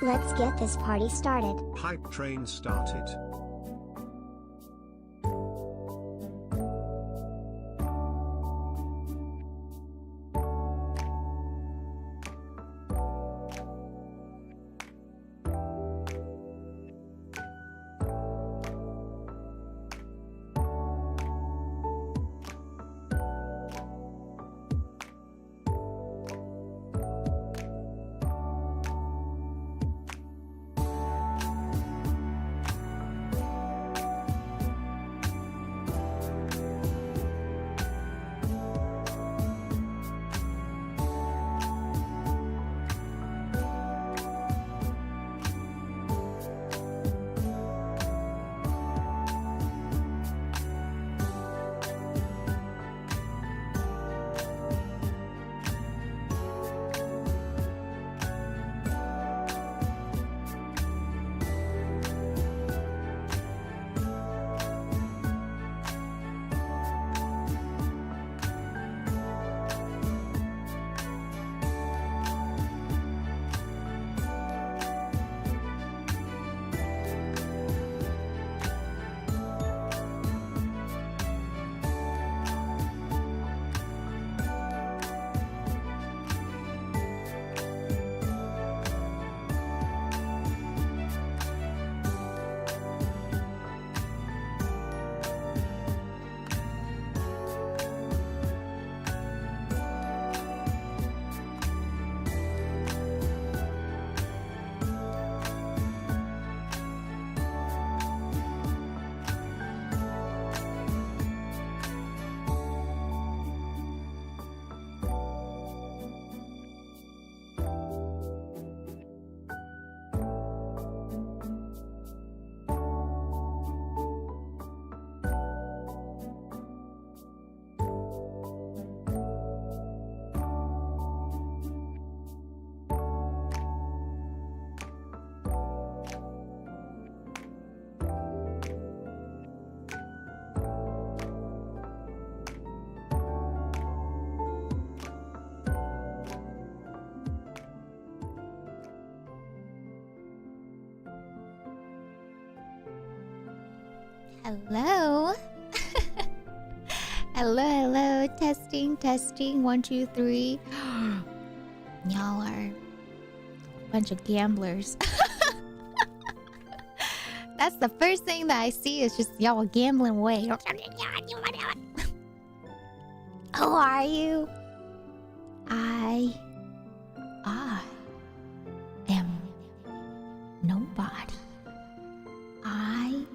Let's get this party started. Hype train started. Hello. Hello. Testing. 1, 2, 3. Y'all are a bunch of gamblers. That's the first thing that I see is just y'all gambling away. Who are you? I am nobody. I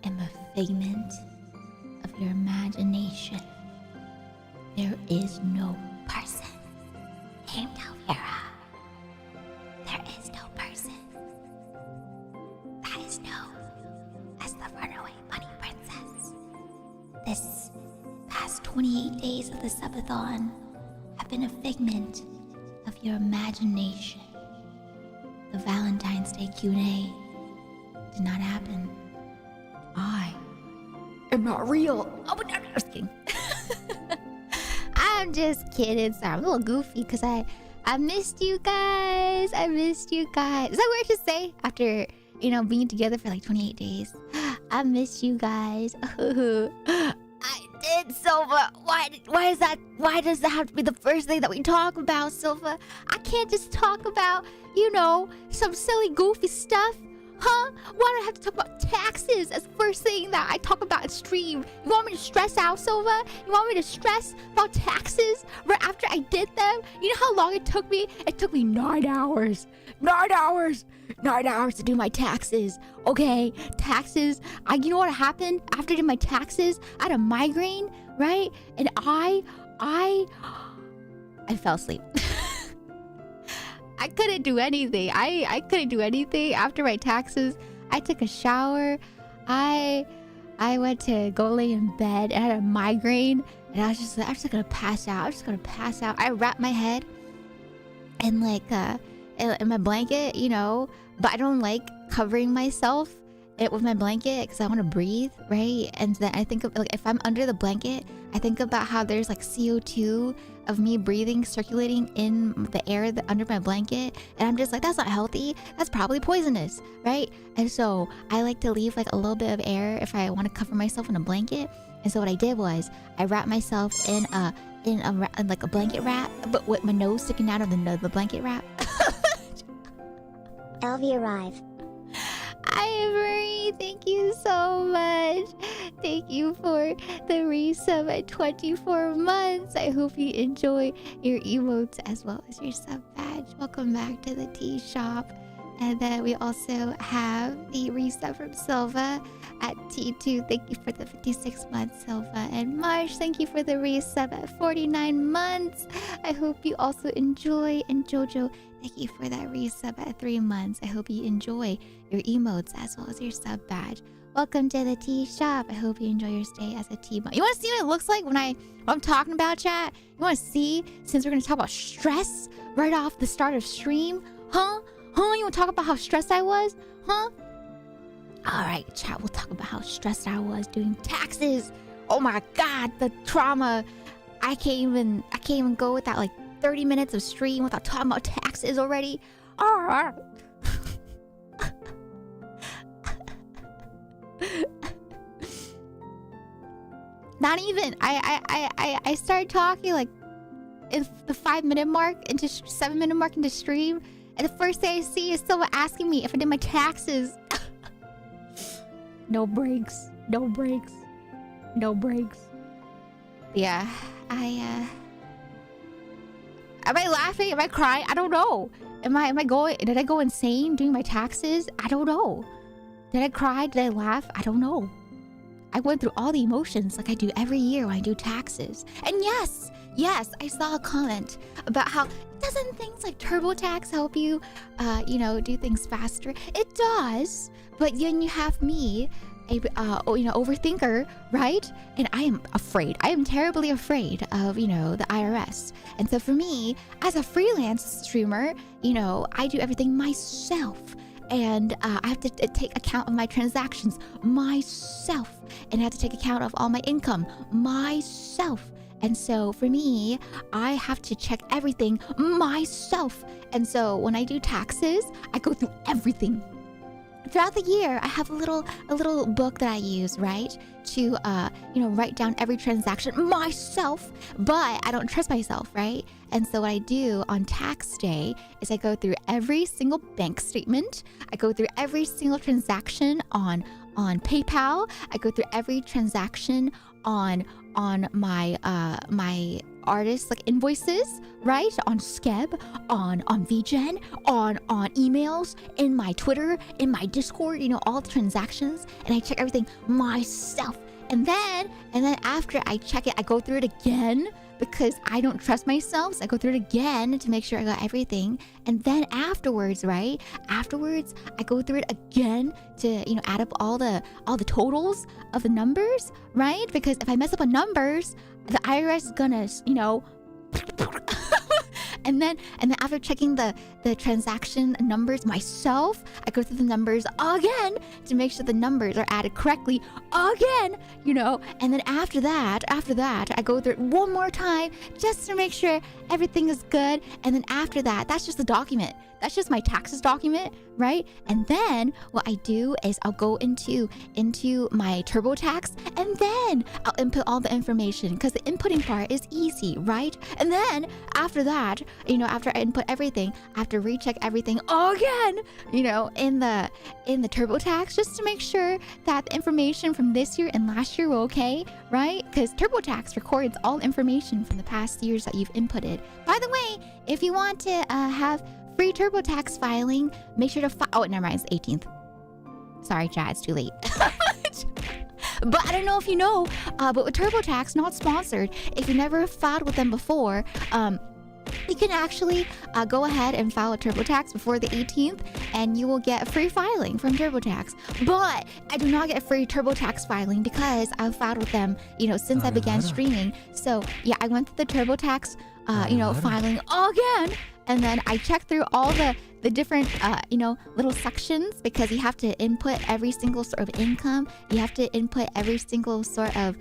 am a figment of your imagination. There is no person named Elvira. There is no person that is known as the runaway bunny princess. This past 28 days of the subathon have been a figment of your imagination. The Valentine's Day Q&A did not happen. I am not real. Oh, but I'm just kidding. I'm just kidding. Sorry, I'm a little goofy because I missed you guys. Is that weird to say after, being together for like 28 days? I missed you guys. I did, Silva. Why is that? Why does that have to be the first thing that we talk about, Silva? I can't just talk about, some silly, goofy stuff. Huh? Why do I have to talk about taxes as the first thing that I talk about in stream? You want me to stress out, Silva? You want me to stress about taxes right after I did them? You know how long it took me? It took me 9 hours. 9 hours! 9 hours to do my taxes. Okay, taxes. You know what happened after I did my taxes? I had a migraine, right? And I fell asleep. I couldn't do anything. I couldn't do anything after my taxes. I took a shower. I went to go lay in bed. I had a migraine, and I'm just gonna pass out. I wrapped my head in in my blanket, but I don't like covering myself with my blanket because I want to breathe, right? And then I think of if I'm under the blanket, I think about how there's CO2 of me breathing, circulating in the air under my blanket. And I'm just like, that's not healthy. That's probably poisonous, right? And so I like to leave like a little bit of air if I want to cover myself in a blanket. And so what I did was I wrapped myself in like a blanket wrap, but with my nose sticking out of the blanket wrap. LV arrive. Ivory, thank you so much. Thank you for the resub at 24 months. I hope you enjoy your emotes as well as your sub badge. Welcome back to the tea shop. And then we also have the resub from Silva at T2. Thank you for the 56 months, Silva. And Marsh, thank you for the resub at 49 months. I hope you also enjoy. And Jojo, thank you for that resub at 3 months. I hope you enjoy your emotes as well as your sub badge. Welcome to the tea shop. I hope you enjoy your stay as a tea bum. You want to see what it looks like when I'm talking about, chat? You want to see, since we're going to talk about stress right off the start of stream? Huh? You want to talk about how stressed I was? Huh? Alright, chat, we'll talk about how stressed I was doing taxes. Oh my god, the trauma. I can't even go with that like 30 minutes of stream without talking about taxes already. Alright. Not even. I started talking like in the 5-minute mark into 7-minute mark into stream. And the first thing I see is someone asking me if I did my taxes. No breaks. No breaks. No breaks. Yeah, am I laughing? Am I crying? I don't know. Did I go insane doing my taxes? I don't know. Did I cry? Did I laugh? I don't know. I went through all the emotions like I do every year when I do taxes. And yes, I saw a comment about how doesn't things like TurboTax help you, do things faster? It does, but then you have me, a overthinker, right? And I am afraid. I am terribly afraid of, the IRS. And so for me, as a freelance streamer, I do everything myself. And I have to take account of my transactions myself. And I have to take account of all my income myself. And so for me, I have to check everything myself. And so when I do taxes, I go through everything. Throughout the year, I have a little book that I use, right? To, write down every transaction myself, but I don't trust myself, right? And so what I do on tax day is I go through every single bank statement. I go through every single transaction on PayPal. I go through every transaction on my my artist like invoices, right? On Skeb, on VGen, on emails, in my Twitter, in my Discord, all the transactions, and I check everything myself. And then after I check it, I go through it again because I don't trust myself. So I go through it again to make sure I got everything. And then afterwards, right? Afterwards, I go through it again to, add up all the totals of the numbers, right? Because if I mess up on numbers, the IRS is gonna, and then after checking the transaction numbers myself, I go through the numbers again to make sure the numbers are added correctly again, and then after that, I go through it one more time just to make sure everything is good. And then after that, that's just the document. That's just my taxes document, right? And then what I do is I'll go into my TurboTax, and then I'll input all the information because the inputting part is easy, right? And then after that, after I input everything, I have to recheck everything again, in the TurboTax just to make sure that the information from this year and last year were okay, right? Because TurboTax records all information from the past years that you've inputted. By the way, if you want to have free TurboTax filing, make sure to oh, never mind, it's 18th. Sorry, chat, it's too late. But I don't know if you know, but with TurboTax, not sponsored, if you never filed with them before, you can actually go ahead and file a TurboTax before the 18th, and you will get free filing from TurboTax. But I do not get free TurboTax filing because I've filed with them, since I began streaming. So yeah, I went through the TurboTax, filing again. And then I checked through all the the different, little sections, because you have to input every single sort of income. You have to input every single sort of,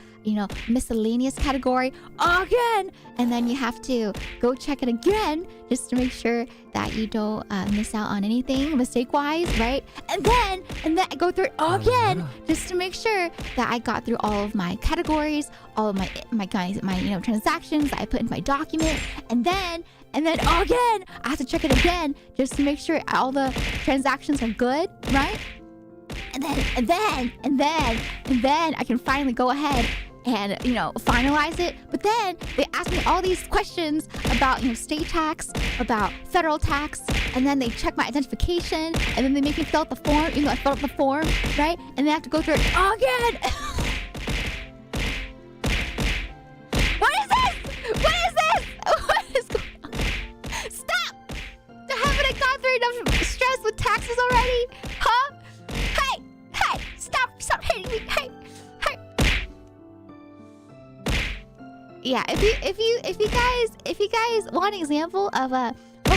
miscellaneous category again. And then you have to go check it again just to make sure that you don't miss out on anything mistake-wise, right? And then I go through it again just to make sure that I got through all of my categories, all of my transactions that I put in my document. And then again, I have to check it again just to make sure all the transactions are good, right? And then I can finally go ahead and, finalize it. But then they ask me all these questions about, state tax, about federal tax, and then they check my identification, and then they make me fill out the form, even though I filled out the form, right? And they have to go through it again. What is this? What is going on? Stop! Haven't I gone through enough stress with taxes already? Huh? Hey! Stop hitting me! Hey! Yeah, if you guys want an example of what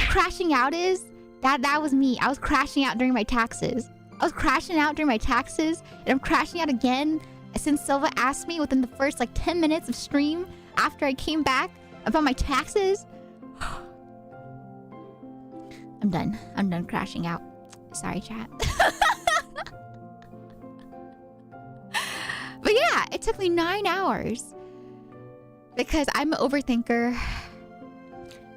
crashing out is, that was me. I was crashing out during my taxes. And I'm crashing out again since Silva asked me within the first 10 minutes of stream after I came back about my taxes. I'm done crashing out. Sorry, chat. But yeah, it took me 9 hours. Because I'm an overthinker.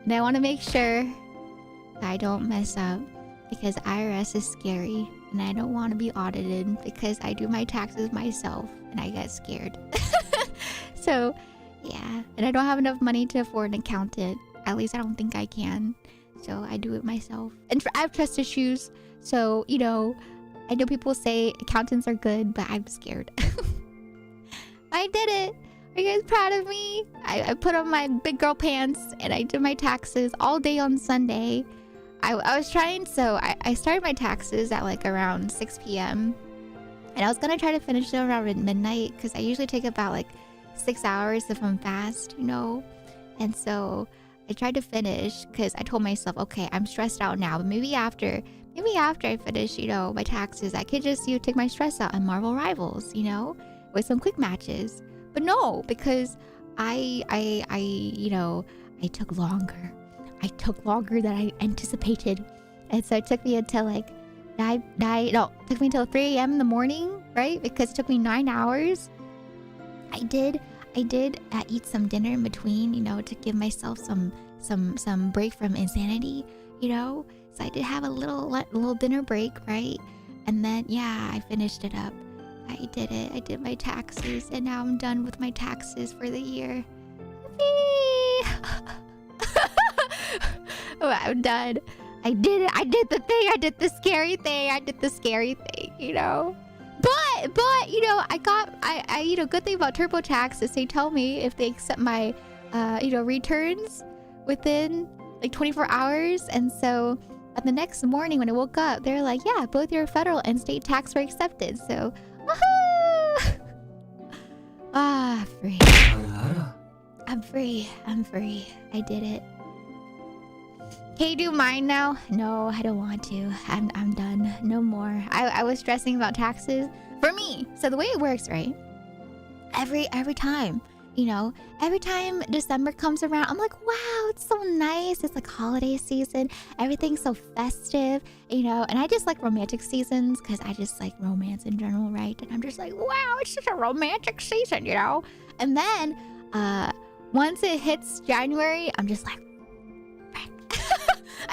And I want to make sure that I don't mess up. Because IRS is scary. And I don't want to be audited. Because I do my taxes myself. And I get scared. So, yeah. And I don't have enough money to afford an accountant. At least I don't think I can. So I do it myself. And I have trust issues. So, I know people say accountants are good. But I'm scared. I did it. Are you guys proud of me? I put on my big girl pants and I did my taxes all day on Sunday. I was trying, so I started my taxes at around 6 p.m. And I was gonna try to finish it around midnight because I usually take about 6 hours if I'm fast, And so I tried to finish because I told myself, okay, I'm stressed out now, but maybe after I finish, my taxes, I could just take my stress out on Marvel Rivals, with some quick matches. But no, because I took longer. I took longer than I anticipated. And so it took me until it took me until 3 a.m. in the morning, right? Because it took me 9 hours. I did eat some dinner in between, to give myself some break from insanity, So I did have a little dinner break, right? And then, yeah, I finished it up. I did it. I did my taxes, and now I'm done with my taxes for the year. Oh, I'm done. I did it. I did the thing. I did the scary thing. But good thing about TurboTax is they tell me if they accept my, returns within 24 hours. And so the next morning when I woke up, they're like, yeah, both your federal and state tax were accepted. So, woohoo! Free. I'm free. I did it. Can you do mine now? No, I don't want to. I'm done. No more. I was stressing about taxes for me. So the way it works, right? Every time, every time December comes around, I'm like, wow, it's so nice. It's holiday season. Everything's so festive, And I just like romantic seasons because I just like romance in general, right? And I'm just like, wow, it's such a romantic season, And then once it hits January, I'm just like,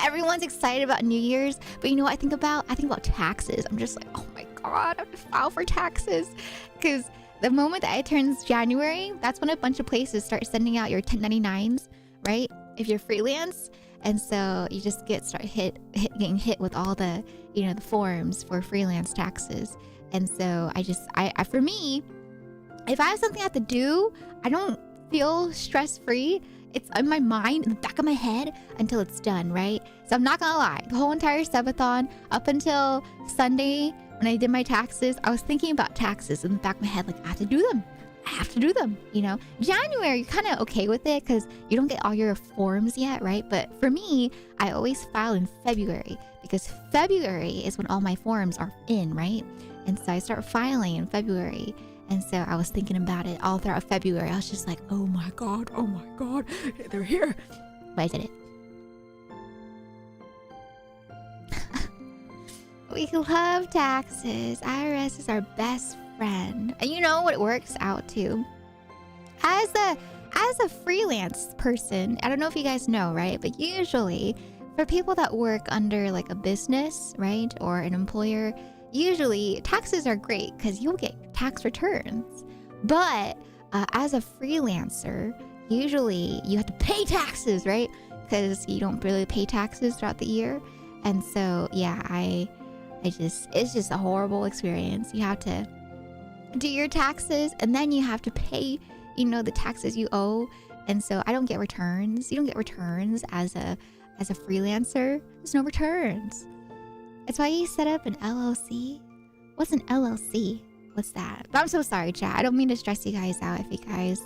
everyone's excited about New Year's, but what I think about? I think about taxes. I'm just like, oh my god, I have to file for taxes, because the moment that it turns January, that's when a bunch of places start sending out your 1099s, right? If you're freelance, and so you just getting hit with all the the forms for freelance taxes, and so I for me, if I have something I have to do, I don't feel stress-free. It's in my mind, in the back of my head, until it's done, right? So I'm not gonna lie. The whole entire subathon, up until Sunday, when I did my taxes, I was thinking about taxes in the back of my head. I have to do them. I have to do them, you know. January, you're kind of okay with it because you don't get all your forms yet, right? But for me, I always file in February because February is when all my forms are in, right? And so I start filing in February. And so I was thinking about it all throughout February. I was just like, oh my God, they're here. But I did it. We love taxes. IRS is our best friend. And you know what it works out to? As a freelance person, I don't know if you guys know, right? But usually for people that work under like a business, right? Or an employer, usually taxes are great because you'll get tax returns. But as a freelancer, usually you have to pay taxes, right? Because you don't really pay taxes throughout the year. And so, yeah, it's just a horrible experience. You have to do your taxes and then you have to pay, you know, the taxes you owe. And so I don't get returns. You don't get returns as a freelancer. There's no returns. It's why you set up an LLC. What's an LLC? What's that? But I'm so sorry, chat. I don't mean to stress you guys out if you guys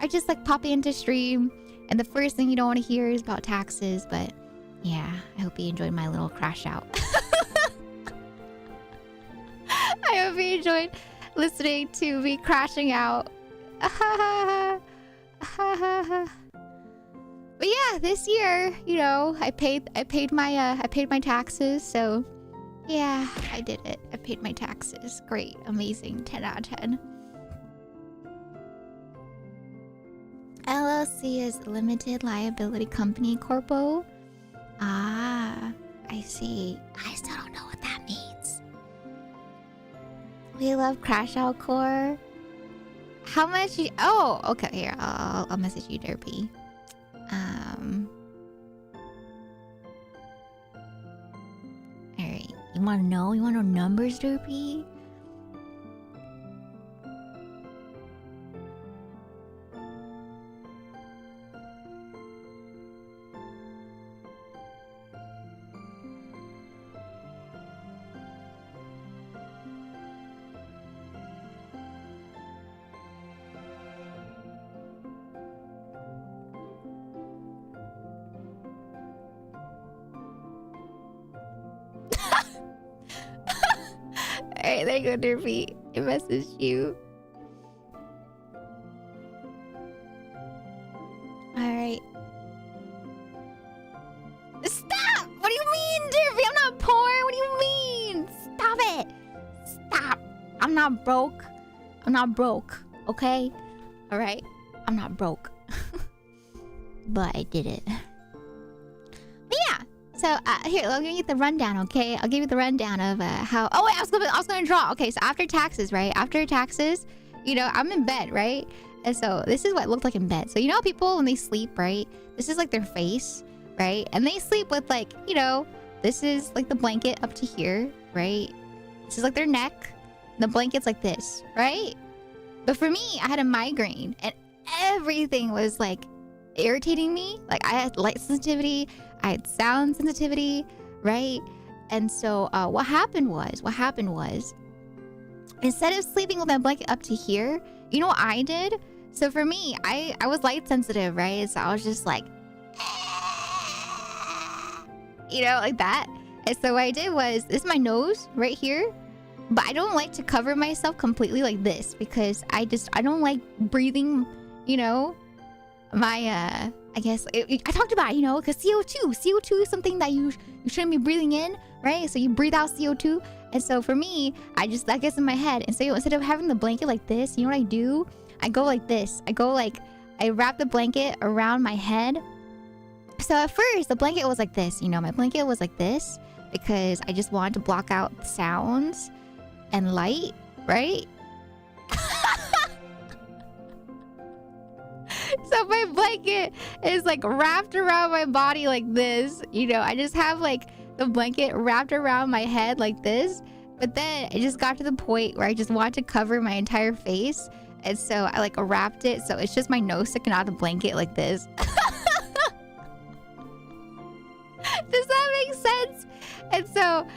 are just like popping into stream and the first thing you don't want to hear is about taxes. But yeah, I hope you enjoyed my little crash out. I hope you enjoyed listening to me crashing out. But yeah, this year, you know, I paid my taxes, so yeah, I did it. I paid my taxes. Great, amazing, 10 out of 10. LLC is limited liability company corpo. Ah, I see. I still don't know what that means. We love Crash Out Core. How much? Oh, okay. Here, I'll message you, Derpy. All right. You want to know? You want to know numbers, Derpy? Alright, there you go, Derpy. I messaged you. Alright. Stop! What do you mean, Derpy? I'm not poor. What do you mean? Stop it. Stop. I'm not broke. I'm not broke. Okay? Alright? I'm not broke. But I did it. But yeah. So here, I'll give you the rundown, okay? I'll give you the rundown of how. Oh wait, I was gonna draw. Okay, so after taxes, right? After taxes, you know, I'm in bed, right? And so this is what it looked like in bed. So you know how people when they sleep, right? This is like their face, right? And they sleep with like, you know, this is like the blanket up to here, right? This is like their neck. And the blanket's like this, right? But for me, I had a migraine and everything was like irritating me. Like I had light sensitivity. I had sound sensitivity, right? And so what happened was, instead of sleeping with my blanket up to here, you know what I did? So for me, I was light sensitive, right? So I was just like, you know, like that. And so what I did was, this is my nose right here. But I don't like to cover myself completely like this because I don't like breathing, you know, my I guess I talked about it, you know, because CO2 is something that you shouldn't be breathing in, right? So you breathe out CO2. And so for me, I guess in my head, and so instead of having the blanket like this, you know what I do? I go like this. I wrap the blanket around my head. So at first, the blanket was like this, you know, my blanket was like this because I just wanted to block out sounds and light, right? So my blanket is like wrapped around my body like this, you know. I just have like the blanket wrapped around my head like this. But then it just got to the point where I just wanted to cover my entire face. And so I like wrapped it so it's just my nose sticking out of the blanket like this. Does that make sense? And so,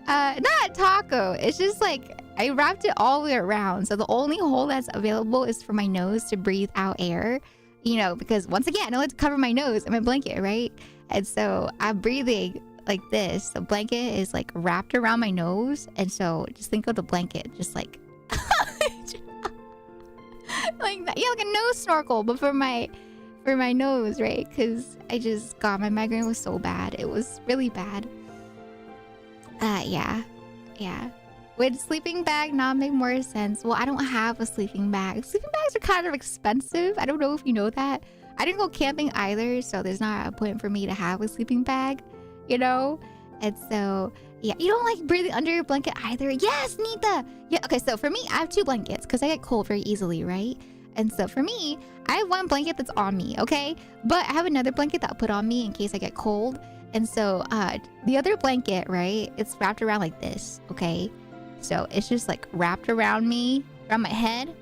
not taco. It's just like, I wrapped it all the way around. So the only hole that's available is for my nose to breathe out air. You know, because once again, I don't like to cover my nose in my blanket, right? And so I'm breathing like this. The blanket is like wrapped around my nose. And so just think of the blanket just like like that. Yeah, like a nose snorkel, but for my nose, right? Because God, my migraine was so bad. It was really bad. Yeah. Would sleeping bag not make more sense? Well, I don't have a sleeping bag. Sleeping bags are kind of expensive. I don't know if you know that. I didn't go camping either, so there's not a point for me to have a sleeping bag, you know? And so, yeah, you don't like breathing under your blanket either. Yes, Nita! Yeah, okay, so for me, I have 2 blankets because I get cold very easily, right? And so for me, I have 1 blanket that's on me, okay? But I have another blanket that I'll put on me in case I get cold. And so the other blanket, right, it's wrapped around like this, okay? So it's just like wrapped around me, around my head.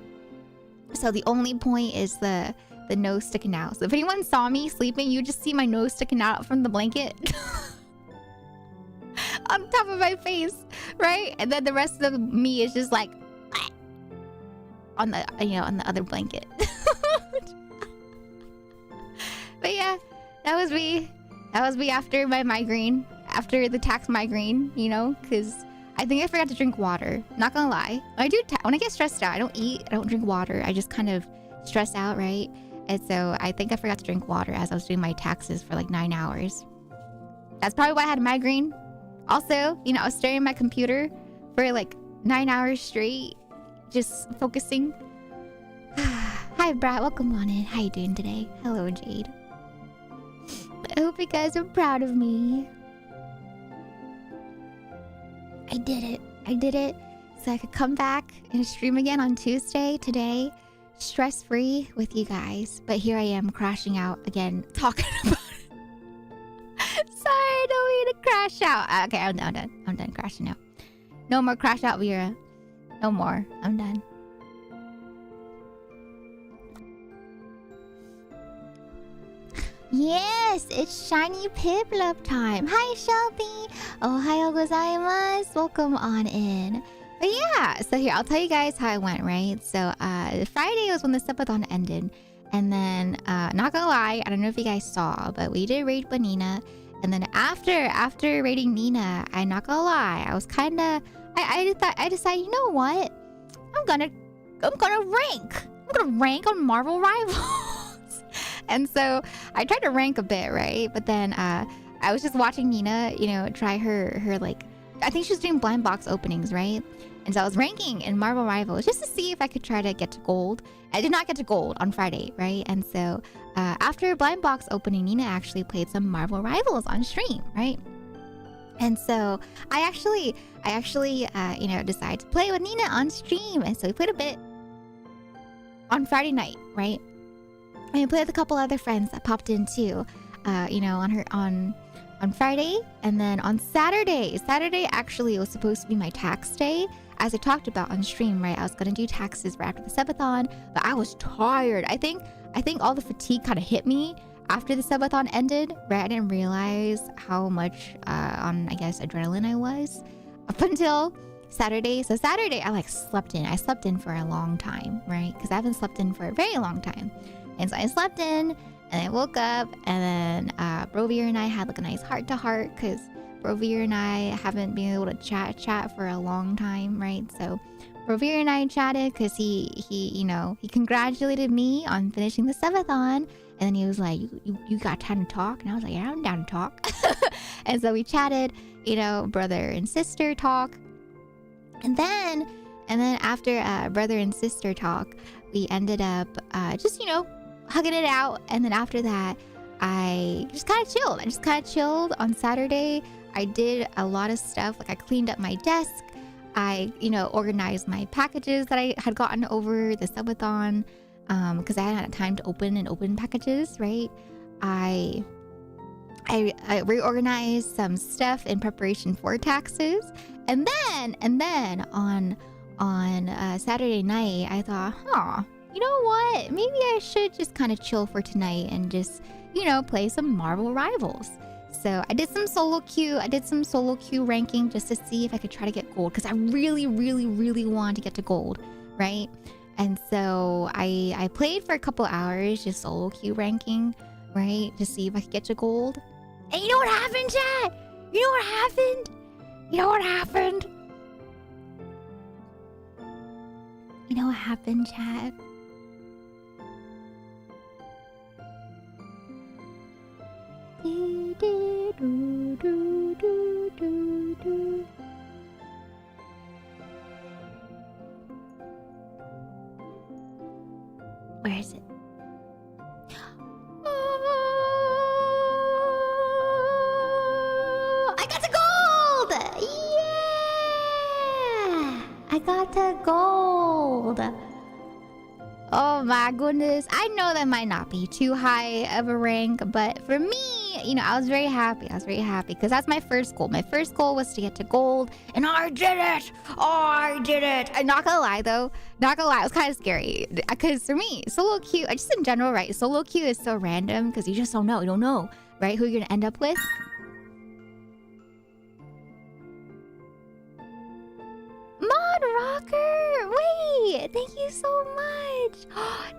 So the only point is the nose sticking out. So if anyone saw me sleeping, you just see my nose sticking out from the blanket on top of my face, right? And then the rest of me is just like on the, on the other blanket. But yeah, that was me. That was me after my migraine, after the tax migraine, you know, because I think I forgot to drink water. Not gonna lie. When I get stressed out, I don't eat, I don't drink water. I just kind of stress out, right? And so I think I forgot to drink water as I was doing my taxes for like 9 hours. That's probably why I had a migraine. Also, you know, I was staring at my computer for like 9 hours straight, just focusing. Hi, Brad. Welcome on in. How you doing today? Hello, Jade. I hope you guys are proud of me. I did it. So I could come back and stream again on Tuesday today, stress-free with you guys. But here I am crashing out again, talking about it. Sorry, I don't mean to crash out. Okay, I'm done. I'm done crashing out. No more crash out, Vera. No more. I'm done. Yes, it's shiny Piplup time. Hi, Shelby. Ohayo gozaimasu. Welcome on in. But yeah, so here, I'll tell you guys how it went, right? So Friday was when the subathon ended. And then, not gonna lie, I don't know if you guys saw, but we did raid Banina. And then after raiding Nina, I'm not gonna lie, I was kind of... I decided, you know what? I'm gonna rank. I'm gonna rank on Marvel Rivals. And so I tried to rank a bit, right? But then I was just watching Nina, you know, try her like, I think she was doing blind box openings, right? And so I was ranking in Marvel Rivals just to see if I could try to get to gold. I did not get to gold on Friday, right? And so after blind box opening, Nina actually played some Marvel Rivals on stream, right? And so I actually, you know, decided to play with Nina on stream. And so we played a bit on Friday night, right? And we played with a couple other friends that popped in too, you know, on Friday. And then on Saturday actually was supposed to be my tax day. As I talked about on stream, right? I was going to do taxes right after the subathon, but I was tired. I think all the fatigue kind of hit me after the subathon ended, right? I didn't realize how much on, I guess, adrenaline I was up until Saturday. So Saturday, I like slept in. I slept in for a long time, right? Because I haven't slept in for a very long time. And so I slept in and I woke up and then Brovir and I had like a nice heart-to-heart because Brovir and I haven't been able to chat for a long time, right? So Brovir and I chatted because he you know, he congratulated me on finishing the subathon. And then he was like, you got time to talk? And I was like, yeah, I'm down to talk. And so we chatted, you know, brother and sister talk. And then after brother and sister talk, we ended up just, you know, hugging it out. And then after that, I just kind of chilled. I just kind of chilled on Saturday. I did a lot of stuff. Like I cleaned up my desk. I, you know, organized my packages that I had gotten over the subathon. Because I hadn't had time to open packages, right? I reorganized some stuff in preparation for taxes, and then on Saturday night, I thought, you know what? Maybe I should just kind of chill for tonight and just, you know, play some Marvel Rivals. So I did some solo queue. I did some solo queue ranking just to see if I could try to get gold, because I really, really, really want to get to gold, right? And so I played for a couple hours just solo queue ranking, right? To see if I could get to gold. And you know what happened, chat? You know what happened? You know what happened? You know what happened, chat? Where is it? Oh, I got to gold! Yeah! I got to gold. Oh my goodness. I know that might not be too high of a rank, but for me, you know, I was very happy. I was very happy because that's my first goal. My first goal was to get to gold, and I did it! Oh, I did it! I'm not gonna lie though. Not gonna lie, it was kind of scary. Because for me, solo queue, just in general, right? Solo queue is so random because you just don't know. You don't know, right? Who you're gonna end up with. Mod Rocker! Wait! Thank you so much!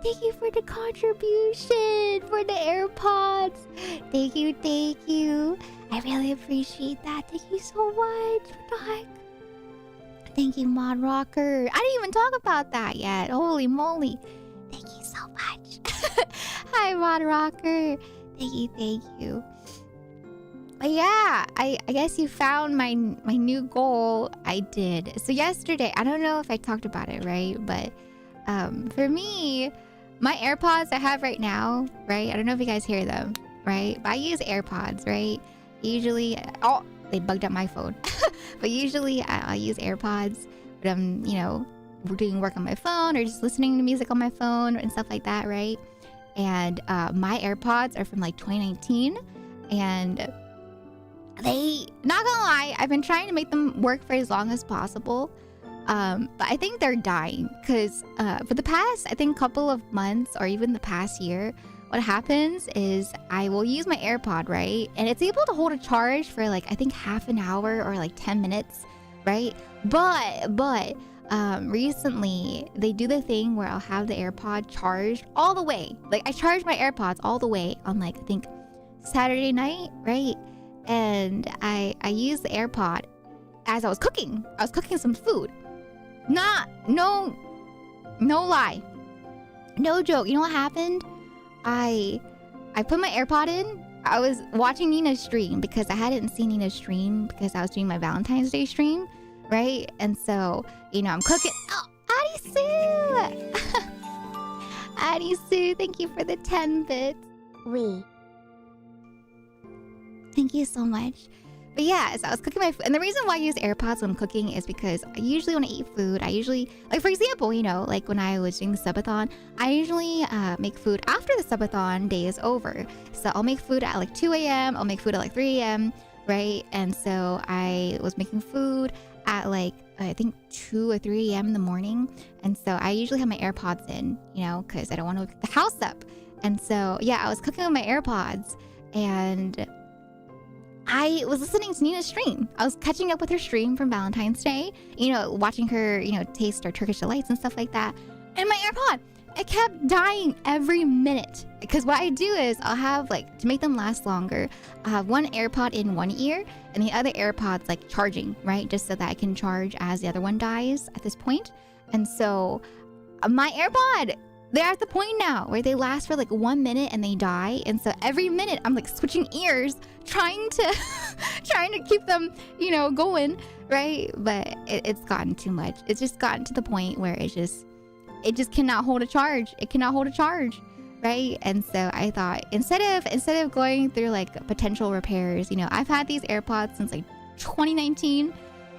Thank you for the contribution! For the AirPods! Thank you, thank you! I really appreciate that. Thank you so much! What the heck? Thank you, Mod Rocker! I didn't even talk about that yet! Holy moly! Thank you so much! Hi, Mod Rocker! Thank you, thank you. But yeah, I guess you found my new goal. I did. So yesterday, I don't know if I talked about it, right? But for me, my AirPods I have right now, right? I don't know if you guys hear them, right? But I use AirPods, right? Usually, oh, they bugged up my phone. But usually I use AirPods, but I'm, you know, doing work on my phone or just listening to music on my phone and stuff like that, right? And my AirPods are from like 2019, and they, not gonna lie, I've been trying to make them work for as long as possible. But I think they're dying because for the past, I think, couple of months or even the past year, what happens is I will use my AirPod, right? And it's able to hold a charge for like, I think half an hour or like 10 minutes, right? But recently they do the thing where I'll have the AirPod charged all the way. Like I charged my AirPods all the way on like, I think Saturday night, right? And I used the AirPod as I was cooking. I was cooking some food. No lie. No joke. You know what happened? I put my AirPod in. I was watching Nina's stream because I hadn't seen Nina's stream because I was doing my Valentine's Day stream, right? And so, you know, I'm cooking. Oh, Addie Sue! Addie Sue, thank you for the 10 bits. Thank you so much. But yeah, so I was cooking my food. And the reason why I use AirPods when I'm cooking is because I usually when I eat food, I usually, like for example, you know, like when I was doing the subathon, I usually make food after the subathon day is over. So I'll make food at like 2 a.m. I'll make food at like 3 a.m., right? And so I was making food at like, I think 2 or 3 a.m. in the morning. And so I usually have my AirPods in, you know, because I don't want to wake the house up. And so, yeah, I was cooking with my AirPods and I was listening to Nina's stream. I was catching up with her stream from Valentine's Day, you know, watching her, you know, taste our Turkish delights and stuff like that. And my AirPod, it kept dying every minute. Because what I do is I'll have like, to make them last longer, I'll have one AirPod in one ear and the other AirPod's like charging, right? Just so that I can charge as the other one dies at this point. And so my AirPod, they're at the point now where they last for like 1 minute and they die. And so every minute I'm like switching ears, trying to keep them, you know, going, right? But it's gotten too much. It's just gotten to the point where it just cannot hold a charge. It cannot hold a charge, right? And so I thought instead of going through like potential repairs, you know, I've had these AirPods since like 2019,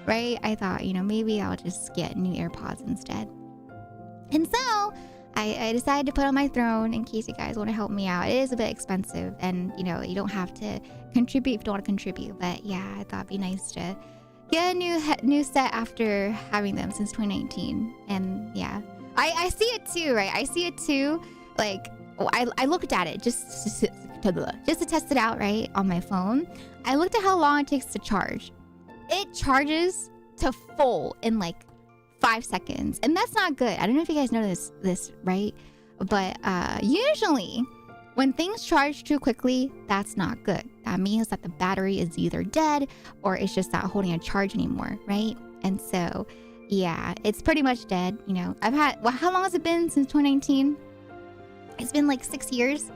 right? I thought, you know, maybe I'll just get new AirPods instead. And so I decided to put on my throne in case you guys want to help me out. It is a bit expensive and, you know, you don't have to contribute if you don't want to contribute. But yeah, I thought it'd be nice to get a new set after having them since 2019. And yeah, I see it too, right? I see it too. Like, I looked at it just just to test it out, right, on my phone, I looked at how long it takes to charge. It charges to full in like 5 seconds, and that's not good. I don't know if you guys know this, right? But usually when things charge too quickly, that's not good. That means that the battery is either dead or it's just not holding a charge anymore, right? And so, yeah, it's pretty much dead. You know, I've had, well, how long has it been since 2019? It's been like 6 years,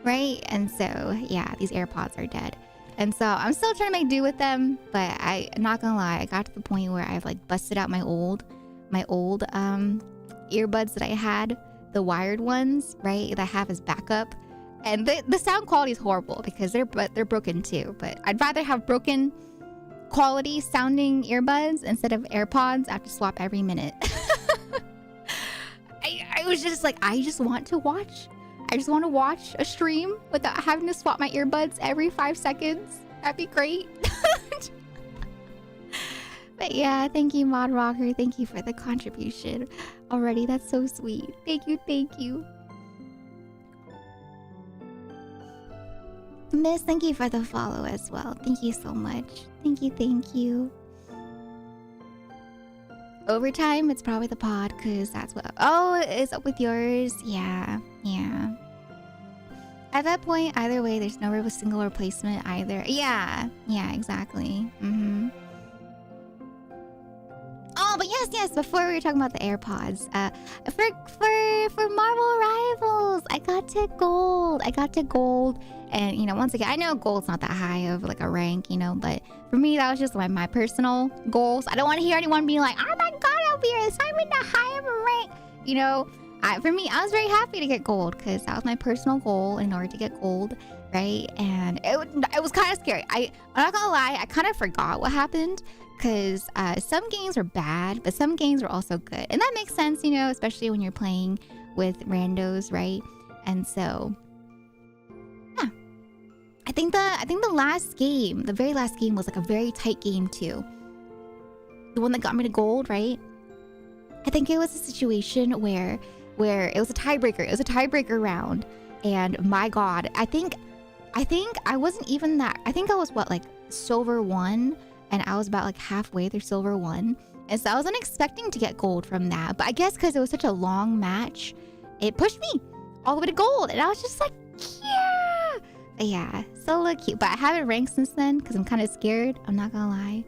right? And so, yeah, these AirPods are dead. And so I'm still trying to make do with them, but I'm not gonna lie, I got to the point where I've like busted out my old earbuds that I had, the wired ones, right, that I have as backup. And the sound quality is horrible because they're broken too. But I'd rather have broken quality sounding earbuds instead of AirPods I have to swap every minute. I was just like, I just want to watch a stream without having to swap my earbuds every 5 seconds. That'd be great. But yeah, thank you, Mod Rocker. Thank you for the contribution already. That's so sweet. Thank you. Miss, thank you for the follow as well. Thank you so much. Thank you. Overtime, it's probably the pod, because that's what... Oh, it's up with yours. Yeah. At that point, either way, there's no real single replacement either. Yeah, exactly. Oh, but yes, before we were talking about the AirPods, for Marvel Rivals, I got to gold. And, you know, once again, I know gold's not that high of like a rank, you know, but for me, that was just like my personal goals. I don't want to hear anyone being like, oh my god, Elvira, it's not even that high of a rank. You know, for me, I was very happy to get gold because that was my personal goal in order to get gold, right? And it was kind of scary. I'm not gonna lie, I kind of forgot what happened because some games were bad, but some games were also good. And that makes sense, you know, especially when you're playing with randos, right? And so... I think the last game, the very last game was like a very tight game too. The one that got me to gold, right? I think it was a situation where it was a tiebreaker. It was a tiebreaker round, and my god, I think I wasn't even that. I think I was like silver 1, and I was about like halfway through silver 1, and so I wasn't expecting to get gold from that. But I guess because it was such a long match, it pushed me all the way to gold, and I was just like, yeah. Yeah, so look cute. But I haven't ranked since then because I'm kind of scared. I'm not gonna lie.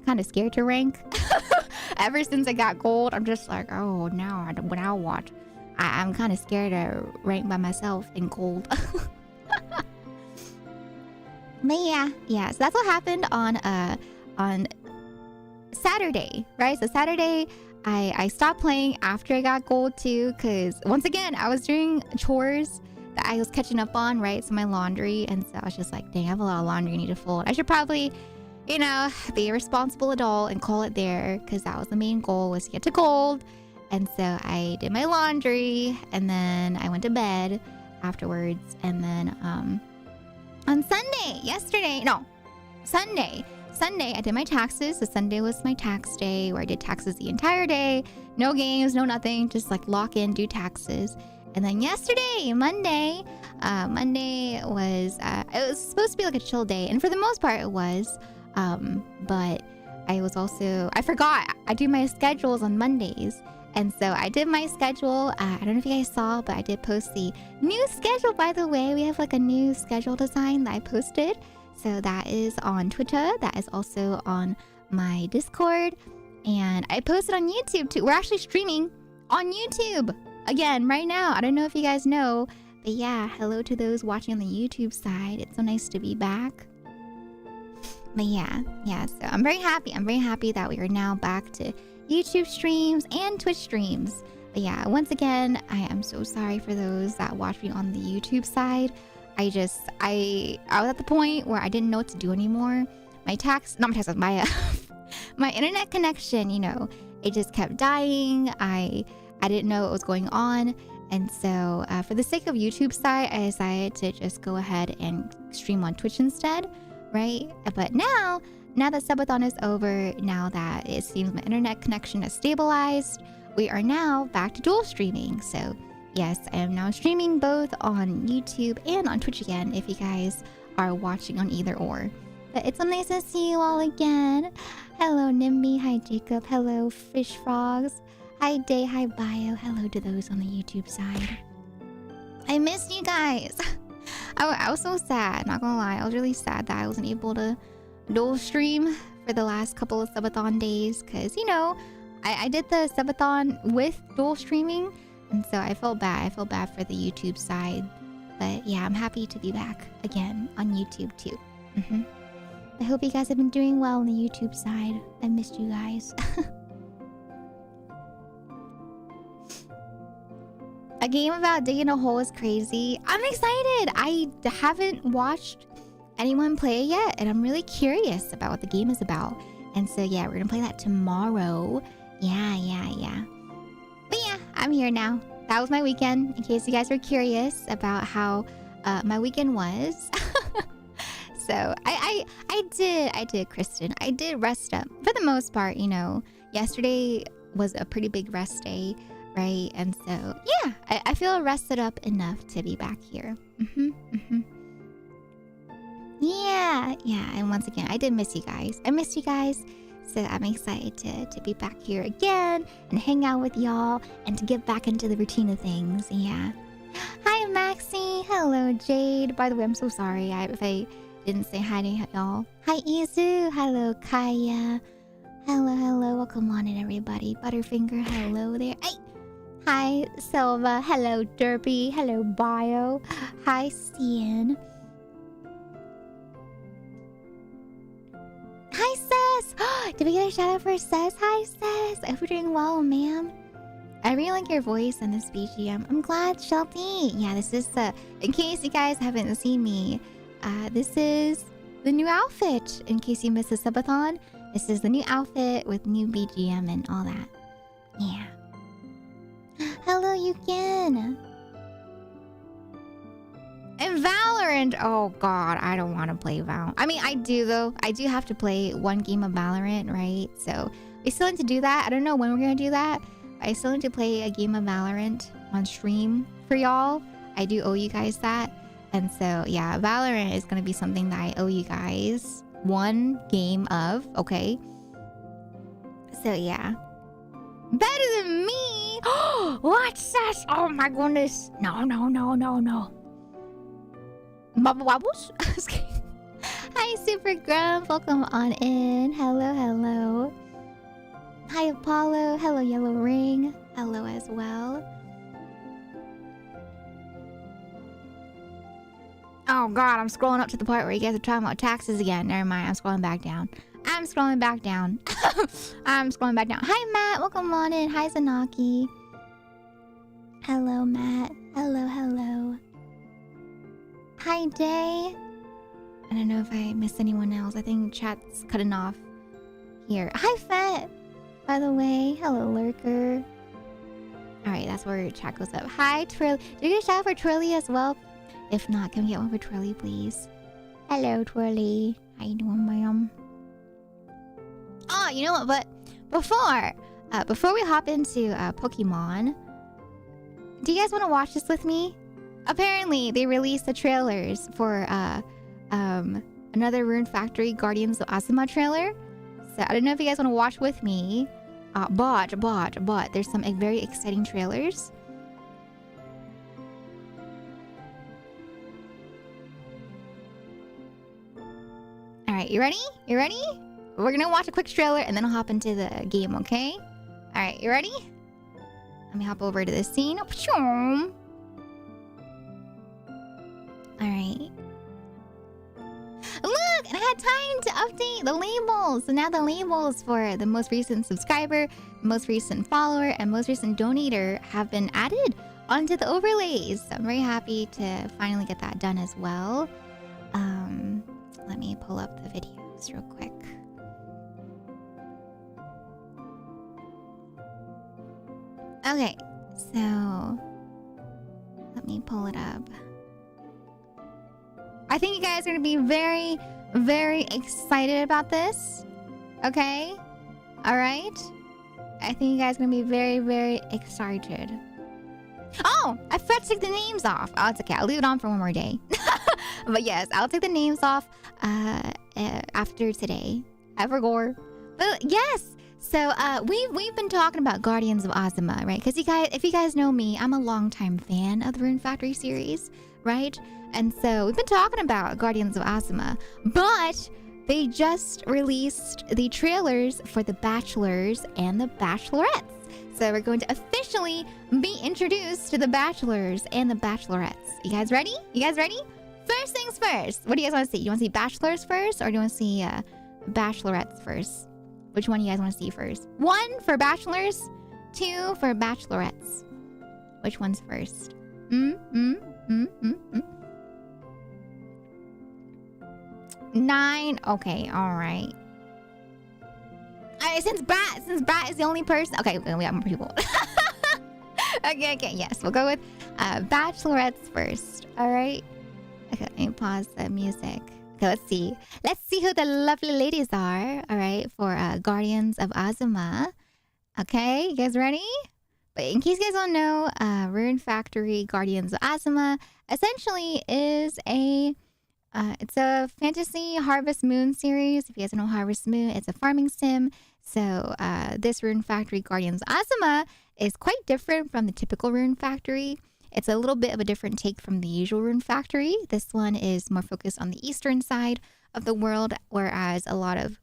Kind of scared to rank. Ever since I got gold, I'm just like, oh no, when I watch, I'm kind of scared to rank by myself in gold. But yeah. So that's what happened on Saturday, right? So Saturday, I stopped playing after I got gold too, because once again, I was doing chores that I was catching up on, right? So my laundry, and so I was just like, dang, I have a lot of laundry I need to fold. I should probably, you know, be a responsible adult and call it there, because that was the main goal, was to get to gold. And so I did my laundry, and then I went to bed afterwards. And then on Sunday, I did my taxes. So Sunday was my tax day, where I did taxes the entire day. No games, no nothing, just like lock in, do taxes. And then yesterday, Monday was, it was supposed to be like a chill day. And for the most part, it was. But I forgot. I do my schedules on Mondays. And so I did my schedule. I don't know if you guys saw, but I did post the new schedule, by the way. We have like a new schedule design that I posted. So that is on Twitter. That is also on my Discord. And I posted on YouTube too. We're actually streaming on YouTube again right now. I don't know if you guys know, but yeah, hello to those watching on the YouTube side. It's so nice to be back. But yeah, so I'm very happy that we are now back to YouTube streams and Twitch streams. But yeah, once again, I am so sorry for those that watch me on the YouTube side. I was at the point where I didn't know what to do anymore. My internet connection, you know, it just kept dying. I didn't know what was going on. And so for the sake of YouTube side, I decided to just go ahead and stream on Twitch instead, right? But now that subathon is over, now that it seems my internet connection has stabilized, we are now back to dual streaming. So yes, I am now streaming both on YouTube and on Twitch again if you guys are watching on either or. But it's so nice to see you all again. Hello, Nimby. Hi, Jacob. Hello, Fish Frogs. Hi, Day. Hi, Bio. Hello to those on the YouTube side. I missed you guys. I was so sad, not gonna lie. I was really sad that I wasn't able to dual stream for the last couple of subathon days. Because, you know, I did the subathon with dual streaming. And so I felt bad. I felt bad for the YouTube side. But yeah, I'm happy to be back again on YouTube too. I hope you guys have been doing well on the YouTube side. I missed you guys. A game about digging a hole is crazy. I'm excited. I haven't watched anyone play it yet, and I'm really curious about what the game is about. And so yeah, we're gonna play that tomorrow. Yeah. But yeah, I'm here now. That was my weekend, in case you guys were curious about how my weekend was. So I did, Kristen. I did rest up for the most part. You know, yesterday was a pretty big rest day, right? And so yeah, I feel rested up enough to be back here. Yeah. And once again, I did miss you guys. I missed you guys. So I'm excited to be back here again and hang out with y'all and to get back into the routine of things. Yeah. Hi, Maxie. Hello, Jade. By the way, I'm so sorry if I didn't say hi to y'all. Hi, Izu. Hello, Kaya. Hello. Welcome on in, everybody. Butterfinger, hello there. Hey. Hi, Silva. Hello, Derpy. Hello, Bio. Hi, Cian. Hi, Sess. Did we get a shout out for Sess? Hi, Sess. I hope you're doing well, ma'am. I really like your voice in this BGM. I'm glad, Shelby. Yeah, this is in case you guys haven't seen me, this is the new outfit. In case you missed the subathon, this is the new outfit with new BGM and all that. Yeah. Hello, Yukin. And Valorant. Oh God, I don't want to play Valorant. I mean, I do though. I do have to play one game of Valorant, right? So we still need to do that. I don't know when we're gonna do that. I still need to play a game of Valorant on stream for y'all. I do owe you guys that. And so yeah, Valorant is gonna be something that I owe you guys one game of. Okay. So yeah. Better than me. What's this? Oh my goodness. No. Bubble Wobbles? Hi, Super Grump. Welcome on in. Hello. Hi, Apollo. Hello, Yellow Ring. Hello as well. Oh God, I'm scrolling up to the part where you guys are talking about taxes again. Never mind, I'm scrolling back down. I'm scrolling back down. Hi, Matt. Welcome on in. Hi, Zanaki. Hello, Matt. Hello. Hi, Day. I don't know if I missed anyone else. I think chat's cutting off here. Hi, Fett. By the way, hello, Lurker. Alright, that's where chat goes up. Hi, Twirly. Did you get a shout out for Twirly as well? If not, can we get one for Twirly, please? Hello, Twirly. How you doing, ma'am? Oh, you know what? But before we hop into Pokemon, do you guys want to watch this with me? Apparently, they released the trailers for another Rune Factory Guardians of Asuma trailer. So I don't know if you guys want to watch with me. But there's some very exciting trailers. All right, you ready? We're gonna watch a quick trailer and then I'll hop into the game, okay? All right, you ready? Let me hop over to the scene. All right. Look, and I had time to update the labels. So now the labels for the most recent subscriber, most recent follower, and most recent donator have been added onto the overlays. So I'm very happy to finally get that done as well. Let me pull up the videos real quick. Okay, so let me pull it up. I think you guys are going to be very, very excited about this. Okay? All right? I think you guys are going to be very, very excited. Oh, I forgot to take the names off. Oh, it's okay. I'll leave it on for one more day. But yes, I'll take the names off after today. I forgot. But yes. So we've been talking about Guardians of Ozma, right? Because if you guys know me, I'm a longtime fan of the Rune Factory series, right? And so we've been talking about Guardians of Ozma, but they just released the trailers for The Bachelors and The Bachelorettes. So we're going to officially be introduced to The Bachelors and The Bachelorettes. You guys ready? You guys ready? First things first. What do you guys want to see? You want to see Bachelors first, or do you want to see Bachelorettes first? Which one do you guys want to see first? 1 for Bachelors, 2 for Bachelorettes. Which one's first? 9. Okay, all right. Since Brat is the only person. Okay, we have more people. okay, yes, we'll go with Bachelorettes first. All right. Okay, let me pause the music. Okay, let's see. Let's see who the lovely ladies are. All right, for Guardians of Ozma. Okay, you guys ready? But in case you guys don't know, Rune Factory Guardians of Ozma essentially is it's a fantasy Harvest Moon series. If you guys don't know Harvest Moon, it's a farming sim. So this Rune Factory Guardians of Ozma is quite different from the typical Rune Factory. It's a little bit of a different take from the usual Rune Factory. This one is more focused on the eastern side of the world, whereas a lot of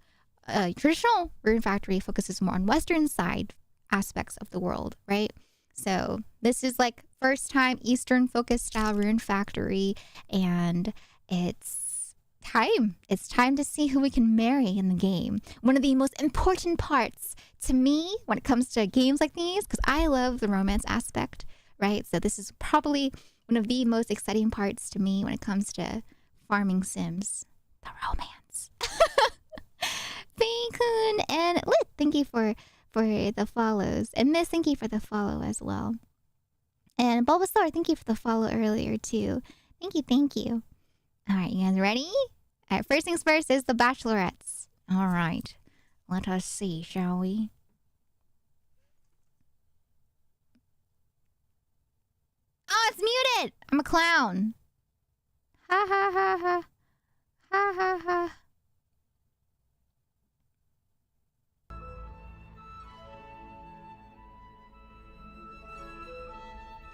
traditional Rune Factory focuses more on western side aspects of the world, right? So this is like first time eastern focused style Rune Factory, and it's time to see who we can marry in the game. One of the most important parts to me when it comes to games like these, because I love the romance aspect, right? So this is probably one of the most exciting parts to me when it comes to farming sims, the romance. Bacon and Lit, thank you for the follows. And Miss, thank you for the follow as well. And Bulbasaur, thank you for the follow earlier too. Thank you. All right, you guys ready? All right, first things first is the Bachelorettes. All right, let us see, shall we? Oh, it's muted! I'm a clown. Ha ha ha ha. Ha ha ha.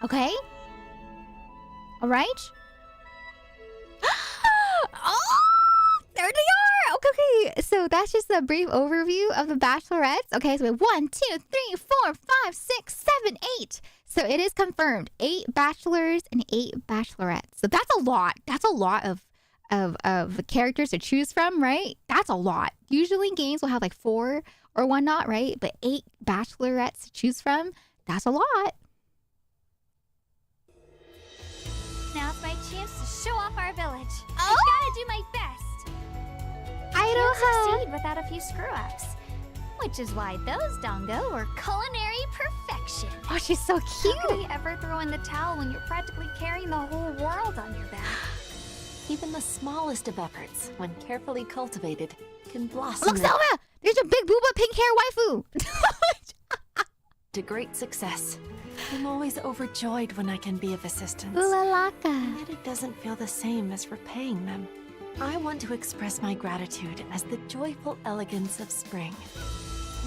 Okay. All right. Oh, there they are. Okay. So that's just a brief overview of the Bachelorettes. Okay, so we have 1, 2, 3, 4, 5, 6, 7, 8. So it is confirmed 8 bachelors and 8 bachelorettes. So that's a lot. That's a lot of characters to choose from, right? That's a lot. Usually games will have like 4 or whatnot, right? But 8 bachelorettes to choose from, that's a lot. Now it's my chance to show off our village. Oh! I've got to do my best. I Can't don't succeed without a few screw-ups. Which is why those Dongo were culinary perfection. Oh, she's so cute. How could you ever throw in the towel when you're practically carrying the whole world on your back? Even the smallest of efforts, when carefully cultivated, can blossom Look, Zelda! There's a big booba pink hair waifu. to great success. I'm always overjoyed when I can be of assistance. Oolalaka. Yet it doesn't feel the same as repaying them. I want to express my gratitude as the joyful elegance of spring.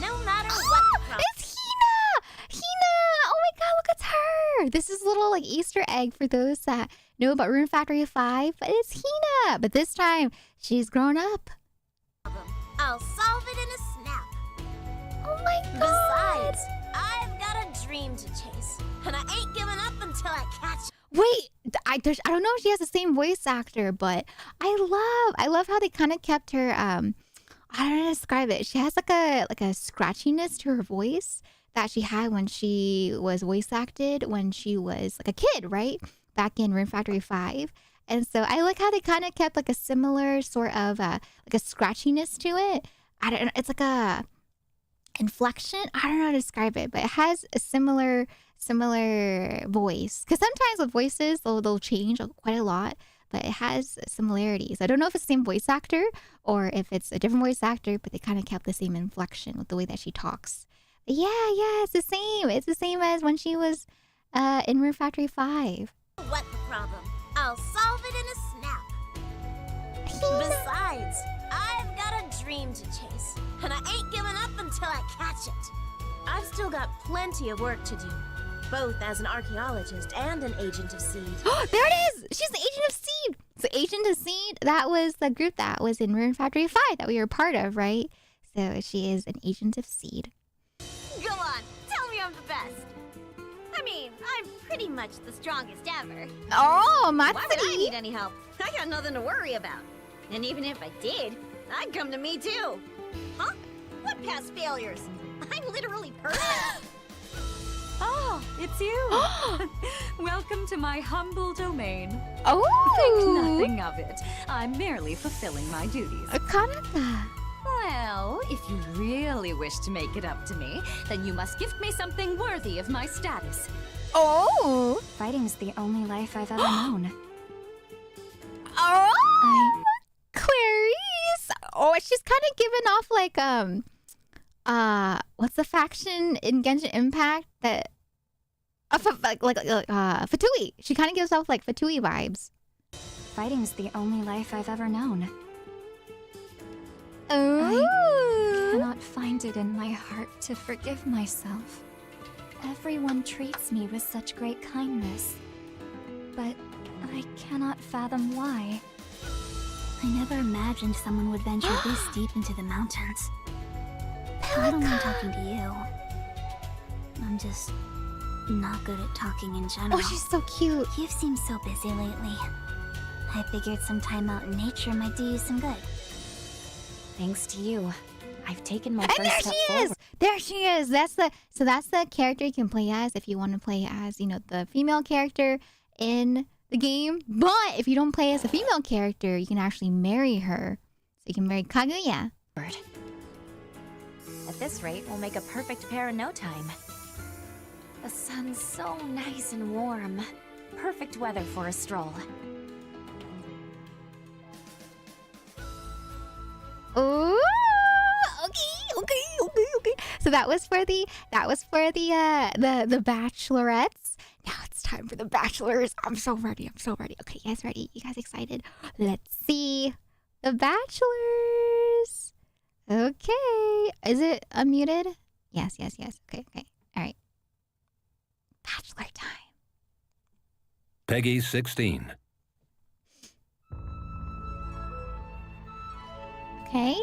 No matter what. It's Hina! Hina! Oh my god, look, it's her! This is a little like Easter egg for those that know about Rune Factory 5, but it's Hina! But this time, she's grown up. I'll solve it in a snap. Oh my god! Besides, I've got a dream to chase, and I ain't giving up until I catch it. Wait, I don't know if she has the same voice actor, but I love how they kind of kept her I don't know how to describe it. She has like a scratchiness to her voice that she had when she was voice acted when she was like a kid, right? Back in Rune Factory 5. And so I like how they kind of kept like a similar sort of like a scratchiness to it. I don't know, it's like a inflection. I don't know how to describe it, but it has a similar voice. Because sometimes with voices they'll change quite a lot, but it has similarities. I don't know if it's the same voice actor or if it's a different voice actor, but they kind of kept the same inflection with the way that she talks. But yeah, it's the same. It's the same as when she was in Room Factory 5. What the problem? I'll solve it in a snap. Besides, I've got a dream to chase, and I ain't giving up until I catch it. I've still got plenty of work to do, both as an archaeologist and an agent of seed. There it is! She's the Agent of Seed! So Agent of Seed, that was the group that was in Rune Factory 5 that we were part of, right? So she is an Agent of Seed. Go on, tell me I'm the best. I mean, I'm pretty much the strongest ever. Oh, Why would I Matsuri! need any help? I got nothing to worry about. And even if I did, I'd come to me too. Huh? What past failures? I'm literally perfect. Oh, it's you. Welcome to my humble domain. Oh! Think nothing of it. I'm merely fulfilling my duties. Kanata. Well, if you really wish to make it up to me, then you must gift me something worthy of my status. Oh! Fighting's the only life I've ever known. Oh! Clarice! Oh, she's kind of giving off like, what's the faction in Genshin Impact that... Fatui. She kind of gives off like Fatui vibes. Fighting's the only life I've ever known. Oh! I cannot find it in my heart to forgive myself. Everyone treats me with such great kindness, but I cannot fathom why. I never imagined someone would venture this deep into the mountains. I don't mind talking to you. I'm just not good at talking in general. Oh, she's so cute. You've seemed so busy lately. I figured some time out in nature might do you some good. Thanks to you, I've taken my And first there step she forward. is! There she is! That's the character you can play as if you want to play as, you know, the female character in the game. But if you don't play as a female character, you can actually marry her. So you can marry Kaguya. At this rate, we'll make a perfect pair in no time. The sun's so nice and warm. Perfect weather for a stroll. Ooh, okay. So that was for the bachelorettes. Now it's time for the bachelors. I'm so ready. Okay, you guys ready? You guys excited? Let's see the bachelors. Okay, is it unmuted? Yes. Okay. All right. Bachelor time. Peggy 16. Okay.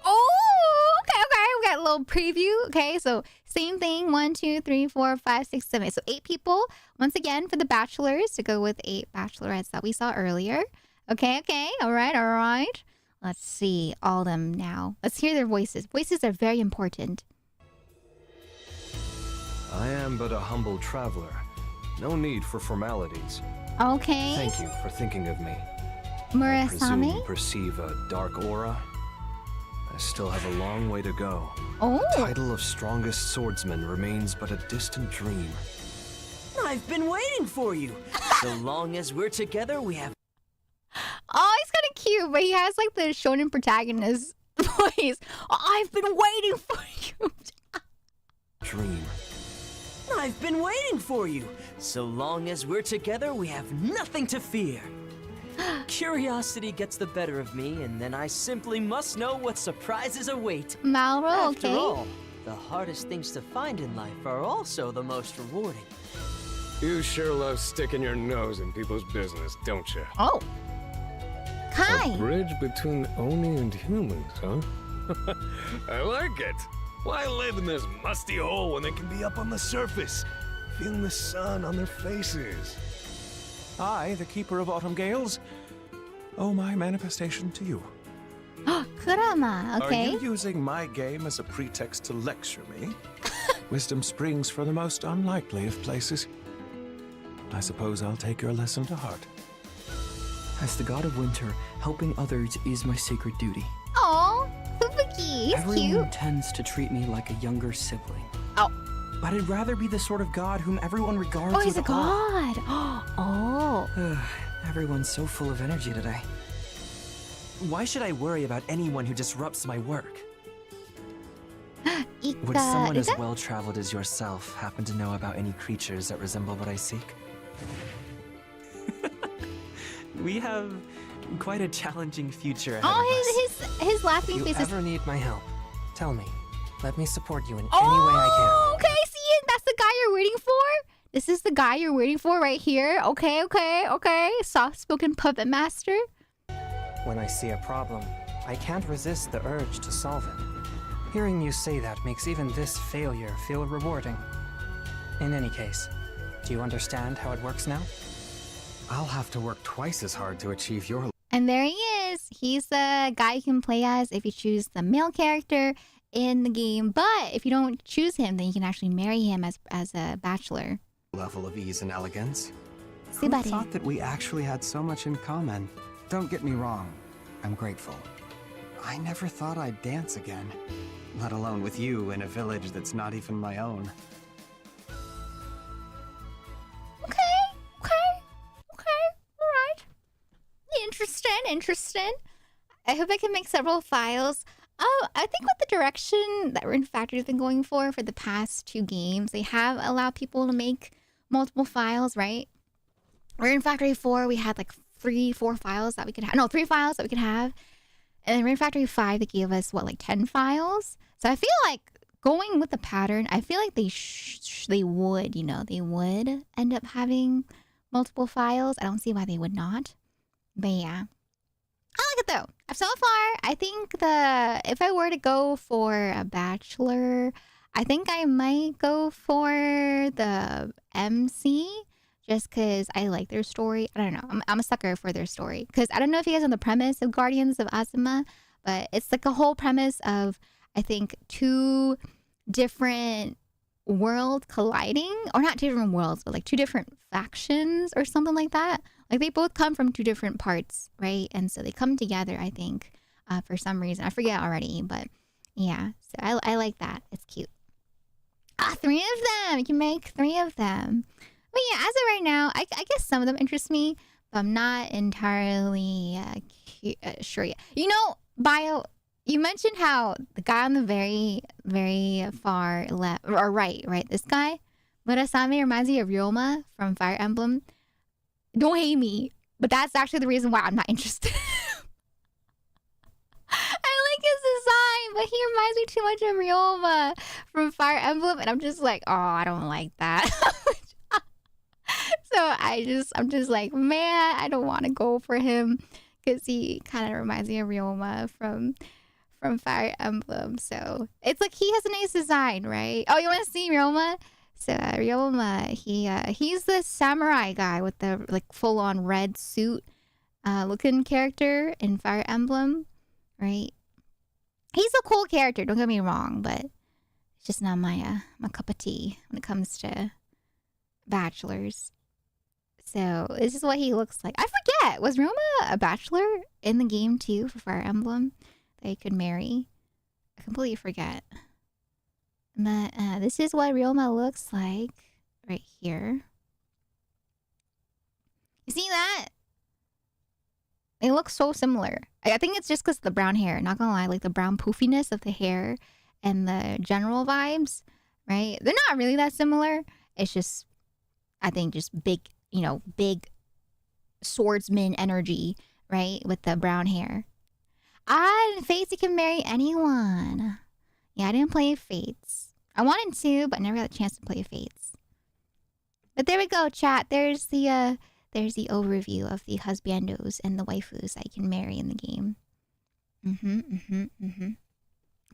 Oh, okay. We got a little preview. Okay, so same thing. 1, 2, 3, 4, 5, 6, 7. So 8 people. Once again for the bachelors to go with 8 bachelorettes that we saw earlier. Okay. All right. Let's see all of them now. Let's hear their voices. Voices are very important. I am but a humble traveler. No need for formalities. Okay. Thank you for thinking of me. I Murasame. presume you perceive a dark aura? I still have a long way to go. Oh. Title of strongest swordsman remains but a distant dream. I've been waiting for you. So long as we're together, we have... Oh, he's kind of cute, but he has like the shonen protagonist voice. I've been waiting for you. Dream. I've been waiting for you. So long as we're together, we have nothing to fear. Curiosity gets the better of me, and then I simply must know what surprises await. Malro, After okay. all, the hardest things to find in life are also the most rewarding. You sure love sticking your nose in people's business, don't you? Oh. Hi. A bridge between Oni and humans, huh? I like it. Why live in this musty hole when they can be up on the surface, feeling the sun on their faces? I, the Keeper of Autumn Gales, owe my manifestation to you. Kurama, okay. Are you using my game as a pretext to lecture me? Wisdom springs from the most unlikely of places. I suppose I'll take your lesson to heart. As the god of winter, helping others is my sacred duty. Oh, Fubuki, he's Everyone cute. tends to treat me like a younger sibling. Oh. But I'd rather be the sort of god whom everyone regards Oh, he's a with awe. god. Oh. Everyone's so full of energy today. Why should I worry about anyone who disrupts my work? Ika, Would someone is as that- well-traveled as yourself happen to know about any creatures that resemble what I seek? We have quite a challenging future ahead of us. Oh, his laughing If you face is. ever need my help, tell me. Let me support you in any way Oh, I okay, see it? That's the guy you're waiting for? This is the guy you're waiting for right here. Okay. Soft-spoken puppet master. can. When I see a problem, I can't resist the urge to solve it. Hearing you say that makes even this failure feel rewarding. In any case, do you understand how it works now? I'll have to work twice as hard to achieve your... And there he is. He's the guy you can play as if you choose the male character in the game. But if you don't choose him, then you can actually marry him as a bachelor. level of ease and elegance. See, Who buddy. thought that we actually had so much in common? Don't get me wrong. I'm grateful. I never thought I'd dance again. Let alone with you in a village that's not even my own. Okay. All right. Interesting. I hope I can make several files. Oh, I think with the direction that Rin Factory's been going for the past 2 games, they have allowed people to make multiple files, right? Rin Factory 4, we had like 3-4 files that we could have. No, 3 files that we could have. And then Rin Factory 5, they gave us, 10 files? So I feel like going with the pattern, I feel like they would, they would end up having multiple files. I don't see why they would not. But yeah. I like it though. So far, I think if I were to go for a bachelor, I think I might go for the MC just because I like their story. I don't know. I'm a sucker for their story because I don't know if you guys know the premise of Guardians of Azuma, but it's like a whole premise of, I think, 2 different worlds colliding, or not 2 different worlds, but like 2 different factions or something like that. Like they both come from 2 different parts, right? And so they come together, I think, for some reason. I forget already, but yeah. So I like that. It's cute. 3 of them. You can make 3 of them. But yeah, as of right now, I guess some of them interest me, but I'm not entirely sure yet. Bio, you mentioned how the guy on the very, very far left, or right? This guy, Murasame, reminds me of Ryoma from Fire Emblem. Don't hate me, but that's actually the reason why I'm not interested. I like his design, but he reminds me too much of Ryoma from Fire Emblem, and I'm just like, oh, I don't like that. So I'm just like, man, I don't want to go for him because he kind of reminds me of Ryoma from Fire Emblem. So it's like he has a nice design, right? Oh, you want to see Ryoma? So Ryoma, he's the samurai guy with the like full-on red suit looking character in Fire Emblem, right? He's a cool character, don't get me wrong, but it's just not my cup of tea when it comes to bachelors. So this is what he looks like. I forget, was Ryoma a bachelor in the game too for Fire Emblem that he could marry? I completely forget. But this is what Ryoma looks like right here. You see that? They look so similar. I think it's just because of the brown hair. Not gonna lie, like the brown poofiness of the hair and the general vibes, right? They're not really that similar. It's just, I think, just big swordsman energy, right? With the brown hair. In Fates, you can marry anyone. Yeah, I didn't play Fates. I wanted to, but never got a chance to play Fates. But there we go, chat. There's the overview of the husbandos and the waifus I can marry in the game.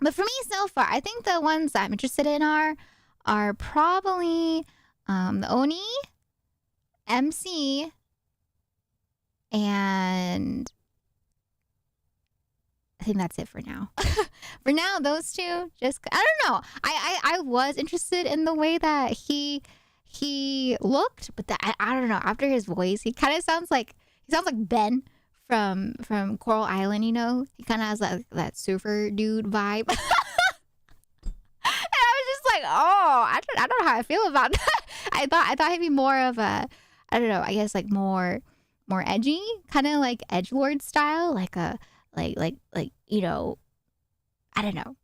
But for me so far, I think the ones I'm interested in are probably the Oni, MC, and I think that's it for now. For now, those 2, just, I don't know. I was interested in the way that he looked, but I don't know. After his voice, he kind of sounds like Ben from Coral Island. He kind of has that surfer dude vibe. And I was just like, oh, I don't know how I feel about that. I thought he'd be more of a, I don't know, I guess like more edgy, kind of like edgelord style, like a you know, I don't know.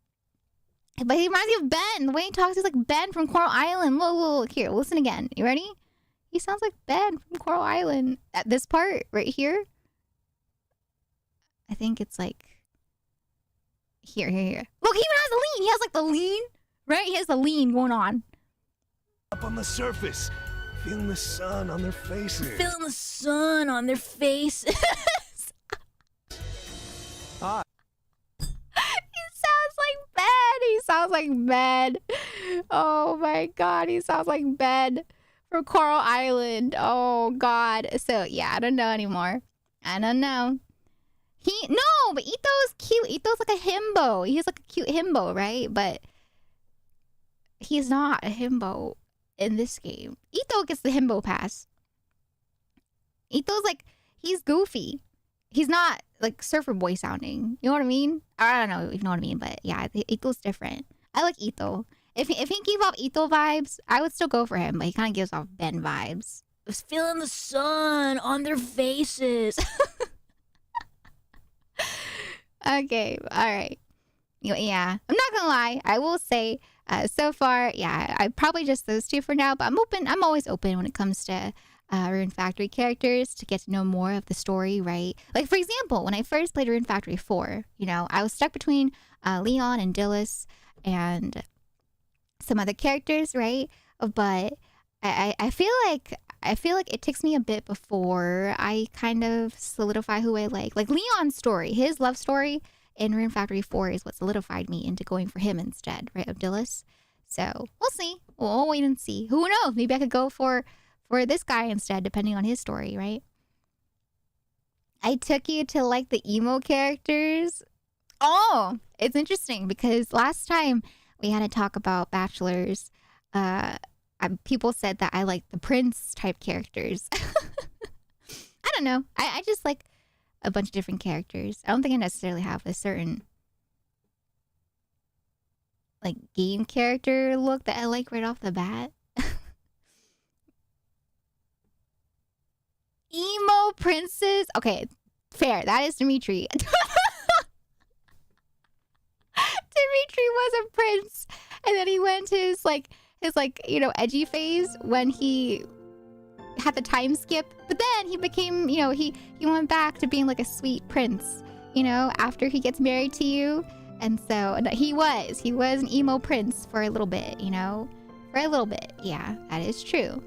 But he reminds me of Ben. The way he talks is like Ben from Coral Island. Look, here, listen again. You ready? He sounds like Ben from Coral Island. At this part right here. I think it's like here. Look, he even has the lean. He has like the lean, right? He has the lean going on. Up on the surface, feeling the sun on their faces. Feeling the sun on their faces. He sounds like Ben. Oh my god, he sounds like Ben from Coral Island. Oh god. So yeah, I don't know anymore. I don't know. But Ito's cute. Ito's like a himbo. He's like a cute himbo, right? But he's not a himbo in this game. Ito gets the himbo pass. Ito's like, he's goofy. He's not like surfer boy sounding. You know what I mean? I don't know if you know what I mean, but yeah, Ito's different. I like Ito. If he gave off Ito vibes, I would still go for him, but he kind of gives off Ben vibes. Just feeling the sun on their faces. Okay, all right. Yeah, I'm not gonna lie. I will say, so far, yeah, I probably just those two for now, but I'm open. I'm always open when it comes to Rune Factory characters to get to know more of the story, right? Like, for example, when I first played Rune Factory 4, you know, I was stuck between Leon and Dillis and some other characters, right? But I feel like it takes me a bit before I kind of solidify who I like. Like Leon's story, his love story in Rune Factory 4 is what solidified me into going for him instead, right, of Dillis. So we'll see. We'll wait and see. Who knows? Maybe I could go for this guy instead, depending on his story, right? I took you to like the emo characters. Oh, it's interesting because last time we had to talk about bachelors, people said that I like the prince type characters. I don't know. I just like a bunch of different characters. I don't think I necessarily have a certain like game character look that I like right off the bat. Emo princes. Okay, fair. That is Dimitri. Dimitri was a prince, and then he went to his you know, edgy phase when he had the time skip. But then he became, you know, he went back to being like a sweet prince, you know, after he gets married to you. And so he was an emo prince for a little bit, you know, for a little bit. Yeah, that is true.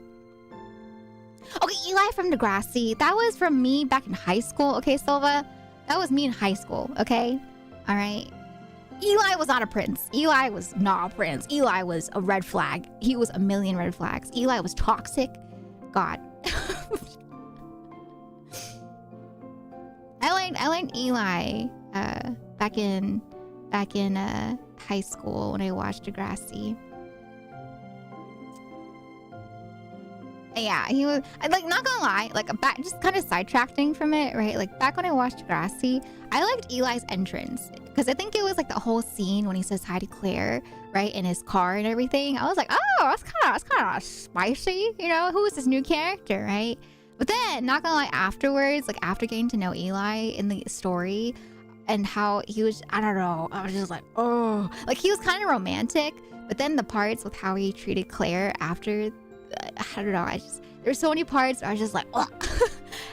Okay, Eli from Degrassi. That was from me back in high school. Okay, Silva? That was me in high school, okay? All right? Eli was not a prince. Eli was not a prince. Eli was a red flag. He was a million red flags. Eli was toxic. God. I liked Eli back in high school when I watched Degrassi. Yeah, he was, like, not gonna lie, like, just kind of sidetracking from it, right? Like, back when I watched Degrassi, I liked Eli's entrance. Because I think it was, like, the whole scene when he says hi to Claire, right? In his car and everything. I was like, oh, that's kind of spicy, you know? Who is this new character, right? But then, not gonna lie, afterwards, like, after getting to know Eli in the story and how he was, I don't know, I was just like, oh. Like, he was kind of romantic, but then the parts with how he treated Claire after, I don't know, there's so many parts where I was just like, oh.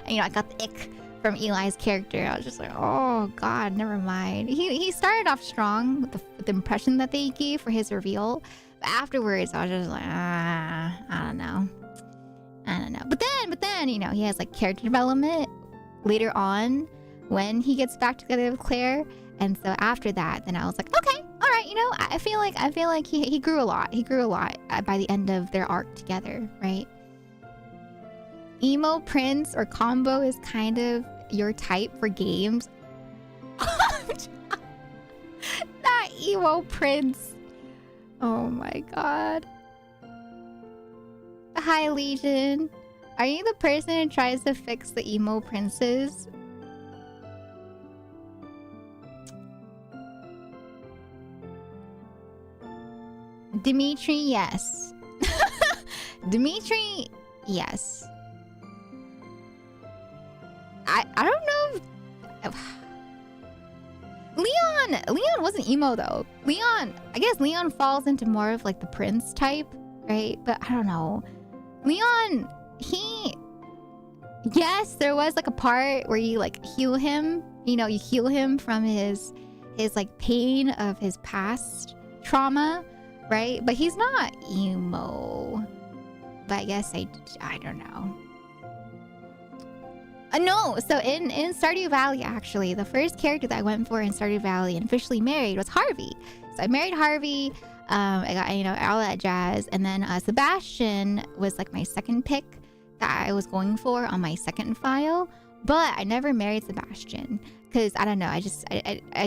And, you know, I got the ick from Eli's character. I was just like, oh god, never mind. He started off strong with the impression that they gave for his reveal, but afterwards I was just like, I don't know. But then, you know, he has like character development later on when he gets back together with Claire, and so after that, then I was like, okay, all right, you know, I feel like he grew a lot. He grew a lot by the end of their arc together, right? Emo prince or combo is kind of your type for games. Not emo prince. Oh my god. Hi, Legion. Are you the person who tries to fix the emo princes? Dimitri, yes. Dimitri, yes. I don't know if, Leon wasn't emo though. Leon, I guess Leon falls into more of like the prince type, right? But I don't know. Leon, yes, there was like a part where you like heal him. You know, you heal him from his like pain of his past trauma, right? But he's not emo. But I guess I don't know. No, so in Stardew Valley, actually, the first character that I went for in Stardew Valley and officially married was Harvey. So I married Harvey. I got, you know, all that jazz. And then Sebastian was like my second pick that I was going for on my second file. But I never married Sebastian because I don't know. I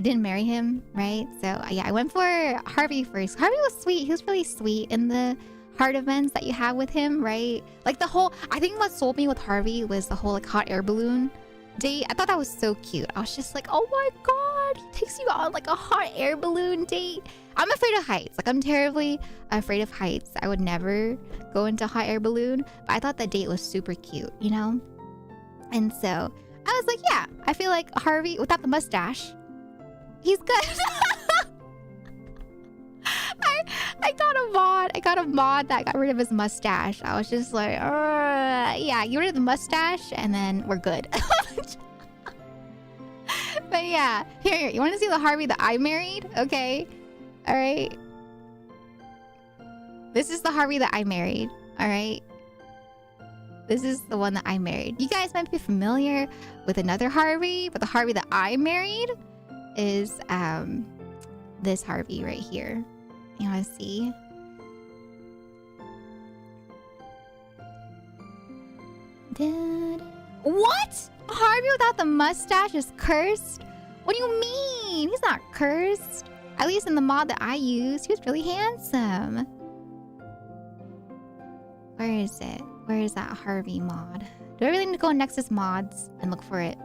didn't marry him, right? So yeah, I went for Harvey first. Harvey was sweet. He was really sweet in the heart events that you have with him, right? Like the whole, I think what sold me with Harvey was the whole like hot air balloon date. I thought that was so cute. I was just like, oh my god, he takes you on like a hot air balloon date. I'm afraid of heights. Like I'm terribly afraid of heights. I would never go into hot air balloon. But I thought that date was super cute, you know? And so I was like, yeah, I feel like Harvey without the mustache, he's good. I got a mod that got rid of his mustache. I was just like, yeah, get rid of the mustache and then we're good. But yeah, here, you want to see the Harvey that I married? Okay, all right. This is the Harvey that I married, all right. This is the one that I married. You guys might be familiar with another Harvey, but the Harvey that I married is this Harvey right here. You want to see? What? Harvey without the mustache is cursed? What do you mean? He's not cursed. At least in the mod that I used, he was really handsome. Where is it? Where is that Harvey mod? Do I really need to go in Nexus mods and look for it?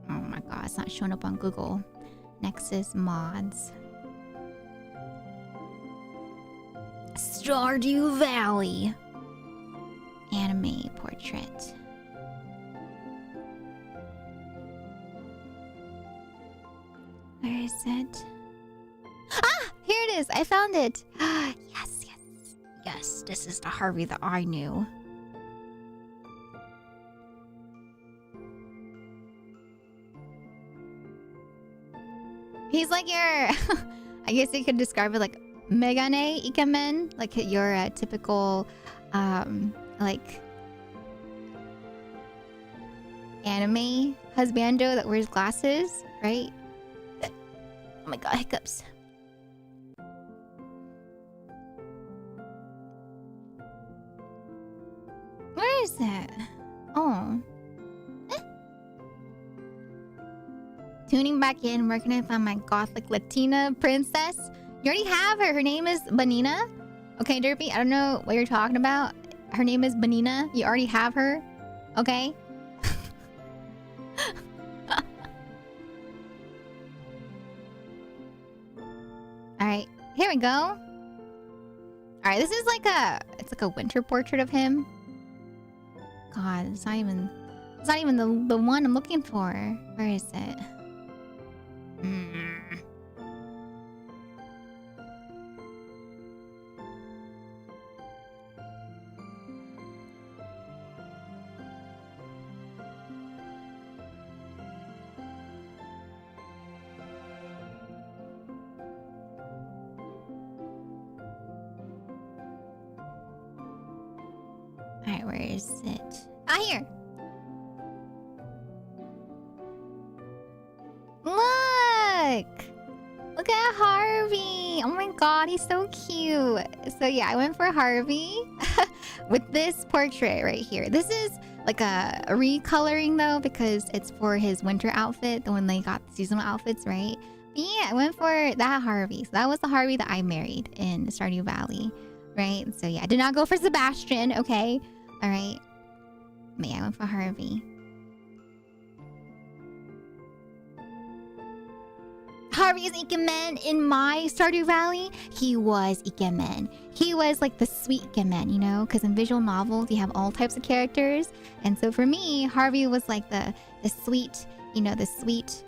Oh my god, it's not showing up on Google. Nexus mods. Stardew Valley. Anime portrait. Where is it? Ah! Here it is! I found it! Yes, yes. Yes, this is the Harvey that I knew. He's like your... I guess you could describe it like Megane Ikemen, like your typical, like anime husbando that wears glasses, right? Oh my god, hiccups. Where is it? Oh. Tuning back in, where can I find my gothic Latina princess? You already have her. Her name is Benina. Okay, Derpy, I don't know what you're talking about. Her name is Benina. You already have her. Okay? Alright, here we go. Alright, this is like it's like a winter portrait of him. God, it's not even the one I'm looking for. Where is it? Alright, where is it? Ah, here! Look! Look at Harvey! Oh my god, he's so cute! So yeah, I went for Harvey with this portrait right here. This is like a recoloring though, because it's for his winter outfit, the one they got the seasonal outfits, right? But yeah, I went for that Harvey. So that was the Harvey that I married in Stardew Valley, right? So yeah, I did not go for Sebastian, okay? Alright. But yeah, I went for Harvey. Harvey is Ikemen in my Stardew Valley. He was Ikemen. He was like the sweet Ikemen, you know? Because in visual novels, you have all types of characters. And so for me, Harvey was like the sweet, you know, the sweet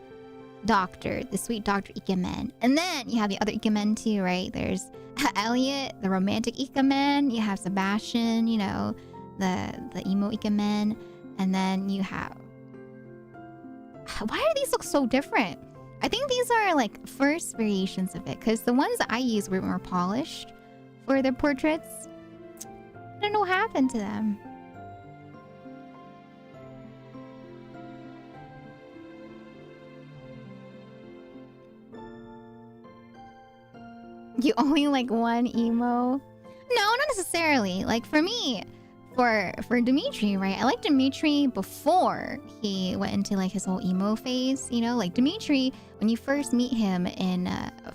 doctor, the sweet Dr. Ikemen. And then you have the other Ikemen too, right? There's Elliot, the romantic Ikemen. You have Sebastian, you know, the emo Ikemen. And then you have... Why do these look so different? I think these are like first variations of it, because the ones that I used were more polished for their portraits. I don't know what happened to them. You only like one emo? No, not necessarily. Like for me, for Dimitri, right? I liked Dimitri before he went into like his whole emo phase. You know, like Dimitri, when you first meet him in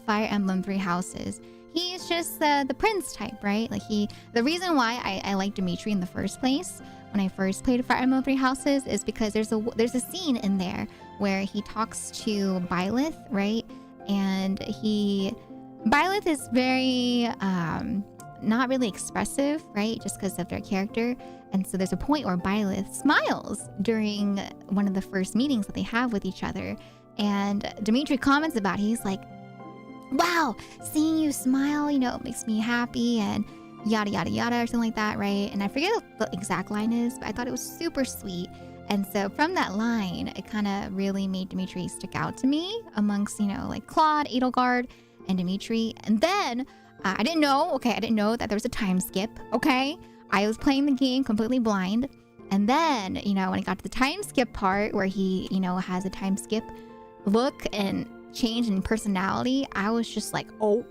Fire Emblem Three Houses, he's just the prince type, right? Like the reason why I like Dimitri in the first place when I first played Fire Emblem Three Houses is because there's a scene in there where he talks to Byleth, right? And Byleth is very not really expressive, right? Just because of their character. And so there's a point where Byleth smiles during one of the first meetings that they have with each other. And Dimitri comments about it. He's like, wow, seeing you smile, you know, makes me happy, and yada, yada, yada, or something like that, right? And I forget what the exact line is, but I thought it was super sweet. And so from that line, it kind of really made Dimitri stick out to me amongst, you know, like Claude, Edelgard, and Dimitri. And then I didn't know that there was a time skip, okay? I was playing the game completely blind. And then, you know, when I got to the time skip part where he, you know, has a time skip look and change in personality, I was just like, oh.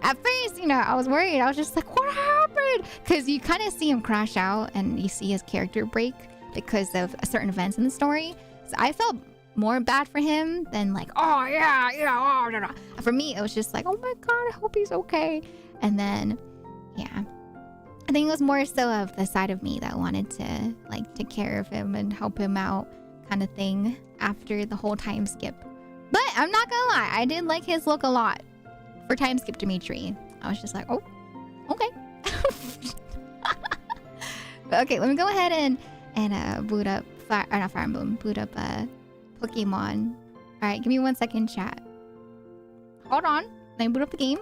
At first, you know, I was worried. I was just like, what happened? Because you kind of see him crash out and you see his character break because of certain events in the story. So I felt more bad for him than like, oh yeah, oh, no. For me, it was just like, oh my god, I hope he's okay. And then, yeah, I think it was more so of the side of me that wanted to like take care of him and help him out, kind of thing, after the whole time skip. But I'm not gonna lie, I did like his look a lot for time skip Dimitri. I was just like, oh, okay. Okay, let me go ahead and boot up not Fire Emblem, boot up Pokemon. Alright, give me 1 second, chat. Hold on. Let me boot up the game.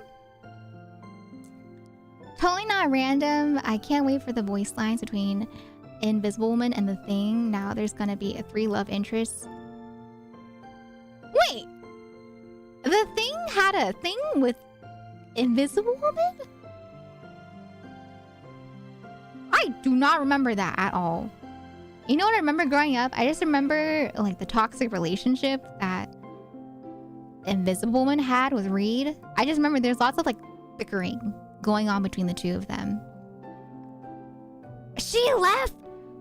Totally not random. I can't wait for the voice lines between Invisible Woman and The Thing. Now there's gonna be 3 love interests. Wait! The Thing had a thing with Invisible Woman? I do not remember that at all. You know what I remember growing up? I just remember like the toxic relationship that Invisible Woman had with Reed. I just remember there's lots of like bickering going on between the two of them. She left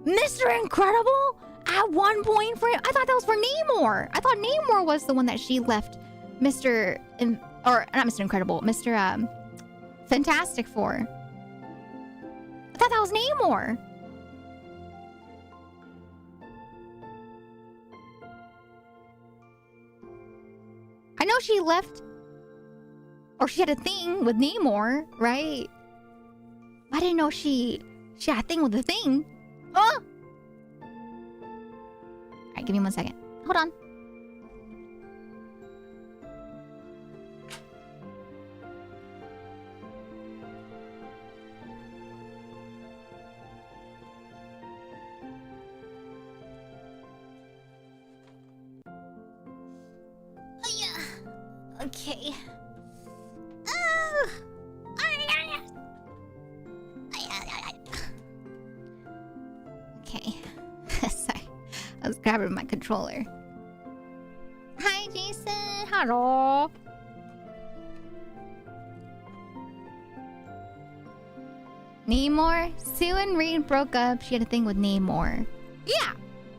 Mr. Incredible at one point for him. I thought that was for Namor. I thought Namor was the one that she left Mr. or not Mr. Incredible, Mr. Fantastic for. I thought that was Namor. I know she left, or she had a thing with Namor, right? I didn't know she had a thing with the Thing. Oh! Alright, give me 1 second. Hold on. Okay. Okay. Sorry. I was grabbing my controller. Hi, Jason. Hello. Namor? Sue and Reed broke up. She had a thing with Namor. Yeah.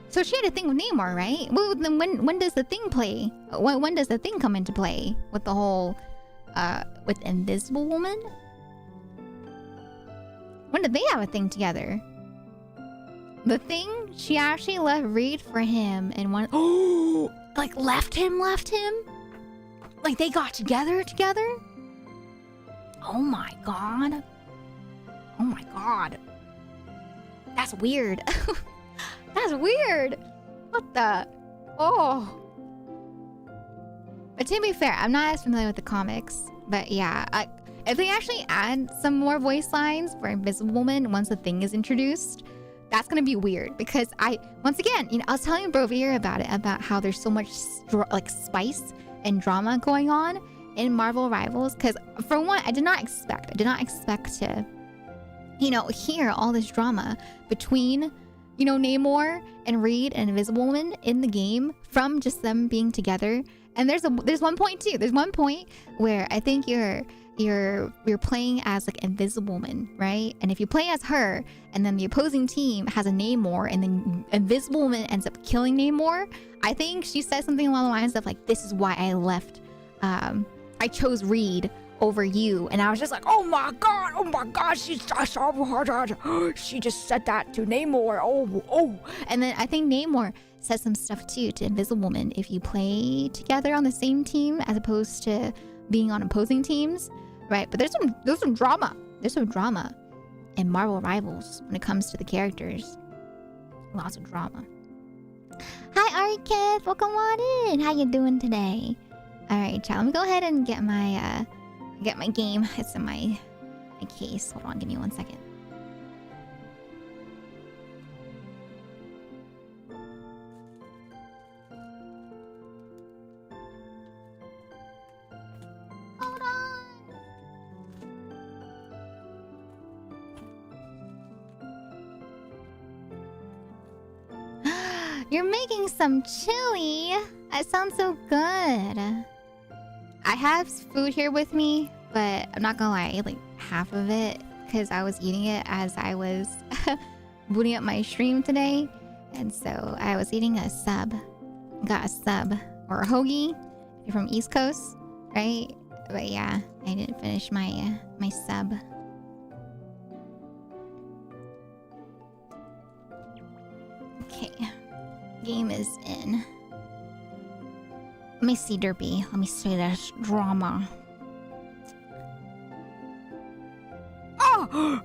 So she had a thing with Namor, right? Well, then when does the Thing play? When does the Thing come into play with the whole, with Invisible Woman? When did they have a thing together? The Thing, she actually left Reed for him and one. Oh, like left him? Like they got together? Oh my god. Oh my god. That's weird. That's weird. What the? Oh. But to be fair, I'm not as familiar with the comics. But yeah, if they actually add some more voice lines for Invisible Woman once the thing is introduced, that's gonna be weird. Because once again, I was telling Brovir about it, about how there's so much like spice and drama going on in Marvel Rivals. Because for one, I did not expect to, hear all this drama between, Namor and Reed and Invisible Woman in the game from just them being together. And there's one point too. There's one point where I think you're playing as like Invisible Woman, right? And if you play as her, and then the opposing team has a Namor, and then Invisible Woman ends up killing Namor, I think she says something along the lines of like, "This is why I left. I chose Reed over you." And I was just like, oh my god, she just said that to Namor. Oh. And then I think Namor says some stuff too to Invisible Woman if you play together on the same team as opposed to being on opposing teams, right? But there's some drama. There's some drama in Marvel Rivals when it comes to the characters. Lots of drama. Hi Ariketh, welcome on in. How you doing today? All right, child. Let me go ahead and get my game. It's in my case. Hold on, give me 1 second. Hold on. You're making some chili. That sounds so good. I have food here with me, but I'm not gonna lie, I ate like half of it because I was eating it as I was booting up my stream today. And so I was eating a sub. Got a sub or a hoagie if you're from East Coast, right? But yeah, I didn't finish my sub. Okay, game is in. Let me see, Derpy. Let me see this drama. Oh!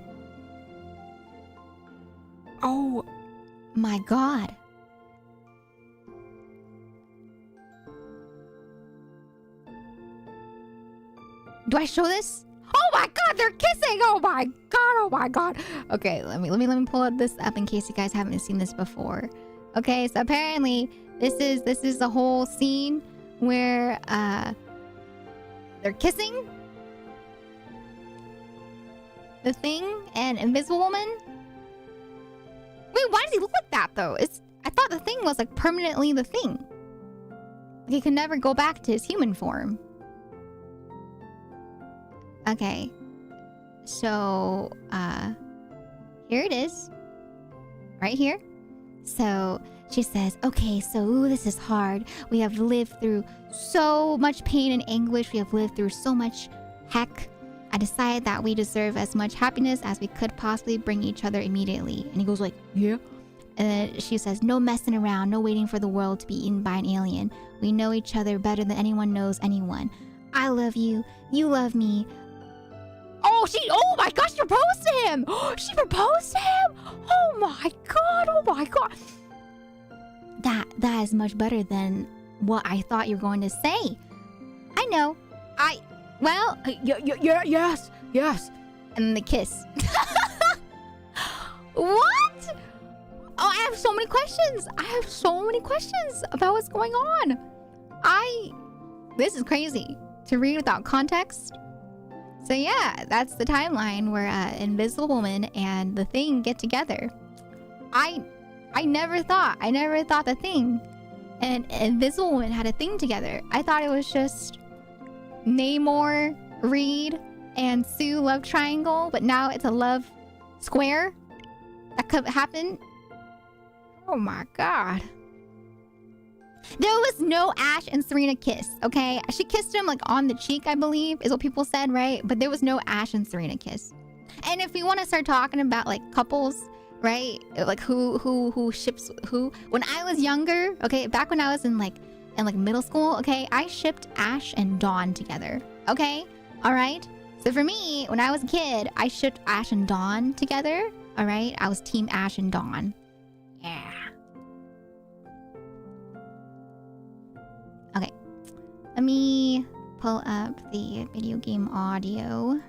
Oh my god. Do I show this? Oh my god, they're kissing! Oh my god. Okay, let me pull this up in case you guys haven't seen this before. Okay, so apparently this is the whole scene where they're kissing. The Thing and Invisible Woman. Wait, why does he look like that though? I thought the Thing was like permanently the Thing. Like he could never go back to his human form. Okay. So here it is. Right here. So she says, okay, so this is hard. We have lived through so much pain and anguish. We have lived through so much heck. I decided that we deserve as much happiness as we could possibly bring each other immediately. And he goes like, yeah. And then she says, no messing around, no waiting for the world to be eaten by an alien. We know each other better than anyone knows anyone. I love you. You love me. Oh my gosh, she proposed to him. She proposed to him. Oh my god. That is much better than what I thought you were going to say. I know. Yes. And then the kiss. What? Oh, I have so many questions. About what's going on. This is crazy to read without context. So yeah, that's the timeline where Invisible Woman and the Thing get together. I never thought the Thing and Invisible Woman had a thing together. I thought it was just Namor, Reed, and Sue love triangle, but now it's a love square that could happen. Oh my god. There was no Ash and Serena kiss, okay? She kissed him like on the cheek, I believe, is what people said, right? But there was no Ash and Serena kiss. And if we want to start talking about like couples, right? Like who ships who? When I was younger, okay, back when I was in middle school, okay, I shipped Ash and Dawn together, okay? All right? So for me, when I was a kid, I shipped Ash and Dawn together, all right? I was team Ash and Dawn. Yeah. Let me pull up the video game audio.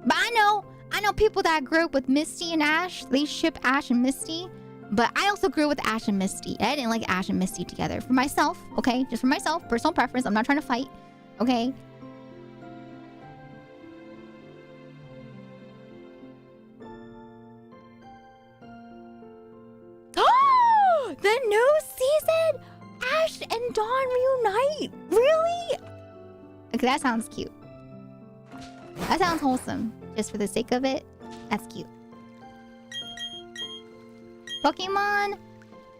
But I know people that grew up with Misty and Ash. They ship Ash and Misty. But I also grew up with Ash and Misty. I didn't like Ash and Misty together. For myself, okay? Just for myself, personal preference. I'm not trying to fight, okay? The new season! Ash and Dawn reunite! Really? Okay, that sounds cute. That sounds wholesome. Just for the sake of it, that's cute. Pokemon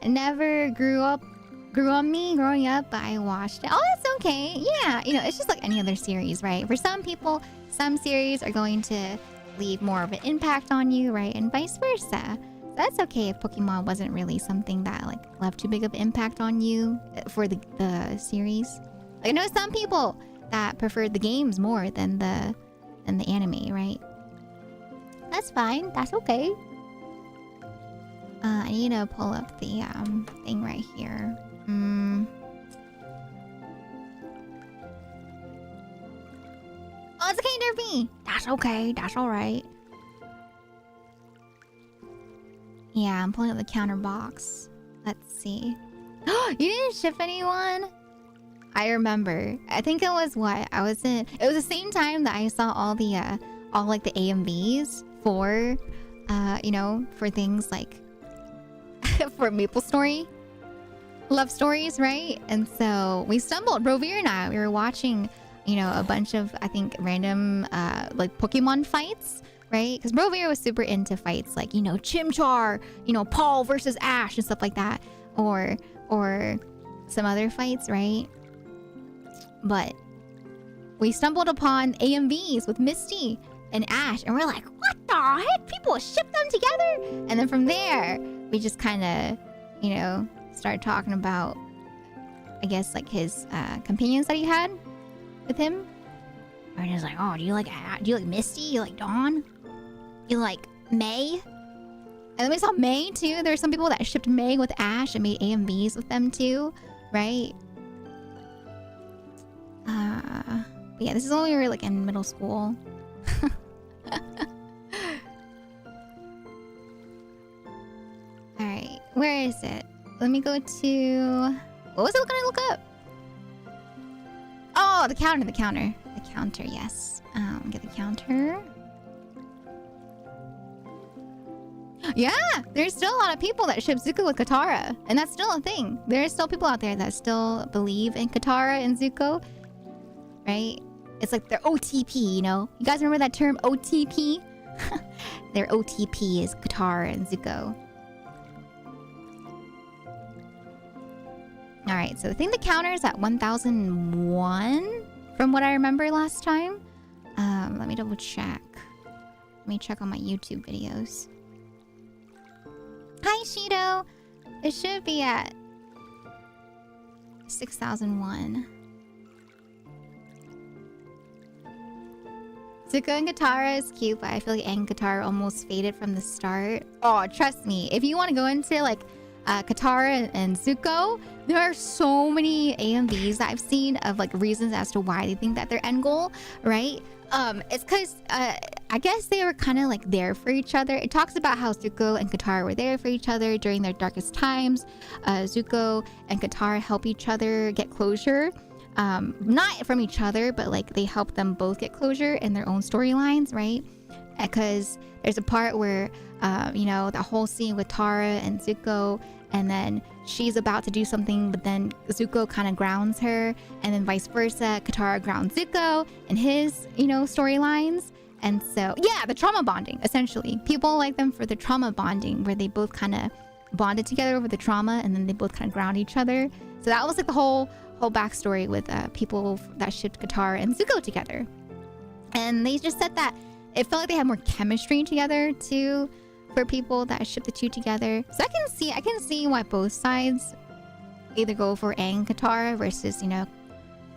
never grew on me growing up, but I watched it. Oh, that's okay. Yeah, you know, it's just like any other series, right? For some people, some series are going to leave more of an impact on you, right? And vice versa. So that's okay if Pokemon wasn't really something that like left too big of an impact on you for the series. Like, I know some people that preferred the games more than the anime, right? That's fine. That's okay. I need to pull up the thing right here. Oh, it's okay, Derby. That's okay. That's all right. Yeah, I'm pulling up the counter box. Let's see. You didn't ship anyone? I remember. I think it was what? It was the same time that I saw all the like the AMVs for you know, for things like for Maple Story love stories, right? And so we stumbled, Rovir and I, we were watching, you know, a bunch of, I think, random like Pokemon fights, right? Because Rovir was super into fights like, you know, Chimchar, you know, Paul versus Ash and stuff like that, or some other fights, right? But we stumbled upon AMVs with Misty and Ash, and we're like, what the heck? People ship them together? And then from there, we just kind of, you know, started talking about, I guess, like his companions that he had with him. We're just like, oh, do you like Misty? You like Dawn? You like May? And then we saw May too. There were some people that shipped May with Ash and made AMVs with them too, right? But yeah, this is when we were like in middle school. Alright, where is it? Let me go to... What was I gonna look up? Oh, the counter. The counter, yes. Get the counter. Yeah, there's still a lot of people that ship Zuko with Katara. And that's still a thing. There's still people out there that still believe in Katara and Zuko. Right? It's like their OTP, you know? You guys remember that term, OTP? Their OTP is Katara and Zuko. Alright, so I think the counter is at 1001 from what I remember last time. Let me double check. Let me check on my YouTube videos. Hi, Shido! It should be at 6001. Zuko and Katara is cute, but I feel like Aang and Katara almost faded from the start. Oh, trust me. If you want to go into like Katara and Zuko, there are so many AMVs that I've seen of like reasons as to why they think that their end goal, right? It's because I guess they were kind of like there for each other. It talks about how Zuko and Katara were there for each other during their darkest times. Zuko and Katara help each other get closure. Not from each other, but like they help them both get closure in their own storylines, right? Because there's a part where, you know, the whole scene with Tara and Zuko, and then she's about to do something, but then Zuko kind of grounds her, and then vice versa, Katara grounds Zuko in his, you know, storylines. And so, yeah, the trauma bonding, essentially. People like them for the trauma bonding, where they both kind of bonded together over the trauma, and then they both kind of ground each other. So that was like the whole backstory with people that shipped Katara and Zuko together. And they just said that it felt like they had more chemistry together too, for people that ship the two together. So I can see why both sides either go for Aang and Katara versus, you know,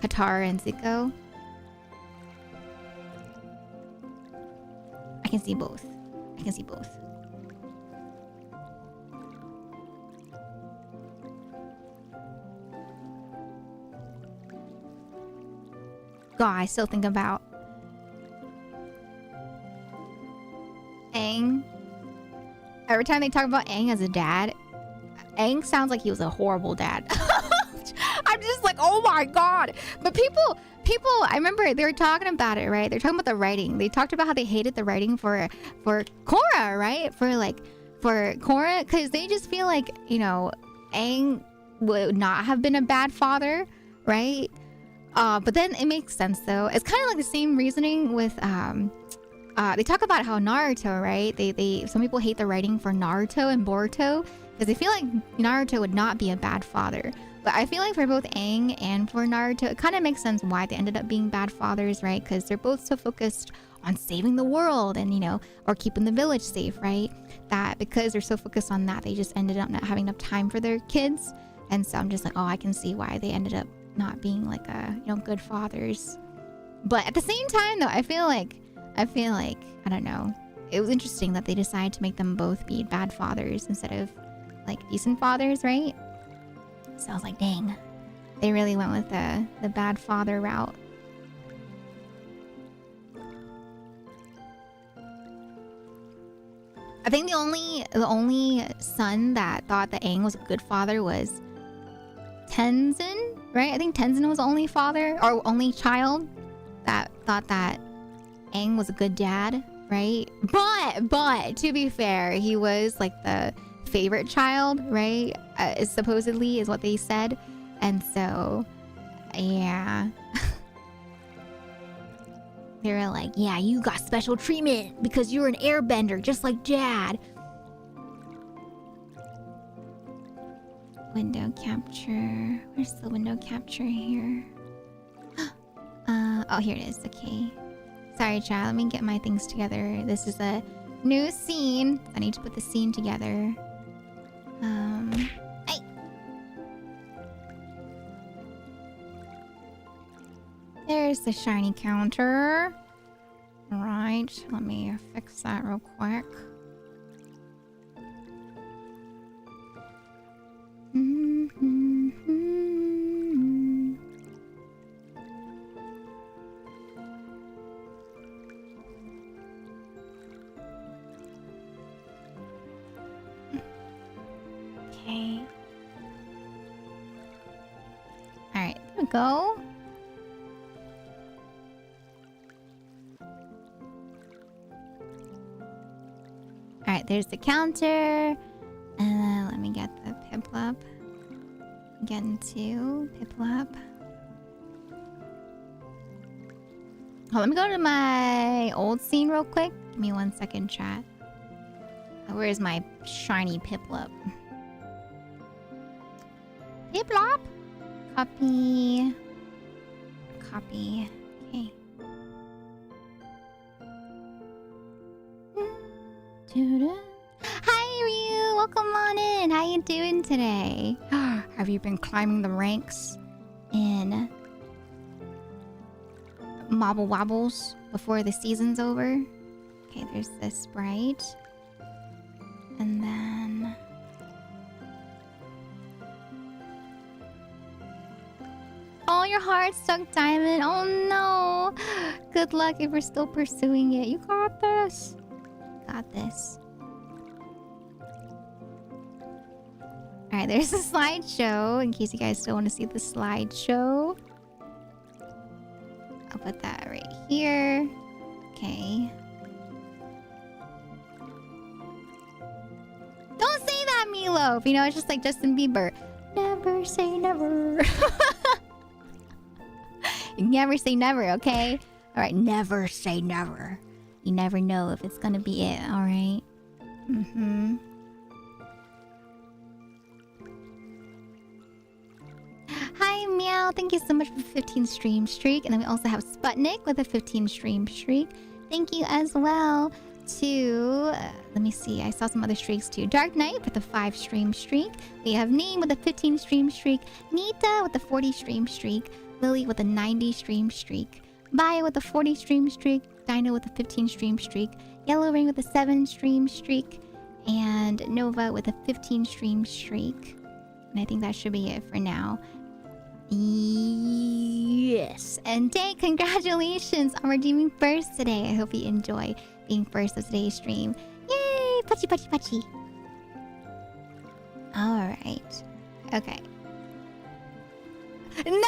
Katara and Zuko. I can see both. god, I still think about Aang. Every time they talk about Aang as a dad, Aang sounds like he was a horrible dad. I'm just like, oh my god. But people, I remember they were talking about it, right? They're talking about the writing. They talked about how they hated the writing for Korra, right? For Korra, because they just feel like, you know, Aang would not have been a bad father, right? But then it makes sense though. It's kind of like the same reasoning with they talk about how Naruto, right? Some people hate the writing for Naruto and Boruto because they feel like Naruto would not be a bad father. But I feel like for both Aang and for Naruto, it kind of makes sense why they ended up being bad fathers, right? Because they're both so focused on saving the world and, you know, or keeping the village safe, right? That because they're so focused on that, they just ended up not having enough time for their kids. And so I'm just like, oh, I can see why they ended up not being like good fathers. But at the same time though, I feel like I don't know, it was interesting that they decided to make them both be bad fathers instead of like decent fathers, right? So I was like, dang, they really went with the bad father route. I think the only son that thought that Aang was a good father was Tenzin, right? I think Tenzin was the only father or only child that thought that Aang was a good dad, right? But to be fair, he was like the favorite child, right? Supposedly is what they said. And so, yeah. They were like, yeah, you got special treatment because you're an airbender, just like Dad. Window capture. Where's the window capture here? Oh, here it is. Okay. Sorry, child. Let me get my things together. This is a new scene. I need to put the scene together. Hey. There's the shiny counter. Alright, let me fix that real quick. Okay. Alright, there we go. Alright, there's the counter. And then let me get the Piplup. Get into Piplup. Oh, let me go to my old scene real quick. Give me 1 second, chat. Where's my shiny Piplup? Piplup! Copy. Copy. Okay. Hi Ryu, welcome on in. How you doing today? Have you been climbing the ranks in Mobble Wobbles before the season's over? Okay, there's this Sprite. And then oh, your heart stuck diamond. Oh no. Good luck if you're still pursuing it. You got this. Got this. Alright, there's a slideshow in case you guys still want to see the slideshow. I'll put that right here. Okay. Don't say that, Meatloaf. You know, it's just like Justin Bieber. Never say never. You never say never, okay? Alright, never say never. You never know if it's gonna be it, alright? Mm-hmm. Hi, Meow. Thank you so much for the 15 stream streak. And then we also have Sputnik with a 15 stream streak. Thank you as well to... let me see. I saw some other streaks too. Dark Knight with a 5 stream streak. We have Neem with a 15 stream streak. Nita with a 40 stream streak. Lily with a 90 stream streak. Baya with a 40 stream streak. Dino with a 15 stream streak. Yellow Ring with a 7 stream streak. And Nova with a 15 stream streak. And I think that should be it for now. Yes. And Day, congratulations on redeeming first today. I hope you enjoy being first of today's stream. Yay! Puchy, puchy, puchy. Alright. Okay. No,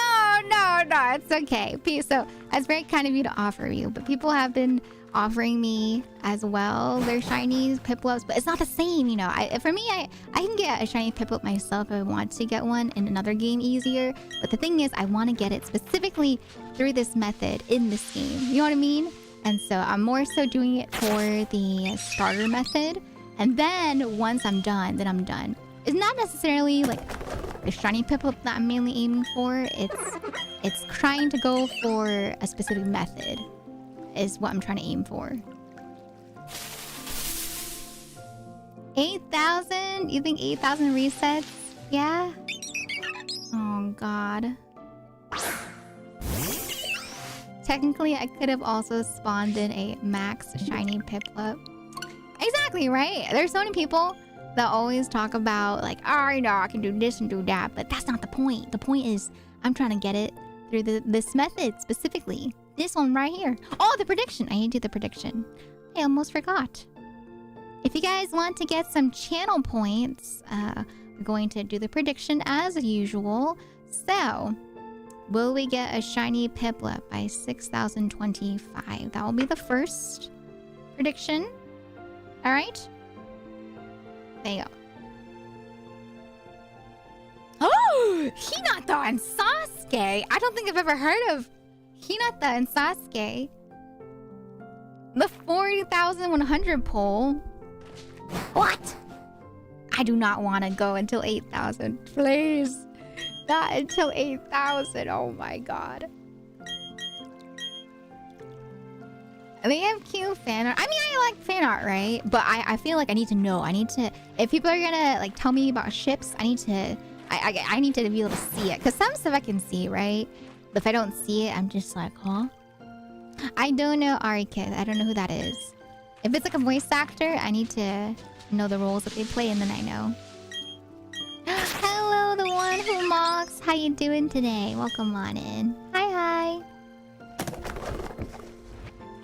it's okay. So, that's very kind of you to offer you, but people have been offering me as well their shiny Piplups, but it's not the same, you know. For me, I can get a shiny Piplup myself if I want to get one in another game easier, but the thing is, I want to get it specifically through this method in this game. You know what I mean? And so I'm more so doing it for the starter method, and then once I'm done, then I'm done. It's not necessarily like the shiny Piplup that I'm mainly aiming for. It's trying to go for a specific method is what I'm trying to aim for. 8,000? You think 8,000 resets? Yeah? Oh god. Technically, I could have also spawned in a max shiny Piplup. Exactly, right? There's so many people that always talk about like, oh, you know, I can do this and do that, but that's not the point. The point is, I'm trying to get it through this method specifically. This one right here. Oh, the prediction. I need to do the prediction. I almost forgot. If you guys want to get some channel points, we're going to do the prediction as usual. So, will we get a shiny Piplup by 6,025? That will be the first prediction. Alright? There you go. Oh! Hinata and Sasuke! I don't think I've ever heard of Hinata and Sasuke. The 40,100 poll. What? I do not want to go until 8,000. Please. Not until 8,000. Oh my god. They have cute fan art. I mean, I like fan art, right? But I feel like I need to know. I need to... If people are gonna like tell me about ships, I need to... I need to be able to see it. Because some stuff I can see, right? But if I don't see it, I'm just like, huh? I don't know Arikid. I don't know who that is. If it's like a voice actor, I need to know the roles that they play, and then I know. Hello, the one who mocks. How you doing today? Welcome on in. Hi.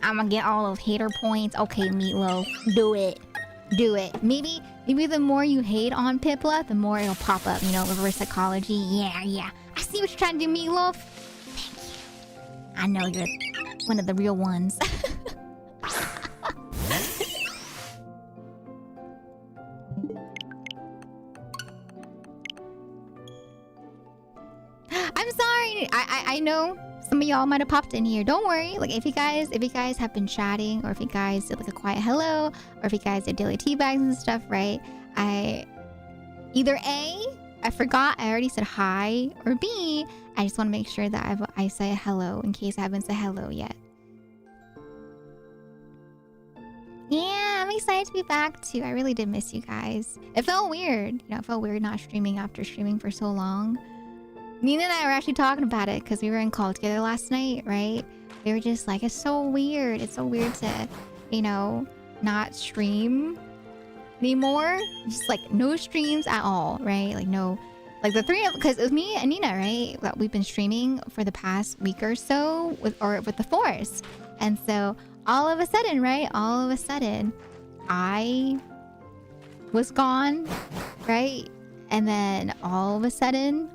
I'm gonna get all those hater points. Okay, Meatloaf. Do it. Maybe the more you hate on Piplup, the more it'll pop up, you know, reverse psychology. Yeah. I see what you're trying to do, Meatloaf. Thank you. I know you're one of the real ones. I'm sorry. I know some of y'all might have popped in here. Don't worry. Like if you guys have been chatting, or if you guys did like a quiet hello, or if you guys did daily tea bags and stuff, right? Either A, I forgot I already said hi, or B, I just want to make sure that I say hello in case I haven't said hello yet. Yeah, I'm excited to be back too. I really did miss you guys. It felt weird. You know, it felt weird not streaming after streaming for so long. Nina and I were actually talking about it because we were in call together last night, right? We were just like, it's so weird. It's so weird to, you know, not stream anymore. Just like no streams at all, right? Like no, like the three of, because it was me and Nina, right? That we've been streaming for the past week or so with the Force. And so all of a sudden, right? All of a sudden, I was gone, right? And then all of a sudden,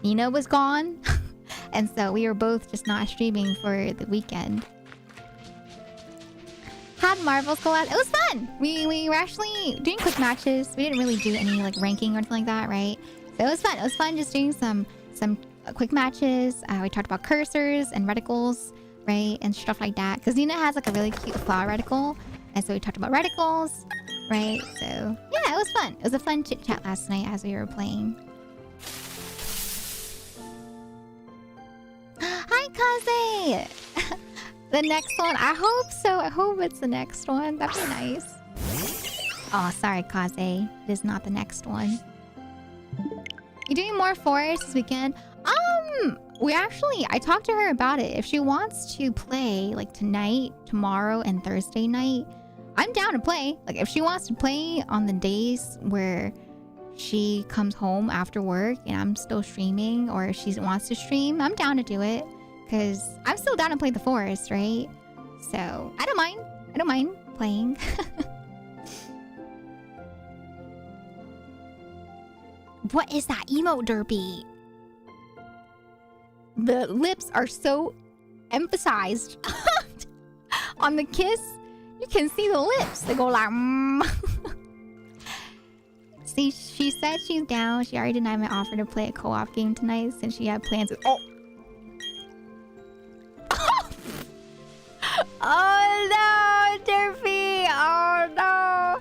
Nina was gone. And so we were both just not streaming for the weekend. Had Marvel's collab. It was fun. We were actually doing quick matches. We didn't really do any like ranking or anything like that, right? So it was fun. It was fun just doing some quick matches. We talked about cursors and reticles, right? And stuff like that. Because Nina has like a really cute flower reticle. And so we talked about reticles, right? So yeah, it was fun. It was a fun chit chat last night as we were playing. Hi, Kaze! The next one? I hope so. I hope it's the next one. That'd be nice. Oh, sorry, Kaze. It is not the next one. You doing more Forest this weekend? I talked to her about it. If she wants to play, like, tonight, tomorrow, and Thursday night, I'm down to play. Like, if she wants to play on the days where she comes home after work and I'm still streaming, or if she wants to stream, I'm down to do it. Because I'm still down to play the forest, right? So, I don't mind. I don't mind playing. What is that emote, Derpy? The lips are so emphasized on the kiss. You can see the lips. They go like, See, she said she's down. She already denied my offer to play a co-op game tonight since she had plans with... Oh! Oh no, Derpy! Oh no!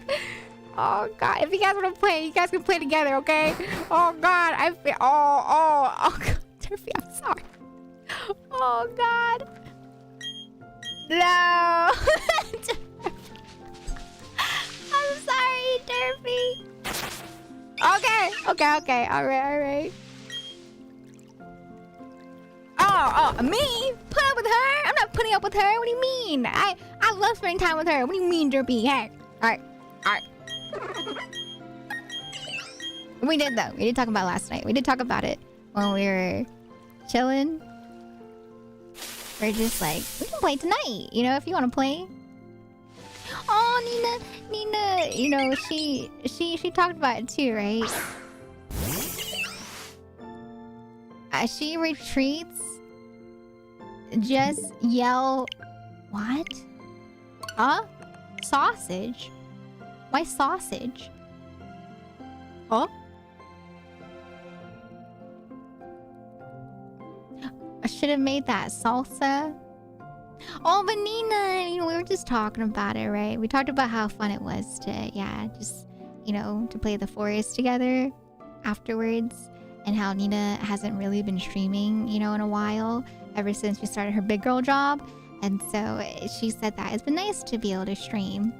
Oh god, if you guys want to play, you guys can play together, okay? Oh god, I feel... Oh god, Derpy, I'm sorry. Oh god. No! I'm sorry, Derpy. Okay. Alright. Oh, me? Put up with her? I'm not putting up with her. What do you mean? I love spending time with her. What do you mean, Derpy? Hey. Alright. We did, though. We did talk about it last night. We did talk about it when we were chilling. We're just like, we can play tonight, you know, if you want to play. Oh, Nina, you know, she talked about it too, right? She retreats. Just yell, what? Huh? Sausage? Why sausage? Huh? I should have made that salsa. Oh, but Nina, you know, we were just talking about it, right? We talked about how fun it was to, yeah, just, you know, to play the forest together afterwards. And how Nina hasn't really been streaming, you know, in a while, ever since she started her big girl job. And so she said that it's been nice to be able to stream.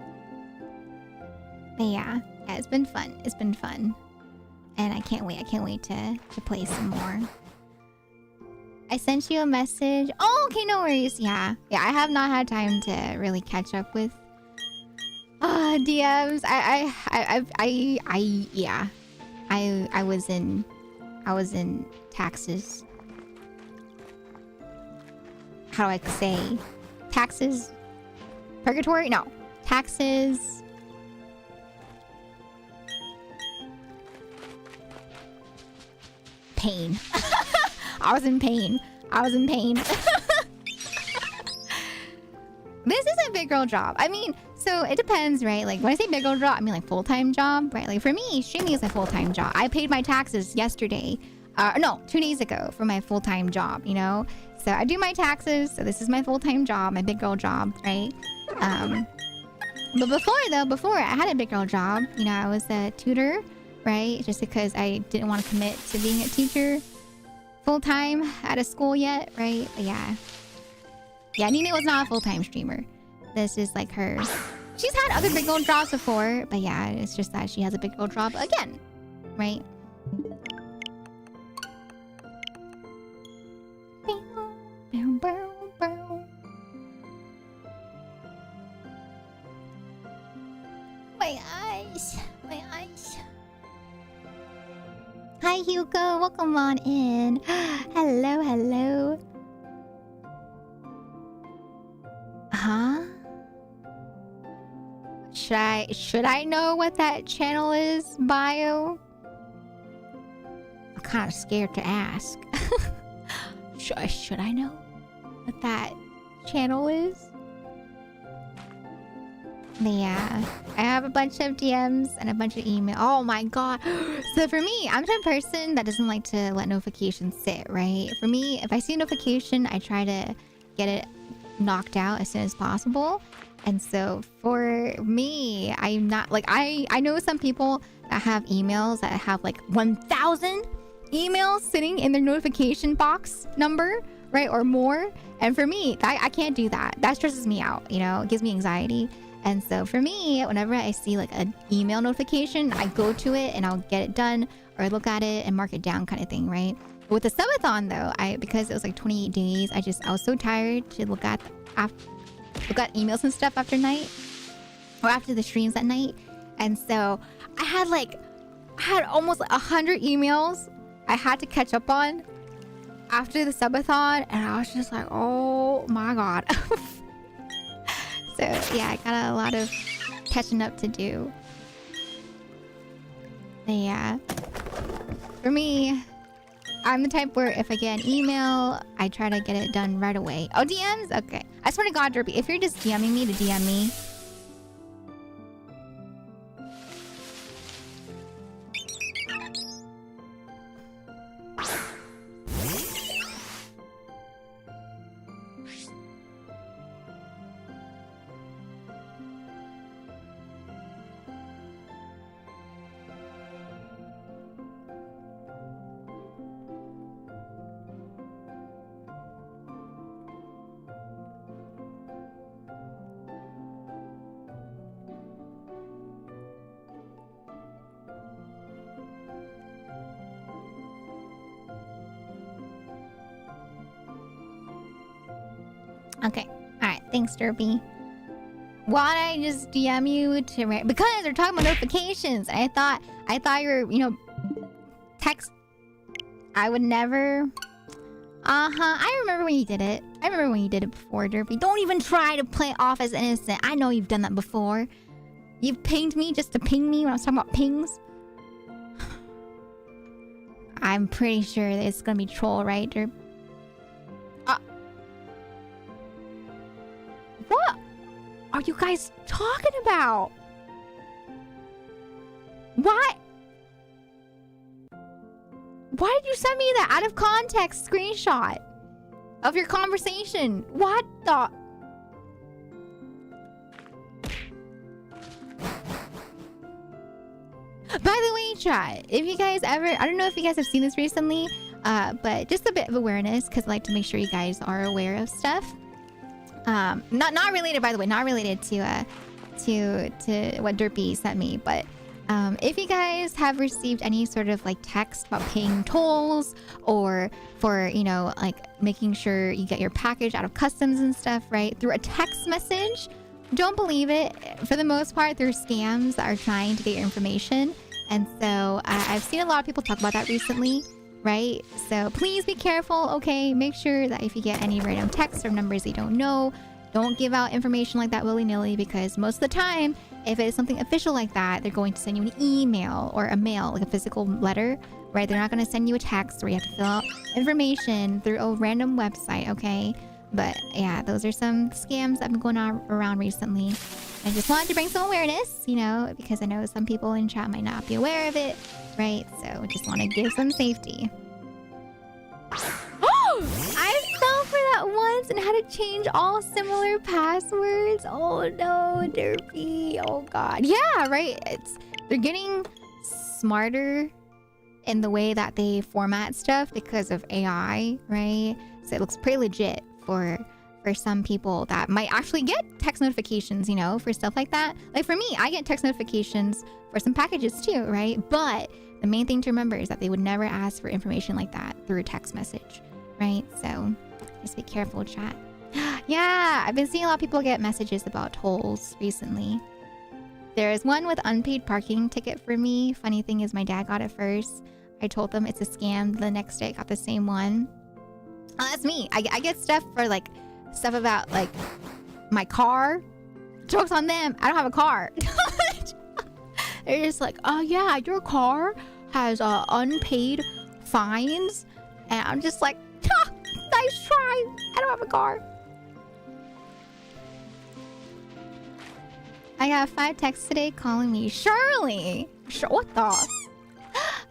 But yeah, it's been fun. It's been fun. And I can't wait to play some more. I sent you a message. Oh, okay, no worries. Yeah, I have not had time to really catch up with DMs. I was in taxes. How do I say? Taxes? Purgatory? No. Taxes. Pain. I was in pain. This is a big girl job. I mean, so it depends, right? Like when I say big girl job, I mean like full-time job, right? Like for me, streaming is a full-time job. I paid my taxes yesterday. No, 2 days ago for my full-time job, you know? So I do my taxes. So this is my full-time job, my big girl job, right? But before I had a big girl job, you know, I was a tutor, right? Just because I didn't want to commit to being a teacher full-time at a school yet, right? But yeah, Nina was not a full-time streamer. This is like her. She's had other big girl jobs before, but yeah, it's just that she has a big girl job again, right? My eyes. Hi Hugo, welcome on in. Hello. Huh? Should I know what that channel is, bio? I'm kind of scared to ask. Should I know what that channel is? Yeah, I have a bunch of DMs and a bunch of emails. Oh my god. So for me, I'm the type of person that doesn't like to let notifications sit, right? For me, if I see a notification, I try to get it knocked out as soon as possible. And so for me, I'm not like, I know some people that have emails that have like 1,000 emails sitting in their notification box number, right? Or more. And for me, I can't do that. That stresses me out, you know? It gives me anxiety. And so for me, whenever I see like an email notification, I go to it and I'll get it done or look at it and mark it down kind of thing, right? But with the subathon though, because it was like 28 days, I was so tired to look at emails and stuff after night or after the streams at night. And so I had like I had almost 100 emails I had to catch up on after the subathon, and I was just like, oh my god. So yeah, I got a lot of catching up to do. But yeah, for me, I'm the type where if I get an email, I try to get it done right away. Oh, DMs? Okay. I swear to God, Derpy, if you're just DMing me to DM me. Okay. Alright. Thanks, Derpy. Why don't I just DM you to... Because they're talking about notifications. And I thought you were, you know... Text... I would never... I remember when you did it. I remember when you did it before, Derpy. Don't even try to play off as innocent. I know you've done that before. You've pinged me just to ping me when I was talking about pings. I'm pretty sure that it's gonna be troll, right, Derp? What are you guys talking about? What? Why did you send me that out of context screenshot of your conversation? What the? By the way, chat, if you guys ever... I don't know if you guys have seen this recently, but just a bit of awareness, because I like to make sure you guys are aware of stuff. Not related, by the way, not related to what Derpy sent me, but if you guys have received any sort of like text about paying tolls or for, you know, like making sure you get your package out of customs and stuff, right, through a text message, don't believe it. For the most part, there are scams that are trying to get your information, and so I've seen a lot of people talk about that recently. Right? So please be careful, okay? Make sure that if you get any random texts or numbers you don't know, don't give out information like that willy-nilly, because most of the time, if it's something official like that, they're going to send you an email or a mail, like a physical letter, right? They're not going to send you a text where you have to fill out information through a random website, okay? But yeah, those are some scams that have been going on around recently. I just wanted to bring some awareness, you know, because I know some people in chat might not be aware of it. Right, so just want to give some safety. I fell for that once and had to change all similar passwords. Oh no, Derpy. Oh god. Yeah, right. They're getting smarter in the way that they format stuff because of AI, right? So it looks pretty legit for some people that might actually get text notifications, you know, for stuff like that. Like for me, I get text notifications for some packages too, right? But the main thing to remember is that they would never ask for information like that through a text message, right? So just be careful, chat. Yeah, I've been seeing a lot of people get messages about tolls recently. There's one with unpaid parking ticket for me. Funny thing is my dad got it first. I told them it's a scam. The next day I got the same one. Oh, that's me. I get stuff for like stuff about like my car. Joke's on them. I don't have a car. They're just like, oh yeah, your car has unpaid fines. And I'm just like, ha, nice try. I don't have a car. I got 5 texts today calling me Shirley. What the?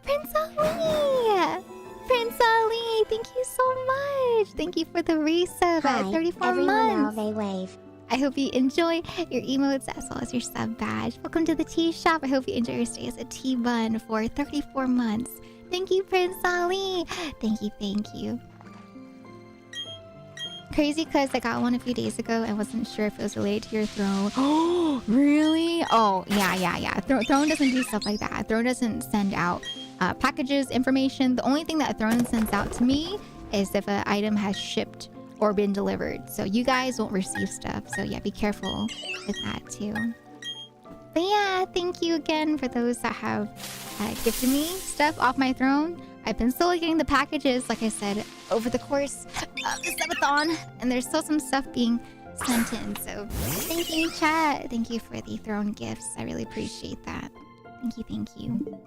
Prince Ali! Prince Ali, thank you so much. Thank you for the resub at 34 months. They wave. I hope you enjoy your emotes as well as your sub badge. Welcome to the tea shop. I hope you enjoy your stay as a tea bun for 34 months. Thank you, Prince Ali. Thank you, thank you. Crazy because I got one a few days ago. I wasn't sure if it was related to your throne. Oh, really? Oh, yeah. Throne doesn't do stuff like that. Throne doesn't send out packages, information. The only thing that Throne sends out to me is if an item has shipped or been delivered. So you guys won't receive stuff. So yeah, be careful with that too. But yeah, thank you again for those that have gifted me stuff off my throne. I've been slowly getting the packages, like I said, over the course of the subathon, and there's still some stuff being sent in. So thank you, chat. Thank you for the throne gifts. I really appreciate that. Thank you, thank you.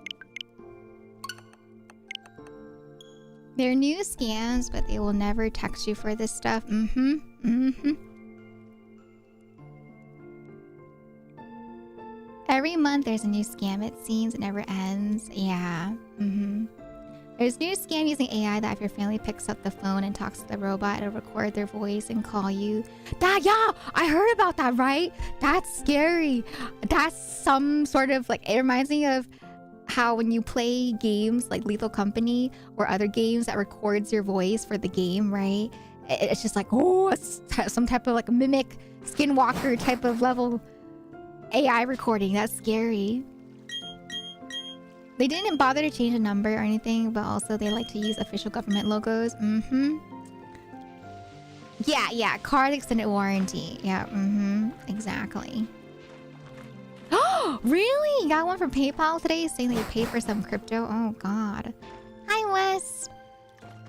They're new scams, but they will never text you for this stuff. Every month there's a new scam, it seems. It never ends. Yeah. There's new scam using AI that if your family picks up the phone and talks to the robot, it'll record their voice and call you. Yeah, I heard about that, right? That's scary. That's some sort of like, it reminds me of how when you play games like Lethal Company or other games that records your voice for the game, right? It's just like, oh, it's some type of like mimic skinwalker type of level AI recording. That's scary. They didn't bother to change the number or anything, but also they like to use official government logos. Yeah, card extended warranty. Yeah, exactly. Oh, really? You got one from PayPal today saying that you paid for some crypto? Oh, God. Hi, Wes.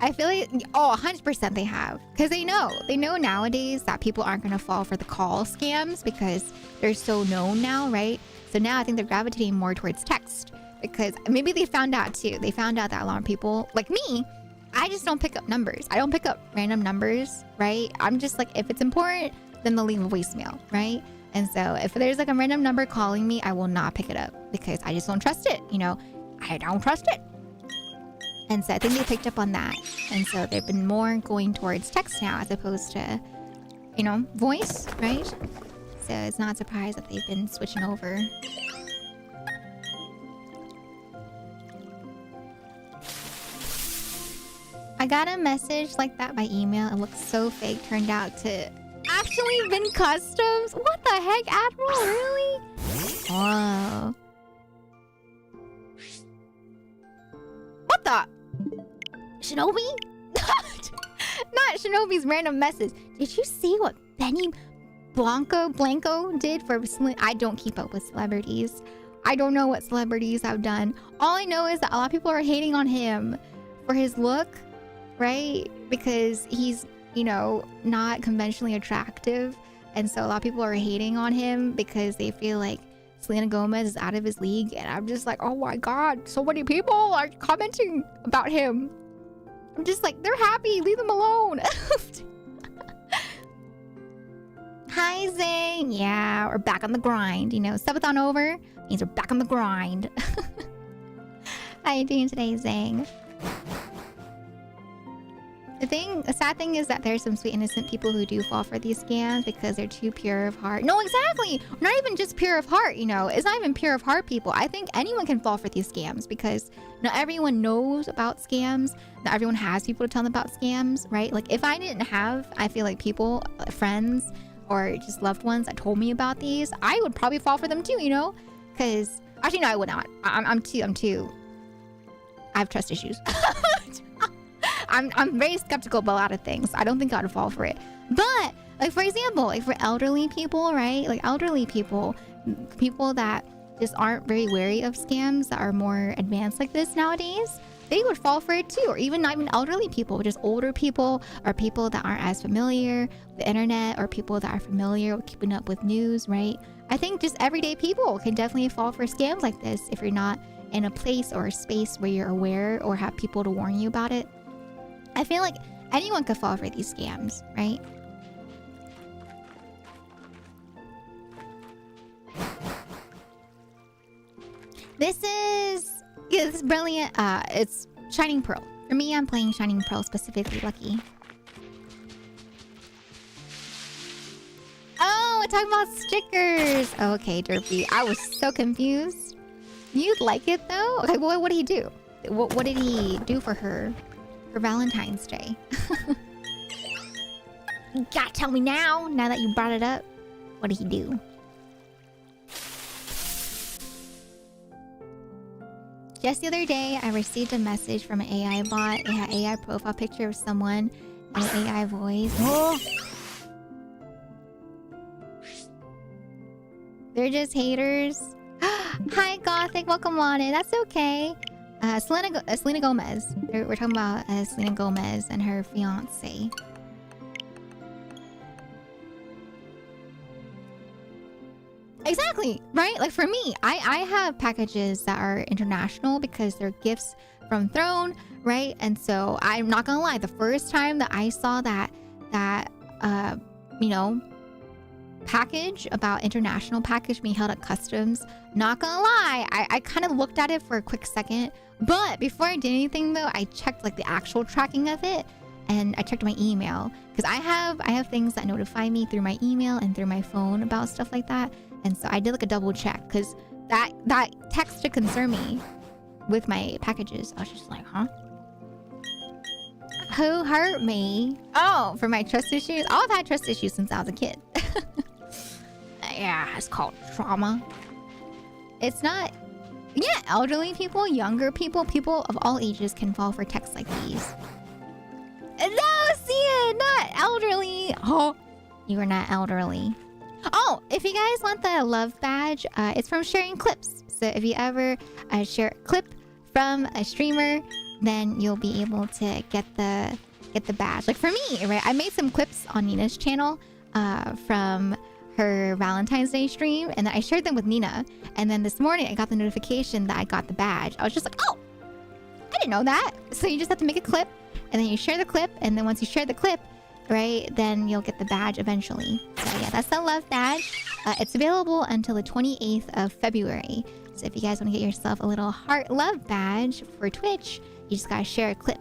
I feel like, 100% they have. Because they know nowadays that people aren't going to fall for the call scams because they're so known now, right? So now I think they're gravitating more towards text. Because maybe they found out too. They found out that a lot of people, like me, I just don't pick up numbers. I don't pick up random numbers, right? I'm just like, if it's important, then they'll leave a voicemail, right? And so if there's like a random number calling me, I will not pick it up because I just don't trust it. I don't trust it. And so I think they picked up on that. And so they've been more going towards text now as opposed to, voice, right? So it's not surprised that they've been switching over. I got a message like that by email. It looked so fake. Turned out to actually been customs. What the heck, Admiral? Really? Whoa. What the? Shinobi? Not Shinobi's random message. Did you see what Benny Blanco did for... I don't keep up with celebrities. I don't know what celebrities have done. All I know is that a lot of people are hating on him for his look. Right? Because he's, not conventionally attractive. And so a lot of people are hating on him because they feel like Selena Gomez is out of his league. And I'm just like, oh my God, so many people are commenting about him. I'm just like, they're happy. Leave them alone. Hi, Zane. Yeah, we're back on the grind. Subathon over means we're back on the grind. How you doing today, Zane? The sad thing is that there's some sweet innocent people who do fall for these scams because they're too pure of heart. No, exactly. Not even just pure of heart, It's not even pure of heart people. I think anyone can fall for these scams because not everyone knows about scams. Not everyone has people to tell them about scams, right? Like if I didn't have, I feel like people, friends, or just loved ones that told me about these, I would probably fall for them too, Because, actually no, I would not. I'm too, I have trust issues. I'm very skeptical about a lot of things. I don't think I would fall for it. But, like, for example, like for elderly people, right? Like elderly people that just aren't very wary of scams that are more advanced like this nowadays, they would fall for it too. Or even not even elderly people, just older people or people that aren't as familiar with the internet or people that are familiar with keeping up with news, right? I think just everyday people can definitely fall for scams like this if you're not in a place or a space where you're aware or have people to warn you about it. I feel like anyone could fall for these scams, right? This is brilliant. It's Shining Pearl. For me, I'm playing Shining Pearl specifically, Lucky. Oh, we're talking about stickers. Okay, Derpy. I was so confused. You'd like it though? Okay, well, what did he do? What did he do for her? For Valentine's Day. You gotta tell me now that you brought it up. What did he do? Just the other day, I received a message from an AI bot. It had AI profile picture of someone and an AI voice. Oh! They're packages haters. Hi, Gothic. Welcome on in. That's okay. Selena Gomez. We're talking about Selena Gomez and her fiance. Exactly, right? Like for me, I have packages that are international because they're gifts from Throne, right? And so I'm not gonna lie, the first time that I saw that you know, package about international package being held at customs, not gonna lie, I kind of looked at it for a quick second, but before I did anything though, I checked like the actual tracking of it, and I checked my email because I have things that notify me through my email and through my phone about stuff like that. And so I did like a double check because that text to concern me with my packages. I was just like, huh? Who hurt me? Oh, for my trust issues? Oh, I've had trust issues since I was a kid. Yeah, it's called trauma. It's not... Yeah, elderly people, younger people, people of all ages can fall for texts like these. No, Sia, not elderly. Oh, you are not elderly. Oh, if you guys want the love badge, it's from sharing clips. So if you ever share a clip from a streamer, then you'll be able to get the badge. Like for me, right? I made some clips on Nina's channel from her Valentine's Day stream, and then I shared them with Nina. And then this morning, I got the notification that I got the badge. I was just like, oh, I didn't know that. So you just have to make a clip, and then you share the clip, and then once you share the clip, right, then you'll get the badge eventually. So yeah, that's the love badge. It's available until the 28th of February. So if you guys want to get yourself a little heart love badge for Twitch, you just gotta share a clip.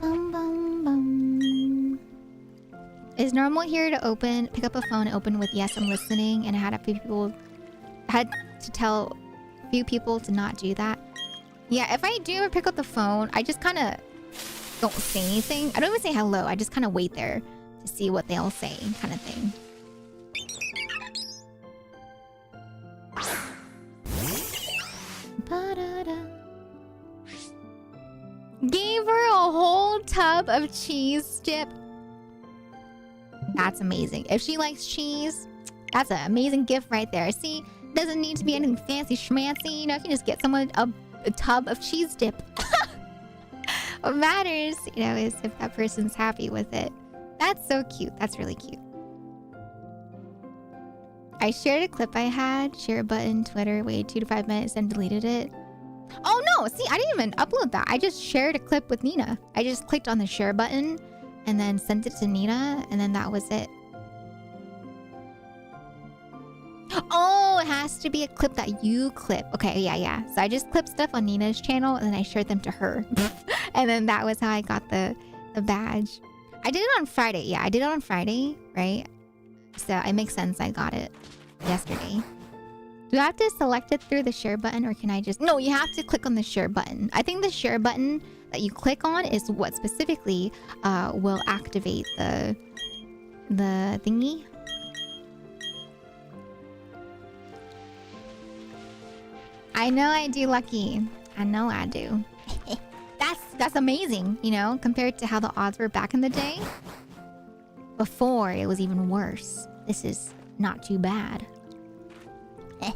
Bum, bum, bum. Is normal here to pick up a phone and open with yes, I'm listening, and I had to tell a few people to not do that. Yeah, if I do ever pick up the phone, I just kind of don't say anything. I don't even say hello. I just kind of wait there to see what they'll say, kind of thing. Ba-da-da. Gave her a whole tub of cheese dip. That's amazing. If she likes cheese, that's an amazing gift right there. See, doesn't need to be anything fancy schmancy. You know, you can just get someone a tub of cheese dip. What matters, you know, is if that person's happy with it. That's so cute. That's really cute. I shared a clip I had. Share button, Twitter, waited 2 to 5 minutes, then deleted it. Oh no, see, I didn't even upload that. I just shared a clip with Nina. I just clicked on the share button and then sent it to Nina, and then that was it. Oh, it has to be a clip that you clip. Okay, yeah. So I just clipped stuff on Nina's channel and then I shared them to her. And then that was how I got the badge. I did it on Friday. Yeah, I did it on Friday, right? So it makes sense I got it yesterday. Do I have to select it through the share button, or can I just... No, you have to click on the share button. I think the share button that you click on is what specifically will activate the thingy. I know I do, Lucky. I know I do. That's amazing, you know, compared to how the odds were back in the day. Before, it was even worse. This is not too bad. But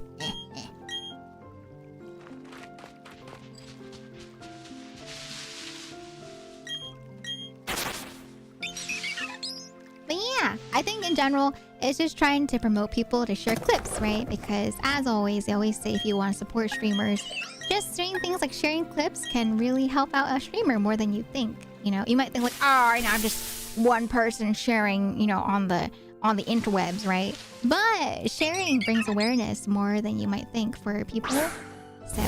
yeah, I think in general, it's just trying to promote people to share clips, right? Because as always, they always say if you want to support streamers, just doing things like sharing clips can really help out a streamer more than you think. You know, you might think like, oh, right now I'm just one person sharing, you know, on the interwebs, right? But sharing brings awareness more than you might think for people. So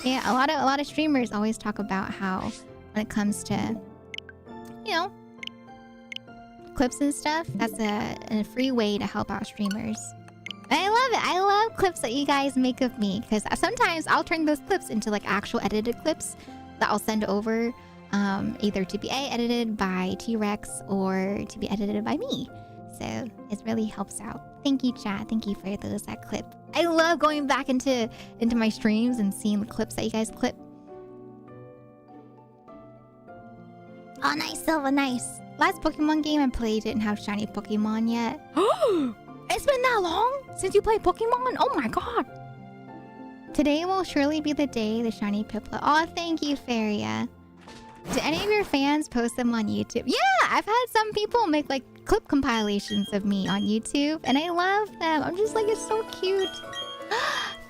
yeah, a lot of streamers always talk about how when it comes to, you know, clips and stuff, that's a free way to help out streamers. And I love it. I love clips that you guys make of me, because sometimes I'll turn those clips into like actual edited clips that I'll send over, either to be edited by T-Rex or to be edited by me. So it really helps out. Thank you, chat. Thank you for that clip. I love going back into my streams and seeing the clips that you guys clip. Oh, nice, Silva, nice. last Pokemon game I played didn't have shiny Pokemon yet. It's been that long since you played Pokemon? Oh my god. Today will surely be the day the shiny Piplup. Oh, thank you, Faria. Do any of your fans post them on YouTube? Yeah, I've had some people make like clip compilations of me on YouTube, and I love them. I'm just like, it's so cute.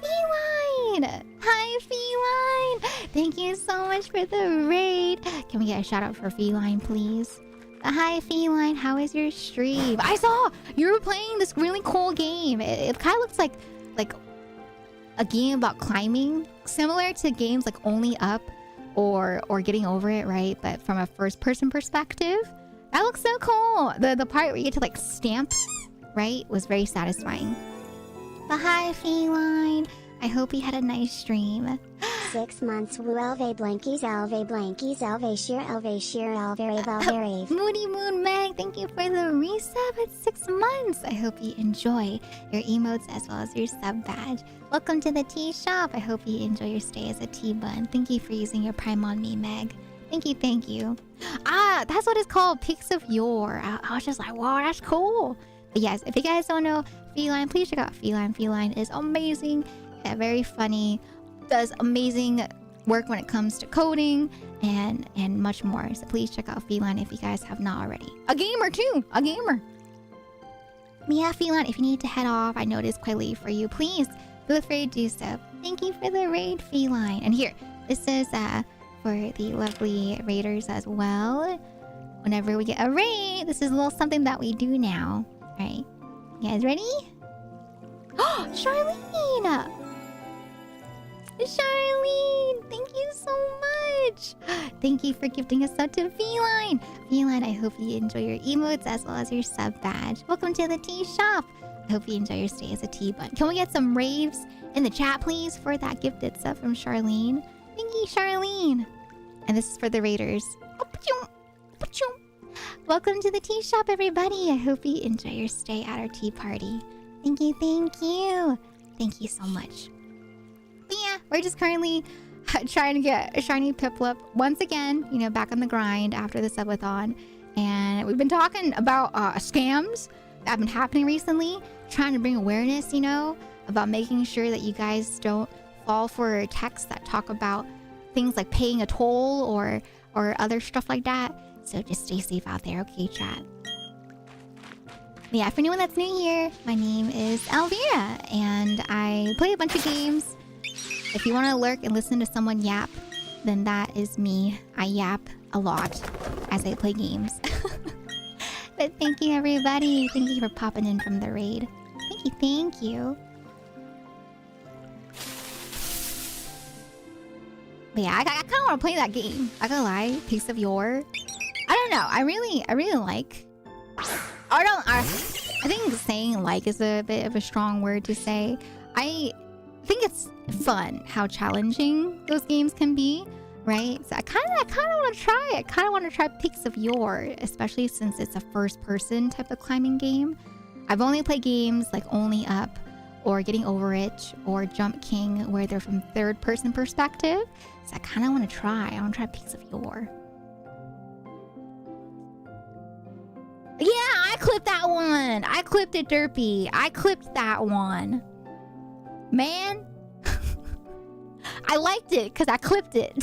Feline! Hi, Feline! Thank you so much for the raid. Can we get a shout out for Feline, please? Hi, Feline. How is your stream? I saw you were playing this really cool game. It kind of looks like a game about climbing, similar to games like Only Up or Getting Over It, right? But from a first-person perspective. That looks so cool. The part where you get to like stamp, right, was very satisfying. But hi, Feline. I hope you had a nice stream. 6 months woo elve blankies elve sheer elve. Moody Moon Meg, thank you for the resub. It's 6 months. I hope you enjoy your emotes as well as your sub badge. Welcome to the tea shop. I hope you enjoy your stay as a tea bun. Thank you for using your Prime on me, Meg. Thank you, thank you. Ah, that's what it's called, Pics of Yore. I was just like, wow, that's cool. But yes, if you guys don't know Feline, please check out Feline. Feline is amazing, very funny, does amazing work when it comes to coding and much more. So please check out Feline if you guys have not already. A gamer too, a gamer. Yeah, Feline, if you need to head off, I know it is quite late for you. Please feel free to do so. Thank you for the raid, Feline. And here, this is for the lovely raiders as well. Whenever we get a raid, this is a little something that we do now. Alright, you guys ready? Oh, Charlene! Charlene, thank you so much. Thank you for gifting us up to Feline. Feline, I hope you enjoy your emotes as well as your sub badge. Welcome to the tea shop. I hope you enjoy your stay as a tea bun. Can we get some raves in the chat, please, for that gifted sub from Charlene? Thank you, Charlene. And this is for the raiders. Welcome to the tea shop, everybody. I hope you enjoy your stay at our tea party. Thank you, thank you. Thank you so much. But yeah, we're just currently trying to get a shiny Piplup once again, you know, back on the grind after the subathon. And we've been talking about scams that have been happening recently, trying to bring awareness, you know, about making sure that you guys don't fall for texts that talk about things like paying a toll or other stuff like that. So just stay safe out there, okay, chat? Yeah, for anyone that's new here, my name is Elvira, and I play a bunch of games. If you want to lurk and listen to someone yap, then that is me. I yap a lot as I play games. But thank you, everybody. Thank you for popping in from the raid. Thank you, thank you. But yeah, I kind of want to play that game. I gotta lie, Piece of Yore. I don't know. I really like. I think saying like is a bit of a strong word to say. I think it's fun how challenging those games can be, right? So I kind of want to try it. I kind of want to try Pics of Yore, especially since it's a first-person type of climbing game. I've only played games like Only Up or Getting Over It or Jump King where they're from third-person perspective. So I kind of want to try. I want to try Pics of Yore. Yeah, I clipped that one. I clipped it, Derpy. I clipped that one. Man. I liked it because I clipped it.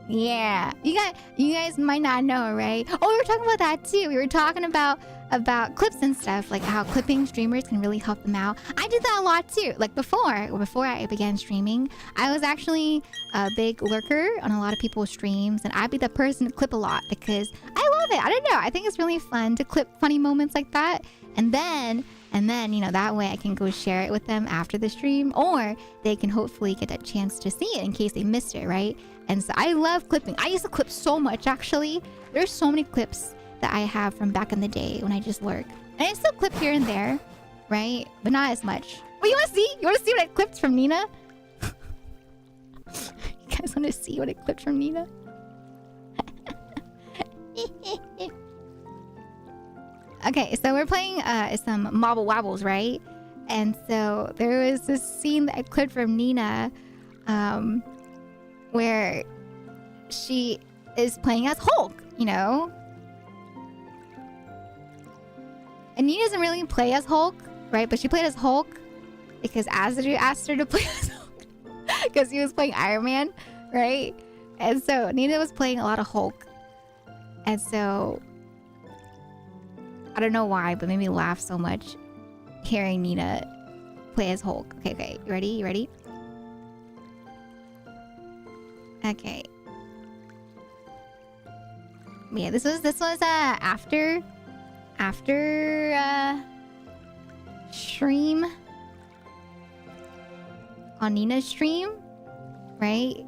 Yeah. You guys might not know, right? Oh, we were talking about that too. We were talking about clips and stuff, like how clipping streamers can really help them out. I did that a lot too. Like before I began streaming, I was actually a big lurker on a lot of people's streams, and I'd be the person to clip a lot because I love it. I don't know. I think it's really fun to clip funny moments like that, and then you know, that way I can go share it with them after the stream, or they can hopefully get a chance to see it in case they missed it, right? And so I love clipping. I used to clip so much, actually. There's so many clips that I have from back in the day when I just lurk. And I still clip here and there, right? But not as much. Oh, you want to see? You want to see what I clipped from Nina? You guys want to see what I clipped from Nina? Okay, so we're playing some Mobble Wobbles, right? And so there was this scene that I clipped from Nina where she is playing as Hulk, you know? And Nina doesn't really play as Hulk, right? But she played as Hulk because Azadu asked her to play as Hulk because he was playing Iron Man, right? And so Nina was playing a lot of Hulk. And so I don't know why, but it made me laugh so much hearing Nina play as Hulk. Okay, you ready? You ready? Okay. Yeah, this was after stream on Nina's stream, right?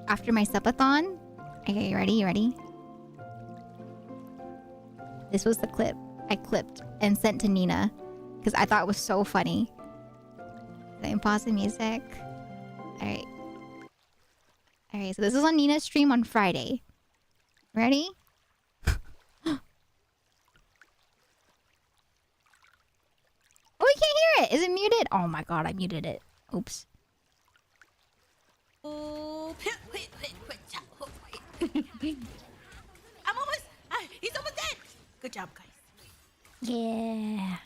After my subathon. Okay, you ready? This was the clip I clipped and sent to Nina because I thought it was so funny. Then pause the music. Alright, so this is on Nina's stream on Friday. Ready? Oh, we can't hear it! Is it muted? Oh my god, I muted it. Oops. I'm almost... he's almost dead! Good job, guys. Yeah.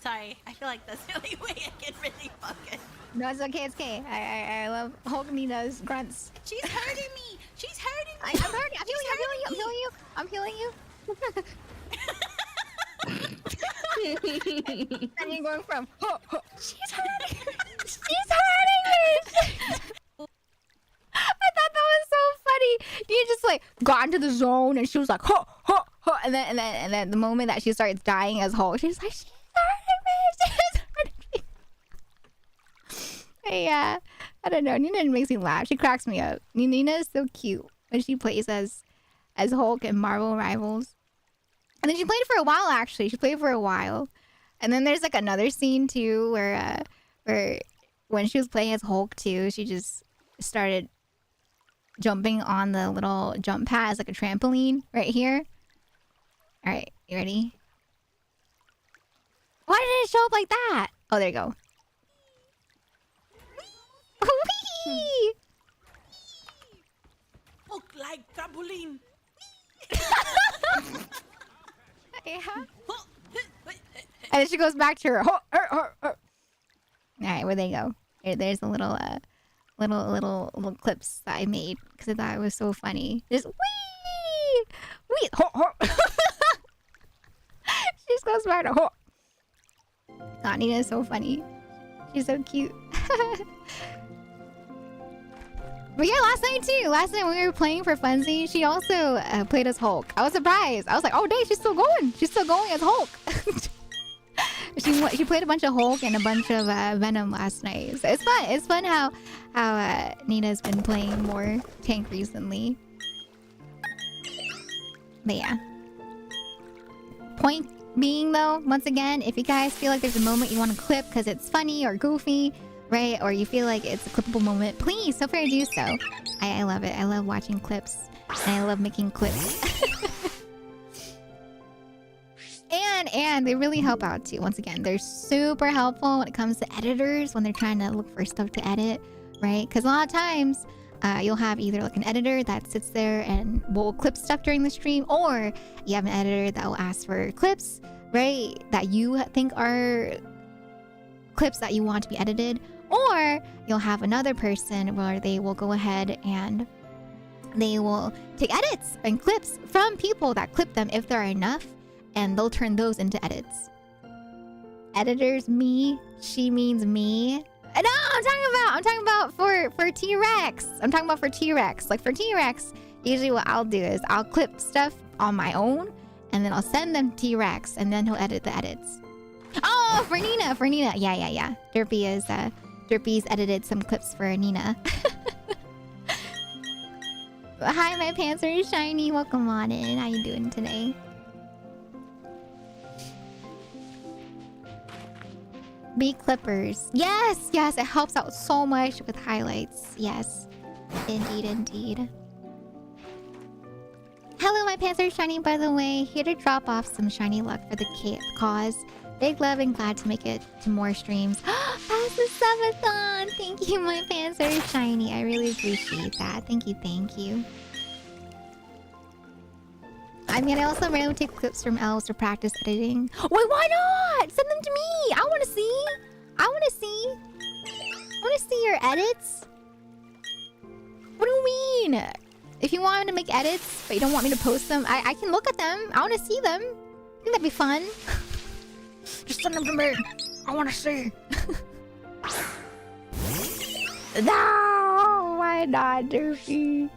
Sorry, I feel like that's the only way I can really focus. No, it's okay. I love Hulk Nina's grunts. She's hurting me! She's hurting me! I'm hurting. I'm healing you. And you're going from she's hurting me. I thought that was so funny. You just like got into the zone and she was like and then the moment that she starts dying as Hulk, she's like, she's hurting me. Yeah, I don't know. Nina makes me laugh. She cracks me up. Nina is so cute when she plays as Hulk in Marvel Rivals. And then she played for a while, actually. And then there's like another scene too where when she was playing as Hulk too, she just started jumping on the little jump pad as like a trampoline right here. All right, you ready? Why did it show up like that? Oh, there you go. Whee! Hook like trampoline. Yeah. And then she goes back to her. All right, where they go? There's a little clips that I made because I thought it was so funny. Just wee. She just goes back to ho. God, Nina is so funny. She's so cute. But yeah, last night when we were playing for funsies, she also played as Hulk. I was surprised. I was like, oh dang, she's still going as Hulk. She played a bunch of Hulk and a bunch of Venom last night. So it's fun. It's fun how Nina's been playing more tank recently. But yeah. Point being though, once again, if you guys feel like there's a moment you want to clip because it's funny or goofy, right? Or you feel like it's a clippable moment, please feel free to do so. I love it. I love watching clips. And I love making clips. And they really help out too. Once again, they're super helpful when it comes to editors when they're trying to look for stuff to edit, right? Because a lot of times you'll have either like an editor that sits there and will clip stuff during the stream, or you have an editor that will ask for clips, right? That you think are clips that you want to be edited, or you'll have another person where they will go ahead and they will take edits and clips from people that clip them if there are enough, and they'll turn those into edits. Editors, me, she means me. No, I'm talking about for T-Rex. I'm talking about for T-Rex. Like for T-Rex, usually what I'll do is I'll clip stuff on my own, and then I'll send them to T-Rex, and then he'll edit the edits. Oh, for Nina. Yeah. Derpy's edited some clips for Nina. Hi, my pants are shiny. Welcome on in. How you doing today? Be clippers. Yes. It helps out so much with highlights. Yes. Indeed. Hello, my pants are shiny, by the way. Here to drop off some shiny luck for the cause. Big love and glad to make it to more streams. Pass the subathon! Thank you, my fans are shiny. I really appreciate that. Thank you, thank you. I mean, I also randomly take clips from elves to practice editing. Wait, why not? Send them to me! I wanna see! I wanna see! I wanna see your edits. What do you mean? If you want me to make edits, but you don't want me to post them, I can look at them. I wanna see them. I think that'd be fun. Just send them to me. I wanna see. No! Why not, Doofy?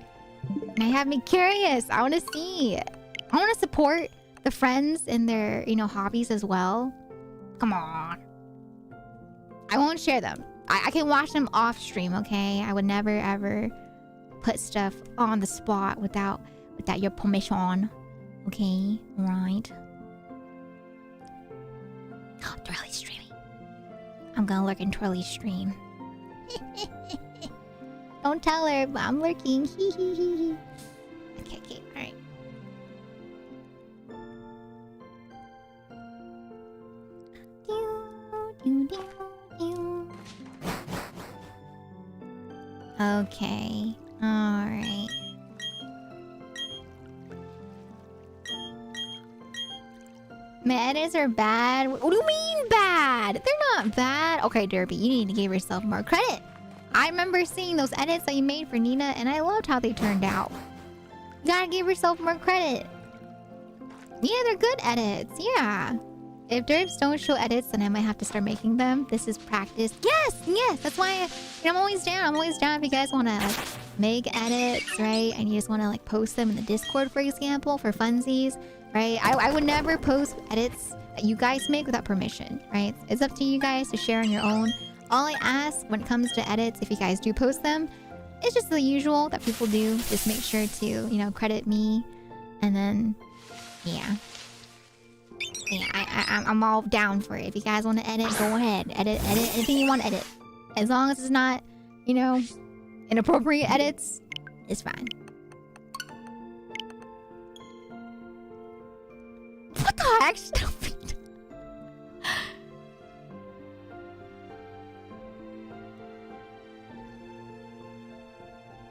Now you have me curious. I wanna see. I wanna support the friends in their, you know, hobbies as well. Come on. I won't share them. I can watch them off stream, okay? I would never ever put stuff on the spot without your permission. Okay? Alright. Oh, Twirly's streaming. I'm gonna lurk in Twirly's stream. Don't tell her, but I'm lurking. Okay, alright. Okay. Alright. My edits are bad. What do you mean bad? They're not bad. Okay, Derby, you need to give yourself more credit. I remember seeing those edits that you made for Nina, and I loved how they turned out. You gotta give yourself more credit. Yeah, they're good edits. Yeah. If Derbs don't show edits, then I might have to start making them. This is practice. Yes! That's why I'm always down. I'm always down if you guys want to like make edits, right? And you just want to like post them in the Discord, for example, for funsies, right? I would never post edits that you guys make without permission, right? It's up to you guys to share on your own. All I ask when it comes to edits, if you guys do post them, it's just the usual that people do. Just make sure to, you know, credit me. And then, yeah. Yeah, I'm all down for it. If you guys want to edit, go ahead. Edit anything you want to edit. As long as it's not, you know, inappropriate edits, it's fine. What the heck?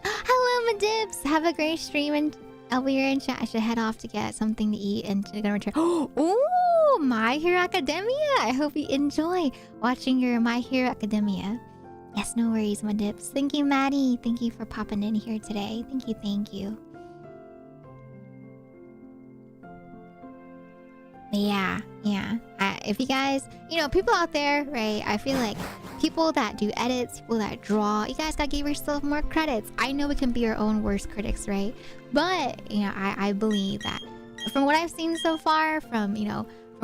Hello, my dips. Have a great stream, and I'll be here in chat. I should head off to get something to eat and to return. Oh, My Hero Academia. I hope you enjoy watching your My Hero Academia. Yes, no worries, my dips. Thank you, Maddie. Thank you for popping in here today. Thank you. But yeah. If you guys, you know, people out there, right? I feel like people that do edits, people that draw, you guys gotta give yourself more credits. I know we can be our own worst critics, right? But, you know, I believe that from what I've seen so far, from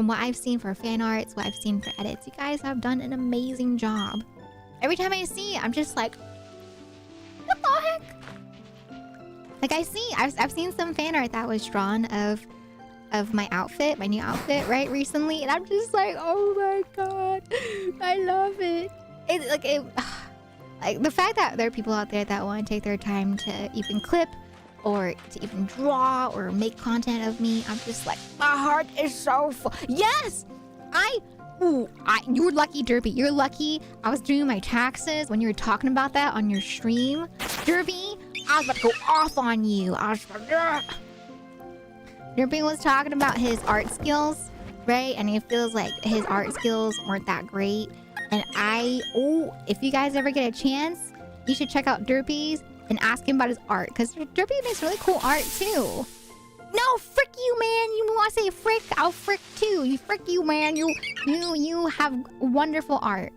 what I've seen for fan arts, what I've seen for edits, you guys have done an amazing job. Every time I see it, I'm just like, what the heck? Like I've seen some fan art that was drawn of my outfit, my new outfit, right, recently, and I'm just like, oh my god, I love it. Like the fact that there are people out there that want to take their time to even clip or to even draw or make content of me, I'm just like, my heart is so full. Yes, you're lucky, Derby. You're lucky. I was doing my taxes when you were talking about that on your stream, Derby. I was about to go off on you. I was like, ugh. Derby was talking about his art skills, right? And he feels like his art skills weren't that great. And if you guys ever get a chance, you should check out Derpy's and ask him about his art, because Derpy makes really cool art too. No, frick you, man. You want to say frick? I'll frick too. You frick you, man. You have wonderful art.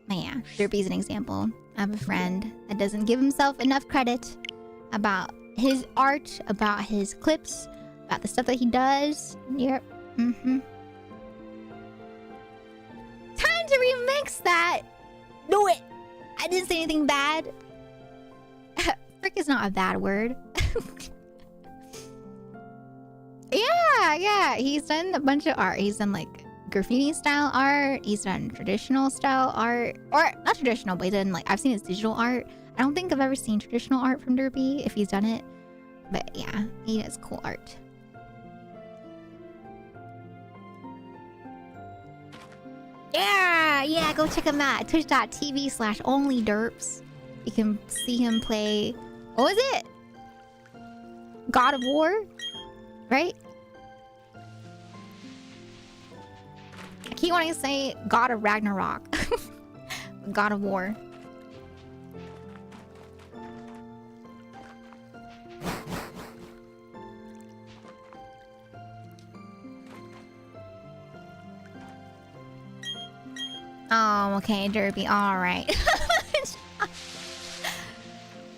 But yeah, Derpy's an example of a friend that doesn't give himself enough credit about his art, about his clips, about the stuff that he does. Yep. Time to remix that. Do it. I didn't say anything bad. Frick is not a bad word. Yeah. He's done a bunch of art. He's done like graffiti style art. He's done traditional style art, or not traditional, but he's done like, I've seen his digital art. I don't think I've ever seen traditional art from Derpy, if he's done it. But yeah, he does cool art. Yeah, go check him out. Twitch.tv/onlyderps. You can see him play. What was it? God of War? Right? I keep wanting to say God of Ragnarok. God of War. Oh, okay, Derby. All right.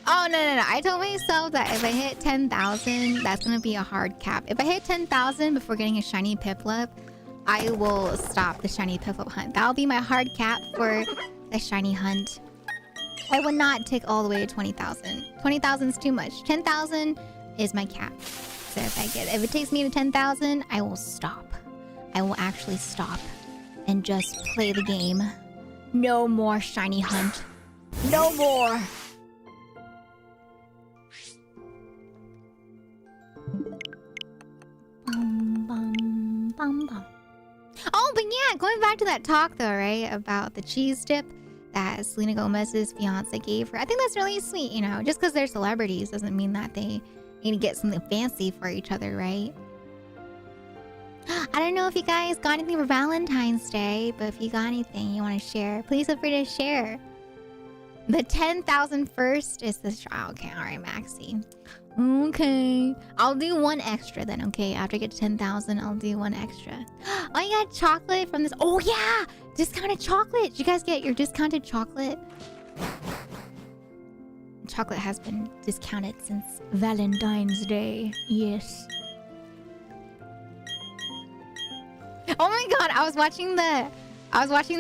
Oh, no. I told myself that if I hit 10,000, that's going to be a hard cap. If I hit 10,000 before getting a shiny Piplup, I will stop the shiny Piplup hunt. That'll be my hard cap for the shiny hunt. I would not take all the way to 20,000. 20,000 is too much. 10,000 is my cap. So if it takes me to 10,000, I will stop. I will actually stop and just play the game. No more shiny hunt. No more. Oh, but yeah, going back to that talk though, right? About the cheese dip that Selena Gomez's fiance gave her. I think that's really sweet, you know? Just because they're celebrities doesn't mean that they need to get something fancy for each other, right? I don't know if you guys got anything for Valentine's Day, but if you got anything you want to share, please feel free to share. The 10,000 first is the... Okay, alright, Maxie. Okay. I'll do one extra then, okay? After I get to 10,000, I'll do one extra. Oh, you got chocolate from this... Oh, yeah! Discounted chocolate! Did you guys get your discounted chocolate? Chocolate has been discounted since Valentine's Day. Yes. Oh my god, I was watching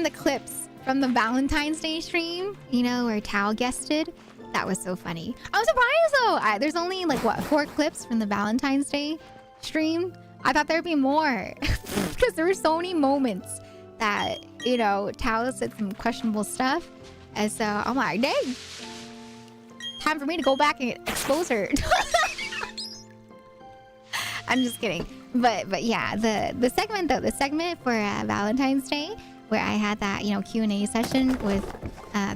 the clips from the Valentine's Day stream, you know, where Tao guested. That was so funny. I'm surprised though. There's only like what, 4 clips from the Valentine's Day stream. I thought there'd be more because there were so many moments that, you know, Tao said some questionable stuff, and so I'm like, dang, time for me to go back and expose her. I'm just kidding. But yeah, the segment though, the segment for Valentine's Day, where I had that, you know, Q&A session with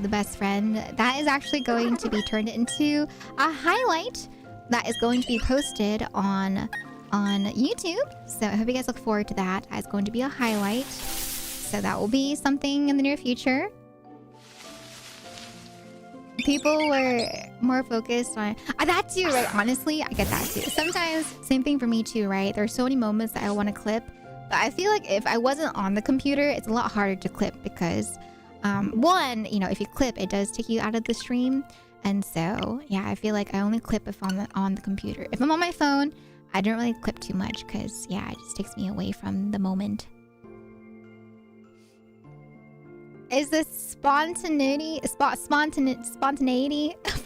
the best friend, that is actually going to be turned into a highlight that is going to be posted on YouTube. So I hope you guys look forward to that. It's going to be a highlight. So that will be something in the near future. People were more focused on that too, right? Honestly, I get that too. Sometimes, same thing for me too, right? There are so many moments that I want to clip, but I feel like if I wasn't on the computer, it's a lot harder to clip because, one, you know, if you clip, it does take you out of the stream, and so yeah, I feel like I only clip if I'm on the computer. If I'm on my phone, I don't really clip too much because yeah, it just takes me away from the moment. Is the spontaneity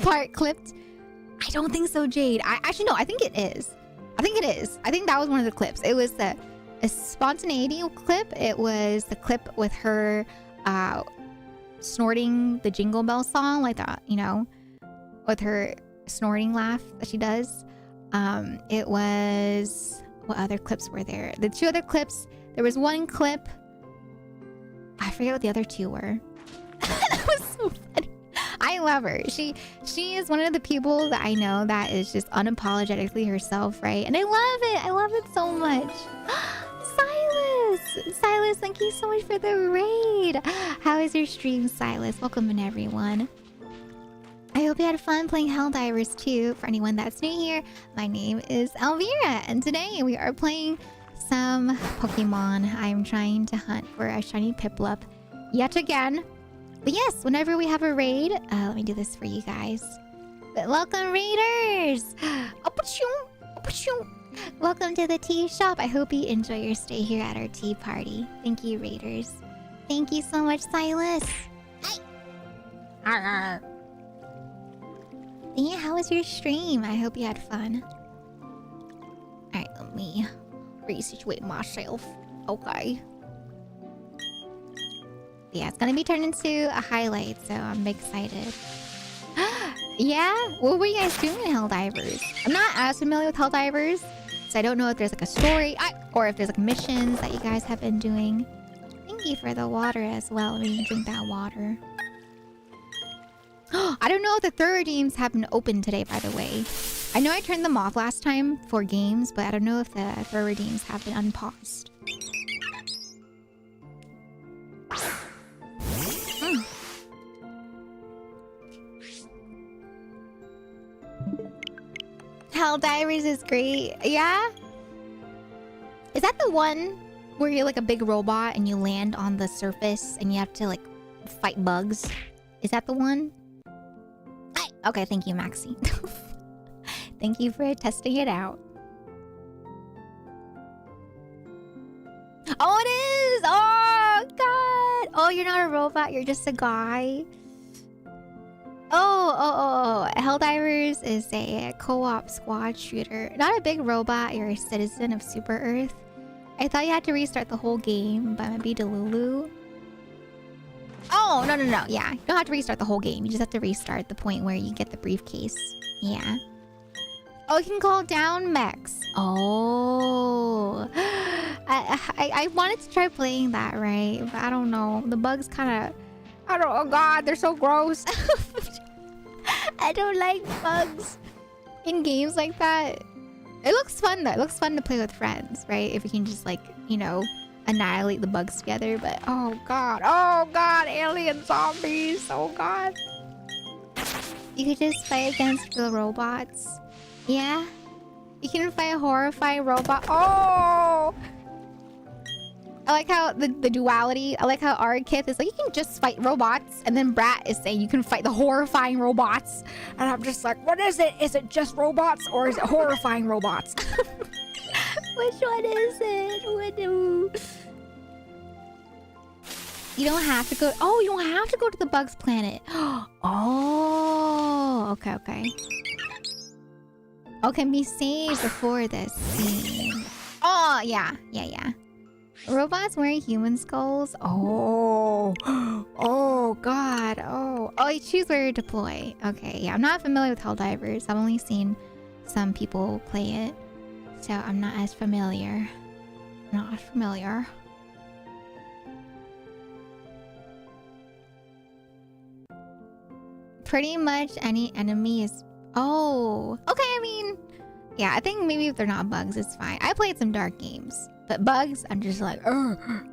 part clipped? I don't think so, Jade. Actually no, I think it is. I think that was one of the clips. It was a spontaneity clip. It was the clip with her snorting the Jingle Bell song, like that, you know, with her snorting laugh that she does. It was... What other clips were there? The 2 other clips. There was one clip... I forget what the other 2 were. That was so funny. I love her. She is one of the people that I know that is just unapologetically herself, right? And I love it. I love it so much. Silas, thank you so much for the raid. How is your stream, Silas? Welcome in, everyone. I hope you had fun playing Helldivers too. For anyone that's new here, my name is Elvira, and today we are playing some Pokemon. I'm trying to hunt for a shiny Piplup yet again. But yes, whenever we have a raid, let me do this for you guys. But welcome, raiders! Welcome to the tea shop. I hope you enjoy your stay here at our tea party. Thank you, raiders. Thank you so much, Silas. Hi. Yeah, how was your stream? I hope you had fun. Alright, let me resituate myself. Okay. Yeah, it's gonna be turned into a highlight, so I'm excited. Yeah? What were you guys doing in Helldivers? I'm not as familiar with Helldivers, so I don't know if there's like a story or if there's like missions that you guys have been doing. Thank thank you for the water as well. We can drink that water. I don't know if the third redeems have been open today, by the way. I know I turned them off last time for games, but I don't know if the third redeems have been unpaused. Helldivers is great. Yeah? Is that the one where you're like a big robot and you land on the surface and you have to like fight bugs? Is that the one? Okay, thank you, Maxi. Thank you for testing it out. Oh, it is! Oh, God! Oh, you're not a robot, you're just a guy. Oh. Helldivers is a co-op squad shooter. Not a big robot, you're a citizen of Super Earth. I thought you had to restart the whole game, but maybe Delulu. Oh, no. Yeah, you don't have to restart the whole game. You just have to restart the point where you get the briefcase. Yeah. Oh, you can call down mechs. Oh. I wanted to try playing that, right? But I don't know. The bugs kind of... oh God, they're so gross. I don't like bugs in games like that. It looks fun though. It looks fun to play with friends, right? If we can just like, you know, annihilate the bugs together. But oh God, alien zombies. Oh God. You could just fight against the robots. Yeah. You can fight a horrifying robot. Oh! I like how the duality. I like how Arkith is like, you can just fight robots. And then Brat is saying you can fight the horrifying robots. And I'm just like, what is it? Is it just robots or is it horrifying robots? Which one is it? You don't have to go. Oh, you don't have to go to the Bugs Planet. Oh, okay. Oh, can be saved before this scene. Oh, yeah. Robots wearing human skulls? Oh. Oh, God. Oh, you choose where to deploy. Okay, yeah, I'm not familiar with Helldivers. I've only seen some people play it. So I'm not as familiar. Pretty much any enemy is... Oh. Okay, I mean... Yeah, I think maybe if they're not bugs, it's fine. I played some dark games. But bugs, I'm just like, ugh.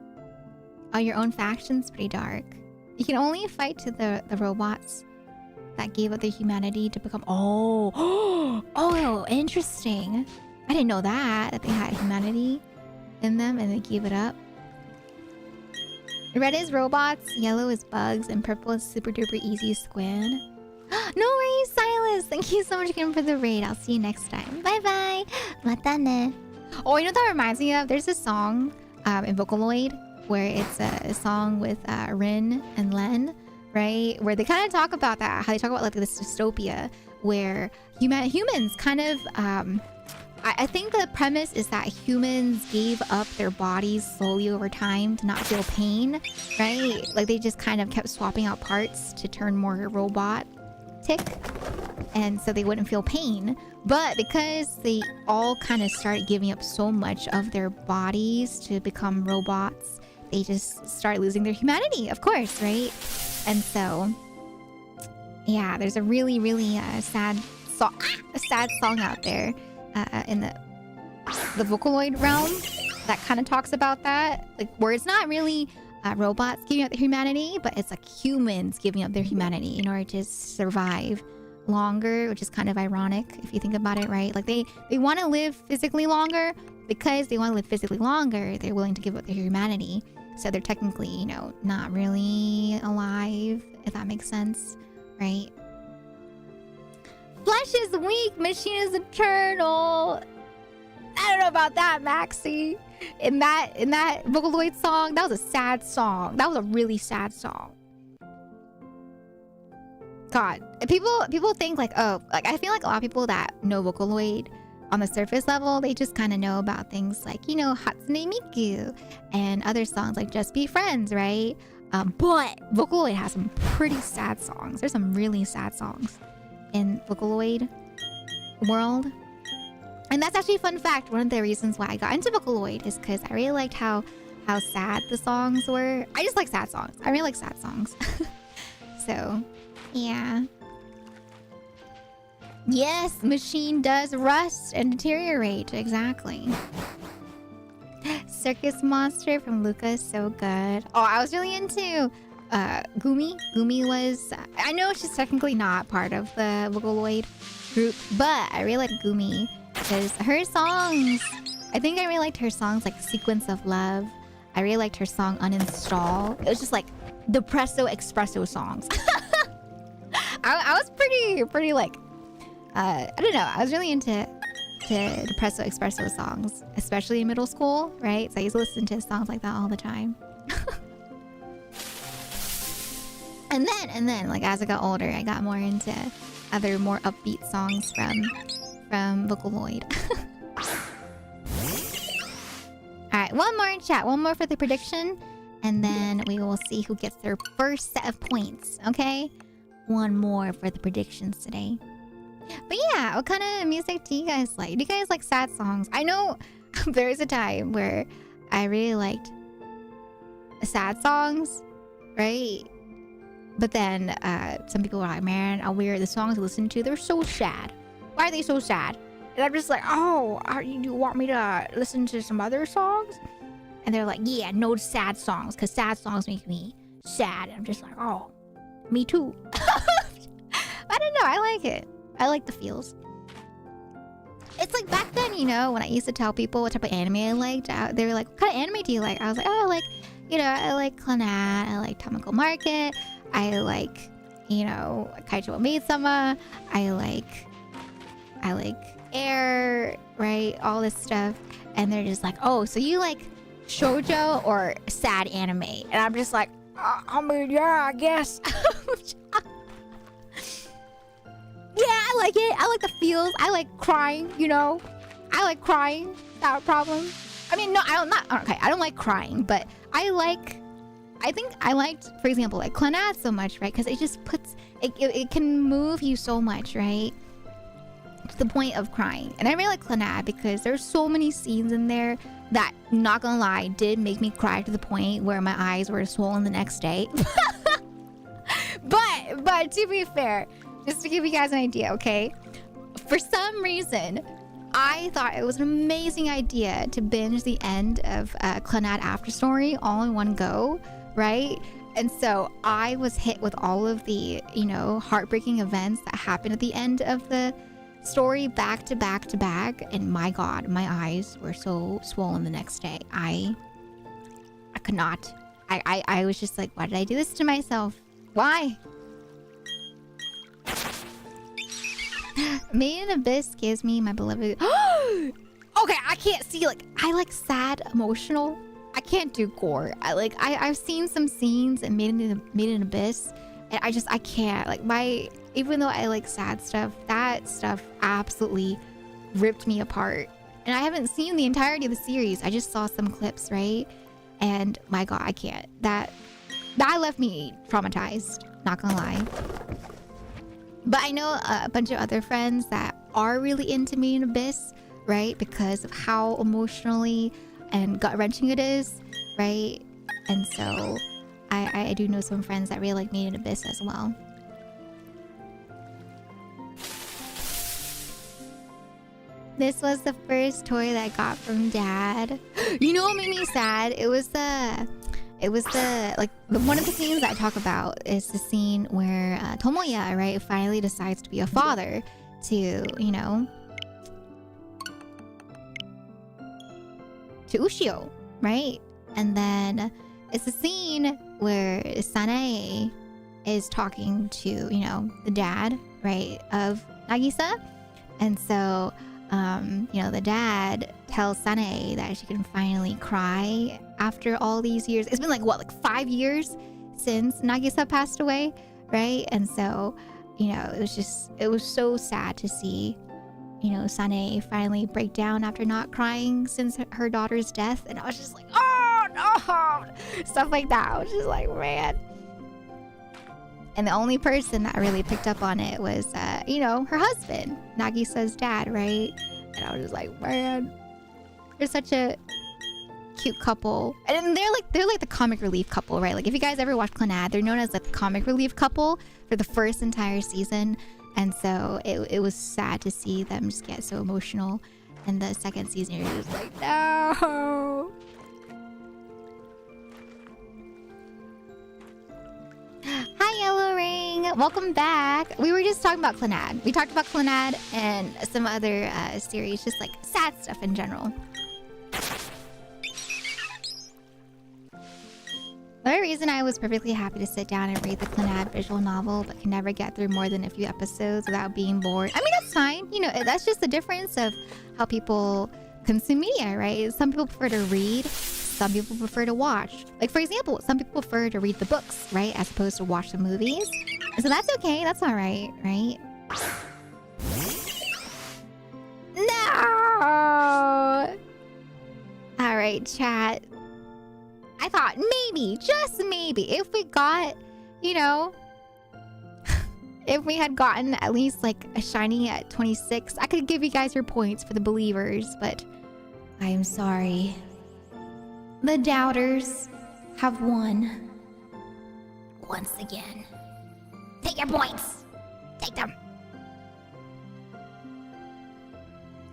Oh, your own faction's pretty dark. You can only fight to the robots that gave up their humanity to become... Oh, interesting. I didn't know that they had humanity in them and they gave it up. Red is robots, yellow is bugs, and purple is super duper easy squid. No worries, Silas. Thank you so much again for the raid. I'll see you next time. Bye bye. Mata ne. Oh, you know what that reminds me of? There's a song in Vocaloid where it's a song with Rin and Len, right? Where they kind of talk about that. How they talk about like this dystopia where humans kind of... I think the premise is that humans gave up their bodies slowly over time to not feel pain, right? Like they just kind of kept swapping out parts to turn more robotic, and so they wouldn't feel pain. But because they all kind of started giving up so much of their bodies to become robots, they just started losing their humanity, of course, right? And so, yeah, there's a really, really sad song out there. In the Vocaloid realm that kind of talks about that, like where it's not really robots giving up their humanity, but it's like humans giving up their humanity in order to survive longer, which is kind of ironic if you think about it, right? Like they want to live physically longer. Because they want to live physically longer, they're willing to give up their humanity, so they're technically, you know, not really alive, if that makes sense, right? Flesh is weak, machine is eternal. I don't know about that, Maxi. In that Vocaloid song, that was a sad song. That was a really sad song. God, people think like, oh, like I feel like a lot of people that know Vocaloid on the surface level, they just kind of know about things like, you know, Hatsune Miku and other songs like Just Be Friends, right? But Vocaloid has some pretty sad songs. There's some really sad songs in Vocaloid world. And that's actually a fun fact. One of the reasons why I got into Vocaloid is because I really liked how how sad the songs were. I just like sad songs. I really like sad songs. So, yeah. Yes, machine does rust and deteriorate. Exactly. Circus Monster from Luca is so good. Oh, I was really into Gumi. Gumi was... I know she's technically not part of the Vocaloid group, but I really like Gumi because her songs... I think I really liked her songs like Sequence of Love. I really liked her song Uninstall. It was just like Depresso Espresso songs. I was pretty like... I don't know. I was really into Depresso Espresso songs, especially in middle school, right? So I used to listen to songs like that all the time. and then, like as I got older, I got more into other more upbeat songs from Vocaloid. All right, one more in chat, one more for the prediction, and then we will see who gets their first set of points. Okay, one more for the predictions today. But yeah, what kind of music do you guys like? Do you guys like sad songs? I know there was a time where I really liked sad songs, right? But then some people were like, man, the songs I listen to, they're so sad. Why are they so sad? And I'm just like, oh, do you want me to listen to some other songs? And they're like, yeah, no sad songs, because sad songs make me sad. And I'm just like, oh, me too. I don't know, I like it. I like the feels. It's like back then, you know, when I used to tell people what type of anime I liked, they were like, what kind of anime do you like? I was like, oh, I like Clannad, I like Tamako Market, I like, Kaicho Maid-sama, I like Air, right? All this stuff. And they're just like, oh, so you like shoujo or sad anime? And I'm just like, I mean, yeah, I guess. Yeah, I like it. I like the feels. I like crying, I like crying. Not a problem. I mean, no, I don't like crying, but I think I liked, for example, like Clannad so much, right? Because it just it can move you so much, right? To the point of crying. And I really like Clannad because there's so many scenes in there that, not gonna lie, did make me cry to the point where my eyes were swollen the next day. But to be fair, just to give you guys an idea, okay? For some reason, I thought it was an amazing idea to binge the end of Clannad After Story all in one go, right? And so I was hit with all of the, heartbreaking events that happened at the end of the story back to back to back. And my God, my eyes were so swollen the next day. I could not. I was just like, why did I do this to myself? Why? Made in Abyss gives me my beloved. Okay, I can't see. Like, I like sad, emotional. I can't do gore. I've seen some scenes in Made in Abyss, and I can't. Like, even though I like sad stuff, that stuff absolutely ripped me apart. And I haven't seen the entirety of the series. I just saw some clips, right? And my God, I can't. That left me traumatized. Not gonna lie. But I know a bunch of other friends that are really into Made in Abyss, right? Because of how emotionally and gut-wrenching it is, right? And so I do know some friends that really like Made in Abyss as well. This was the first toy that I got from Dad. You know what made me sad? It was the one of the scenes that I talk about is the scene where Tomoya, right, finally decides to be a father to, to Ushio, right? And then it's a scene where Sanae is talking to, the dad, right, of Nagisa. And so, the dad tells Sanae that she can finally cry after all these years. It's been like 5 years since Nagisa passed away, right? And so, it was so sad to see, Sanae finally break down after not crying since her daughter's death. And I was just like, oh no, stuff like that. I was just like, man. And the only person that really picked up on it was, her husband, Nagisa's dad, right? And I was just like, man, you're such a cute couple, and they're like the comic relief couple, right? Like if you guys ever watch Clannad, they're known as like the comic relief couple for the first entire season, and so it was sad to see them just get so emotional in the second season. You're just like, no. Hi, Yellow Ring. Welcome back. We were just talking about Clannad. We talked about Clannad and some other series, just like sad stuff in general. Another reason I was perfectly happy to sit down and read the Clannad visual novel, but can never get through more than a few episodes without being bored. I mean, that's fine. You know, that's just the difference of how people consume media, right? Some people prefer to read. Some people prefer to watch. Like, for example, some people prefer to read the books, right? As opposed to watch the movies. And so that's okay. That's all right, right? No! All right, chat. I thought maybe, just maybe, if we got, you know, if we had gotten at least like a shiny at 26, I could give you guys your points for the believers, but I am sorry. The doubters have won. Once again. Take your points. Take them.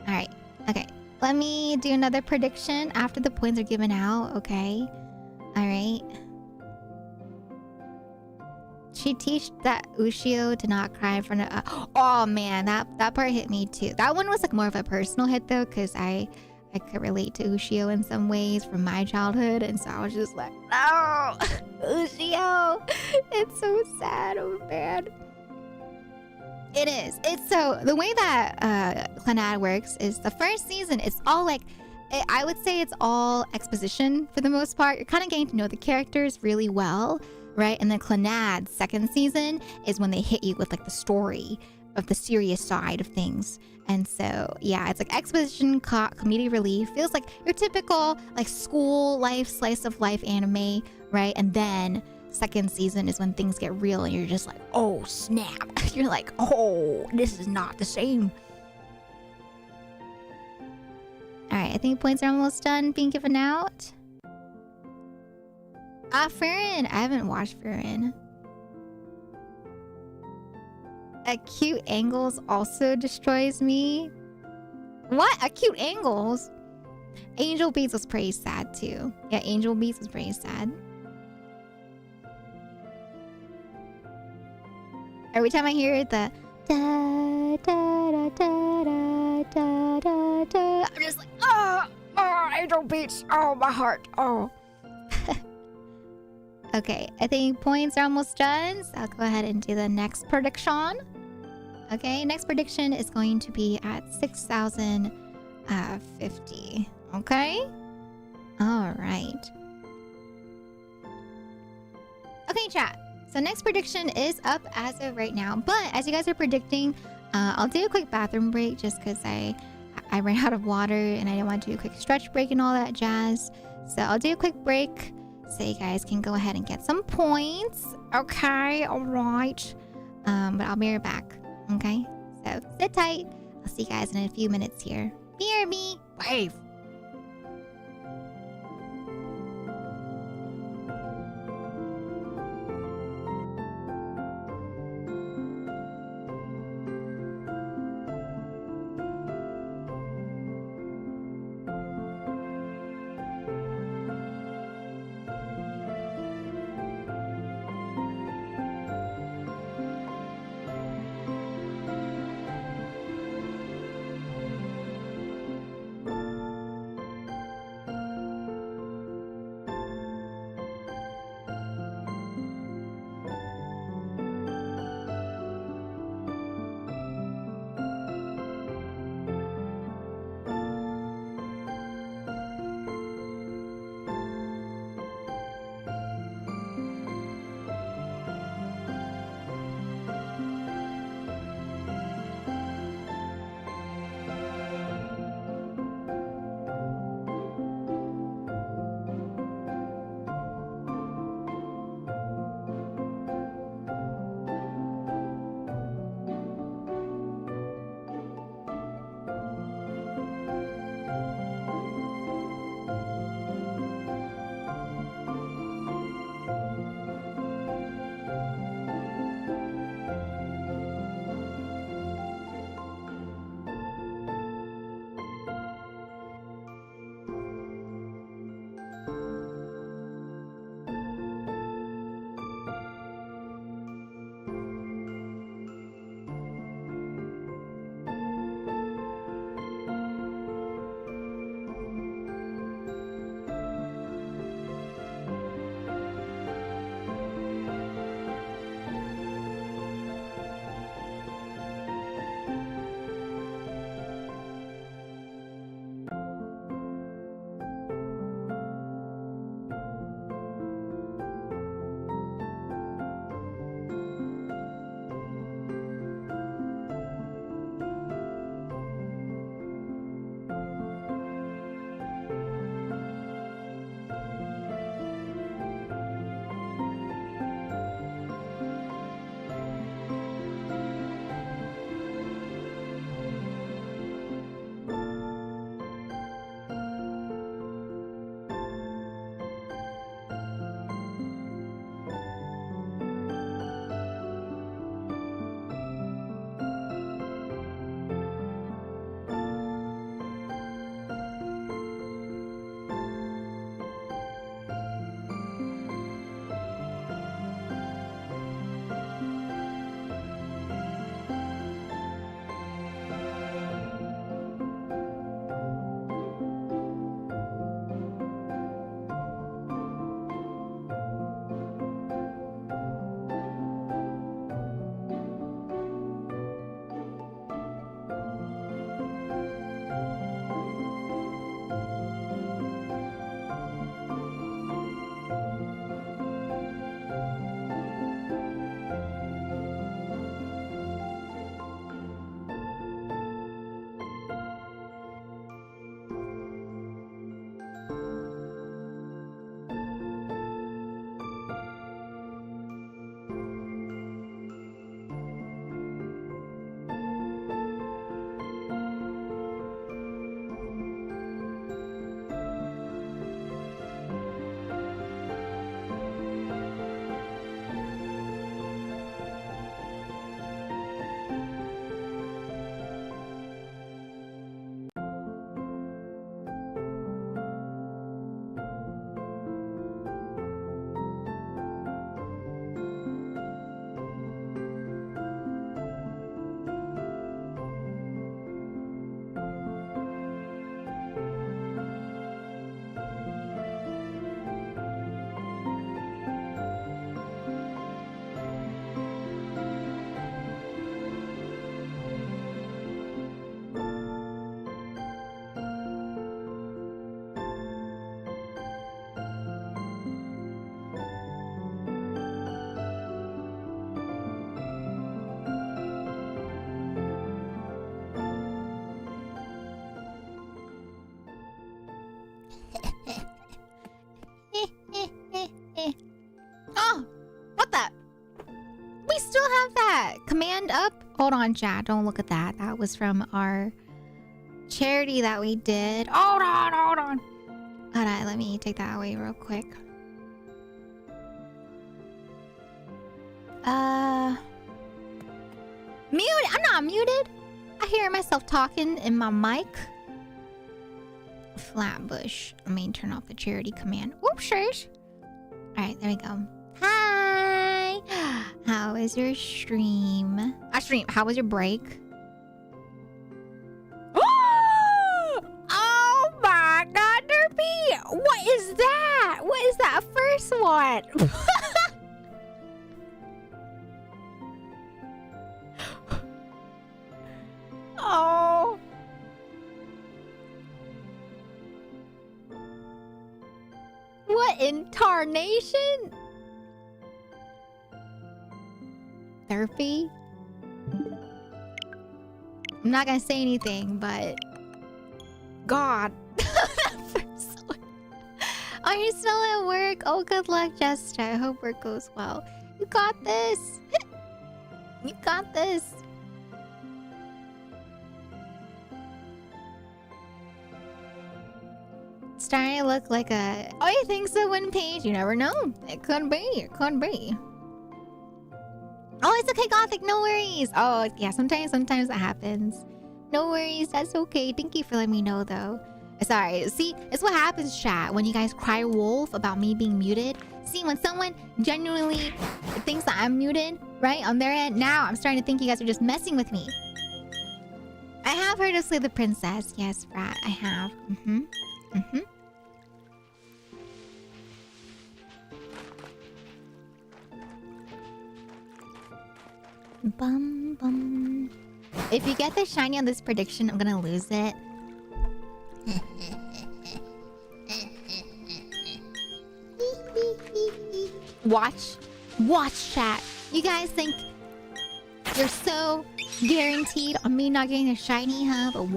Alright. Okay. Let me do another prediction after the points are given out. Okay. Alright. She teach that Ushio to not cry in front of... oh man, that part hit me too. That one was like more of a personal hit though, because I could relate to Ushio in some ways from my childhood, and so I was just like, no! Ushio! It's so sad, oh man. It is. It's so... the way that Clannad works is the first season, it's all like... I would say it's all exposition for the most part. You're kind of getting to know the characters really well, right? And then Clannad's second season is when they hit you with like the story of the serious side of things. And so, yeah, it's like exposition, comedic relief. Feels like your typical like school life, slice of life anime, right? And then second season is when things get real and you're just like, oh, snap. You're like, oh, this is not the same. Alright, I think points are almost done being given out. Furin. I haven't watched Furin. Acute angles also destroys me. What? Acute angles? Angel Beats was pretty sad too. Yeah, Angel Beats was pretty sad. Every time I hear the da da da da da da da da, I'm just like, oh, Angel Beats, oh my heart, oh. Okay, I think points are almost done, so I'll go ahead and do the next prediction. Okay, next prediction is going to be at 6,050. Okay? Alright. Okay, chat. So next prediction is up as of right now. But as you guys are predicting, I'll do a quick bathroom break just because I ran out of water and I didn't want to do a quick stretch break and all that jazz. So I'll do a quick break so you guys can go ahead and get some points. Okay, alright. But I'll be right back. Okay? So sit tight. I'll see you guys in a few minutes here. BRB, wave. up? Hold on, chat. Don't look at that. That was from our charity that we did. Hold on. Hold on. Let me take that away real quick. Mute? I'm not muted. I hear myself talking in my mic. Flatbush. Let me turn off the charity command. Whoops, shush. Alright, there we go. Hi! How was your stream? How was your break? Oh my god, Derpy! What is that? What is that first one? Oh. What in tarnation? Therapy? I'm not gonna say anything, but God. Oh, you're still at work? Oh, good luck, Jester. I hope work goes well. You got this. You got this. Starting to look like a... Oh, you think so, Win Page? You never know. It could be. It could be. Oh, it's okay, Gothic. No worries. Oh, yeah. Sometimes that happens. No worries. That's okay. Thank you for letting me know, though. Sorry. See, it's what happens, chat, when you guys cry wolf about me being muted. See, when someone genuinely thinks that I'm muted, right, on their end, now I'm starting to think you guys are just messing with me. I have heard of Slay the Princess. Yes, Rat. I have. Bum bum. If you get the shiny on this prediction, I'm gonna lose it. Watch, chat. You guys think you're so guaranteed on me not getting a shiny, huh? But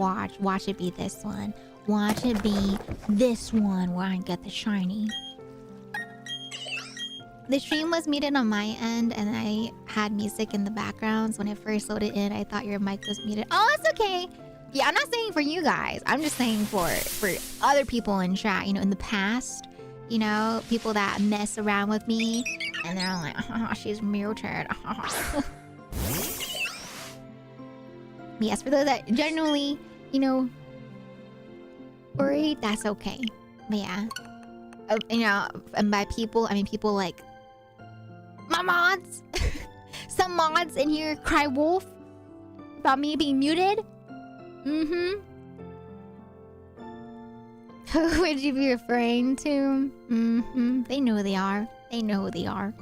watch it be this one. Watch it be this one where I get the shiny. The stream was muted on my end, and I had music in the background. So when it first loaded in, I thought your mic was muted. Oh, it's okay. Yeah, I'm not saying for you guys. I'm just saying for other people in chat. You know, in the past, you know, people that mess around with me, and they're like, oh, she's muted. Yes, for those that genuinely, you know, worried, that's okay. But yeah, you know, and by people, I mean people like my mods. Some mods in here cry wolf about me being muted. Who would you be referring to? They know who they are. They know who they are.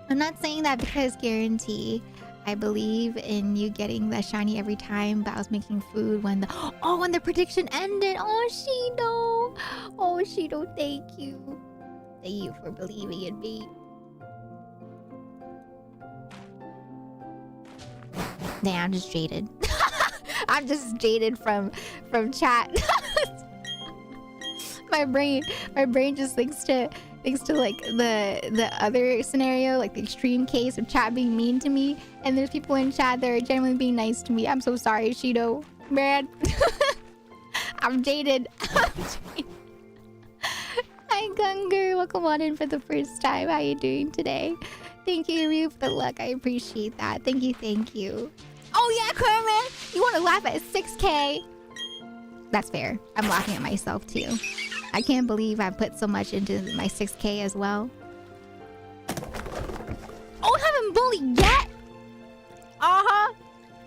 I'm not saying that because guarantee I believe in you getting the shiny every time, but I was making food when the prediction ended. Oh, Shido. Oh, Shido, thank you. Thank you for believing in me. Damn, I'm just jaded. I'm just jaded from chat. my brain just thinks to like the other scenario, like the extreme case of chat being mean to me, and there's people in chat that are genuinely being nice to me. I'm so sorry, Shido, man. I'm jaded. Hi, Gunger. Welcome on in for the first time. How you doing today? Thank you, Ryu, for the luck. I appreciate that. Thank you. Oh yeah, Kermit! You want to laugh at 6K? That's fair. I'm laughing at myself too. I can't believe I put so much into my 6K as well. Oh, I haven't bullied yet?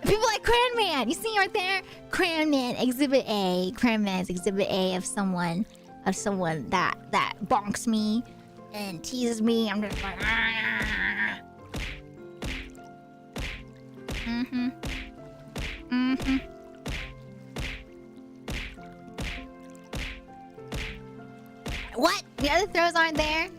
People like Cranman. You see right there? Cranman Exhibit A. Cranman's Exhibit A of someone that bonks me and teases me. I'm just like, What? The other throws aren't there?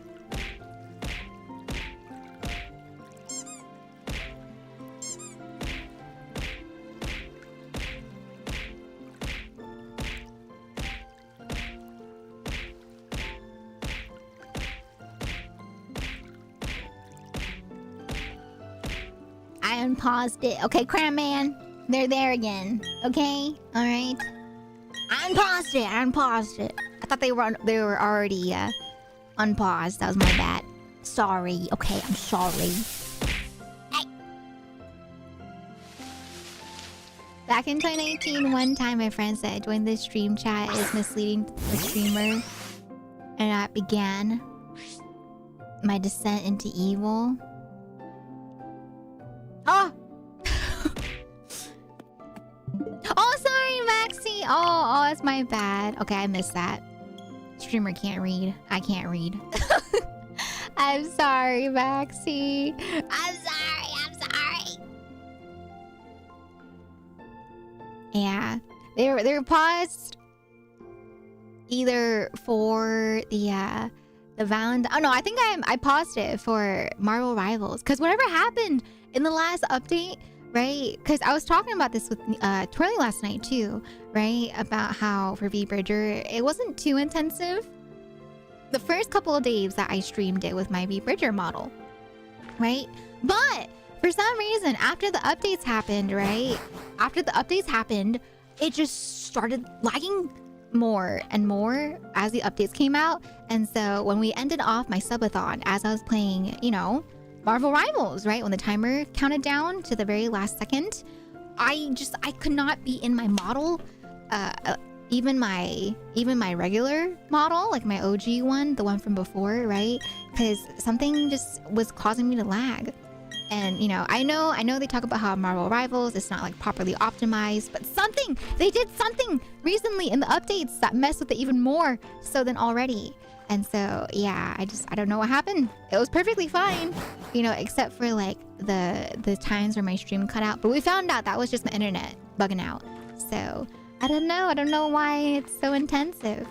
I unpaused it. Okay, Cram Man. They're there again. Okay? Alright. I unpaused it. I unpaused it. I thought they were already unpaused. That was my bad. Sorry. Okay, I'm sorry. Hey. Back in 2019, one time my friend said join the stream chat is misleading the streamer. And that began my descent into evil. Oh! Oh, sorry, Maxie! Oh, that's my bad. Okay, I missed that. Streamer can't read. I can't read. I'm sorry, Maxie. I'm sorry. Yeah. They were paused either for the Valentine. Oh no, I think I paused it for Marvel Rivals. Cause whatever happened in the last update, right? Because I was talking about this with Twirly last night too, right? About how for V-Bridger, it wasn't too intensive. The first couple of days that I streamed it with my V-Bridger model, right? But for some reason, after the updates happened, right? After the updates happened, it just started lagging more and more as the updates came out. And so when we ended off my subathon, as I was playing, you know, Marvel Rivals, right? When the timer counted down to the very last second, I could not be in my model. Even my regular model, like my OG one, the one from before, right? Because something just was causing me to lag. And you know, I know they talk about how Marvel Rivals, it's not like properly optimized, but they did something recently in the updates that messed with it even more so than already. And so yeah, I don't know what happened. It was perfectly fine, you know, except for like the times where my stream cut out. But we found out that was just the internet bugging out. So I don't know why it's so intensive.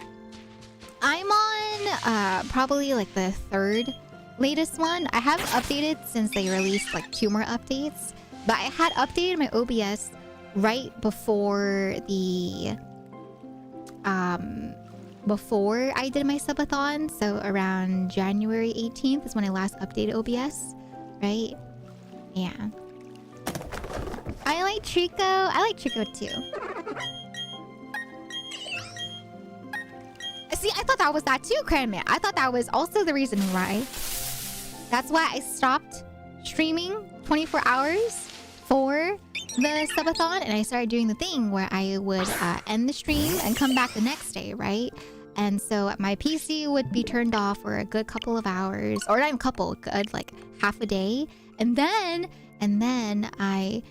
I'm on probably like the third latest one. I haven't updated since they released like 2 more updates, but I had updated my OBS right before the before I did my subathon. So around January 18th is when I last updated OBS, right? Yeah. I like Trico. I like Trico too. See, I thought that was that too, Cranman. I thought that was also the reason why. That's why I stopped streaming 24 hours for the subathon, and I started doing the thing where I would end the stream and come back the next day, right? And so my PC would be turned off for a good couple of hours, or not even couple, good like half a day, and then I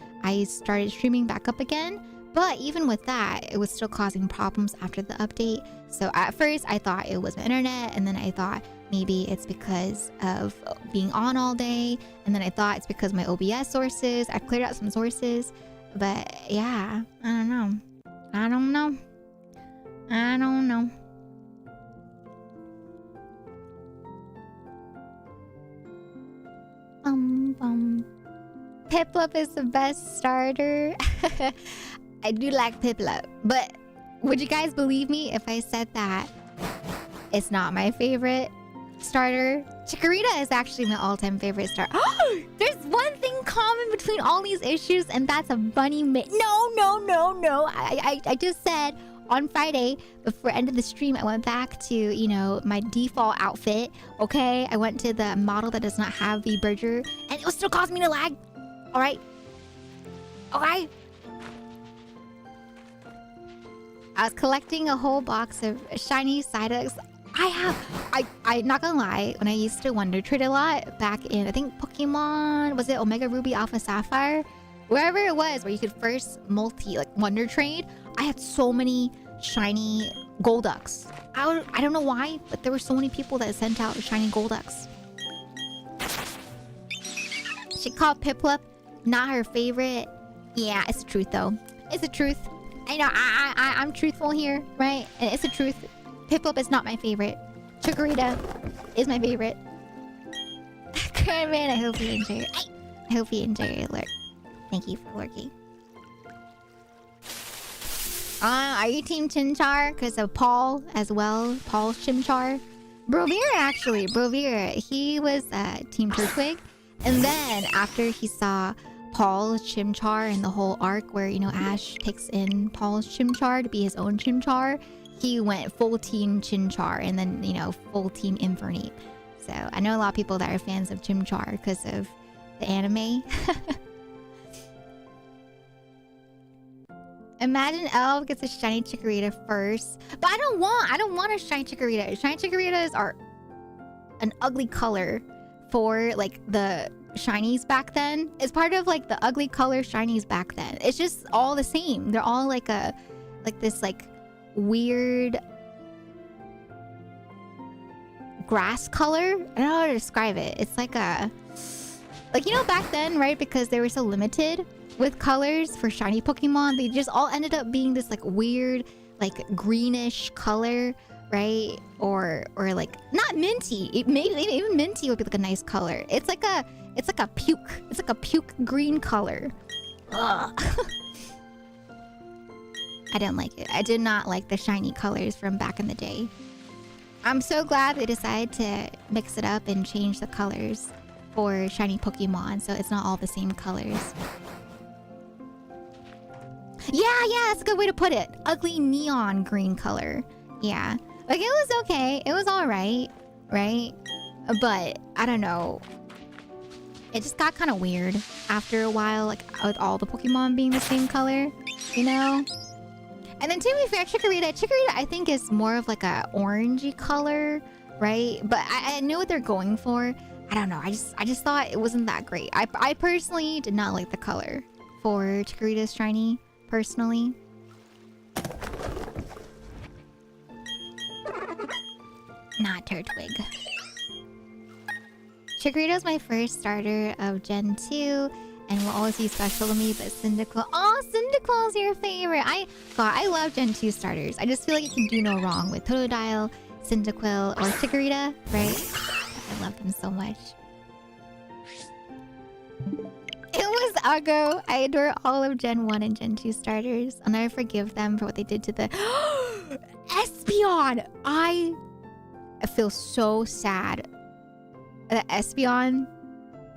started streaming back up again. But even with that, it was still causing problems after the update. So at first I thought it was my internet, and then I thought maybe it's because of being on all day, and then I thought it's because of my OBS sources. I cleared out some sources, but yeah, I don't know. Piplup is the best starter. I do like Piplup, but would you guys believe me if I said that it's not my favorite starter? Chikorita is actually my all-time favorite starter. There's one thing common between all these issues, and that's a bunny mitt. No. I just said on Friday, before end of the stream, I went back to, you know, my default outfit, okay? I went to the model that does not have V-Bridger, and it was still causing me to lag. Alright? Okay? I was collecting a whole box of shiny Psyducks. I'm not gonna lie, when I used to Wonder Trade a lot back in, I think Pokemon, was it Omega Ruby Alpha Sapphire? Wherever it was where you could first Wonder Trade, I had so many shiny Golducks. I don't know why, but there were so many people that sent out shiny Golducks. She called Piplup not her favorite. Yeah, it's the truth though. It's the truth. I know, I'm truthful here, right? And it's the truth. Piplup is not my favorite. Chikorita is my favorite. Man, I hope you enjoy it. I hope you enjoy your lurk. Thank you for lurking. Are you Team Chimchar? Because of Paul as well. Paul's Chimchar. Brovir, actually. Brovir. He was Team Turtwig. And then after he saw Paul's Chimchar and the whole arc where, you know, Ash takes in Paul's Chimchar to be his own Chimchar. He went full team Chimchar and then, you know, full team Infernape. So I know a lot of people that are fans of Chimchar because of the anime. Imagine Elf gets a shiny Chikorita first. But I don't want a shiny Chikorita. Shiny Chikoritas are an ugly color for like the shinies back then. It's part of like the ugly color shinies back then. It's just all the same. They're all like this like weird grass color. I don't know how to describe it. It's like you know, back then, right? Because they were so limited with colors for shiny Pokemon, they just all ended up being this like weird, like greenish color, right? Or like not minty. Maybe even minty would be like a nice color. It's like a puke green color. Ugh. I didn't like it. I did not like the shiny colors from back in the day. I'm so glad they decided to mix it up and change the colors for shiny Pokemon so it's not all the same colors. Yeah, that's a good way to put it. Ugly neon green color. Yeah. Like, it was okay. It was alright, right? But, I don't know. It just got kind of weird after a while, like, with all the Pokemon being the same color, you know? And then, to be fair, Chikorita, I think, is more of, like, a orangey color, right? But I knew what they're going for. I don't know. I just thought it wasn't that great. I personally did not like the color for Chikorita's shiny. Personally. Not Turtwig. Chikorita's my first starter of Gen 2 and will always be special to me, but Cyndaquil. Oh, Cyndaquil's your favorite. I love Gen 2 starters. I just feel like you can do no wrong with Totodile, Cyndaquil, or Chikorita, right? I love them so much. It was Uggo. I adore all of Gen 1 and Gen 2 starters. I'll never forgive them for what they did to the... Espeon! I feel so sad that Espeon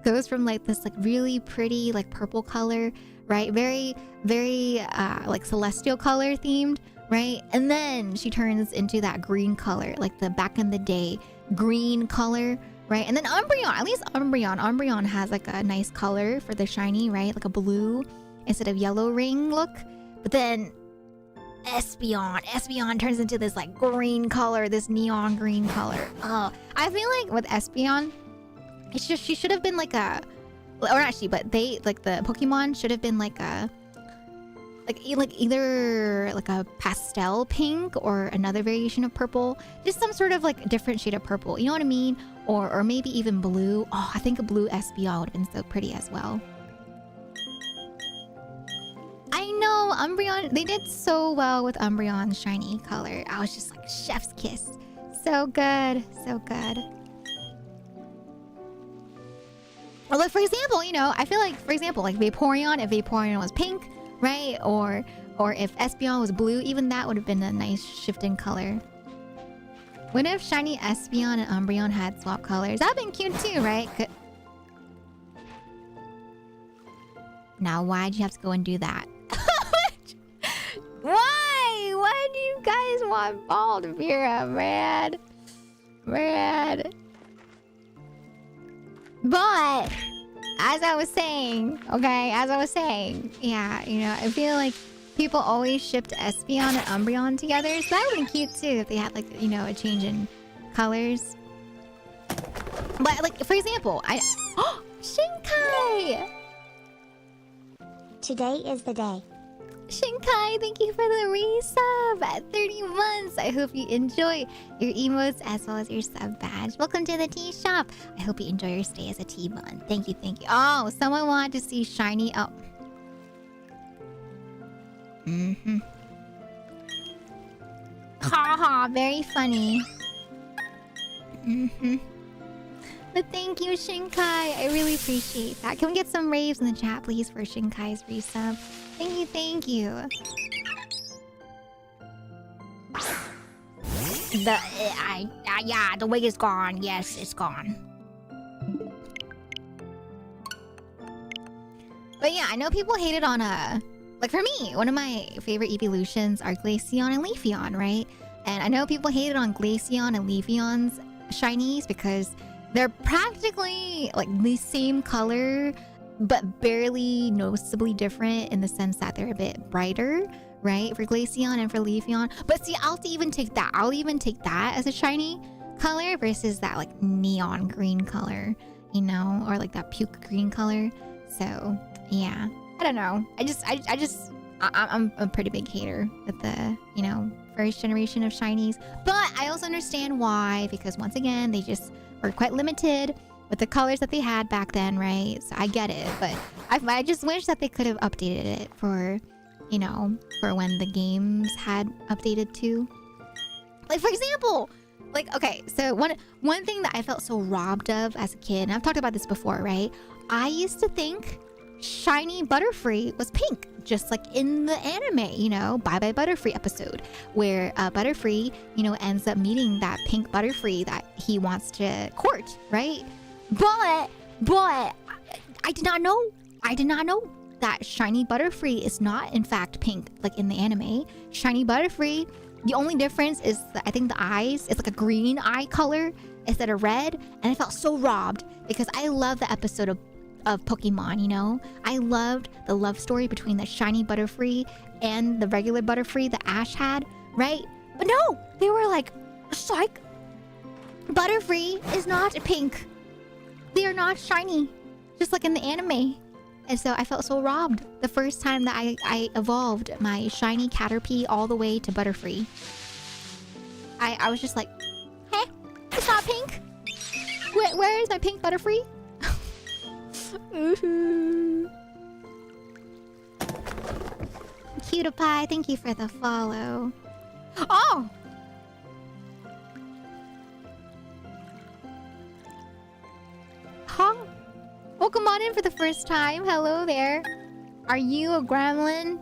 goes from like this like really pretty like purple color, right? Very, very like celestial color themed, right? And then she turns into that green color, like the back in the day green color. Right, and then Umbreon, at least Umbreon has like a nice color for the shiny, right? Like a blue instead of yellow ring look. But then Espeon turns into this like green color, this neon green color. Oh, I feel like with Espeon, it's just she should have been like a, or not she, but they like the Pokemon should have been like a, like either like a pastel pink or another variation of purple, just some sort of like different shade of purple. You know what I mean? Or maybe even blue. Oh, I think a blue Espeon would have been so pretty as well. I know, Umbreon, they did so well with Umbreon's shiny color. I was just like, chef's kiss. So good, so good. Or like, for example, you know, I feel like, for example, like Vaporeon, if Vaporeon was pink, right? Or if Espeon was blue, even that would have been a nice shift in color. What if shiny Espeon and Umbreon had swap colors? That'd been cute too, right? Now, why'd you have to go and do that? Why? Why do you guys want Baldvira, man? But, as I was saying, yeah, you know, I feel like people always shipped Espeon and Umbreon together, so that would be cute too if they had like, you know, a change in colors. But like, for example, Shinkai! Today is the day. Shinkai, thank you for the resub at 30 months. I hope you enjoy your emotes as well as your sub badge. Welcome to the tea shop. I hope you enjoy your stay as a tea bun. Thank you. Oh, someone wanted to see shiny. Oh. Haha, very funny. But thank you, Shinkai. I really appreciate that. Can we get some raves in the chat, please, for Shinkai's resub? Thank you. Yeah, the wig is gone. Yes, it's gone. But yeah, I know people hated on like for me, one of my favorite evolutions are Glaceon and Leafeon, right? And I know people hated on Glaceon and Leafeon's shinies because they're practically like the same color, but barely noticeably different in the sense that they're a bit brighter, right? For Glaceon and for Leafeon. But see, I'll even take that. I'll even take that as a shiny color versus that like neon green color, you know, or like that puke green color. So yeah, I don't know. I'm a pretty big hater with the, you know, first generation of shinies. But I also understand why, because once again, they just were quite limited with the colors that they had back then, right? So I get it, but I just wish that they could have updated it for, you know, for when the games had updated too. Like for example, like, okay, so one thing that I felt so robbed of as a kid, and I've talked about this before, right? I used to think shiny Butterfree was pink, just like in the anime, you know, Bye Bye Butterfree episode, where Butterfree, you know, ends up meeting that pink Butterfree that he wants to court, right? But I did not know that shiny Butterfree is not in fact pink like in the anime. Shiny Butterfree, the only difference is I think the eyes, it's like a green eye color instead of red, and I felt so robbed because I love the episode of Pokemon, you know? I loved the love story between the shiny Butterfree and the regular Butterfree that Ash had, right? But no, they were like, psych, Butterfree is not pink. They are not shiny, just like in the anime. And so I felt so robbed the first time that I evolved my shiny Caterpie all the way to Butterfree. I was just like, hey, it's not pink. Where is my pink Butterfree? Cutie-pie, thank you for the follow. Oh! Huh? Welcome on in for the first time. Hello there. Are you a gremlin?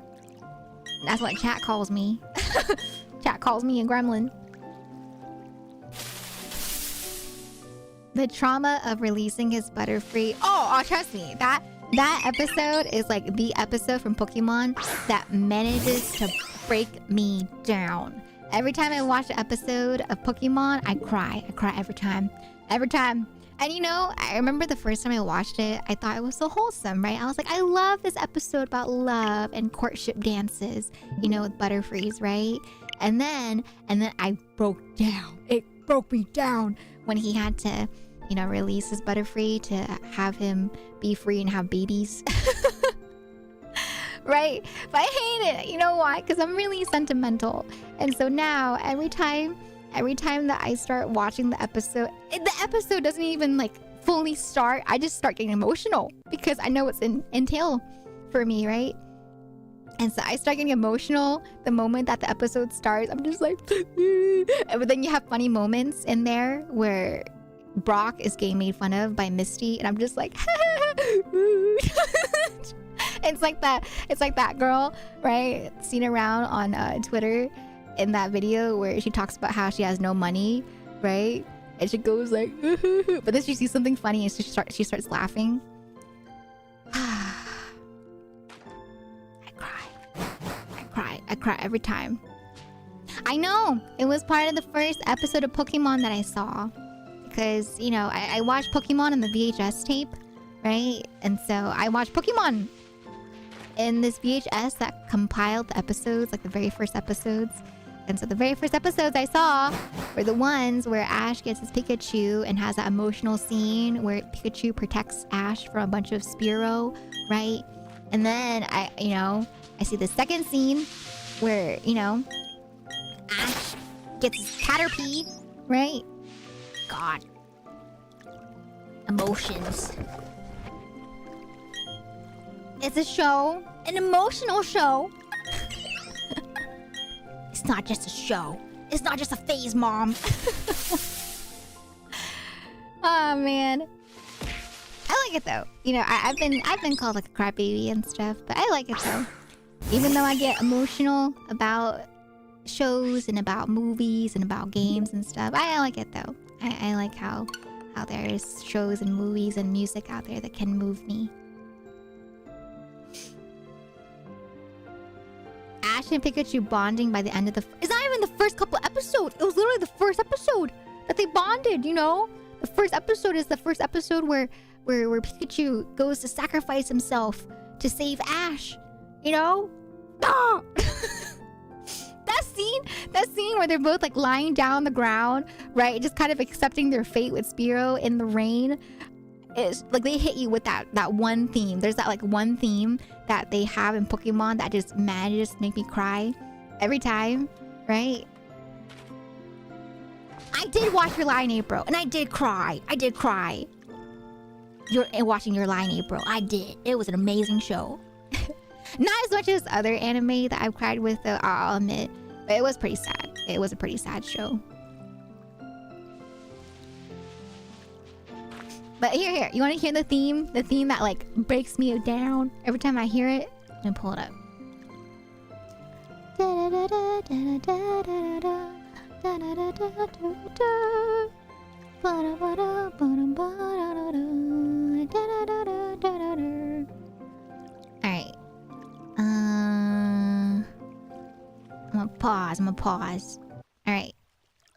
That's what chat calls me. Chat calls me a gremlin. The trauma of releasing his Butterfree. Oh, trust me. That episode is like the episode from Pokemon that manages to break me down. Every time I watch an episode of Pokemon, I cry. I cry every time. Every time. And you know, I remember the first time I watched it, I thought it was so wholesome, right? I was like, I love this episode about love and courtship dances, you know, with Butterfrees, right? And then I broke down. It broke me down when he had to, you know, release his Butterfree to have him be free and have babies. Right? But I hate it. You know why? Because I'm really sentimental. And so now, every time that I start watching the episode doesn't even like fully start. I just start getting emotional because I know what's entail for me, right? And so I start getting emotional the moment that the episode starts. I'm just like, but then you have funny moments in there where Brock is getting made fun of by Misty, and I'm just like, it's like that girl, right? Seen around on Twitter in that video where she talks about how she has no money, right? And she goes like, but then she sees something funny and she starts laughing. I cry every time. I know it was part of the first episode of Pokemon that I saw because, you know, I watched Pokemon on the VHS tape, right? And so I watched Pokemon in this VHS that compiled the episodes, like the very first episodes. And so the very first episodes I saw were the ones where Ash gets his Pikachu and has that emotional scene where Pikachu protects Ash from a bunch of Spearow, right? And then I see the second scene where, you know, Ash gets his Caterpie, right? God. Emotions. It's a show, an emotional show. It's not just a show. It's not just a phase, Mom. Oh man, I like it though. You know, I've been called like a crybaby and stuff, but I like it though. Even though I get emotional about shows and about movies and about games and stuff, I like it though. I like how there's shows and movies and music out there that can move me. Ash and Pikachu bonding by the end of the... It's not even the first couple episodes. It was literally the first episode that they bonded, you know? The first episode is the first episode where Pikachu goes to sacrifice himself to save Ash. You know? Ah! That scene where they're both like lying down on the ground, right? Just kind of accepting their fate with Spearow in the rain. It's like they hit you with that one theme. There's that like one theme that they have in Pokemon that just manages to make me cry every time, right? I did watch Your Lie in April and I did cry. Watching Your Lie in April. I did. It was an amazing show. Not as much as other anime that I've cried with, though, I'll admit. But it was pretty sad. It was a pretty sad show. But here. You want to hear the theme? The theme that, like, breaks me down every time I hear it? Let me pull it up. Alright. I'm gonna pause. Alright.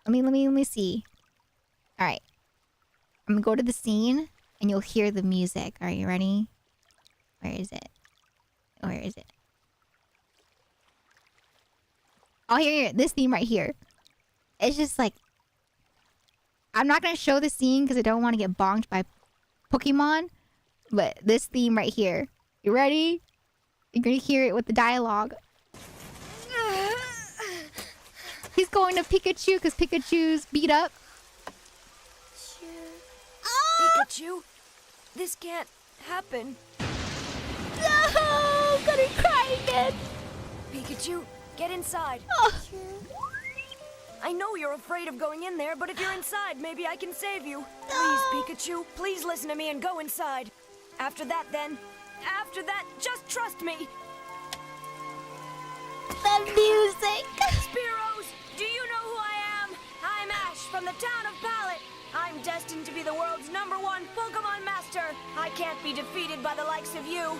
Let me see. Alright. I'm gonna go to the scene and you'll hear the music. Are you ready? Where is it? Oh, here. This theme right here. It's just like... I'm not gonna show the scene because I don't want to get bonked by Pokemon. But this theme right here. You ready? You're gonna hear it with the dialogue. He's going to Pikachu because Pikachu's beat up. Pikachu, this can't happen. No! I'm gonna cry again. Pikachu, get inside. I know you're afraid of going in there, but if you're inside, maybe I can save you. Please, Pikachu, please listen to me and go inside. After that, just trust me. The music. Spearows, do you know who I am? I'm Ash from the town of Pallet. I'm destined to be the world's #1 Pokemon Master. I can't be defeated by the likes of you.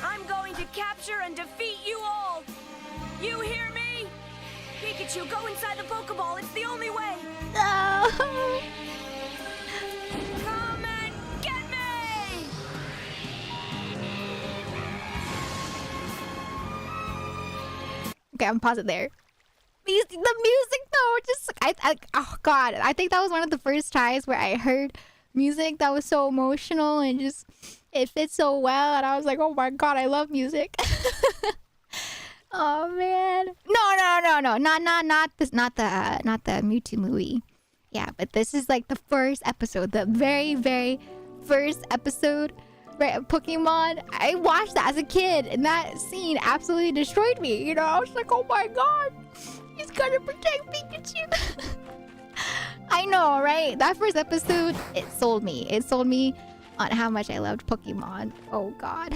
I'm going to capture and defeat you all. You hear me? Pikachu, go inside the Pokeball. It's the only way. No. Come and get me! Okay, I'm pause it there. The music though, just oh god, I think that was one of the first times where I heard music that was so emotional and just it fits so well, and I was like, oh my god, I love music. Oh man, no, not the Mewtwo movie. Yeah, but this is like the first episode, the very, very first episode, right, of Pokemon. I watched that as a kid, and that scene absolutely destroyed me. You know, I was like, oh my god. He's gonna protect Pikachu. I know, right? That first episode, it sold me. It sold me on how much I loved Pokemon. Oh, God.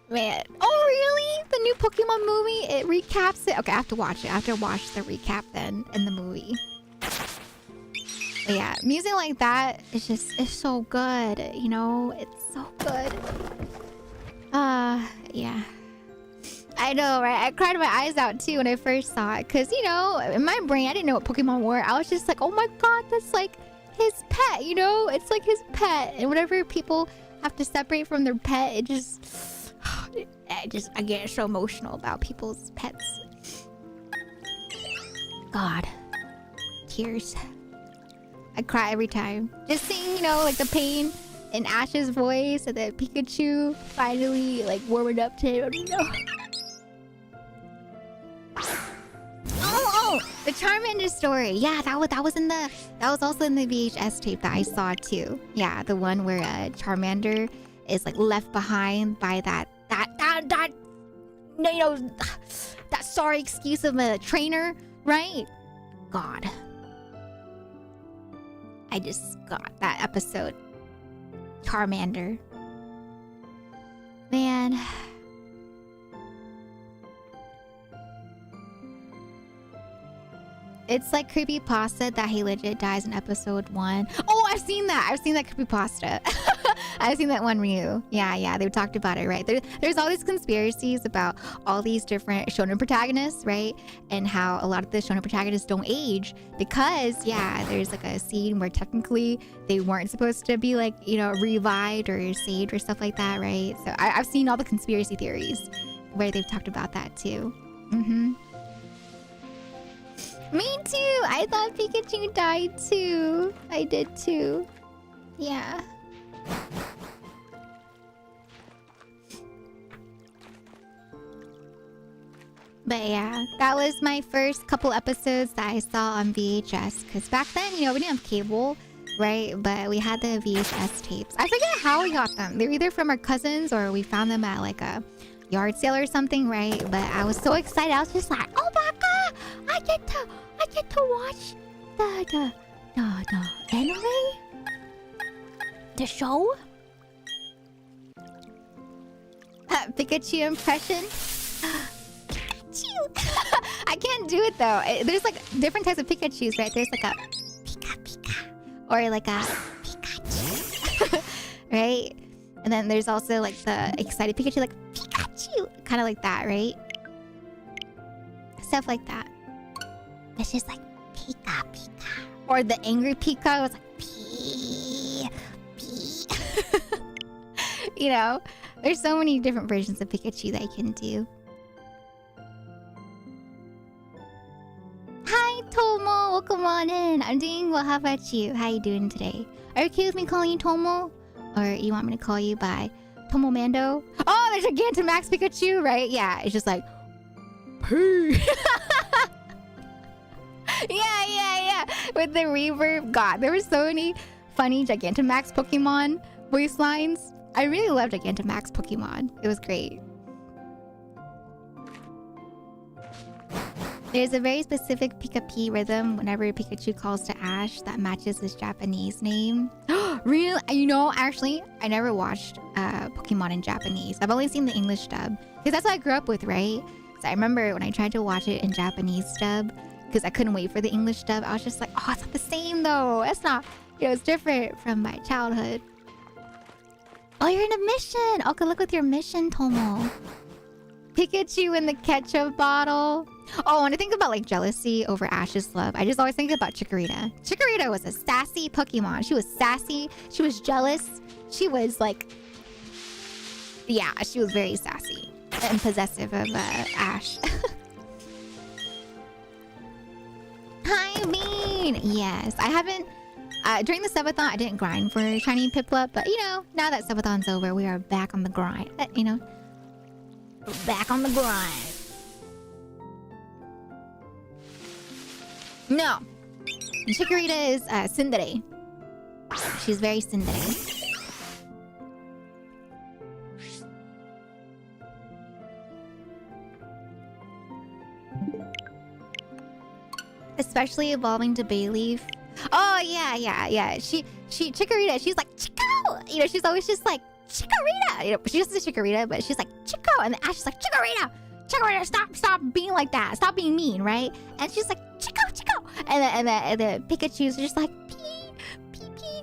Man. Oh, really? The new Pokemon movie? It recaps it? Okay, I have to watch it. I have to watch the recap then in the movie. But yeah, music like that, it's so good. You know? It's so good. Yeah. I know, right? I cried my eyes out too when I first saw it. Because, you know, in my brain, I didn't know what Pokemon were. I was just like, oh my god, that's like his pet, you know? It's like his pet. And whenever people have to separate from their pet, it just... I get so emotional about people's pets. God. Tears. I cry every time. Just seeing, you know, like the pain in Ash's voice and then Pikachu finally, like, warming up to him, you know? Oh, the Charmander story. Yeah, that was also in the VHS tape that I saw too. Yeah, the one where Charmander is like left behind by that you know, that sorry excuse of a trainer, right? God. I just got that episode. Charmander. Man. It's like creepypasta that he legit dies in episode 1. Oh, I've seen that. I've seen that creepypasta. I've seen that one Ryu. Yeah, they talked about it, right? There's all these conspiracies about all these different shonen protagonists, right? And how a lot of the shonen protagonists don't age because, yeah, there's like a scene where technically they weren't supposed to be like, you know, revived or saved or stuff like that, right? So I've seen all the conspiracy theories where they've talked about that too. Mm-hmm. Me too! I thought Pikachu died too. I did too. Yeah. But yeah, that was my first couple episodes that I saw on VHS. Because back then, you know, we didn't have cable, right? But we had the VHS tapes. I forget how we got them. They're either from our cousins or we found them at like a yard sale or something, right? But I was so excited. I was just like, oh my god! I get to watch the anime? The show? Pikachu impression? Pikachu! I can't do it though. There's like different types of Pikachus, right? There's like a Pika or like a Pikachu, right? And then there's also like the excited Pikachu, like Pikachu, kind of like that, right? Stuff like that. It's just like Pika. Or the angry Pika was like P. You know, there's so many different versions of Pikachu that you can do. Hi Tomo, welcome on in. I'm doing well. How about you? How you doing today? Are you okay with me calling you Tomo, or you want me to call you by Tomo Mando? Oh, there's a Gigantamax Pikachu, right? Yeah, it's just like P. Yeah. With the reverb. God, there were so many funny Gigantamax Pokemon voice lines. I really loved Gigantamax Pokemon. It was great. There's a very specific Pika-P rhythm whenever Pikachu calls to Ash that matches his Japanese name. Really? You know, actually, I never watched Pokemon in Japanese. I've only seen the English dub. Because that's what I grew up with, right? So I remember when I tried to watch it in Japanese dub, because I couldn't wait for the English dub, I was just like, oh, it's not the same though. It's not, you know, it's different from my childhood. Oh, you're in a mission. Oh, good luck with your mission, Tomo. Pikachu in the ketchup bottle. Oh, when I think about like jealousy over Ash's love, I just always think about Chikorita. Chikorita was a sassy Pokemon. She was sassy. She was jealous. She was like, yeah, she was very sassy and possessive of Ash. Hi, Bean! Yes, I haven't... during the subathon, I didn't grind for shiny Piplup, but you know, now that subathon's over, we are back on the grind. You know, back on the grind. No, Chikorita is tsundere. She's very tsundere. Especially evolving to Bayleaf. Oh yeah. Chikorita, she's like Chico. You know, she's always just like Chikorita. You know, she just says Chikorita, but she's like Chico, and then Ash is like Chikorita, stop being like that. Stop being mean, right? And she's like Chico. And the Pikachu's just like pee.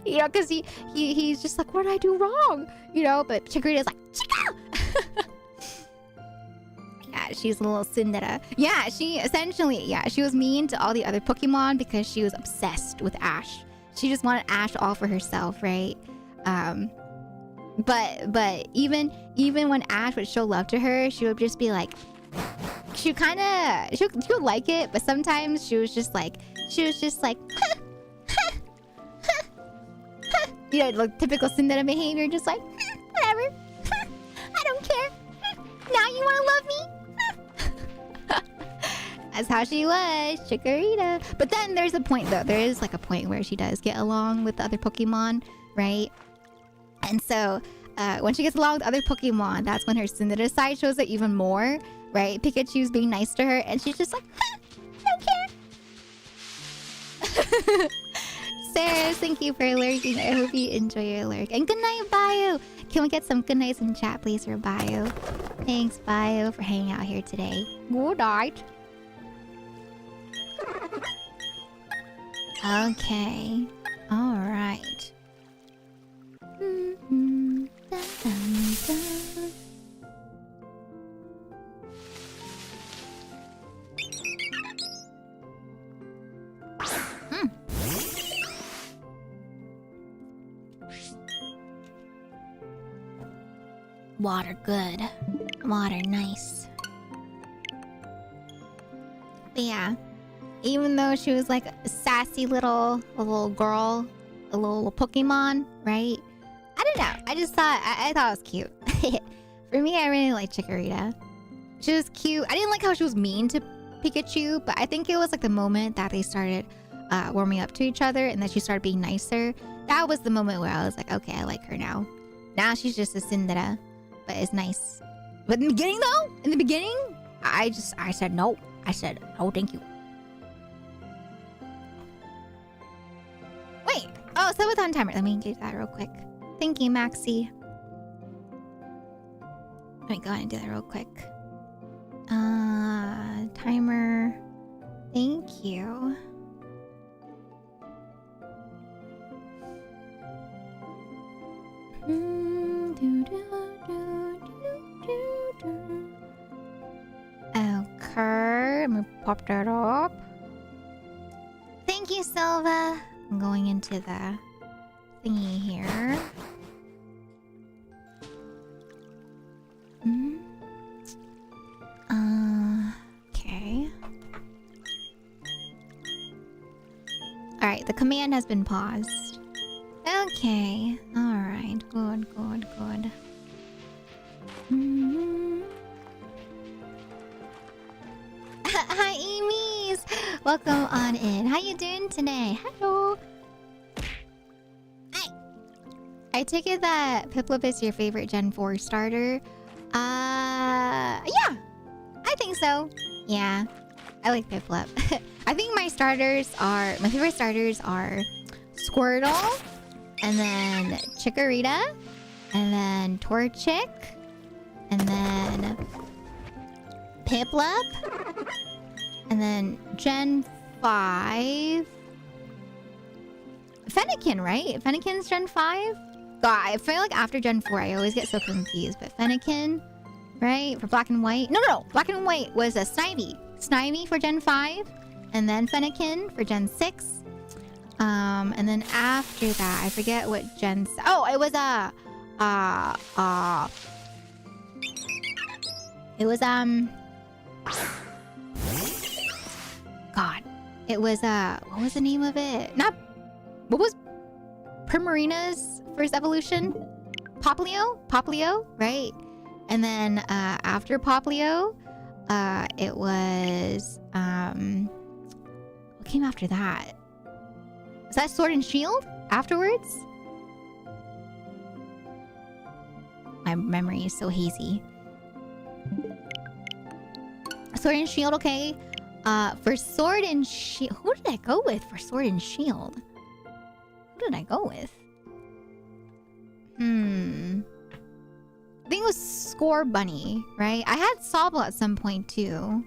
You know, because he's just like, what did I do wrong? You know, but Chikorita's like Chico. Yeah, she's a little tsundere. Yeah, she was mean to all the other Pokemon because she was obsessed with Ash. She just wanted Ash all for herself, right? But even when Ash would show love to her, she would just be like, she would like it, but sometimes she was just like, you know, like typical tsundere behavior, just like, whatever, I don't care. Now you want to love me? That's how she was, Chikorita. But then there's a point though. There is like a point where she does get along with the other Pokemon, right? And so when she gets along with other Pokemon, that's when her tsundere side shows it even more, right? Pikachu's being nice to her, and she's just like, I don't care. Sarah, thank you for lurking. I hope you enjoy your lurk. And good night, Bio. Can we get some good nights in chat, please, for Bio? Thanks, Bio, for hanging out here today. Good night. Okay. All right. Water good. Water nice. But yeah, even though she was like a sassy little girl, a little Pokemon, right? I don't know. I just thought I thought it was cute. For me, I really like Chikorita. She was cute. I didn't like how she was mean to Pikachu, but I think it was like the moment that they started warming up to each other and then she started being nicer. That was the moment where I was like, okay, I like her now. Now she's just a Cinderella, but it's nice. But in the beginning though, I said no. I said, oh, thank you. Wait. Oh, subathon timer. Let me engage that real quick. Thank you, Maxi. Let me go ahead and do that real quick. Timer. Thank you. Okay, let me pop that up. Thank you, Silva. I'm going into the thingy here. Okay. Alright, the command has been paused. Okay. Alright. Good. Hi, Amy's! Welcome on in. How you doing today? Hello! Hi! I take it that Piplup is your favorite Gen 4 starter. Yeah! I think so. Yeah. I like Piplup. I think my favorite starters are Squirtle, and then Chikorita, and then Torchic, and then Piplup, and then Gen 5. Fennekin, right? Fennekin's Gen 5? God, I feel like after Gen 4 I always get so confused. But Fennekin, right? For Black and White. No. Black and White was a Snivy. Snivy for Gen 5. And then Fennekin for Gen 6. And then after that, I forget what Gen... Oh, it was It was, God. It was, what was the name of it? What was Primarina's first evolution? Poplio, right? And then, after Poplio, it was, what came after that? Was that Sword and Shield afterwards? My memory is so hazy. Sword and Shield, okay. For Sword and Shield... Who did I go with for Sword and Shield? Who did I go with? I think it was Score Bunny, right? I had Sobble at some point too.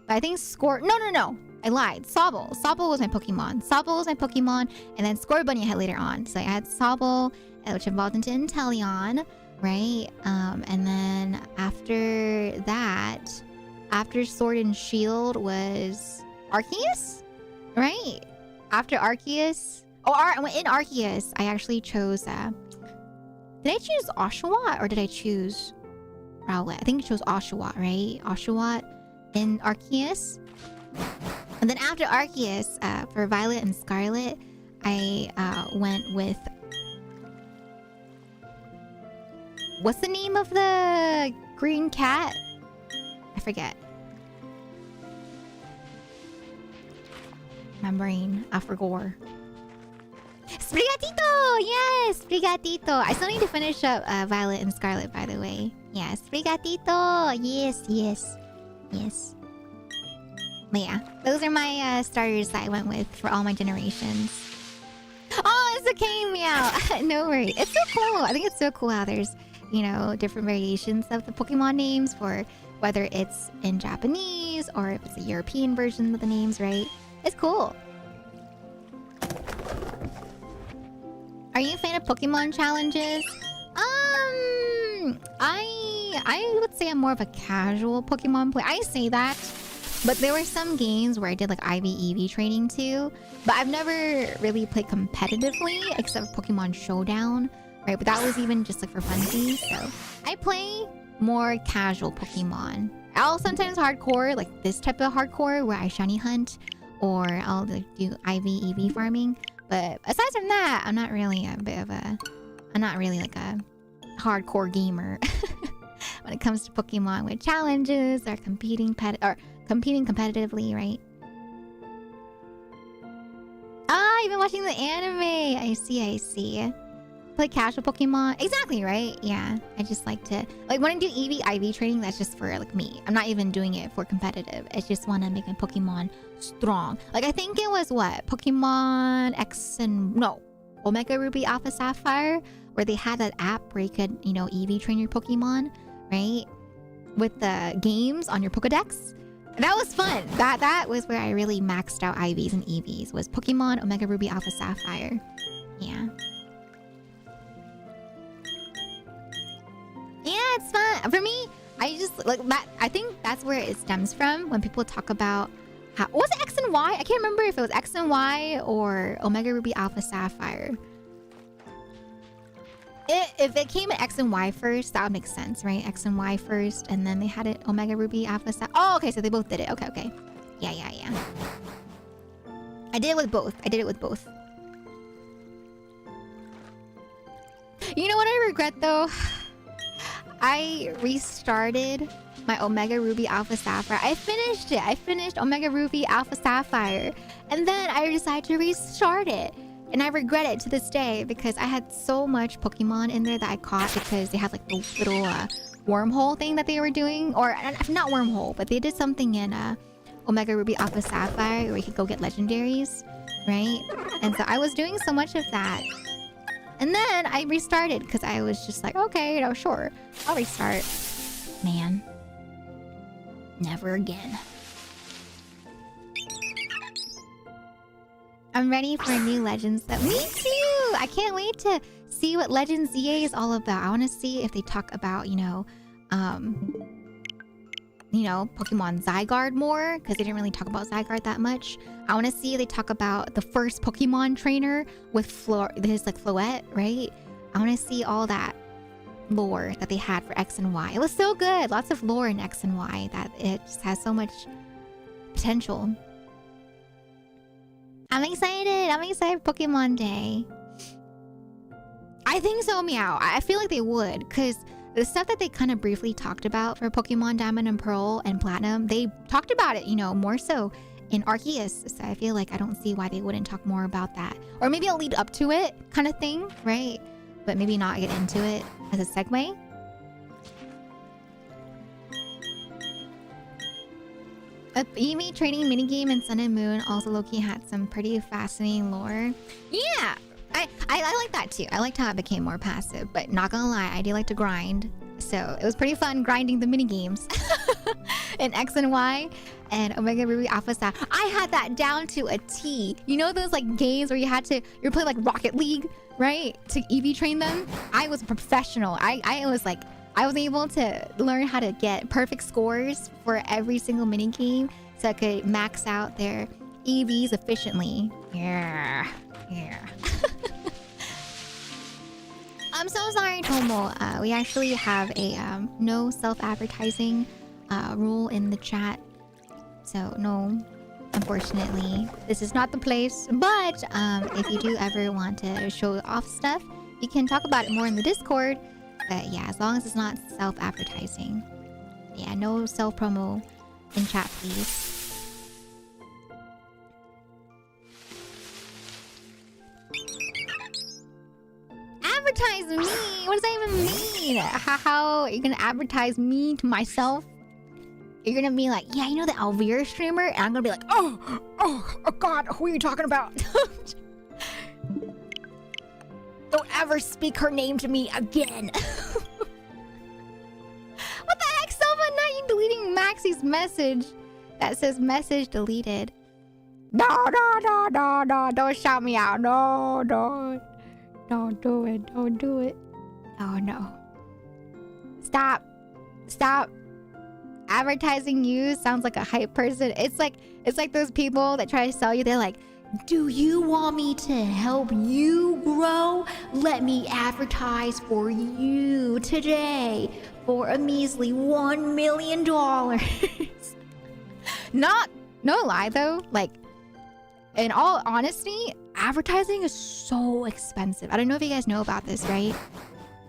But I think Score... No. I lied. Sobble. Sobble was my Pokemon. And then Score Bunny I had later on. So I had Sobble, which evolved into Inteleon, right? And then after that... After Sword and Shield was Arceus? Right? After Arceus... in Arceus, I actually chose... Did I choose Oshawott or did I choose Rowlet? I think I chose Oshawott, right? Oshawott in Arceus. And then after Arceus, for Violet and Scarlet, I went with... What's the name of the green cat? I forget. My brain. I forgot. Sprigatito! Yes! Sprigatito! I still need to finish up Violet and Scarlet, by the way. Yeah, Sprigatito! Yes. But yeah, those are my starters that I went with for all my generations. Oh, it's okay, Meow! No worries. It's so cool. I think it's so cool how there's, different variations of the Pokemon names for whether it's in Japanese or if it's a European version of the names, right? It's cool. Are you a fan of Pokemon challenges? I would say I'm more of a casual Pokemon player. I say that, but there were some games where I did like IV/EV training too. But I've never really played competitively except for Pokemon Showdown, right? But that was even just like for funsies. So I play more casual Pokemon. I'll sometimes hardcore, like this type of hardcore where I shiny hunt, or I'll like do IV/EV farming. But aside from that, I'm not really like a hardcore gamer when it comes to Pokemon with challenges or competing competitively, right? Ah, you've been watching the anime. I see. Play casual Pokemon. Exactly, right? Yeah. I just like to like when I do EV/IV training, that's just for like me. I'm not even doing it for competitive. I just want to make my Pokemon strong. Like I think it was what? Pokemon Omega Ruby Alpha Sapphire, where they had that app where you could, EV train your Pokemon, right? With the games on your Pokedex. That was fun. That was where I really maxed out IVs and EVs, was Pokemon Omega Ruby Alpha Sapphire. Yeah. Yeah, it's fun. For me, I just like that. I think that's where it stems from when people talk about how was it X and Y? I can't remember if it was X and Y or Omega Ruby Alpha Sapphire. If it came at X and Y first, that would make sense, right? X and Y first, and then they had it Omega Ruby Alpha Sapphire. Oh, okay, so they both did it. Okay. Yeah. I did it with both. You know what I regret though? I restarted my Omega Ruby Alpha Sapphire. I finished it. I finished Omega Ruby Alpha Sapphire. And then I decided to restart it. And I regret it to this day because I had so much Pokemon in there that I caught because they had like the little wormhole thing that they were doing. Or not wormhole, but they did something in Omega Ruby Alpha Sapphire where you could go get legendaries, right? And so I was doing so much of that. And then I restarted because I was just like, okay, sure. I'll restart. Man. Never again. I'm ready for a new Legends set. Me too! I can't wait to see what Legends ZA is all about. I want to see if they talk about, Pokemon Zygarde more, because they didn't really talk about Zygarde that much. I want to see if they talk about the first Pokemon trainer with his Floette, right? I want to see all that lore that they had for X and Y. It was so good. Lots of lore in X and Y that it just has so much potential. I'm excited for Pokemon Day. I think so, Meow. I feel like they would, because the stuff that they kind of briefly talked about for Pokemon Diamond and Pearl and Platinum, they talked about it, more so in Arceus. So I feel like I don't see why they wouldn't talk more about that. Or maybe I'll lead up to it kind of thing, right? But maybe not get into it as a segue. A EV training minigame in Sun and Moon also low-key had some pretty fascinating lore. Yeah! I like that too. I liked how it became more passive, but not gonna lie, I do like to grind. So it was pretty fun grinding the minigames in X and Y and Omega Ruby Alpha Sapphire. I had that down to a T. You know those like games where you're playing like Rocket League, right? To EV train them? I was a professional. I was able to learn how to get perfect scores for every single minigame so I could max out their EVs efficiently. Yeah. I'm so sorry, Tomo. We actually have a no self-advertising rule in the chat. So no, unfortunately, this is not the place. But if you do ever want to show off stuff, you can talk about it more in the Discord. But yeah, as long as it's not self-advertising. Yeah, no self-promo in chat, please. Advertise me? What does that even mean? How are you gonna advertise me to myself? You're gonna be like, yeah, the Alvira streamer? And I'm gonna be like, oh god, who are you talking about? Don't ever speak her name to me again. What the heck, Selva? Now you deleting Maxie's message that says message deleted. No, don't shout me out. No, don't do it. Oh no. Stop. Advertising you sounds like a hype person. It's like those people that try to sell you. They're like, do you want me to help you grow? Let me advertise for you today for a measly $1 million. No lie though, like, in all honesty, advertising is so expensive. I don't know if you guys know about this, right?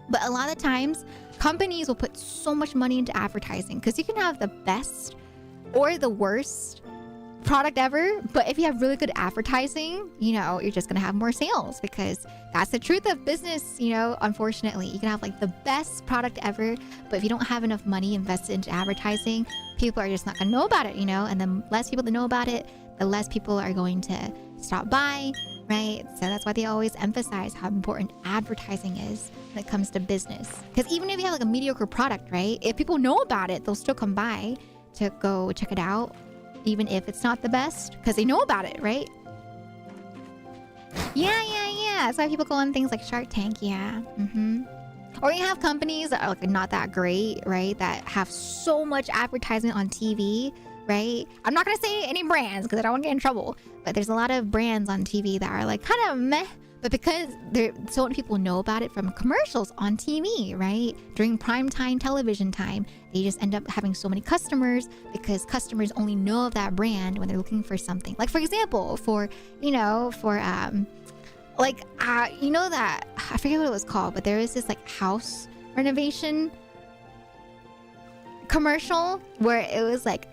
But a lot of times, companies will put so much money into advertising because you can have the best or the worst product ever, but if you have really good advertising, you know, you're just gonna have more sales, because that's the truth of business. You know, unfortunately, you can have like the best product ever, but if you don't have enough money invested into advertising, people are just not gonna know about it, you know. And the less people that know about it, the less people are going to stop by, right? So that's why they always emphasize how important advertising is when it comes to business, because even if you have like a mediocre product, right, if people know about it, they'll still come by to go check it out, even if it's not the best, because they know about it, right? Yeah. That's why people go on things like Shark Tank, yeah. Or you have companies that are like not that great, right? That have so much advertisement on TV, right? I'm not gonna say any brands because I don't want to get in trouble, but there's a lot of brands on TV that are like kind of meh. But because so many people know about it from commercials on TV, right? During primetime television time, they just end up having so many customers because customers only know of that brand when they're looking for something. Like, for example, you know that, I forget what it was called, but there is this like house renovation commercial where it was like,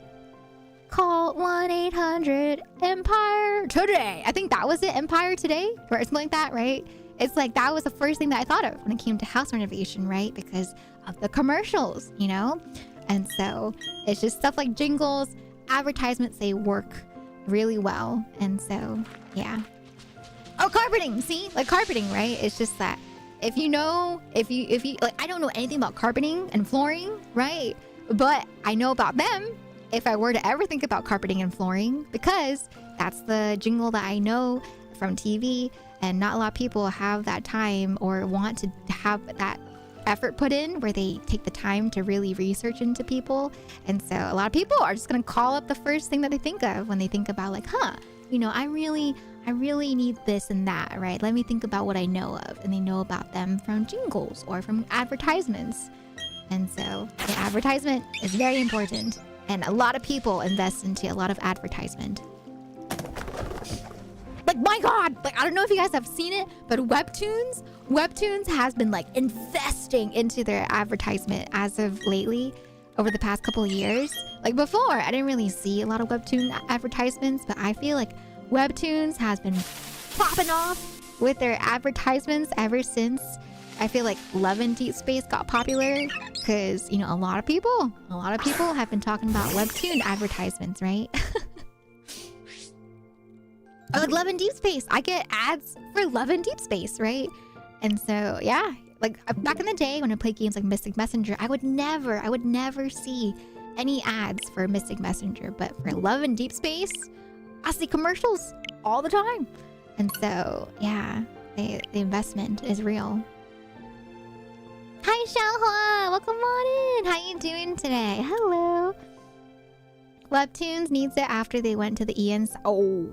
call 1-800-EMPIRE today. I think that was it, Empire Today, or something like that, right? It's like that was the first thing that I thought of when it came to house renovation, right? Because of the commercials, you know? And so it's just stuff like jingles, advertisements, they work really well. And so, yeah. Oh, carpeting, see? Like carpeting, right? It's just that if you like, I don't know anything about carpeting and flooring, right? But I know about them if I were to ever think about carpeting and flooring, because that's the jingle that I know from TV, and not a lot of people have that time or want to have that effort put in where they take the time to really research into people. And so a lot of people are just going to call up the first thing that they think of when they think about like, you know, I really need this and that, right? Let me think about what I know of. And they know about them from jingles or from advertisements. And so the advertisement is very important. And a lot of people invest into a lot of advertisement. Like, my God! Like, I don't know if you guys have seen it, but Webtoons has been like investing into their advertisement as of lately, over the past couple of years. Like before, I didn't really see a lot of Webtoon advertisements, but I feel like Webtoons has been popping off with their advertisements ever since. I feel like Love and Deep Space got popular because, you know, a lot of people have been talking about Webtoon advertisements, right? Or like Love and Deep Space. I get ads for Love and Deep Space, right? And so, yeah, like back in the day when I played games like Mystic Messenger, I would never see any ads for Mystic Messenger, but for Love and Deep Space, I see commercials all the time. And so, yeah, the investment is real. Hi, Xiaohua! Welcome on in! How you doing today? Hello! Webtoons needs it after they went to the ENs. Oh,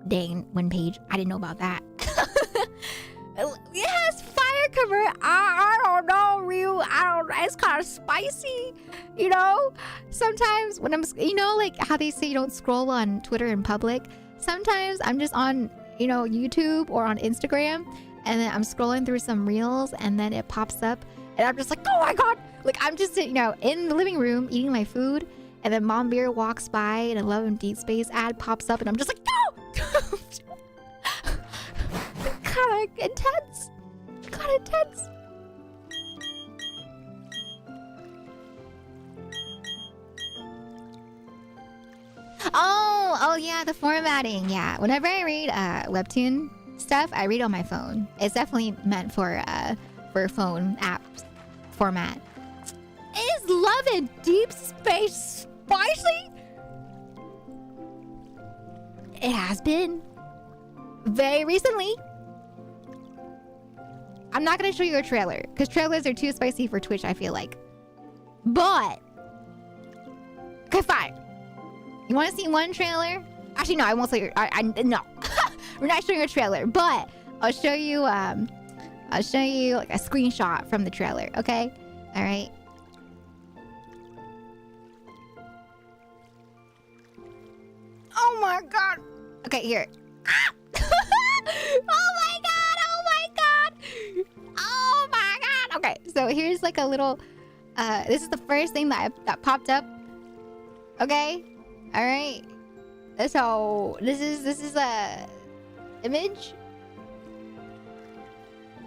dang, one page. I didn't know about that. Yes, fire cover. I don't know, Ryu. It's kind of spicy, you know? Sometimes when I'm, you know, like how they say you don't scroll on Twitter in public. Sometimes I'm just on, you know, YouTube or on Instagram, and then I'm scrolling through some reels, and then it pops up, and I'm just like, oh my God! Like, I'm just, you know, in the living room eating my food, and then Mom Beer walks by, and a Love and Deep Space ad pops up, and I'm just like, no! Kind of intense. Oh yeah, the formatting. Yeah, whenever I read Webtoon stuff, I read on my phone. It's definitely meant for phone app format. Is Love and Deep Space spicy? It has been very recently. I'm not gonna show you a trailer because trailers are too spicy for Twitch, I feel like. But okay, fine. You want to see one trailer? Actually, no, I won't show you. No, we're not showing a trailer, but I'll show you. I'll show you like a screenshot from the trailer. Okay, all right. Oh my god. Okay, here. Ah! Oh my god! Oh my god! Oh my god! Okay, so here's like a little. This is the first thing that popped up. Okay, all right. So this is a image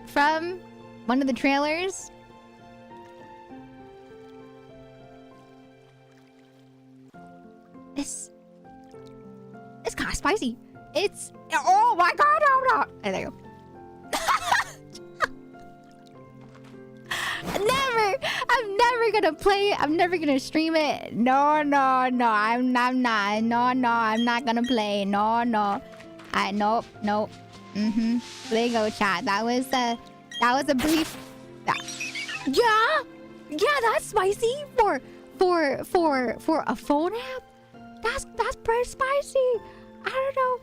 from one of the trailers. It's kind of spicy. It's oh my god! Oh no! There you go. I'm never gonna play it. I'm never gonna stream it. No, I'm not. No, I'm not gonna play. No. Nope. There you go, chat. That was a brief. Yeah, that's spicy for a phone app. That's pretty spicy. I don't know.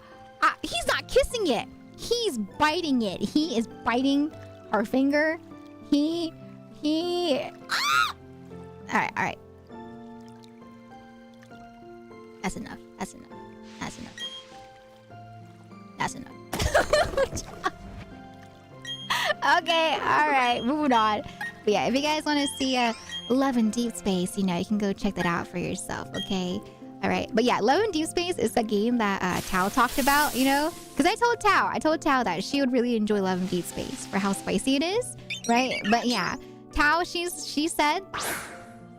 He's not kissing it. He's biting it. He is biting her finger. Ah! All right. That's enough. Okay, all right, moving on. But yeah, if you guys want to see Love in Deep Space, you can go check that out for yourself, okay? All right, but yeah, Love in Deep Space is a game that Tao talked about, because I told Tao that she would really enjoy Love in Deep Space for how spicy it is, right? But yeah, Tao, she said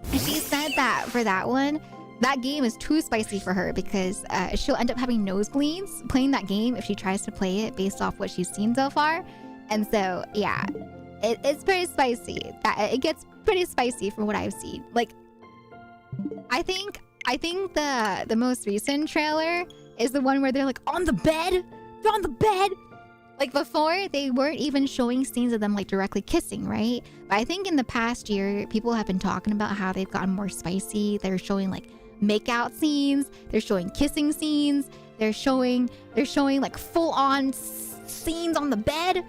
that for that one, that game is too spicy for her because she'll end up having nosebleeds playing that game if she tries to play it based off what she's seen so far. And so, yeah, it's pretty spicy. It gets pretty spicy from what I've seen. Like, I think the most recent trailer is the one where they're like on the bed. They're on the bed. Like before, they weren't even showing scenes of them like directly kissing, right? But I think in the past year, people have been talking about how they've gotten more spicy. They're showing like makeout scenes. They're showing kissing scenes. They're showing like full on scenes on the bed.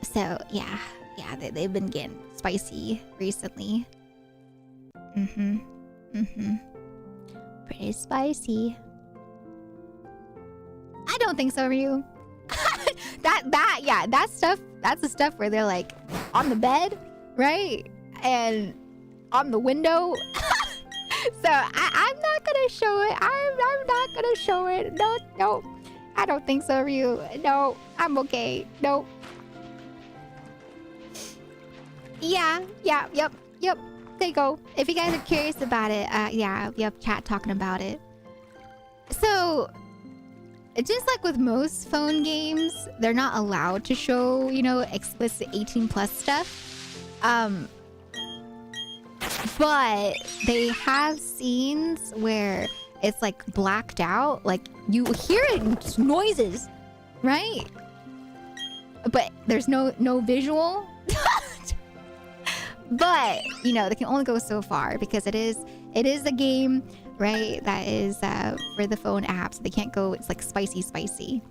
So yeah, they've been getting spicy recently. Pretty spicy. I don't think so, Ryu. That's the stuff where they're like on the bed, right? And on the window. So I'm not gonna show it. I'm not gonna show it. No. I don't think so, Ryu. No, I'm okay. No. Yeah. Yep. There you go. If you guys are curious about it, we have chat talking about it. So, just like with most phone games, they're not allowed to show, explicit 18+ stuff. But they have scenes where it's like blacked out, like you hear it in noises, right? But there's no visual. But they can only go so far because it is a game, right? That is for the phone apps. They can't go. It's like spicy.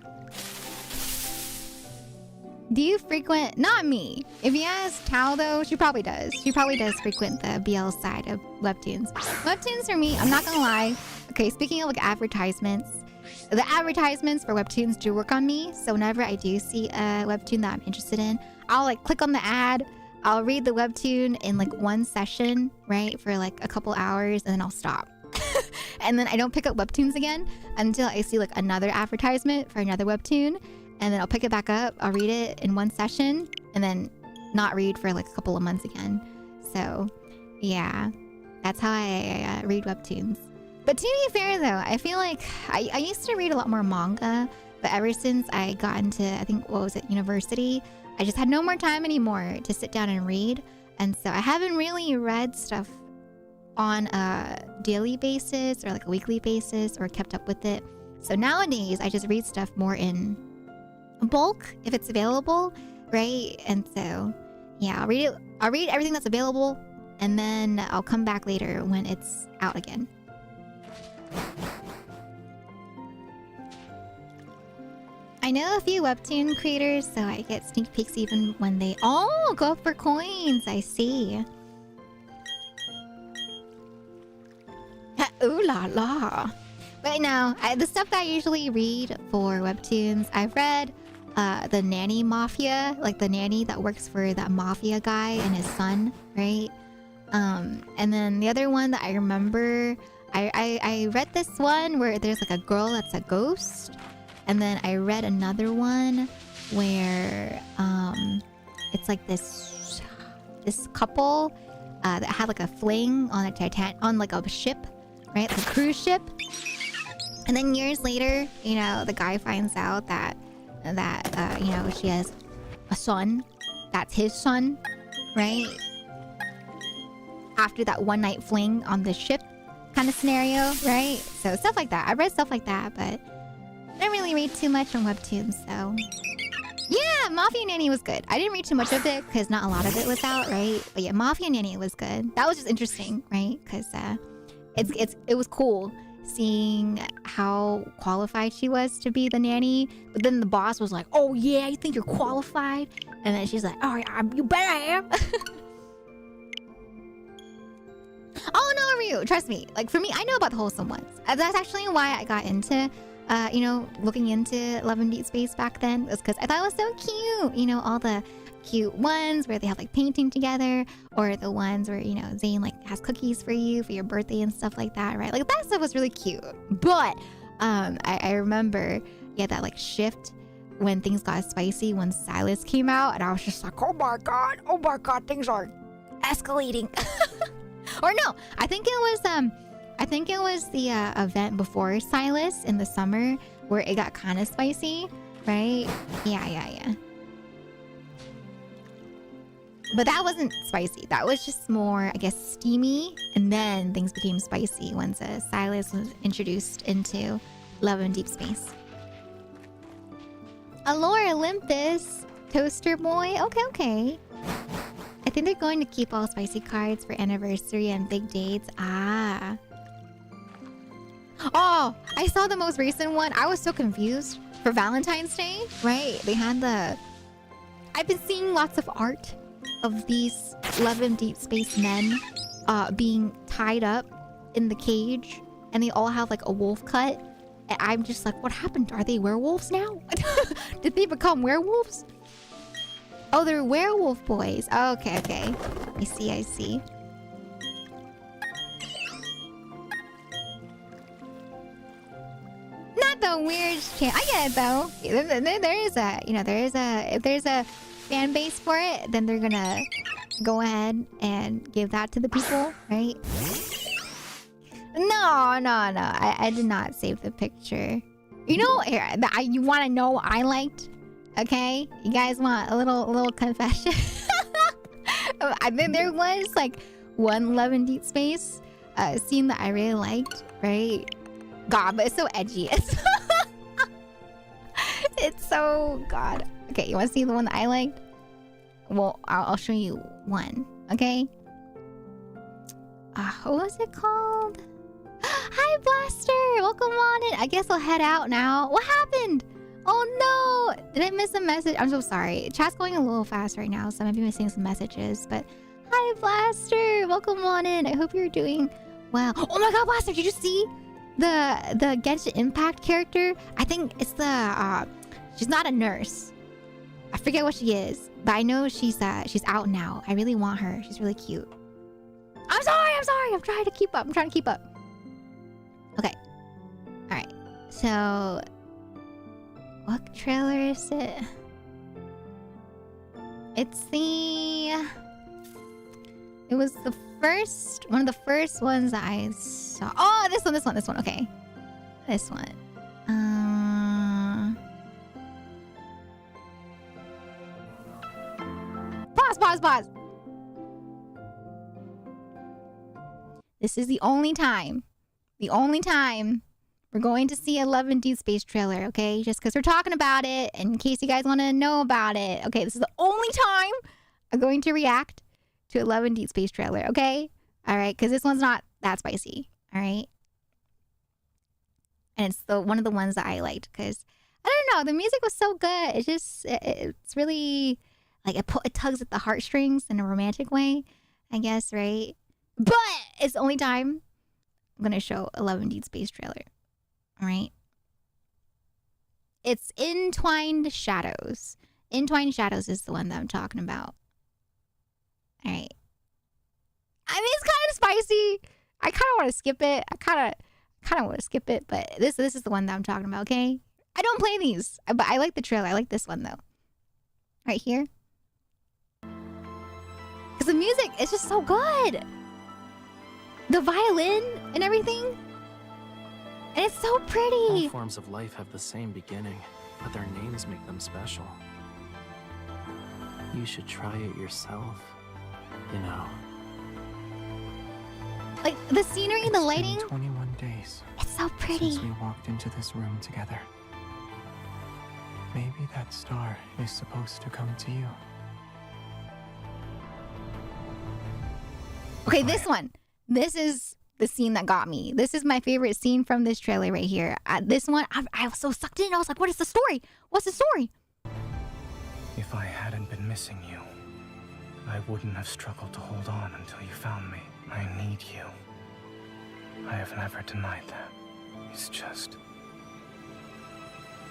Do you frequent? Not me. If you ask Tao though, she probably does. She probably does frequent the BL side of webtoons. Webtoons for me, I'm not gonna lie. Okay, speaking of like advertisements, the advertisements for webtoons do work on me. So whenever I do see a webtoon that I'm interested in, I'll like click on the ad. I'll read the webtoon in like one session, right? For like a couple hours and then I'll stop. And then I don't pick up webtoons again until I see like another advertisement for another webtoon. And then I'll pick it back up. I'll read it in one session and then not read for like a couple of months again. So yeah, that's how I read webtoons. But to be fair though, I feel like I used to read a lot more manga, but ever since I got into, I think, university, I just had no more time anymore to sit down and read. And so I haven't really read stuff on a daily basis or like a weekly basis or kept up with it. So nowadays I just read stuff more in bulk if it's available, right? And so yeah, I'll read everything that's available and then I'll come back later when it's out again. I know a few webtoon creators, so I get sneak peeks even when they go up for coins. I see. Ooh la la. But no, the stuff that I usually read for webtoons, I've read the nanny mafia, like the nanny that works for that mafia guy and his son, right? And then the other one that I remember, I read this one where there's like a girl that's a ghost. And then I read another one where it's like this couple that had like a fling on like a ship, right? Like a cruise ship. And then years later, you know, the guy finds out that you know, she has a son. That's his son, right? After that one night fling on the ship kind of scenario, right? So stuff like that. I read stuff like that, but I didn't really read too much on webtoons, so yeah, Mafia Nanny was good. I didn't read too much of it because not a lot of it was out, right? But yeah, Mafia Nanny was good. That was just interesting, right? Because it was cool seeing how qualified she was to be the nanny. But then the boss was like, "Oh yeah, you think you're qualified?" And then she's like, "Oh yeah, you bet I am." Oh no, Ryu, trust me. Like for me, I know about the wholesome ones. That's actually why I got into you know, looking into Love and Deep Space back then, was because I thought it was so cute. You know, all the cute ones where they have like painting together, or the ones where, you know, Zane like has cookies for you for your birthday and stuff like that, right? Like that stuff was really cute. But I remember, yeah, that like shift when things got spicy when Silas came out, and I was just like, oh my god, things are escalating. Or no, I think it was the event before Silas in the summer where it got kind of spicy, right? Yeah. But that wasn't spicy. That was just more, I guess, steamy. And then things became spicy once Silas was introduced into Love and Deep Space. Allure Olympus, Toaster Boy. Okay. I think they're going to keep all spicy cards for anniversary and big dates. Ah. Oh, I saw the most recent one. I was so confused. For Valentine's Day, right? They had I've been seeing lots of art of these Love and Deep Space men being tied up in the cage, and they all have like a wolf cut. And I'm just like, what happened? Are they werewolves now? Did they become werewolves? Oh, they're werewolf boys. Oh, okay. I see. Not the weird chant. I get it though. If there's a fan base for it, then they're gonna go ahead and give that to the people, right? No. I did not save the picture. You know, you want to know what I liked? Okay, you guys want a little confession? I think there was like one Love and Deep Space scene that I really liked, right? God, but it's so edgy. It's so God. Okay, you want to see the one that I liked? Well, I'll show you one. Okay. What was it called? Hi, Blaster. Welcome on in. I guess I'll head out now. What happened? Oh no! Did I miss a message? I'm so sorry. Chat's going a little fast right now, so I might be missing some messages. But hi, Blaster. Welcome on in. I hope you're doing well. Oh my God, Blaster! Did you see the Genshin Impact character? I think it's the she's not a nurse. I forget what she is, but I know she's out now. I really want her. She's really cute. I'm sorry. I'm trying to keep up. Okay. All right. So, what trailer is it? It was one of the first ones that I saw. Oh, this one. Okay. This one. Pause. This is the only time we're going to see a Love and Deep Space trailer, okay? Just because we're talking about it, and in case you guys want to know about it. Okay, this is the only time I'm going to react to 11 Deep Space trailer, okay? All right, because this one's not that spicy, all right? And it's one of the ones that I liked because, I don't know, the music was so good. It just, it's really, like, it tugs at the heartstrings in a romantic way, I guess, right? But it's the only time I'm going to show 11 Deep Space trailer, all right? It's Entwined Shadows. Entwined Shadows is the one that I'm talking about. All right. I mean, it's kind of spicy. I kind of want to skip it. I kind of want to skip it, but this is the one that I'm talking about, okay? I don't play these, but I like the trailer. I like this one, though. Right here. Because the music is just so good. The violin and everything. And it's so pretty. All forms of life have the same beginning, but their names make them special. You should try it yourself, you know. Like, the scenery, the lighting. 21 days. It's so pretty. Since we walked into this room together. Maybe that star is supposed to come to you. Okay, this one. This is the scene that got me. This is my favorite scene from this trailer right here. This one, I was so sucked in. I was like, what is the story? What's the story? If I hadn't been missing you, I wouldn't have struggled to hold on until you found me. I need you. I have never denied that. It's just...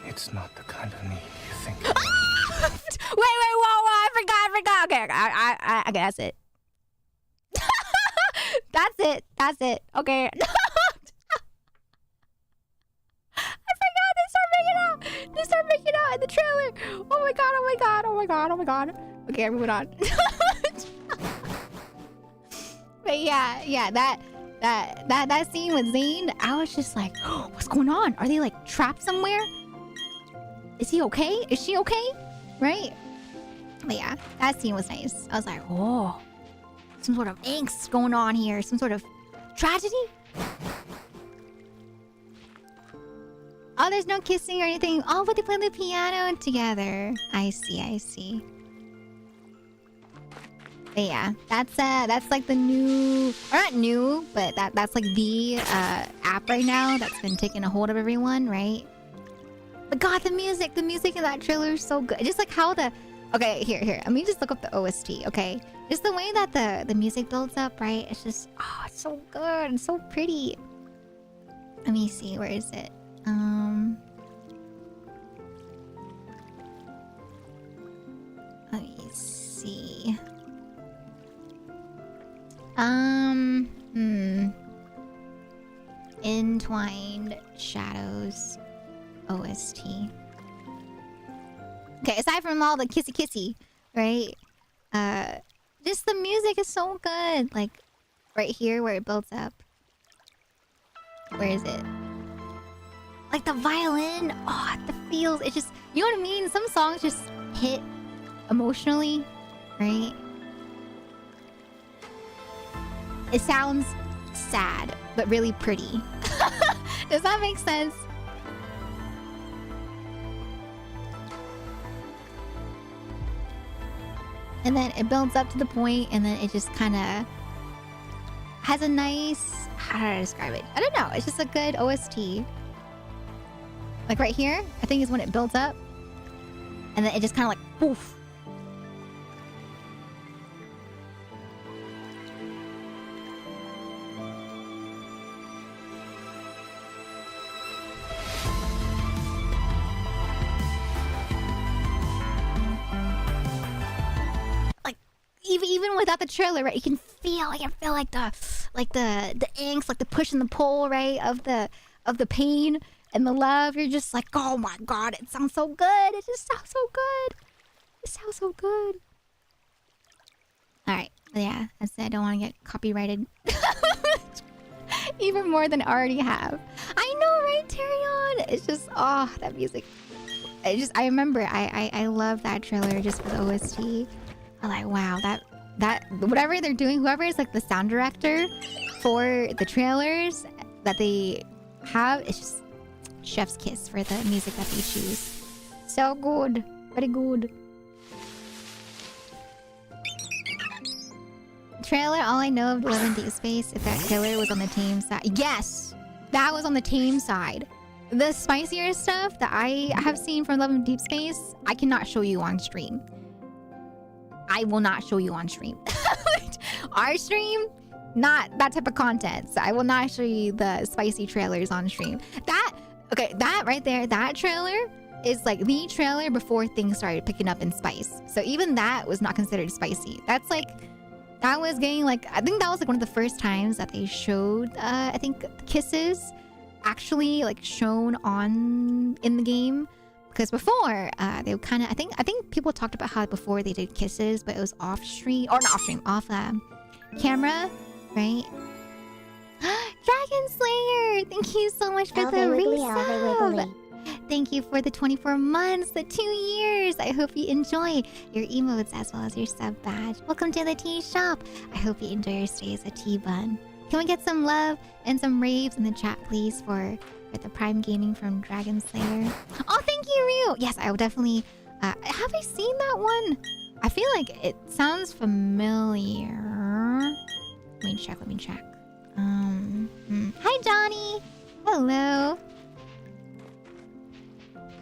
it's not the kind of need you think. Wait, whoa, I forgot. Okay, I that's it. That's it. Okay. I forgot. They start making it out in the trailer. Oh my god. Okay, moving on. But yeah, that scene with Zane, I was just like, oh, what's going on? Are they like trapped somewhere? Is he okay? Is she okay? Right? But yeah, that scene was nice. I was like, oh, some sort of angst going on here. Some sort of tragedy? Oh, there's no kissing or anything. Oh, but they play the piano together. I see. But yeah, that's like the new, or not new, but that's like the app right now that's been taking a hold of everyone, right? But God, the music in that trailer is so good. Just like how okay, here, let me just look up the OST, okay? Just the way that the music builds up, right? It's just, oh, it's so good and so pretty. Let me see, where is it? Let me see. Entwined Shadows OST. Okay, aside from all the kissy, right? Just the music is so good. Like, right here where it builds up. Where is it? Like the violin, oh, the feels. It just, you know what I mean? Some songs just hit emotionally, right? It sounds sad, but really pretty. Does that make sense? And then it builds up to the point, and then it just kind of has a nice... How do I describe it? I don't know. It's just a good OST. Like right here, I think is when it builds up. And then it just kind of like, poof. Even without the trailer, right? You can feel like the angst, like the push and the pull, right? Of the pain and the love. You're just like, oh my God, it sounds so good. It just sounds so good. It sounds so good. All right, yeah. I said I don't want to get copyrighted. Even more than I already have. I know, right, Terion? It's just, oh, that music. I remember I love that trailer just for the OST. I'm like, wow, that whatever they're doing, whoever is like the sound director for the trailers that they have, it's just chef's kiss for the music that they choose. So good, very good. trailer, all I know of Love and Deep Space is that trailer was on the tame side. Yes! That was on the tame side. The spicier stuff that I have seen from Love and Deep Space, I cannot show you on stream. I will not show you on stream. Our stream, not that type of content. So I will not show you the spicy trailers on stream. That right there, that trailer is like the trailer before things started picking up in spice. So even that was not considered spicy. That's like, that was getting like, I think that was like one of the first times that they showed, I think, kisses actually like shown on in the game. Because before, they kind of, I think people talked about how before they did kisses, but it was off stream, or not off stream, off camera, right? Dragon Slayer, thank you so much for the resub. Thank you for the 24 months, the 2 years. I hope you enjoy your emotes as well as your sub badge. Welcome to the tea shop. I hope you enjoy your stay as a tea bun. Can we get some love and some raves in the chat, please, for the Prime Gaming from Dragon Slayer? Oh, thank you, Ryu. Yes, I will definitely. Have I seen that one? I feel like it sounds familiar. Let me check. Hi, Johnny. Hello.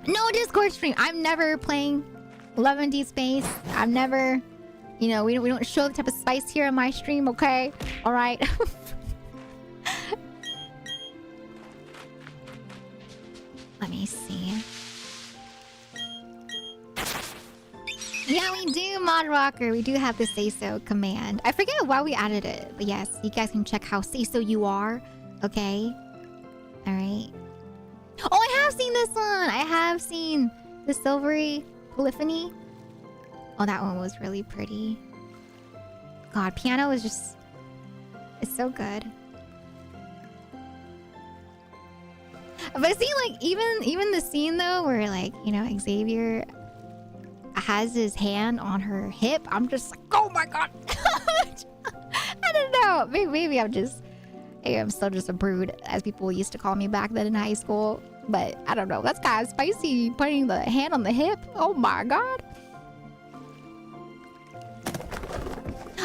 No Discord stream. I'm never playing Love and Deep Space. I'm never, we don't show the type of spice here on my stream, okay? All right. Let me see. Yeah, we do, Mod Rocker. We do have the say so command. I forget why we added it, but yes, you guys can check how say so you are. Okay. All right. Oh, I have seen this one. I have seen the Silvery Polyphony. Oh, that one was really pretty. God, piano is just... It's so good. But see, like, even the scene, though, where, like, Xavier has his hand on her hip, I'm just like, oh my god! I don't know. Maybe I'm still just a prude, as people used to call me back then in high school. But I don't know. That's kind of spicy, putting the hand on the hip. Oh my god.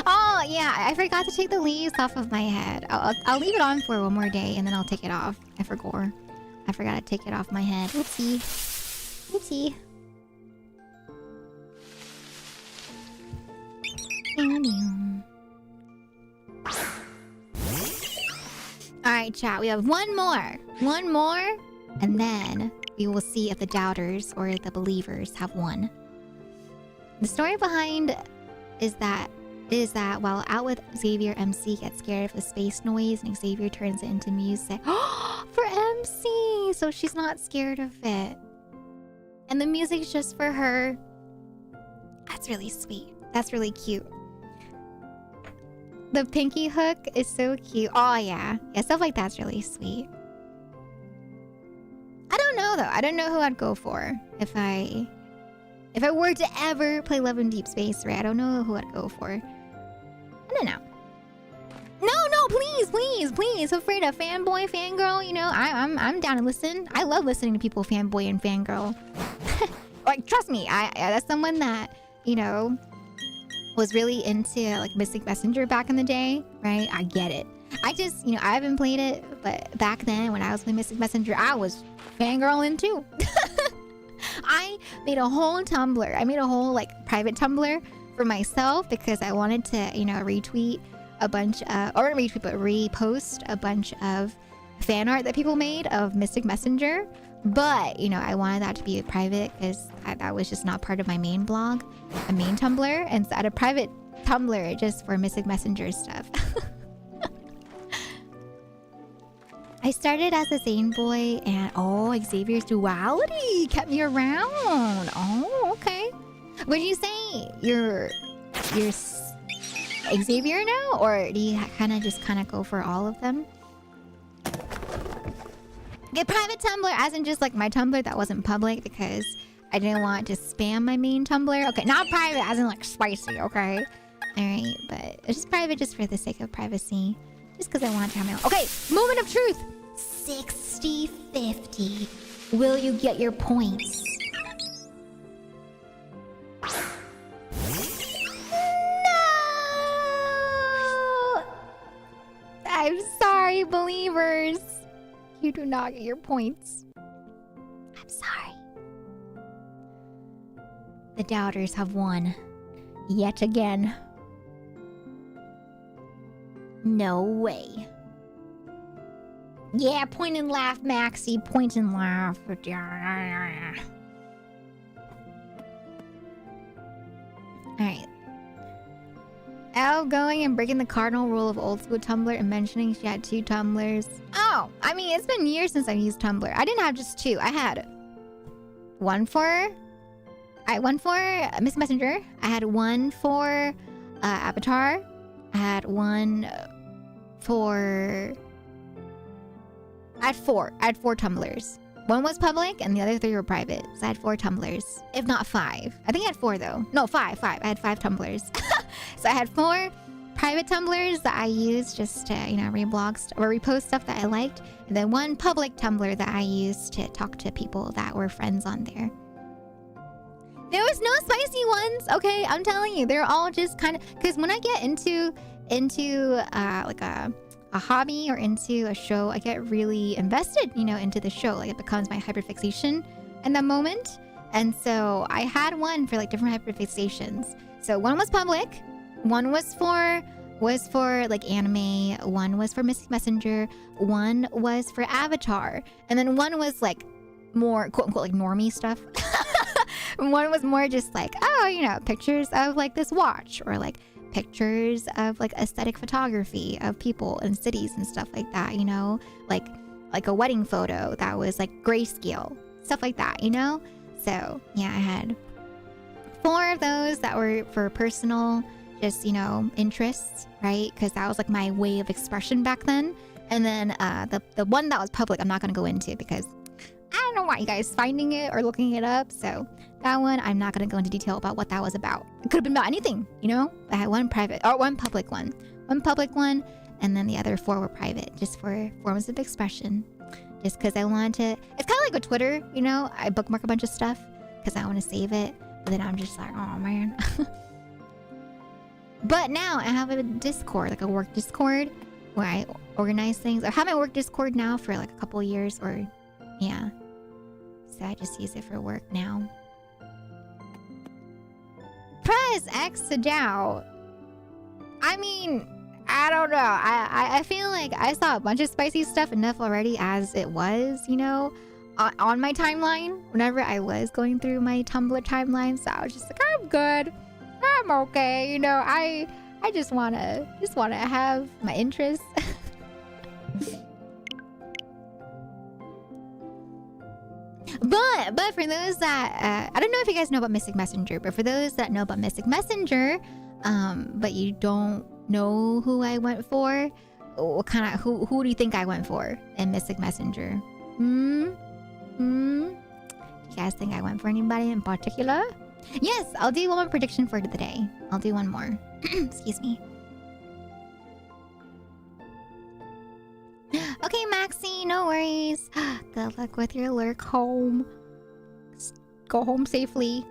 Oh, yeah. I forgot to take the leaves off of my head. I'll leave it on for one more day, and then I'll take it off. I forgot to take it off my head. Oopsie. Oopsie. Alright, chat. We have one more. One more. And then we will see if the doubters or the believers have won. The story behind is that while out with Xavier, MC gets scared of the space noise and Xavier turns it into music. For MC! So she's not scared of it. And the music's just for her. That's really sweet. That's really cute. The pinky hook is so cute. Oh yeah. Yeah, stuff like that's really sweet. I don't know though. I don't know who I'd go for if I were to ever play Love and Deep Space, right? I don't know who I'd go for. I don't know. No, please. Feel free to fanboy, fangirl. I'm down to listen. I love listening to people fanboy and fangirl. Like, trust me, that's someone that was really into like Mystic Messenger back in the day, right? I get it. I just, I haven't played it, but back then when I was playing Mystic Messenger, I was fangirling too. I made a whole Tumblr. I made a whole like private Tumblr for myself because I wanted to, retweet a bunch of, or not retweet, but repost a bunch of fan art that people made of Mystic Messenger. But, I wanted that to be private because that was just not part of my main blog, a main Tumblr. And so I had a private Tumblr just for Mystic Messenger stuff. I started as a Zane boy and Xavier's duality kept me around. Oh, okay. Would you say you're Xavier now, or do you kind of go for all of them? Get private Tumblr, as in just like my Tumblr that wasn't public because I didn't want to spam my main Tumblr. Okay, not private, as in like spicy. Okay, all right, but it's just private just for the sake of privacy, just because I want to have my own. Okay, moment of truth. 60-50. Will you get your points? No! You do not get your points. I'm sorry. The doubters have won. Yet again. No way. Yeah, point and laugh, Maxie. Point and laugh. Alright. Elle going and breaking the cardinal rule of old school Tumblr and mentioning she had 2 Tumblrs. Oh, I mean, it's been years since I've used Tumblr. I didn't have just 2. I had one for Miss Messenger. I had one for Avatar. I had one for... I had 4 Tumblrs. One was public and the other 3 were private. So I had 4 Tumblrs. If not 5. I think I had 4 though. No, 5. I had 5 Tumblrs. So I had 4 private Tumblrs that I used just to, you know, reblog or repost stuff that I liked. And then 1 public Tumblr that I used to talk to people that were friends on there. There was no spicy ones, okay? I'm telling you, they're all just kind of... Because when I get into like a hobby or into a show, I get really invested, you know, into the show. Like it becomes my hyperfixation in that moment. And so I had one for like different hyperfixations. So one was public, one was for like anime, one was for Mystic Messenger, one was for Avatar, and then one was like more quote unquote like normie stuff. One was more just like, oh, you know, pictures of like this watch, or like pictures of like aesthetic photography of people and cities and stuff like that, you know, like a wedding photo that was like grayscale, stuff like that, you know. So yeah, I had 4 of those that were for personal, just, you know, interests, right? Because that was like my way of expression back then. And then the one that was public, I'm not gonna go into because I don't know why you guys finding it or looking it up. So that one, I'm not gonna go into detail about what that was about. It could have been about anything, you know. I had 1 private or 1 public one, and then the other 4 were private, just for forms of expression. Just because I wanted to. It's kind of like with Twitter, you know. I bookmark a bunch of stuff because I want to save it, but then I'm just like, oh man. But now I have a Discord, like a work Discord, where I organize things. I have my work Discord now for like a couple years, or yeah. So I just use it for work now. Press X to doubt. I mean, I don't know. I feel like I saw a bunch of spicy stuff enough already as it was, you know, on my timeline. Whenever I was going through my Tumblr timeline, so I was just like, I'm good. I'm okay, you know. I just wanna have my interests. But for those that I don't know if you guys know about Mystic Messenger, but for those that know about Mystic Messenger, but you don't know who I went for, what kind of who do you think I went for in Mystic Messenger? Do you guys think I went for anybody in particular? Yes, I'll do one more prediction for the day. I'll do one more. Excuse me. Okay, Maxie, no worries. Good luck with your lurk home. Go home safely.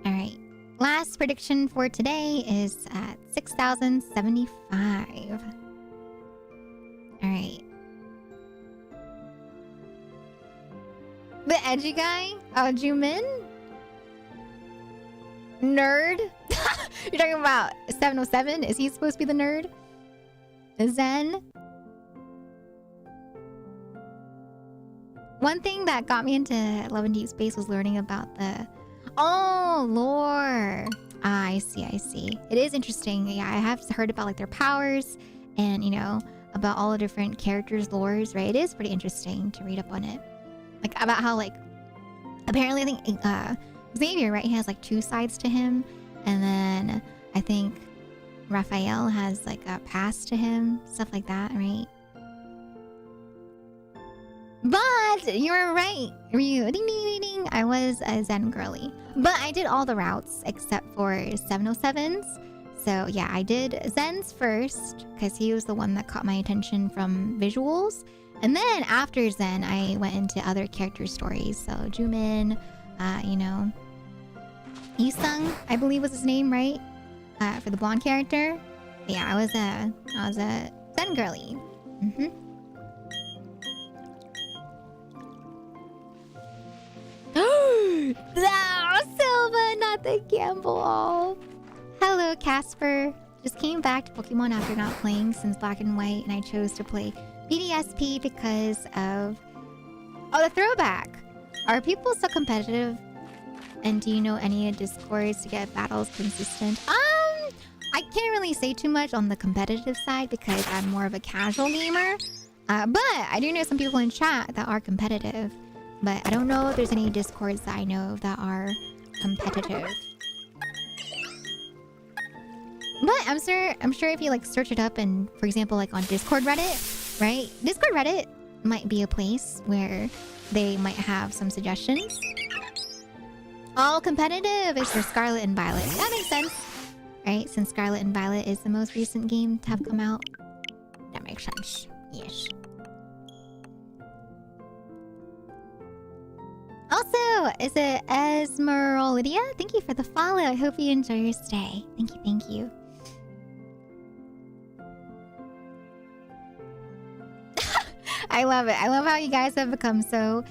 Alright. Last prediction for today is at 6,075. Alright. The edgy guy? Jumin? Nerd? You're talking about 707? Is he supposed to be the nerd? Zen? One thing that got me into Love and Deep Space was learning about the... Oh, lore! I see. It is interesting. Yeah, I have heard about like their powers and, you know, about all the different characters' lores, right? It is pretty interesting to read up on it. Like, about how, like, apparently I think Xavier, right? He has like 2 sides to him. And then I think Raphael has like a past to him, stuff like that, right? But you're right, Ryu. Ding, ding, ding, ding. I was a Zen girly, but I did all the routes except for 707s. So yeah, I did Zen's first because he was the one that caught my attention from visuals, and then after Zen, I went into other character stories. So Jumin, you know, Yusung, I believe was his name, right? For the blonde character. But yeah, I was a Zen girly. Mm-hmm. No, Silva, not the gamble. Hello, Casper. Just came back to Pokemon after not playing since Black and White, and I chose to play BDSP because of... Oh, the throwback. Are people so competitive? And do you know any discords to get battles consistent? I can't really say too much on the competitive side because I'm more of a casual gamer. But I do know some people in chat that are competitive. But I don't know if there's any discords that I know of that are competitive. But I'm sure if you like search it up and, for example, like on Discord Reddit, right? Discord Reddit might be a place where they might have some suggestions. All competitive is for Scarlet and Violet. That makes sense, right? Since Scarlet and Violet is the most recent game to have come out. That makes sense. Yes. Also, is it Esmeralda? Thank you for the follow. I hope you enjoy your stay. Thank you, thank you. I love it. I love how you guys have become so,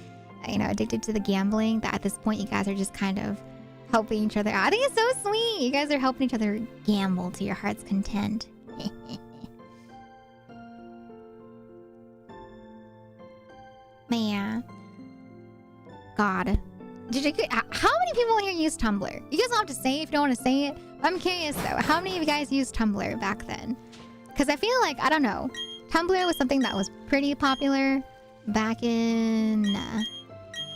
addicted to the gambling that at this point you guys are just kind of helping each other out. I think it's so sweet. You guys are helping each other gamble to your heart's content. Man. God. How many people here use Tumblr? You guys don't have to say it if you don't want to say it. I'm curious though. How many of you guys used Tumblr back then? Because I feel like, I don't know. Tumblr was something that was pretty popular back in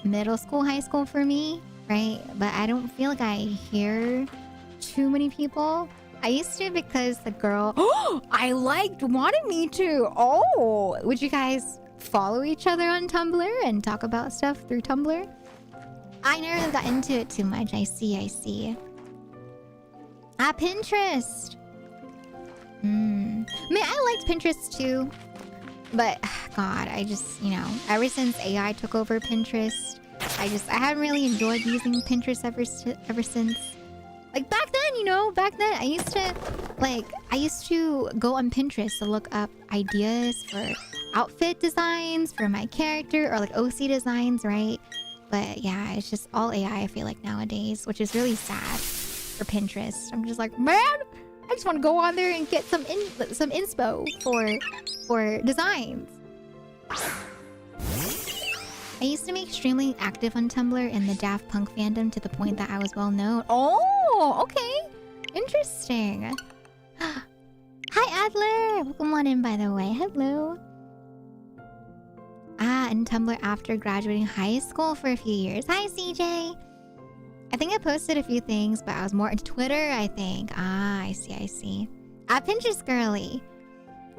middle school, high school for me, right? But I don't feel like I hear too many people. I used to because the girl I liked wanted me to. Oh, would you guys follow each other on Tumblr and talk about stuff through Tumblr? I never got into it too much. I see. Pinterest. Man, I liked Pinterest too. But, God, I just, ever since AI took over Pinterest, I haven't really enjoyed using Pinterest ever since. Like, back then, I used to go on Pinterest to look up ideas for outfit designs for my character or like OC designs, right? But yeah, it's just all AI, I feel like, nowadays, which is really sad for Pinterest. I'm just like, man, I just want to go on there and get some inspo for designs. I used to be extremely active on Tumblr in the Daft Punk fandom to the point that I was well known. Oh, okay. Interesting. Hi, Adler. Welcome on in, by the way. Hello. And Tumblr after graduating high school for a few years. Hi, CJ. I think I posted a few things, but I was more into Twitter, I think. I see. Pinterest girly.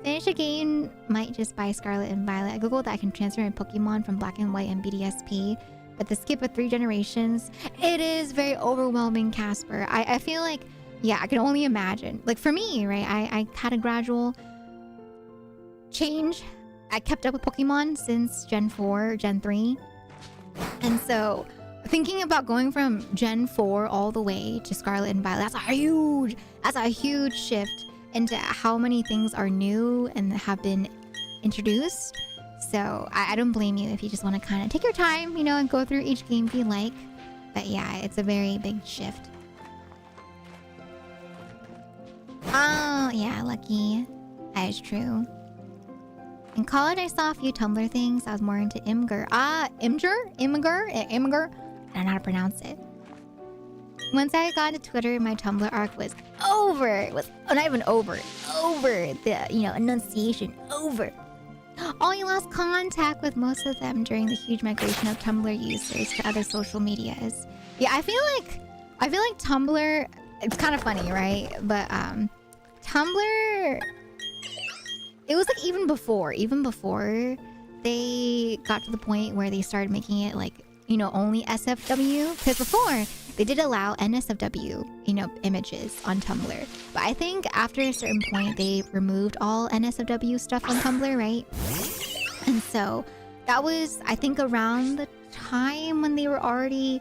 Finish a game, might just buy Scarlet and Violet. I googled that I can transfer my Pokemon from Black and White and BDSP, but the skip of 3 generations, it is very overwhelming, Casper. I feel like, yeah, I can only imagine. Like for me, right, I had a gradual change. I kept up with Pokemon since Gen 4, Gen 3. And so thinking about going from Gen 4 all the way to Scarlet and Violet, that's a huge shift into how many things are new and have been introduced. So I don't blame you if you just want to kind of take your time, and go through each game if you like. But yeah, it's a very big shift. Oh, yeah, lucky. That is true. In college, I saw a few Tumblr things. I was more into Imgur. Imgur? I don't know how to pronounce it. Once I got to Twitter, my Tumblr arc was over. It was not even over. Over the, enunciation. Over. I lost contact with most of them during the huge migration of Tumblr users to other social medias. Yeah, I feel like Tumblr, it's kind of funny, right? But Tumblr, it was like even before they got to the point where they started making it like, only SFW. Because before, they did allow NSFW, images on Tumblr. But I think after a certain point, they removed all NSFW stuff on Tumblr, right? And so that was, I think, around the time when they were already,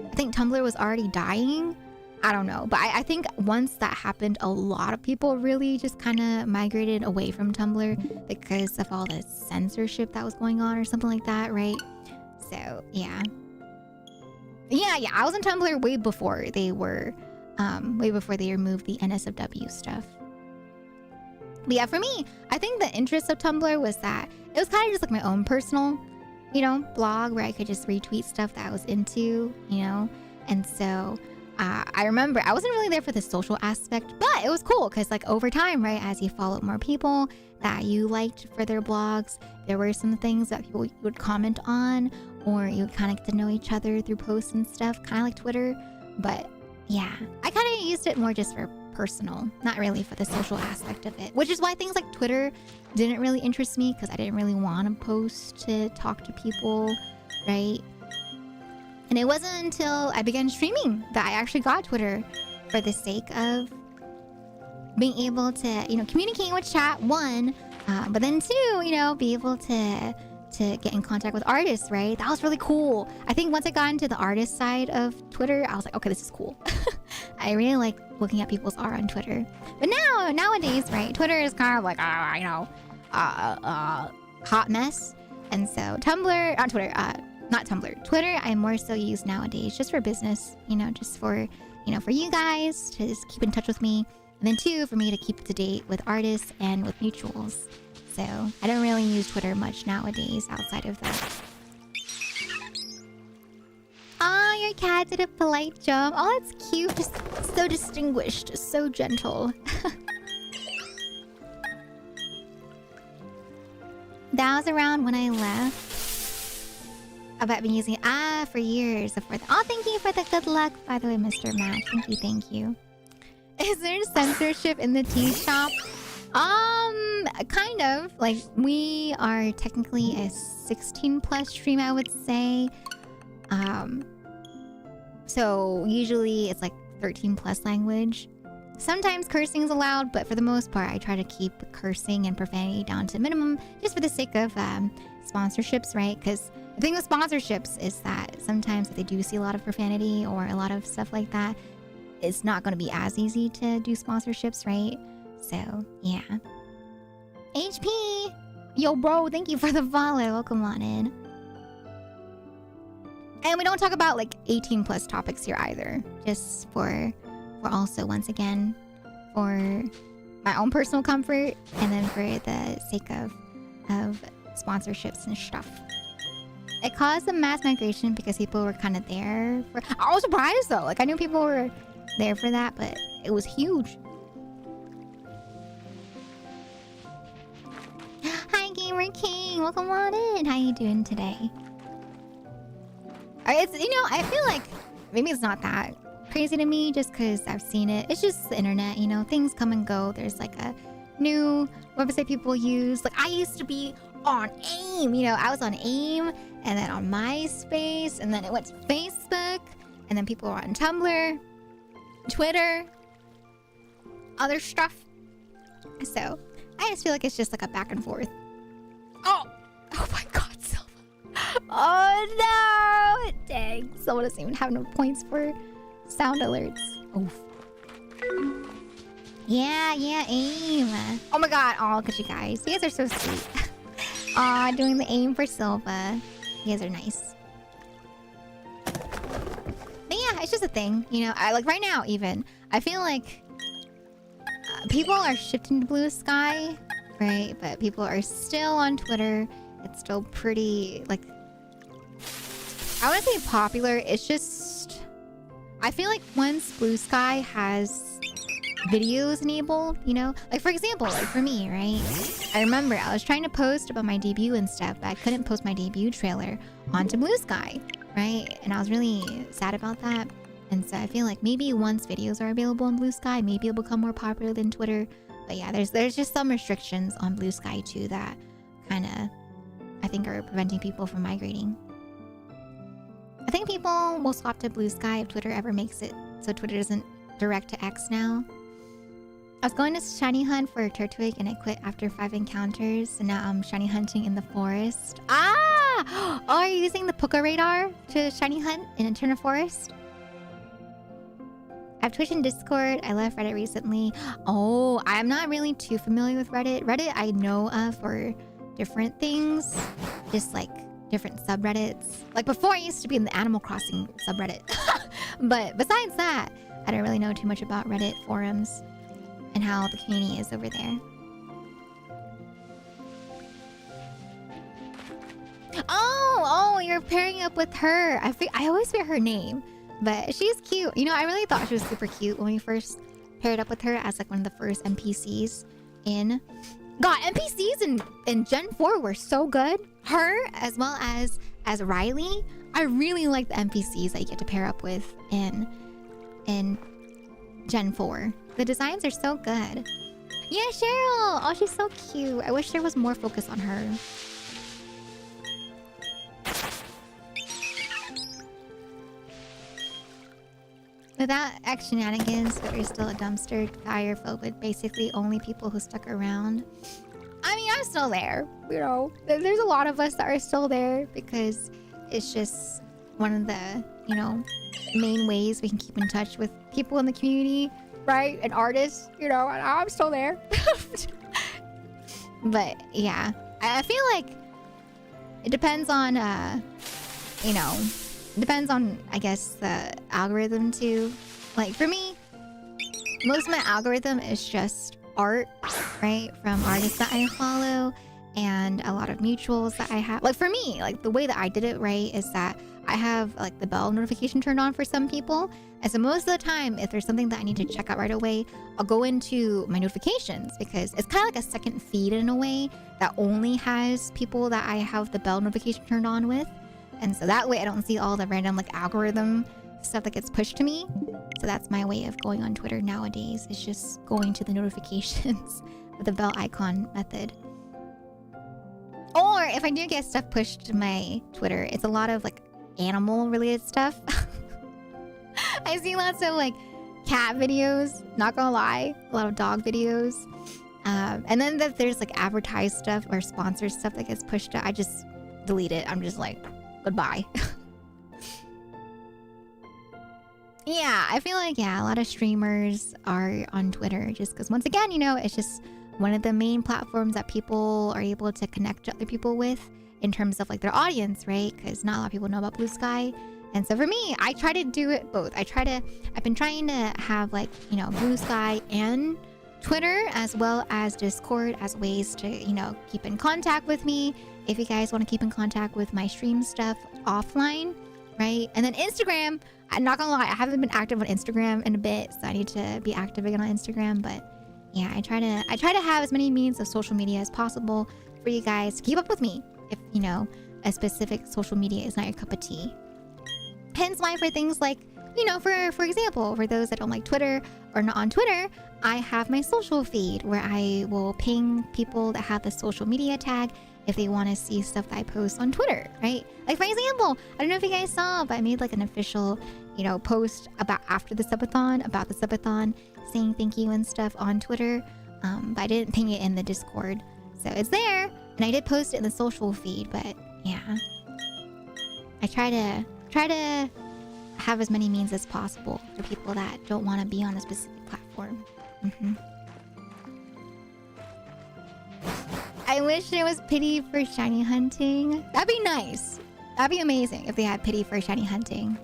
I think Tumblr was already dying. I don't know. But I think once that happened, a lot of people really just kind of migrated away from Tumblr because of all the censorship that was going on or something like that, right? So, yeah. Yeah, I was on Tumblr way before they removed the NSFW stuff. But yeah, for me, I think the interest of Tumblr was that it was kind of just like my own personal, blog where I could just retweet stuff that I was into, and so I remember I wasn't really there for the social aspect, but it was cool because like over time, right, as you followed more people that you liked for their blogs, there were some things that people would comment on, or you would kind of get to know each other through posts and stuff, kind of like Twitter. But yeah, I kind of used it more just for personal, not really for the social aspect of it, which is why things like Twitter didn't really interest me, because I didn't really want to post to talk to people, right? And it wasn't until I began streaming that I actually got Twitter for the sake of being able to, communicate with chat, one, but then two, be able to get in contact with artists, right? That was really cool. I think once I got into the artist side of Twitter, I was like, okay, this is cool. I really like looking at people's art on Twitter. But nowadays, right, Twitter is kind of like, hot mess. And so Twitter, I more so use nowadays just for business, just for, for you guys to just keep in touch with me. And then two, for me to keep up to date with artists and with mutuals. So I don't really use Twitter much nowadays outside of that. Ah, your cat did a polite jump. Oh, that's cute. Just so distinguished, so gentle. That was around when I left. I've been using it for years. Oh, thank you for the good luck, by the way, Mr. Matt. Thank you. Is there censorship in the tea shop? Kind of. Like, we are technically a 16+ stream, I would say. So usually it's like 13+ language. Sometimes cursing is allowed, but for the most part, I try to keep cursing and profanity down to minimum, just for the sake of sponsorships, right? Because the thing with sponsorships is that sometimes if they do see a lot of profanity or a lot of stuff like that, it's not going to be as easy to do sponsorships, right? So, yeah. HP! Yo, bro, thank you for the follow. Welcome on in. And we don't talk about, like, 18+ topics here either. Just for also, once again, for my own personal comfort and then for the sake of sponsorships and stuff. It caused a mass migration because people were kind of there for... I was surprised, though. Like, I knew people were there for that, but it was huge. Hi, Gamer King. Welcome on in. How you doing today? It's, I feel like maybe it's not that crazy to me just because I've seen it. It's just the internet, things come and go. There's like a new website people use. Like, I used to be on AIM, I was on AIM and then on MySpace and then it went to Facebook and then people were on Tumblr, Twitter, other stuff. So I just feel like it's just like a back and forth. Oh my God, Silva. Oh no! Dang, someone doesn't even have no points for sound alerts. Oof. Yeah, AIM. Oh my God, look at you guys. You guys are so sweet. Aw, doing the AIM for Silva. You guys are nice. But yeah, it's just a thing, I like right now even. I feel like people are shifting to Blue Sky, right? But people are still on Twitter. It's still pretty, like, I want to say popular. It's just, I feel like once Blue Sky has videos enabled, like for example, like for me, right? I remember I was trying to post about my debut and stuff, but I couldn't post my debut trailer onto Blue Sky, right? And I was really sad about that. And so I feel like maybe once videos are available on Blue Sky, maybe it'll become more popular than Twitter. But yeah, there's just some restrictions on Blue Sky too that kind of, I think, are preventing people from migrating. I think people will swap to Blue Sky if Twitter ever makes it so Twitter doesn't direct to X now. I was going to shiny hunt for a Turtwig and I quit after 5 encounters, and now I'm shiny hunting in the forest. Oh, are you using the Puka radar to shiny hunt in Eternal Forest? I have Twitch and Discord. I left Reddit recently. Oh, I'm not really too familiar with Reddit. Reddit I know of for different things. Just like different subreddits. Like before I used to be in the Animal Crossing subreddit. But besides that, I don't really know too much about Reddit forums and how the community is over there. Oh, you're pairing up with her. I always forget her name, but she's cute. You know, I really thought she was super cute when we first paired up with her as like one of the first NPCs in... God, NPCs in Gen 4 were so good. Her, as well as Riley. I really like the NPCs that you get to pair up with in Gen 4. The designs are so good. Yeah, Cheryl! Oh, she's so cute. I wish there was more focus on her. Without X shenanigans, but you're still a dumpster fire filled with basically only people who stuck around. I mean, I'm still there, you know. There's a lot of us that are still there because it's just one of the, you know, main ways we can keep in touch with people in the community, right? And artists, you know, and I'm still there. But yeah, I feel like it depends on, you know, depends on, I guess, the algorithm too. Like for me, most of my algorithm is just art, right? From artists that I follow and a lot of mutuals that I have. Like for me, like the way that I did it, right, is that I have like the bell notification turned on for some people. And so most of the time, if there's something that I need to check out right away, I'll go into my notifications because it's kind of like a second feed in a way that only has people that I have the bell notification turned on with. And so that way I don't see all the random like algorithm stuff that gets pushed to me. So that's my way of going on Twitter nowadays. It's just going to the notifications with the bell icon method. Or if I do get stuff pushed to my Twitter, it's a lot of like animal related stuff. I see lots of like cat videos, not gonna lie, a lot of dog videos. And then there's like advertised stuff or sponsored stuff that gets pushed to, I just delete it. I'm just like, goodbye. Yeah, I feel like, yeah, a lot of streamers are on Twitter just because, once again, you know, it's just one of the main platforms that people are able to connect to other people with in terms of like their audience, right? Because not a lot of people know about Blue Sky. And so for me, I try to do it both. I've been trying to have like, you know, Blue Sky and Twitter as well as Discord as ways to, you know, keep in contact with me. If you guys want to keep in contact with my stream stuff offline, right? And then Instagram, I'm not gonna lie, I haven't been active on Instagram in a bit, so I need to be active again on Instagram. But yeah, I try to have as many means of social media as possible for you guys to keep up with me if, you know, a specific social media is not your cup of tea. Hence why for things like, you know, for example, for those that don't like Twitter or not on Twitter, I have my social feed where I will ping people that have the social media tag if they want to see stuff that I post on Twitter, right? Like for example, I don't know if you guys saw, but I made like an official, you know, post about the subathon, saying thank you and stuff on Twitter. But I didn't ping it in the Discord. So it's there, and I did post it in the social feed, but yeah. I try to have as many means as possible for people that don't want to be on a specific platform. I wish there was pity for shiny hunting. That'd be nice. That'd be amazing if they had pity for shiny hunting.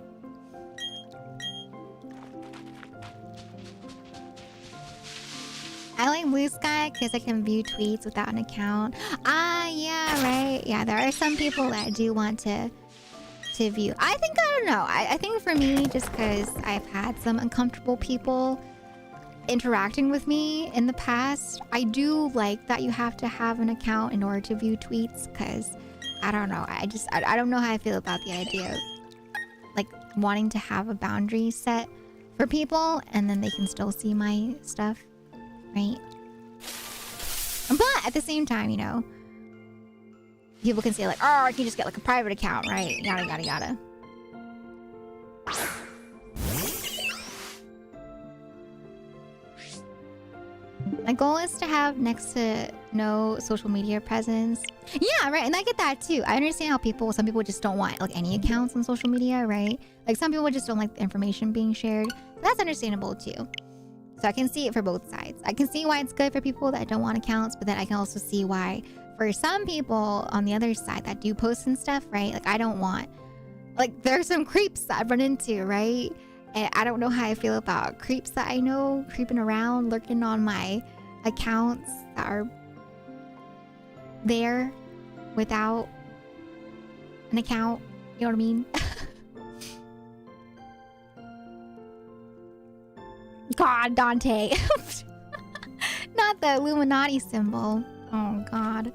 I like Blue Sky because I can view tweets without an account. Ah, yeah, right. Yeah, there are some people that do want to view. I don't know. I think for me, just because I've had some uncomfortable people interacting with me in the past, I do like that you have to have an account in order to view tweets, because I don't know. I don't know how I feel about the idea of like wanting to have a boundary set for people and then they can still see my stuff, right? But at the same time, you know, people can say like, oh, I can just get like a private account, right? Yada, yada, yada. My goal is to have next to no social media presence. Yeah, right. And I get that too. I understand how some people just don't want like any accounts on social media, right? Like some people just don't like the information being shared. That's understandable too. So I can see it for both sides. I can see why it's good for people that don't want accounts, but then I can also see why for some people on the other side that do post and stuff, right? Like I don't want, like there's some creeps that I've run into, right? And I don't know how I feel about creeps that I know creeping around, lurking on my accounts that are there without an account. You know what I mean? God, Dante. Not the Illuminati symbol. Oh, God.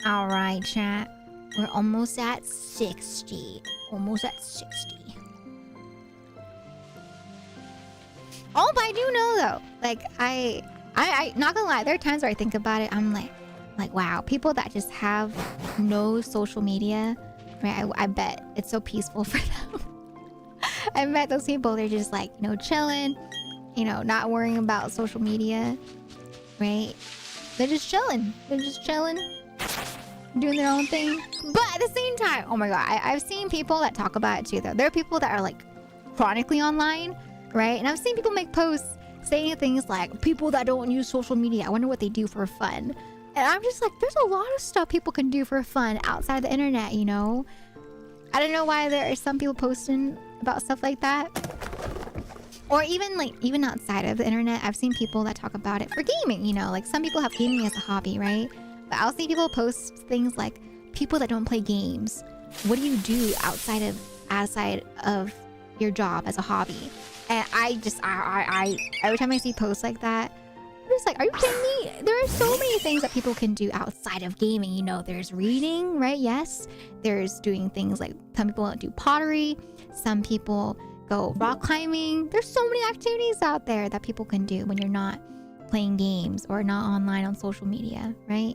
All right, chat. We're almost at 60. Almost at 60. Oh, but I do know though. Like I not gonna lie, there are times where I think about it, I'm like wow, people that just have no social media, right? I bet it's so peaceful for them. I bet those people, they're just like, you know, chilling, you know, not worrying about social media, right? They're just chilling. They're just chilling, doing their own thing. But at the same time, oh my god, I've seen people that talk about it too though. There are people that are like chronically online, right? And I've seen people make posts saying things like, people that don't use social media, I wonder what they do for fun. And I'm just like, there's a lot of stuff people can do for fun outside the internet, you know? I don't know why there are some people posting about stuff like that. Or even outside of the internet, I've seen people that talk about it for gaming, you know? Like some people have gaming as a hobby, right? But I'll see people post things like, people that don't play games, what do you do outside of your job as a hobby? And I every time I see posts like that, I'm just like, are you kidding me? There are so many things that people can do outside of gaming. You know, there's reading, right? Yes. There's doing things like some people do pottery. Some people go rock climbing. There's so many activities out there that people can do when you're not playing games or not online on social media, right?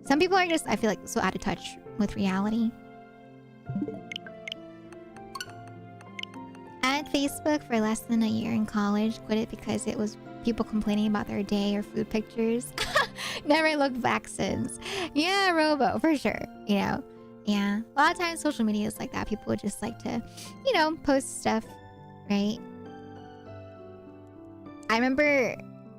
Some people are just, I feel like, so out of touch with reality. I had Facebook for less than a year in college. Quit it because it was people complaining about their day or food pictures. Never looked back since. Yeah, Robo, for sure. You know, yeah. A lot of times social media is like that. People just like to, you know, post stuff, right? I remember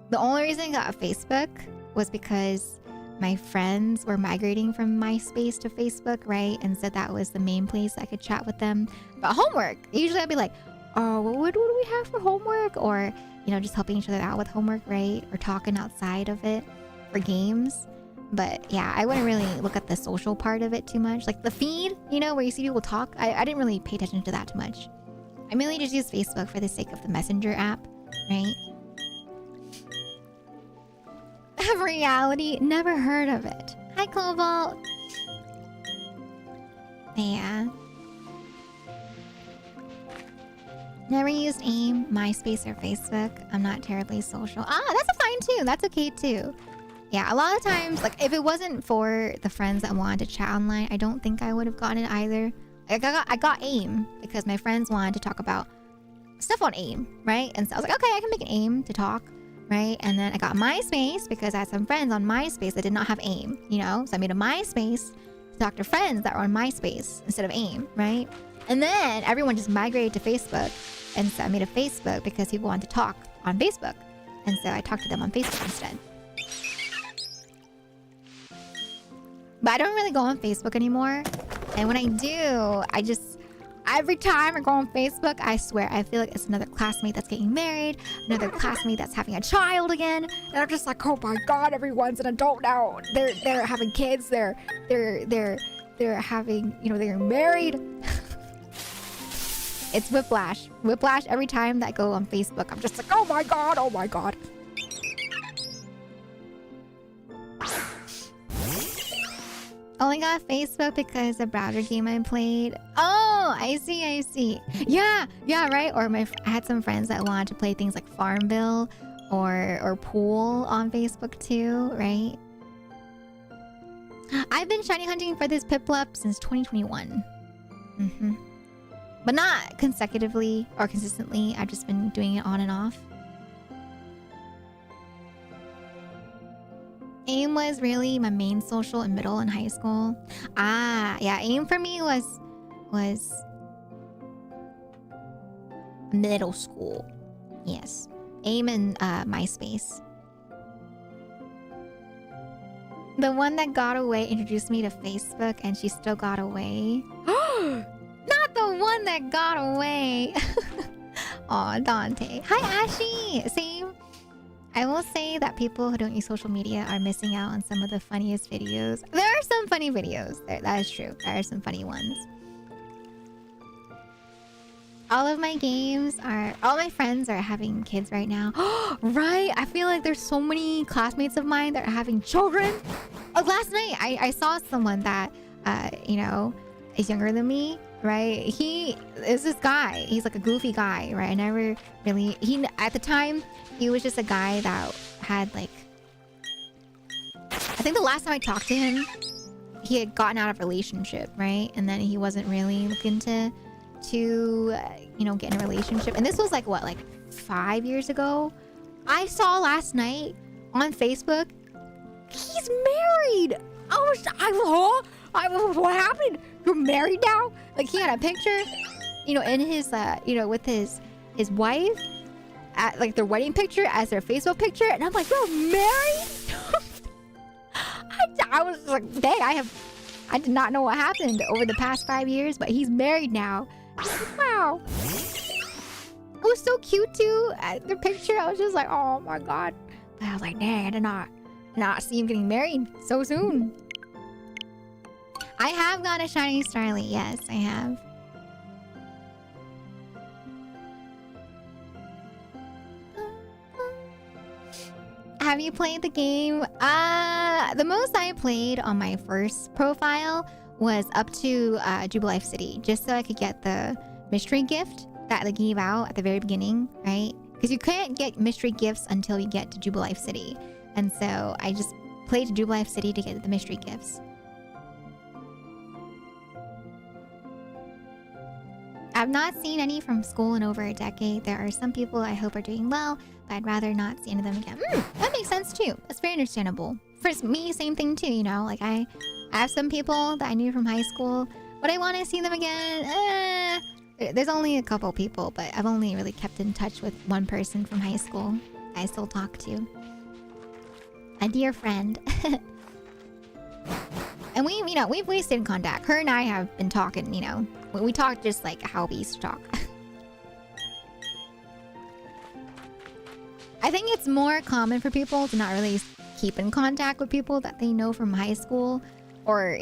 the only reason I got Facebook was because my friends were migrating from MySpace to Facebook, right? And so that was the main place I could chat with them about homework. Usually I'd be like, oh, what do we have for homework? Or, you know, just helping each other out with homework, right? Or talking outside of it for games. But yeah, I wouldn't really look at the social part of it too much. Like the feed, you know, where you see people talk. I didn't really pay attention to that too much. I mainly just use Facebook for the sake of the Messenger app, right? Reality, never heard of it. Hi, Cobalt. Yeah. Never used AIM, MySpace, or Facebook. I'm not terribly social. Ah, that's fine too. That's okay too. Yeah, a lot of times, like, if it wasn't for the friends that wanted to chat online, I don't think I would have gotten it either. I got AIM because my friends wanted to talk about stuff on AIM, right? And so I was like, okay, I can make an AIM to talk, right? And then I got MySpace because I had some friends on MySpace that did not have AIM, you know? So I made a MySpace to talk to friends that were on MySpace instead of AIM, right? And then everyone just migrated to Facebook. And so I made a Facebook because people wanted to talk on Facebook. And so I talked to them on Facebook instead. But I don't really go on Facebook anymore. And when I do, every time I go on Facebook, I swear, I feel like it's another classmate that's getting married, another classmate that's having a child again. And I'm just like, oh my God, everyone's an adult now. They're having kids. They're having, you know, they're married. It's whiplash. Whiplash every time that I go on Facebook. I'm just like, oh my God, oh my God. Only got Facebook because the browser game I played. Oh, I see. Yeah, right. Or I had some friends that wanted to play things like Farmville or Pool on Facebook too, right? I've been shiny hunting for this Piplup since 2021. but not consecutively or consistently. I've just been doing it on and off. AIM was really my main social in middle and high school. Ah, yeah, AIM for me was middle school. Yes, AIM and MySpace. The one that got away introduced me to Facebook, and she still got away. Not the one that got away. Aw, Dante. Hi, Ashy. Same. I will say that people who don't use social media are missing out on some of the funniest videos. There are some funny videos. That is true. There are some funny ones. All of my all my friends are having kids right now. Right? I feel like there's so many classmates of mine that are having children. Last night, I saw someone that, is younger than me, right? He is this guy. He's like a goofy guy, right? I never really... At the time, he was just a guy that had like... I think the last time I talked to him, he had gotten out of a relationship, right? And then he wasn't really looking to get in a relationship. And this was like, what, like 5 years ago? I saw last night on Facebook, he's married. What happened? You're married now? Like, he had a picture, in his, with his wife, at like their wedding picture as their Facebook picture. And I'm like, you're married? I was like, dang, I did not know what happened over the past 5 years, but he's married now. Wow. It was so cute too. The picture, I was just like, oh my god. But I was like, dang, I did not see him getting married so soon. I have got a shiny Starly. Yes, I have. Have you played the game? The most I played on my first profile was up to Jubilife City, just so I could get the mystery gift that they gave out at the very beginning, right? Because you can't get mystery gifts until you get to Jubilife City. And so I just played to Jubilife City to get the mystery gifts. I've not seen any from school in over a decade. There are some people I hope are doing well, but I'd rather not see any of them again. That makes sense too. That's very understandable. For me, same thing too, Like I have some people that I knew from high school. Would I want to see them again? There's only a couple people, but I've only really kept in touch with one person from high school I still talk to. A dear friend. And we've stayed in contact. Her and I have been talking, We talk just like how we used to talk. I think it's more common for people to not really keep in contact with people that they know from high school or,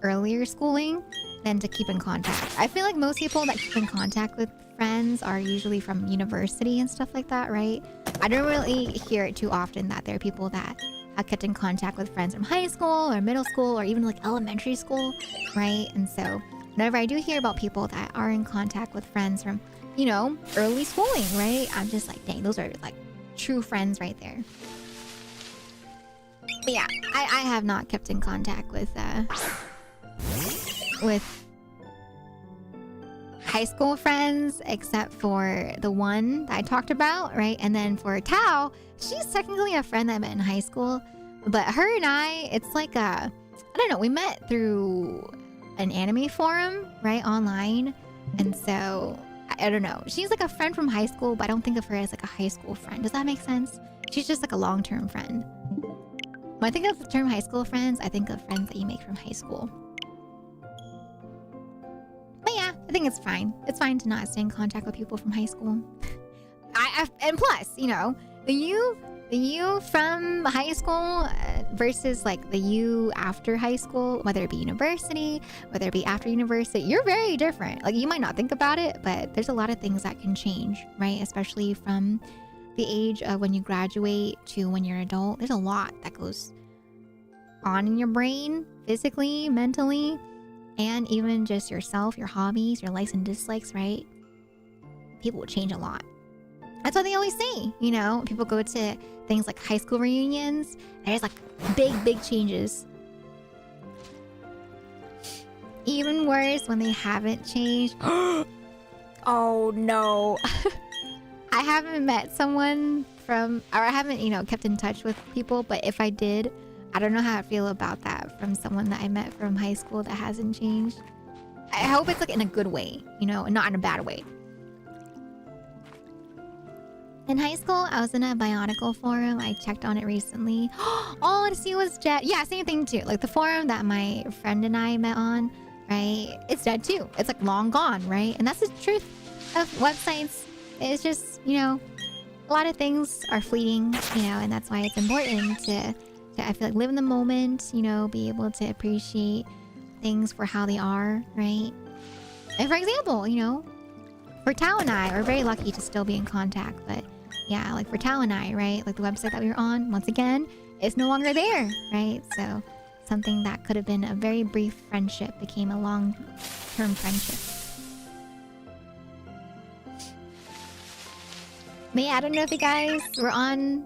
earlier schooling than to keep in contact. I feel like most people that keep in contact with friends are usually from university and stuff like that, right? I don't really hear it too often that there are people that have kept in contact with friends from high school or middle school or even like elementary school, right? And so whenever I do hear about people that are in contact with friends from, early schooling, right? I'm just like, dang, those are like true friends right there. But yeah, I have not kept in contact with high school friends except for the one that I talked about, right? And then for Tao, she's technically a friend that I met in high school, but her and I, it's like I don't know, we met through an anime forum, right, online. And so I don't know, she's like a friend from high school, but I don't think of her as like a high school friend. Does that make sense? She's just like a long-term friend. When I think of the term high school friends, I think of friends that you make from high school. But yeah, I think it's fine. It's fine to not stay in contact with people from high school. And plus, the you from high school versus like the you after high school, whether it be university, whether it be after university, you're very different. Like, you might not think about it, but there's a lot of things that can change, right? Especially from the age of when you graduate to when you're an adult. There's a lot that goes on in your brain, physically, mentally, and even just yourself, your hobbies, your likes and dislikes, right? People will change a lot. That's what they always say, people go to things like high school reunions. There's like big changes. Even worse when they haven't changed. Oh no. I haven't met someone from, or I haven't, you know, kept in touch with people, but if I did, I don't know how I feel about that from someone that I met from high school that hasn't changed. I hope it's like in a good way, you know, and not in a bad way. In high school, I was in a Bionicle forum. I checked on it recently. Oh, to see what's dead. Yeah, same thing too. Like the forum that my friend and I met on, right? It's dead too. It's like long gone, right? And that's the truth of websites. It's just, you know, a lot of things are fleeting, you know, and that's why it's important to I feel like live in the moment, you know, be able to appreciate things for how they are, right? And for example, you know, for Tao and I, we're very lucky to still be in contact, but yeah, like for Tao and I, right? Like the website that we were on, once again, is no longer there, right? So something that could have been a very brief friendship became a long-term friendship. But yeah, I don't know if you guys were on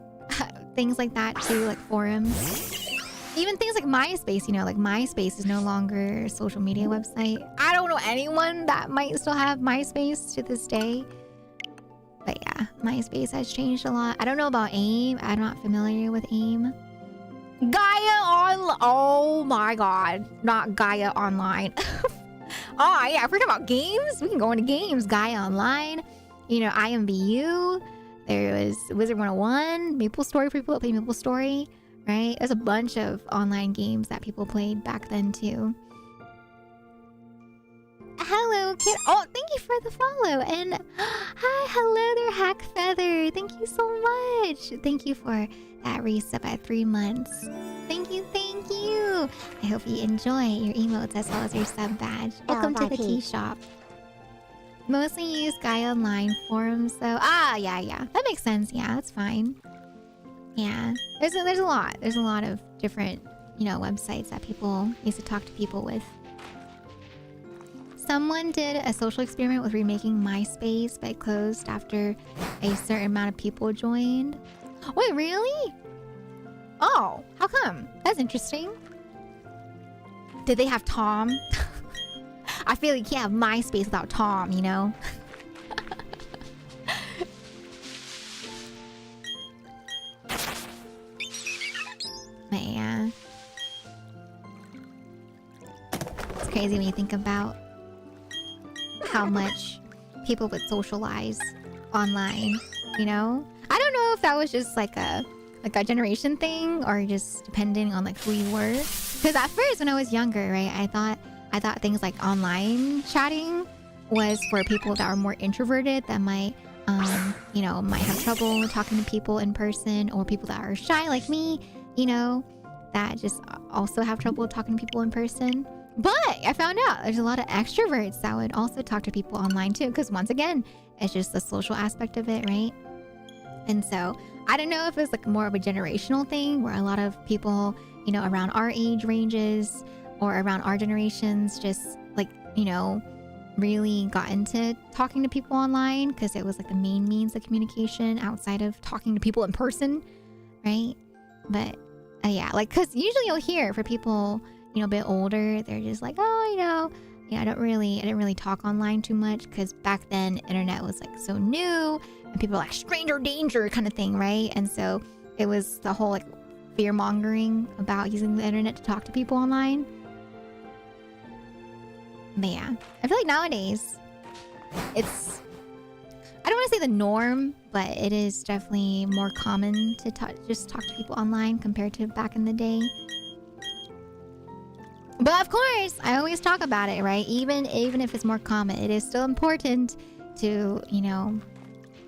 things like that too, like forums. Even things like MySpace, you know, like MySpace is no longer a social media website. I don't know anyone that might still have MySpace to this day. But yeah, MySpace has changed a lot. I don't know about AIM. I'm not familiar with AIM. Gaia on... Oh my god. Not Gaia Online. Oh yeah, if we're talking about games, we can go into games. Gaia Online. You know, IMVU. There was Wizard 101. Maple Story. People that play Maple Story. Right? There's a bunch of online games that people played back then too. Hello, kid. Oh, thank you for the follow. And hi, hello there, Hack Feather. Thank you so much. Thank you for that resub at 3 months. Thank you, thank you. I hope you enjoy your emotes as well as your sub badge. Welcome to the tea shop. Mostly use Gaia Online forums though. Ah, yeah. That makes sense. Yeah, that's fine. Yeah, there's a lot of different, you know, websites that people used to talk to people with. Someone did a social experiment with remaking MySpace, but it closed after a certain amount of people joined. Wait, really? Oh, how come? That's interesting. Did they have Tom? I feel like you can't have MySpace without Tom, you know? But yeah. It's crazy when you think about how much people would socialize online, you know? I don't know if that was just like a generation thing or just depending on like who you were. Because at first when I was younger, right, I thought things like online chatting was for people that are more introverted that might you know, might have trouble talking to people in person, or people that are shy like me, you know, that just also have trouble talking to people in person. But I found out there's a lot of extroverts that would also talk to people online too, because once again, it's just the social aspect of it, right? And so I don't know if it's like more of a generational thing where a lot of people, you know, around our age ranges or around our generations just like, you know, really got into talking to people online because it was like the main means of communication outside of talking to people in person, right? But yeah, like, because usually you'll hear for people, you know, a bit older, they're just like, oh, you know, yeah, I didn't really talk online too much because back then internet was like so new and people were like stranger danger kind of thing, right? And so it was the whole like fear mongering about using the internet to talk to people online. But yeah, I feel like nowadays it's, I don't want to say the norm, but it is definitely more common to just talk to people online compared to back in the day. But of course, I always talk about it, right? Even if it's more common, it is still important to, you know,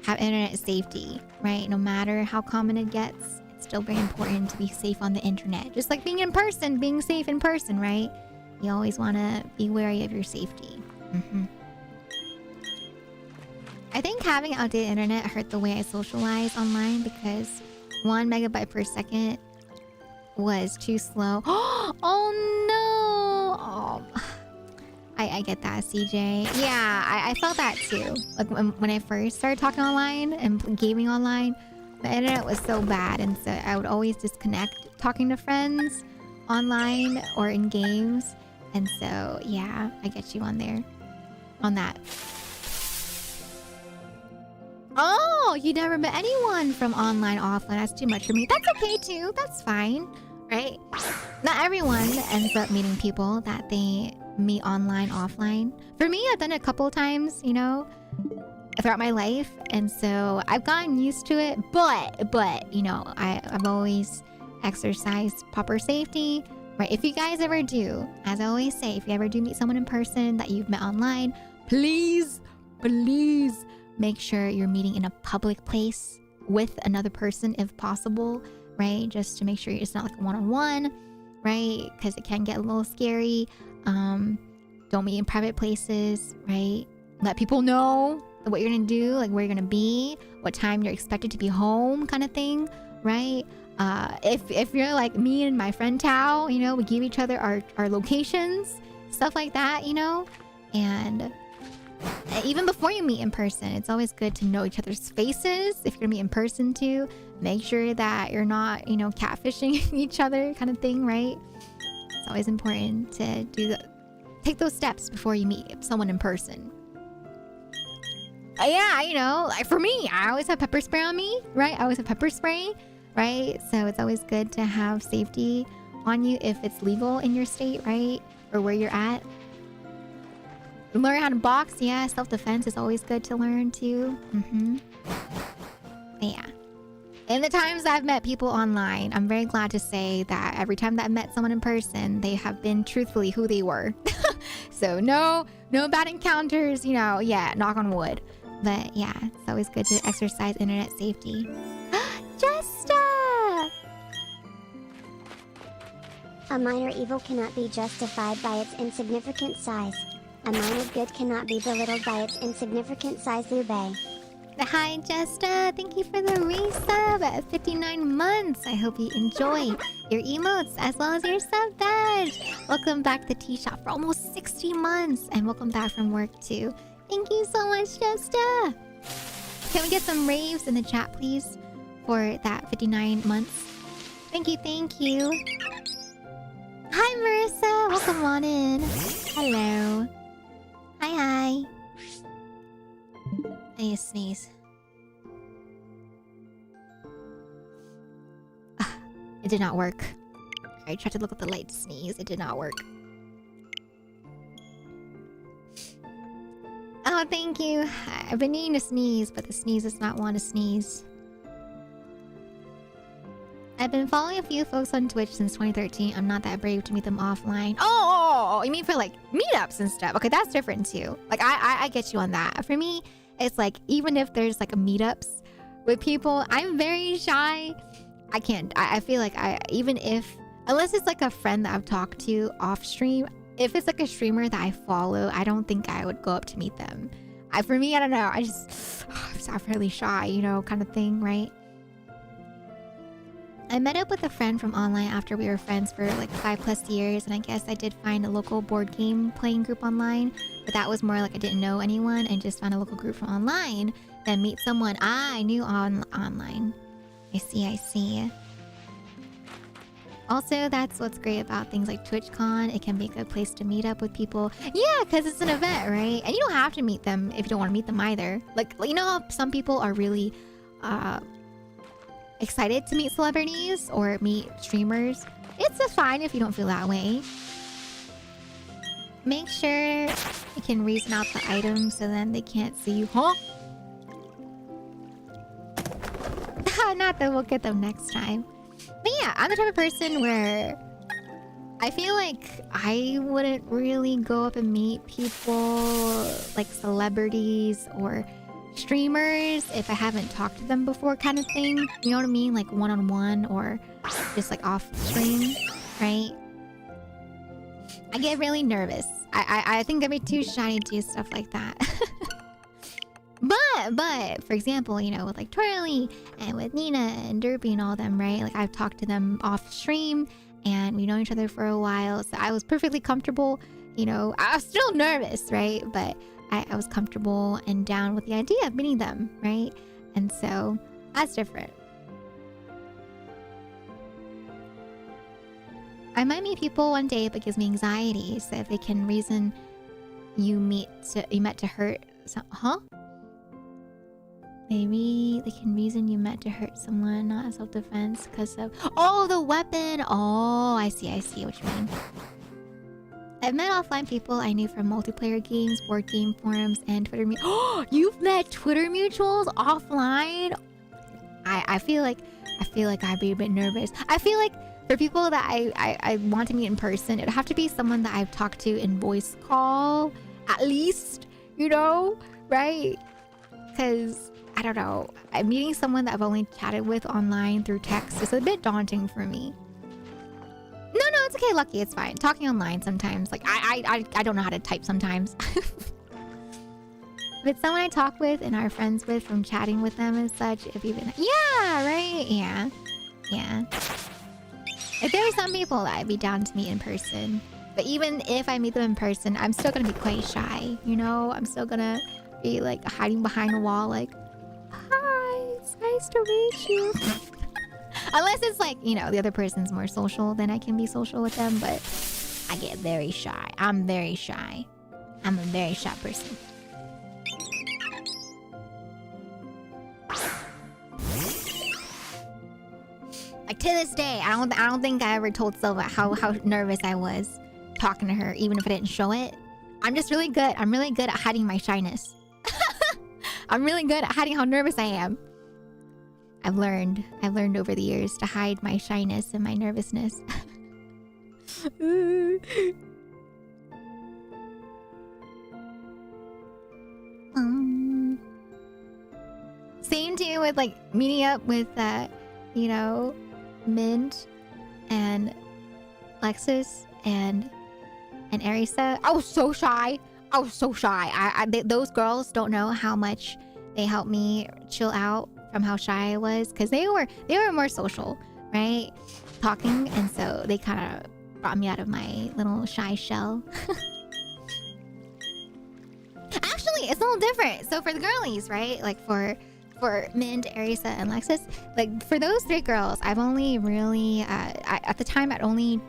have internet safety, right? No matter how common it gets, it's still very important to be safe on the internet. Just like being in person, being safe in person, right? You always want to be wary of your safety. I think having outdated internet hurt the way I socialize online because 1 megabyte per second was too slow. Oh no! Oh, I get that, CJ. Yeah, I felt that too. Like when I first started talking online and gaming online, the internet was so bad, and so I would always disconnect talking to friends online or in games. And so, yeah, I get you on there. On that. Oh, you never met anyone from online, offline. That's too much for me. That's okay too. That's fine, right? Not everyone ends up meeting people that they meet online, offline. For me, I've done it a couple of times, you know, throughout my life, and so I've gotten used to it. But you know, I've always exercised proper safety, right? If you guys ever do, as I always say, if you ever do meet someone in person that you've met online, please make sure you're meeting in a public place with another person if possible, right? Just to make sure it's not like a one-on-one, right? Because it can get a little scary. Don't meet in private places, right? Let people know what you're gonna do, like where you're gonna be, what time you're expected to be home, kind of thing, right? If you're like me and my friend Tao, you know, we give each other our locations, stuff like that, you know? And even before you meet in person, it's always good to know each other's faces. If you're gonna meet in person too, make sure that you're not, you know, catfishing each other, kind of thing, right? It's always important to take those steps before you meet someone in person. Yeah, you know, like for me, I always have pepper spray on me, right? I always have pepper spray, right? So it's always good to have safety on you if it's legal in your state, right? Or where you're at. Learn how to box, yeah. Self-defense is always good to learn too. Yeah. In the times I've met people online, I'm very glad to say that every time that I've met someone in person, they have been truthfully who they were. So no bad encounters, you know, yeah, knock on wood. But yeah, it's always good to exercise internet safety. Justa! A minor evil cannot be justified by its insignificant size. A minor good cannot be belittled by its insignificant size. Lube. Hi, Justa. Thank you for the resub at 59 months. I hope you enjoy your emotes as well as your sub badge. Welcome back to Tea Shop for almost 60 months. And welcome back from work too. Thank you so much, Justa. Can we get some raves in the chat, please? For that 59 months. Thank you, thank you. Hi, Marissa. Welcome on in. Hello. Hi. I need to sneeze. It did not work. I tried to look at the light to sneeze. It did not work. Oh, thank you. I've been needing to sneeze, but the sneeze does not want to sneeze. I've been following a few folks on Twitch since 2013. I'm not that brave to meet them offline. Oh, you mean for like meetups and stuff? Okay, that's different too. Like I get you on that. For me, it's like even if there's like a meetups with people, I'm very shy. I can't. I feel like unless it's like a friend that I've talked to off stream, if it's like a streamer that I follow, I don't think I would go up to meet them. For me, I don't know. I'm really shy, you know, kind of thing, right? I met up with a friend from online after we were friends for like 5+ years, and I guess I did find a local board game playing group online, but that was more like I didn't know anyone and just found a local group from online, then meet someone I knew online. I see. Also, that's what's great about things like TwitchCon. It can be a good place to meet up with people. Yeah, because it's an event, right? And you don't have to meet them if you don't want to meet them either. Like, you know how some people are really excited to meet celebrities or meet streamers? It's just fine if you don't feel that way. Make sure you can reason out the items so then they can't see you. Huh? Not that we'll get them next time. But yeah, I'm the type of person where I feel like I wouldn't really go up and meet people like celebrities or streamers if I haven't talked to them before, kind of thing. You know what I mean? Like one-on-one or just like off stream, right? I get really nervous. I think I'd be too shy to do stuff like that. But for example, you know, with like Twirly and with Nina and Derpy and all them, right? Like I've talked to them off stream and we know each other for a while, so I was perfectly comfortable. You know, I was still nervous, right? But I was comfortable and down with the idea of meeting them, right? And so that's different. I might meet people one day, but it gives me anxiety. So if they can reason you met to hurt, huh? Maybe they can reason you meant to hurt someone, not self-defense, because of... Oh, the weapon! Oh, I see what you mean. I've met offline people I knew from multiplayer games, board game forums, and Twitter Oh, you've met Twitter mutuals offline? I feel like I'd be a bit nervous. I feel like for people that I want to meet in person, it'd have to be someone that I've talked to in voice call, at least, you know, right? Because, I don't know, meeting someone that I've only chatted with online through text is a bit daunting for me. No, it's okay, Lucky, it's fine. Talking online sometimes, like, I don't know how to type sometimes. If it's someone I talk with and are friends with from chatting with them and such, if even... Yeah, right? Yeah. If there are some people that I'd be down to meet in person. But even if I meet them in person, I'm still gonna be quite shy, you know? I'm still gonna be, like, hiding behind a wall, like... Hi, it's nice to meet you. Unless it's like, you know, the other person's more social, then I can be social with them, but I get very shy. I'm very shy. I'm a very shy person. Like, to this day, I don't think I ever told Silva how nervous I was talking to her, even if I didn't show it. I'm just really good. I'm really good at hiding my shyness. I'm really good at hiding how nervous I am. I've learned over the years to hide my shyness and my nervousness. Same too with like meeting up with you know, Mint and Lexus and Arisa. I was so shy. Those girls don't know how much they helped me chill out from how shy I was, because they were more social, right? Talking, and so they kind of brought me out of my little shy shell. Actually, it's a little different. So for the girlies, right? Like for Mint, Arisa, and Lexus, like for those three girls, I've only really at the time I'd only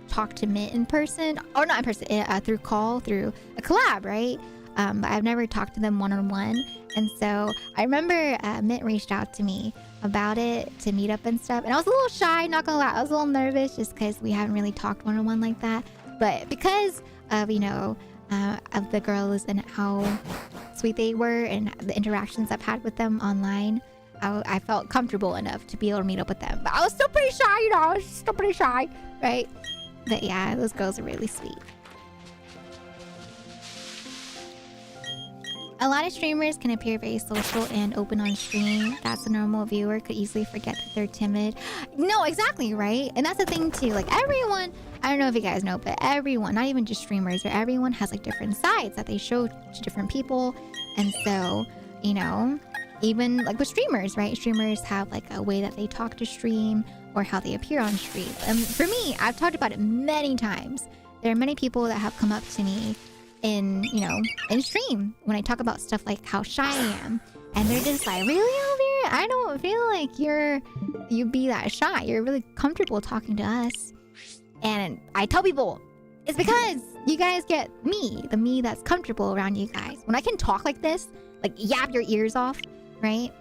talked to Mint in person, or not in person, through call, through a collab, right? But I've never talked to them one-on-one. And so I remember Mint reached out to me about it to meet up and stuff. And I was a little shy, not gonna lie. I was a little nervous just because we haven't really talked one-on-one like that. But because of, you know, of the girls and how sweet they were and the interactions I've had with them online, I felt comfortable enough to be able to meet up with them. But I was still pretty shy, you know. I was still pretty shy, right? But yeah, those girls are really sweet. A lot of streamers can appear very social and open on stream. That's a normal viewer could easily forget that they're timid. No, exactly, right? And that's the thing too. Like everyone, I don't know if you guys know, but everyone, not even just streamers, but everyone has like different sides that they show to different people. And so, you know, even like with streamers, right? Streamers have like a way that they talk to stream or how they appear on stream. And for me, I've talked about it many times. There are many people that have come up to me in, you know, in stream when I talk about stuff like how shy I am, and they're just like, really, Elvira? I don't feel like you be that shy. You're really comfortable talking to us. And I tell people, it's because you guys get me, the me that's comfortable around you guys. When I can talk like this, like yap your ears off, right?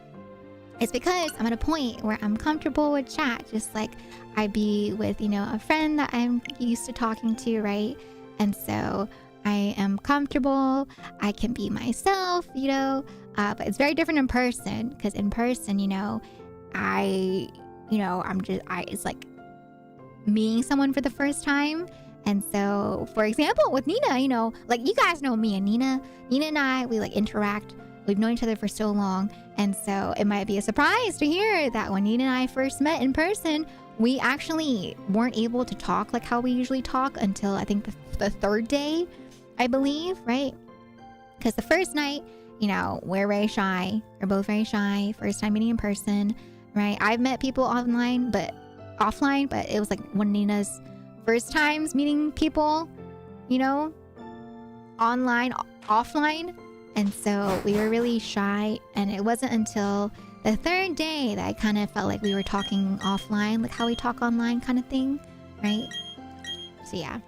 It's because I'm at a point where I'm comfortable with chat, just like I'd be with, you know, a friend that I'm used to talking to, right? And so I am comfortable. I can be myself, you know, but it's very different in person, because in person, you know, it's like meeting someone for the first time. And so, for example, with Nina, you know, like you guys know me and Nina and I, we like interact. We've known each other for so long. And so it might be a surprise to hear that when Nina and I first met in person, we actually weren't able to talk like how we usually talk until I think the third day, I believe, right? Because the first night, you know, we're very shy. We're both very shy. First time meeting in person, right? I've met people offline, but it was like one of Nina's first times meeting people, you know, online, offline. And so we were really shy. And it wasn't until the third day that I kind of felt like we were talking offline, like how we talk online kind of thing, right? So yeah.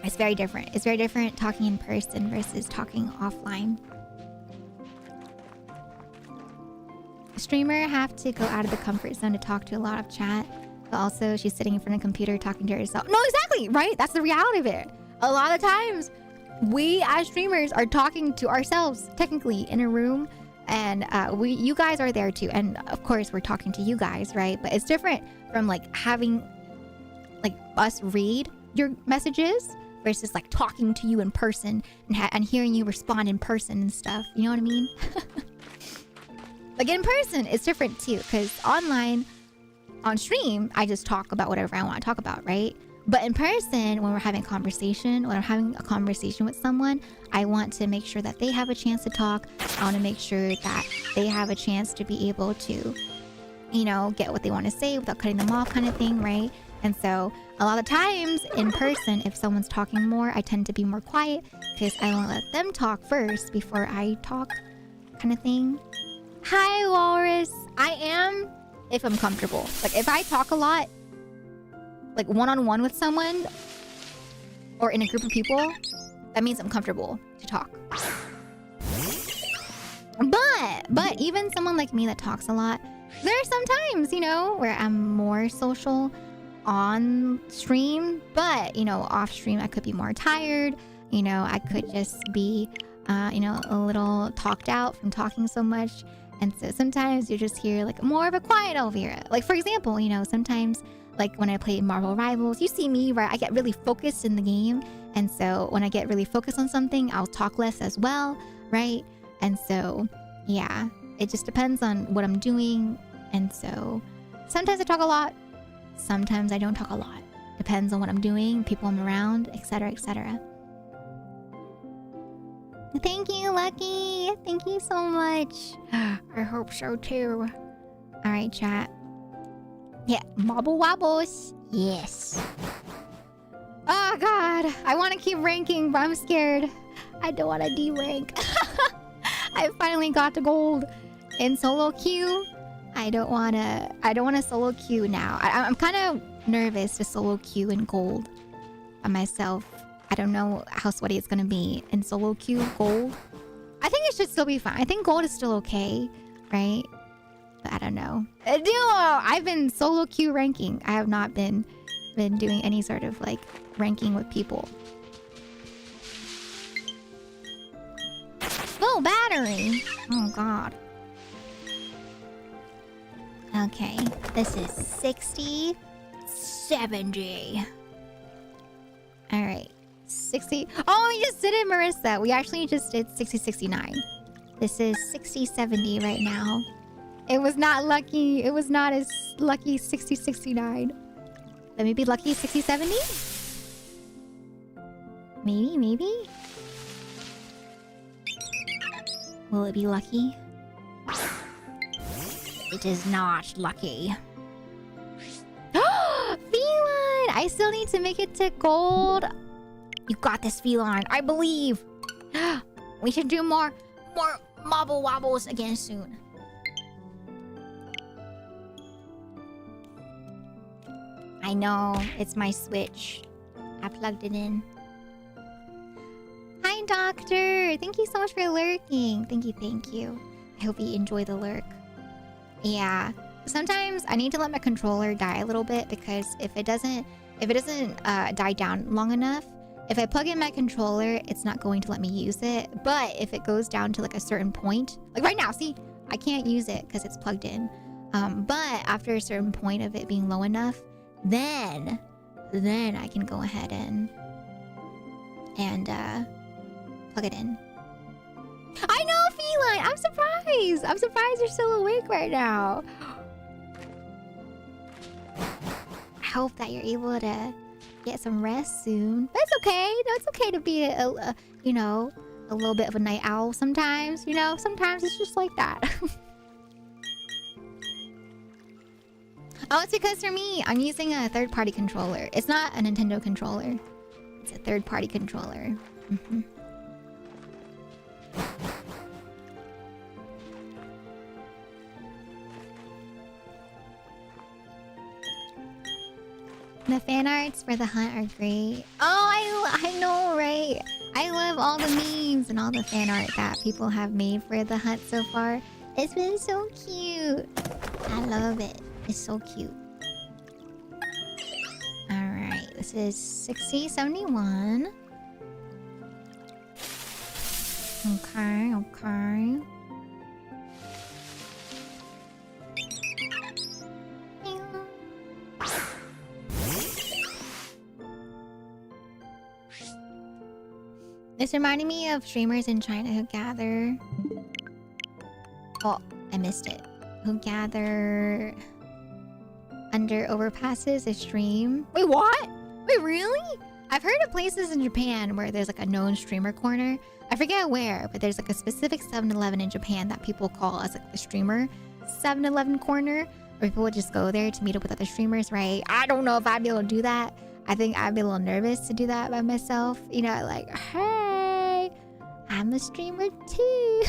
It's very different. It's very different talking in person versus talking offline. streamer have to go out of the comfort zone to talk to a lot of chat, but also she's sitting in front of a computer talking to herself. No, exactly, right? That's the reality of it. A lot of times, we as streamers are talking to ourselves, technically, in a room, and you guys are there too. And of course, we're talking to you guys, right? But it's different from like having like us read your messages versus like talking to you in person and hearing you respond in person and stuff. You know what I mean? Like in person, it's different too, because online, on stream, I just talk about whatever I want to talk about, right? But in person, when we're having a conversation, when I'm having a conversation with someone, I want to make sure that they have a chance to talk. I want to make sure that they have a chance to be able to, you know, get what they want to say without cutting them off, kind of thing, right? And so a lot of times in person, if someone's talking more, I tend to be more quiet because I won't let them talk first before I talk, kind of thing. Hi, Walrus. I am if I'm comfortable. Like if I talk a lot, like one-on-one with someone or in a group of people, that means I'm comfortable to talk. But even someone like me that talks a lot, there are some times, you know, where I'm more social on stream, but, you know, off stream I could be more tired. You know, I could just be, you know, a little talked out from talking so much. And so sometimes you just hear like more of a quiet Elvira. Like for example, you know, sometimes like when I play Marvel Rivals, you see me, right? I get really focused in the game. And so when I get really focused on something, I'll talk less as well, right? And so, yeah, it just depends on what I'm doing. And so sometimes I talk a lot. Sometimes I don't talk a lot. Depends on what I'm doing, people I'm around, etc., etc. Thank you, Lucky. Thank you so much. I hope so too. All right, chat. Yeah, Marble Wobbles. Yes. Oh God, I want to keep ranking, but I'm scared. I don't want to D-rank. I finally got to gold in solo queue. I don't want to solo queue now. I'm kind of nervous to solo queue in gold by myself. I don't know how sweaty it's gonna be in solo queue gold. I think it should still be fine. I think gold is still okay, right? But I don't know. I've been solo queue ranking. I have not been doing any sort of like ranking with people. Full battery. Oh God. Okay, this is 60, 70. All right. 60. Oh, we just did it, Marissa. We actually just did 60, 69. This is 60, 70 right now. It was not lucky. It was not as lucky 60, 69. Let me be lucky 60, 70? Maybe? Will it be lucky? It is not lucky. Feline! I still need to make it to gold. You got this, Feline. I believe. We should do more Marble Wobbles again soon. I know. It's my Switch. I plugged it in. Hi, Doctor. Thank you so much for lurking. Thank you. I hope you enjoy the lurk. Yeah. Sometimes I need to let my controller die a little bit because if it doesn't die down long enough, if I plug in my controller, it's not going to let me use it. But if it goes down to like a certain point, like right now, see, I can't use it because it's plugged in. But after a certain point of it being low enough, then I can go ahead and plug it in. I know, Feline! I'm surprised! I'm surprised you're still awake right now. I hope that you're able to get some rest soon. But it's okay. No, it's okay to be a you know, a little bit of a night owl sometimes. You know, sometimes it's just like that. Oh, it's because for me, I'm using a third-party controller. It's not a Nintendo controller. It's a third-party controller. The fan arts for the hunt are great. Oh, I know, right? I love all the memes and all the fan art that people have made for the hunt so far. It's been so cute. I love it. It's so cute. Alright, this is 6071. Okay, okay. It's reminding me of streamers in China who gather... Oh, I missed it. Who gather under overpasses to stream. Wait, what? Wait, really? I've heard of places in Japan where there's like a known streamer corner. I forget where, but there's like a specific 7-Eleven in Japan that people call as like the streamer 7-Eleven corner, where people would just go there to meet up with other streamers, right? I don't know if I'd be able to do that. I think I'd be a little nervous to do that by myself. You know, like, hey, I'm a streamer too.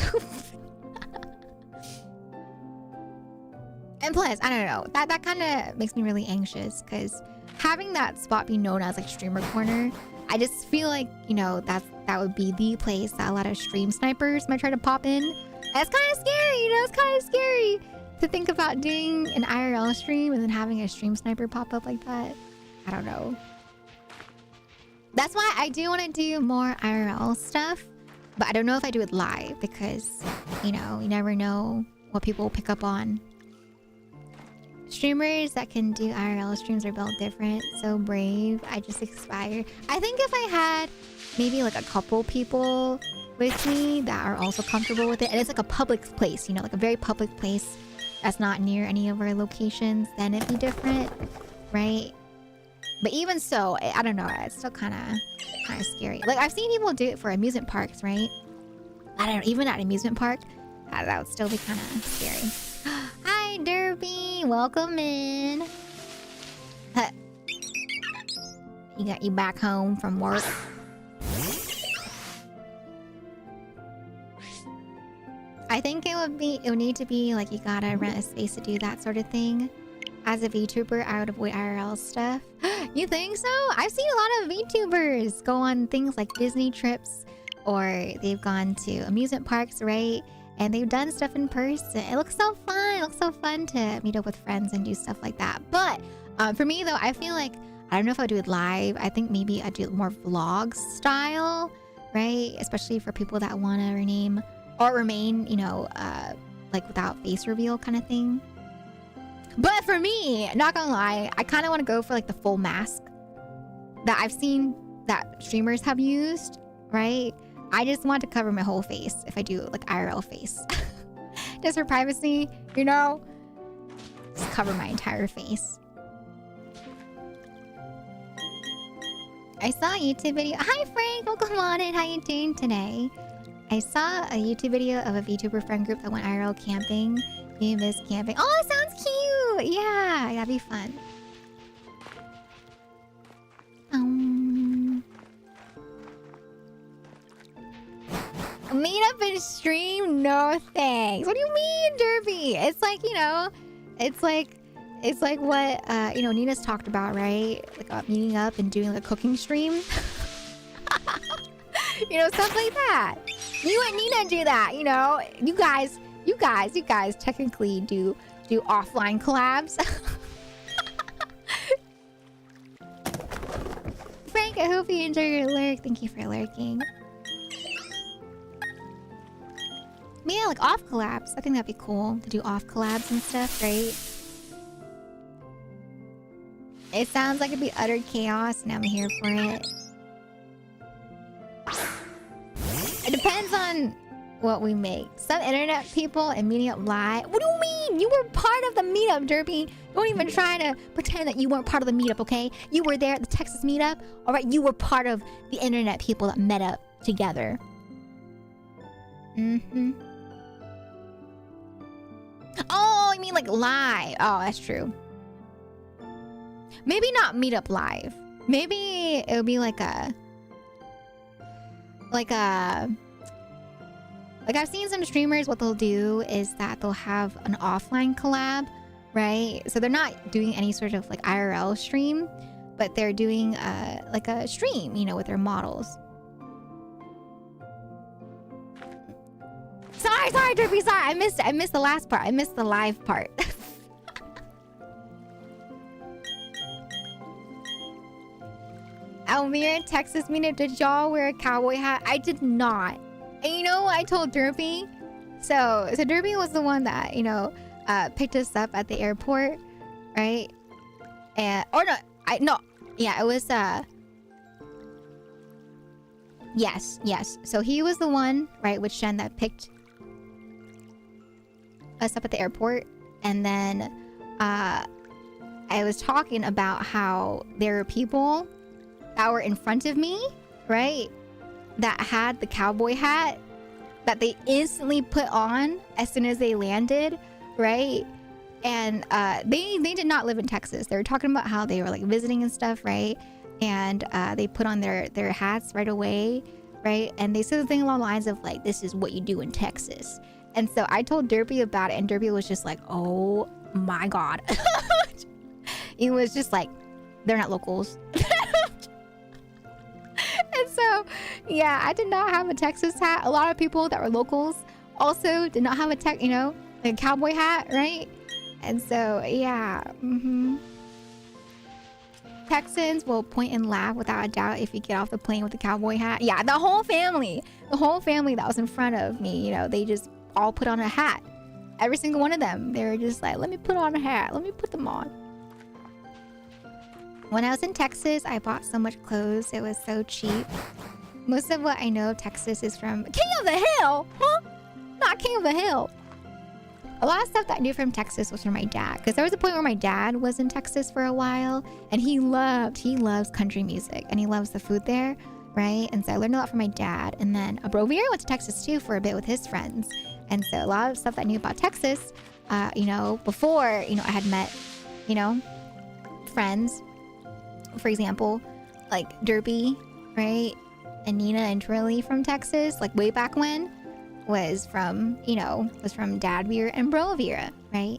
And plus, I don't know, that kind of makes me really anxious because having that spot be known as like streamer corner, I just feel like, you know, that would be the place that a lot of stream snipers might try to pop in. And it's kind of scary, you know, it's kind of scary to think about doing an IRL stream and then having a stream sniper pop up like that. I don't know. That's why I do want to do more IRL stuff, but I don't know if I do it live because, you know, you never know what people will pick up on. Streamers that can do IRL streams are built different. So brave. I just aspire. I think if I had maybe like a couple people with me that are also comfortable with it, and it's like a public place, you know, like a very public place that's not near any of our locations, then it'd be different, right? But even so, I don't know. It's still kind of scary. Like I've seen people do it for amusement parks, right? I don't know. Even at an amusement park, that would still be kind of scary. Hi, Derby. Welcome in. Huh. You got you back home from work. I think it would need to be like you gotta rent a space to do that sort of thing. As a VTuber, I would avoid IRL stuff. You think so? I've seen a lot of VTubers go on things like Disney trips, or they've gone to amusement parks, right? And they've done stuff in person. It looks so fun. It looks so fun to meet up with friends and do stuff like that. But for me, though, I feel like, I don't know if I'd do it live. I think maybe I'd do it more vlog style, right? Especially for people that want to remain, you know, like without face reveal kind of thing. But for me, not gonna lie, I kind of want to go for like the full mask that I've seen that streamers have used, right? I just want to cover my whole face if I do like IRL face. Just for privacy, you know? Just cover my entire face. I saw a YouTube video. Hi Frank, welcome on in. How you doing today? I saw a YouTube video of a VTuber friend group that went IRL camping. You miss camping. Oh, that sounds cute! Yeah, that'd be fun. Meet up and stream? No thanks. What do you mean, Derby? It's like, you know, it's like what you know, Nina's talked about, right? Like meeting up and doing like a cooking stream. You know, stuff like that. You and Nina do that, you know. You guys technically do offline collabs. Frank, I hope you enjoy your lurk. Thank you for lurking. But yeah, like off collabs. I think that'd be cool to do off collabs and stuff, right? It sounds like it'd be utter chaos, and I'm here for it. It depends on what we make. Some internet people and meeting up live. What do you mean? You were part of the meetup, Derby. Don't even try to pretend that you weren't part of the meetup, okay? You were there at the Texas meetup. All right, you were part of the internet people that met up together. Oh, you mean like live? Oh, that's true. Maybe not meetup live. Maybe it would be like I've seen some streamers, what they'll do is that they'll have an offline collab, right? So they're not doing any sort of like IRL stream, but they're doing like a stream, you know, with their models. Sorry, Sorry, Derpy, sorry. I missed the last part. I missed the live part. Almere, Texas, did y'all wear a cowboy hat? I did not. And you know what I told Derpy? So Derpy was the one that, picked us up at the airport, right? And, yeah, it was, yes. So he was the one, right, with Shen that picked us up at the airport. And then, I was talking about how there were people that were in front of me, right, that had the cowboy hat that they instantly put on as soon as they landed, right? And they did not live in Texas. They were talking about how they were like visiting and stuff, right? And they put on their hats right away, right? And they said the thing along the lines of like, this is what you do in Texas. And so I told Derpy about it, and Derpy was just like, oh my God. He was just like, they're not locals. And so, yeah, I did not have a Texas hat. A lot of people that were locals also did not have a cowboy hat, right? And so, yeah. Texans will point and laugh without a doubt if you get off the plane with the cowboy hat. Yeah, the whole family that was in front of me, they just all put on a hat. Every single one of them. They were just like, let me put on a hat. Let me put them on. When I was in Texas, I bought so much clothes. It was so cheap. Most of what I know of Texas is from King of the Hill. Huh? Not King of the Hill. A lot of stuff that I knew from Texas was from my dad. Because there was a point where my dad was in Texas for a while. And he loves country music. And he loves the food there, right? And so I learned a lot from my dad. And then Brovir went to Texas too for a bit with his friends. And so a lot of stuff that I knew about Texas, before, I had met, friends. For example, like Derpy, right? And Nina and Trilly from Texas, like way back when, was from Dadveer and Brovir, right?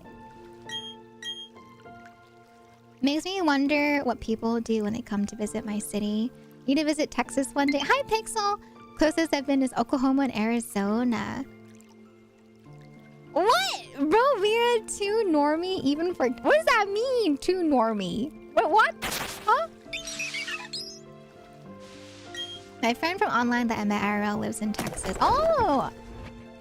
Makes me wonder what people do when they come to visit my city. Need to visit Texas one day. Hi, Pixel! Closest I've been is Oklahoma and Arizona. What? Brovir too normie even for... What does that mean, too normie? What? Huh? My friend from online that I met IRL lives in Texas. Oh!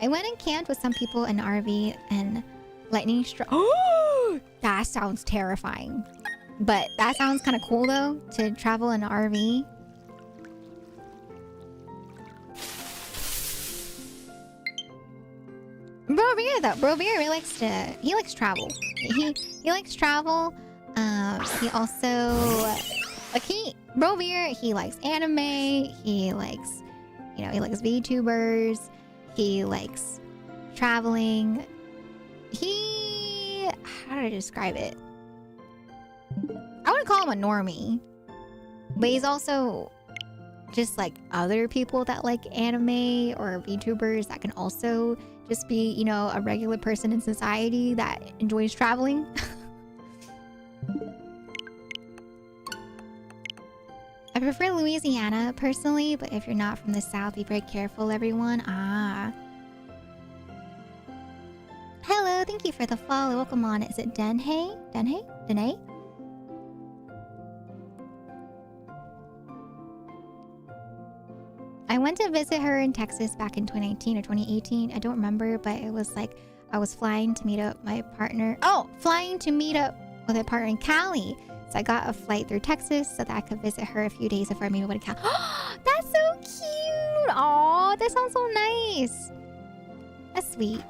I went and camped with some people in RV and lightning struck. Oh! That sounds terrifying. But that sounds kind of cool though, to travel in an RV. Brovir though. Brovir really likes travel. He likes travel. He also Brovir, he likes anime, he likes VTubers, he likes traveling. How do I describe it? I wouldn't call him a normie, but he's also just like other people that like anime or VTubers that can also just be, a regular person in society that enjoys traveling. I prefer Louisiana personally, but if you're not from the South, be very careful, everyone. Hello, thank you for the follow. Welcome on. Is it Denhay? Denay? I went to visit her in Texas back in 2019 or 2018. I don't remember, but it was like I was flying to meet up my partner. Oh, flying to meet up with a partner in Cali. So I got a flight through Texas so that I could visit her a few days before I moved to Cali. That's so cute. Aw, that sounds so nice. That's sweet.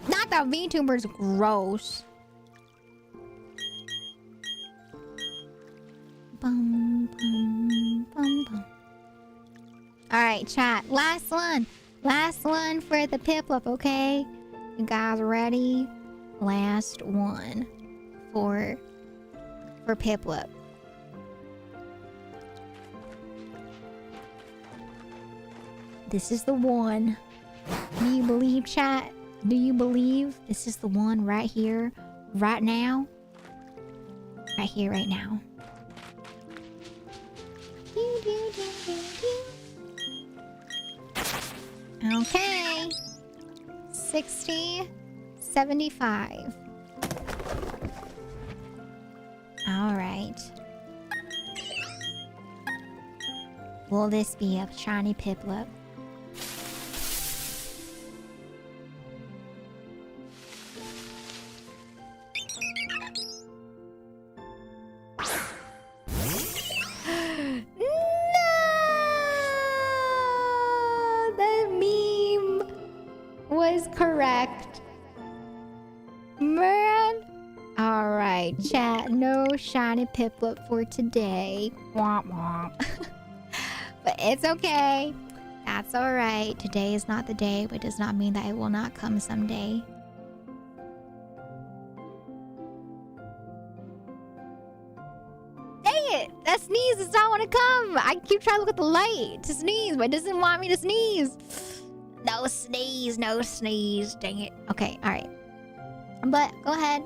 Not that VTuber's gross. Bum, bum, bum, bum. Alright, chat. Last one. Last one for the Piplup, okay? You guys ready? Last one for Piplup. This is the one. Do you believe, chat? Do you believe this is the one right here, right now? Right here, right now. Okay. 60, 75. All right. Will this be a shiny Piplup? Was correct. Man. Alright, chat. No shiny Piplup for today. Womp womp. But it's okay. That's alright. Today is not the day, but does not mean that it will not come someday. Dang it! That sneeze does not want to come! I keep trying to look at the light to sneeze, but it doesn't want me to sneeze. No sneeze, no sneeze. Dang it. Okay, alright. But go ahead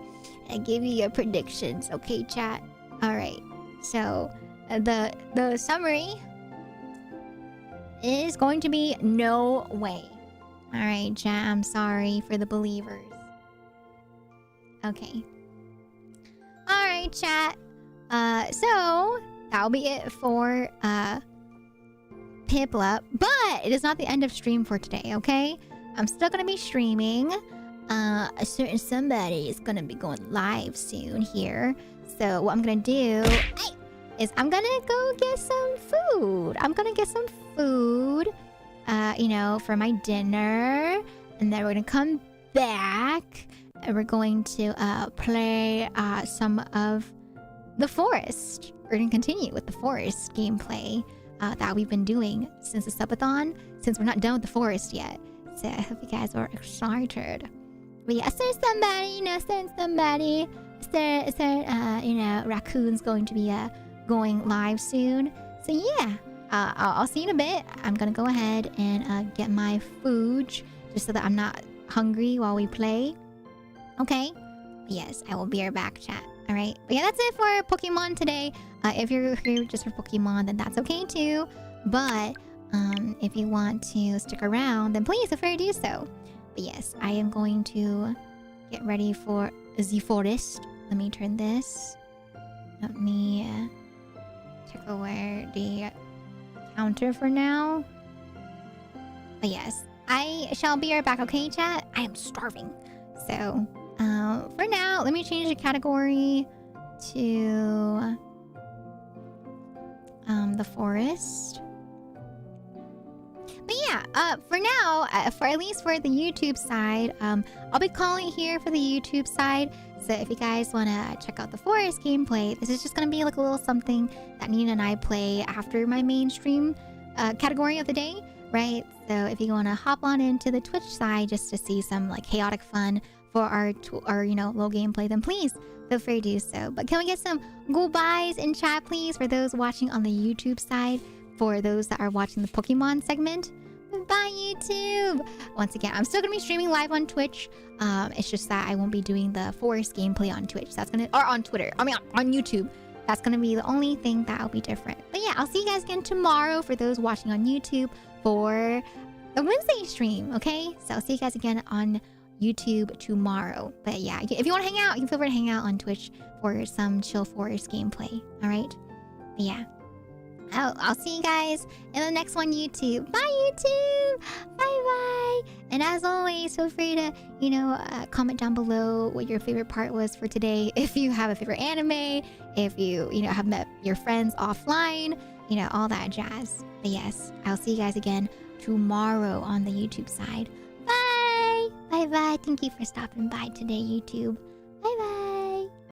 and give me your predictions, okay, chat? Alright. So the summary is going to be no way. Alright, chat. I'm sorry for the believers. Okay. Alright, chat. So that'll be it for Piplup, but it is not the end of stream for today, okay? I'm still gonna be streaming. A certain somebody is gonna be going live soon here. So what I'm gonna do is I'm gonna go get some food. I'm gonna get some food, you know, for my dinner. And then we're gonna come back and we're going to play some of the forest. We're gonna continue with the forest gameplay that we've been doing since the subathon, since we're not done with the forest yet. So I hope you guys are excited. But yeah, is there somebody, you know, is there, you know, Raccoon's going to be going live soon. So yeah, I'll see you in a bit. I'm gonna go ahead and get my food just so that I'm not hungry while we play. Okay? But yes, I will be right back, chat. Alright, but yeah, that's it for Pokemon today. If you're here just for Pokemon, then that's okay too. But if you want to stick around, then please feel free to do so. But yes, I am going to get ready for the forest. Let me turn this. Let me check over the counter for now. But yes, I shall be right back, okay, chat? I am starving. So, for now, let me change the category to the forest. But yeah, for now, for at least for the YouTube side, I'll be calling it here for the YouTube side. So if you guys want to check out the forest gameplay, this is just going to be like a little something that Nina and I play after my mainstream category of the day, right? So if you want to hop on into the Twitch side just to see some like chaotic fun for our you know, low gameplay, then please feel free to do so. But can we get some goodbyes in chat, please, for those watching on the YouTube side, for those that are watching the Pokemon segment? Bye, YouTube! Once again, I'm still gonna be streaming live on Twitch. It's just that I won't be doing the forest gameplay on Twitch. That's gonna, or on Twitter. I mean, on YouTube. That's gonna be the only thing that'll be different. But yeah, I'll see you guys again tomorrow for those watching on YouTube for the Wednesday stream. Okay, so I'll see you guys again on YouTube tomorrow. But yeah, if you want to hang out, you can feel free to hang out on Twitch for some chill forest gameplay. All right. But yeah, I'll see you guys in the next one, YouTube. Bye, YouTube. Bye. And as always, feel free to, you know, comment down below what your favorite part was for today. If you have a favorite anime, if you know, have met your friends offline, you know, all that jazz. But yes, I'll see you guys again tomorrow on the YouTube side. Bye. Thank you for stopping by today, YouTube.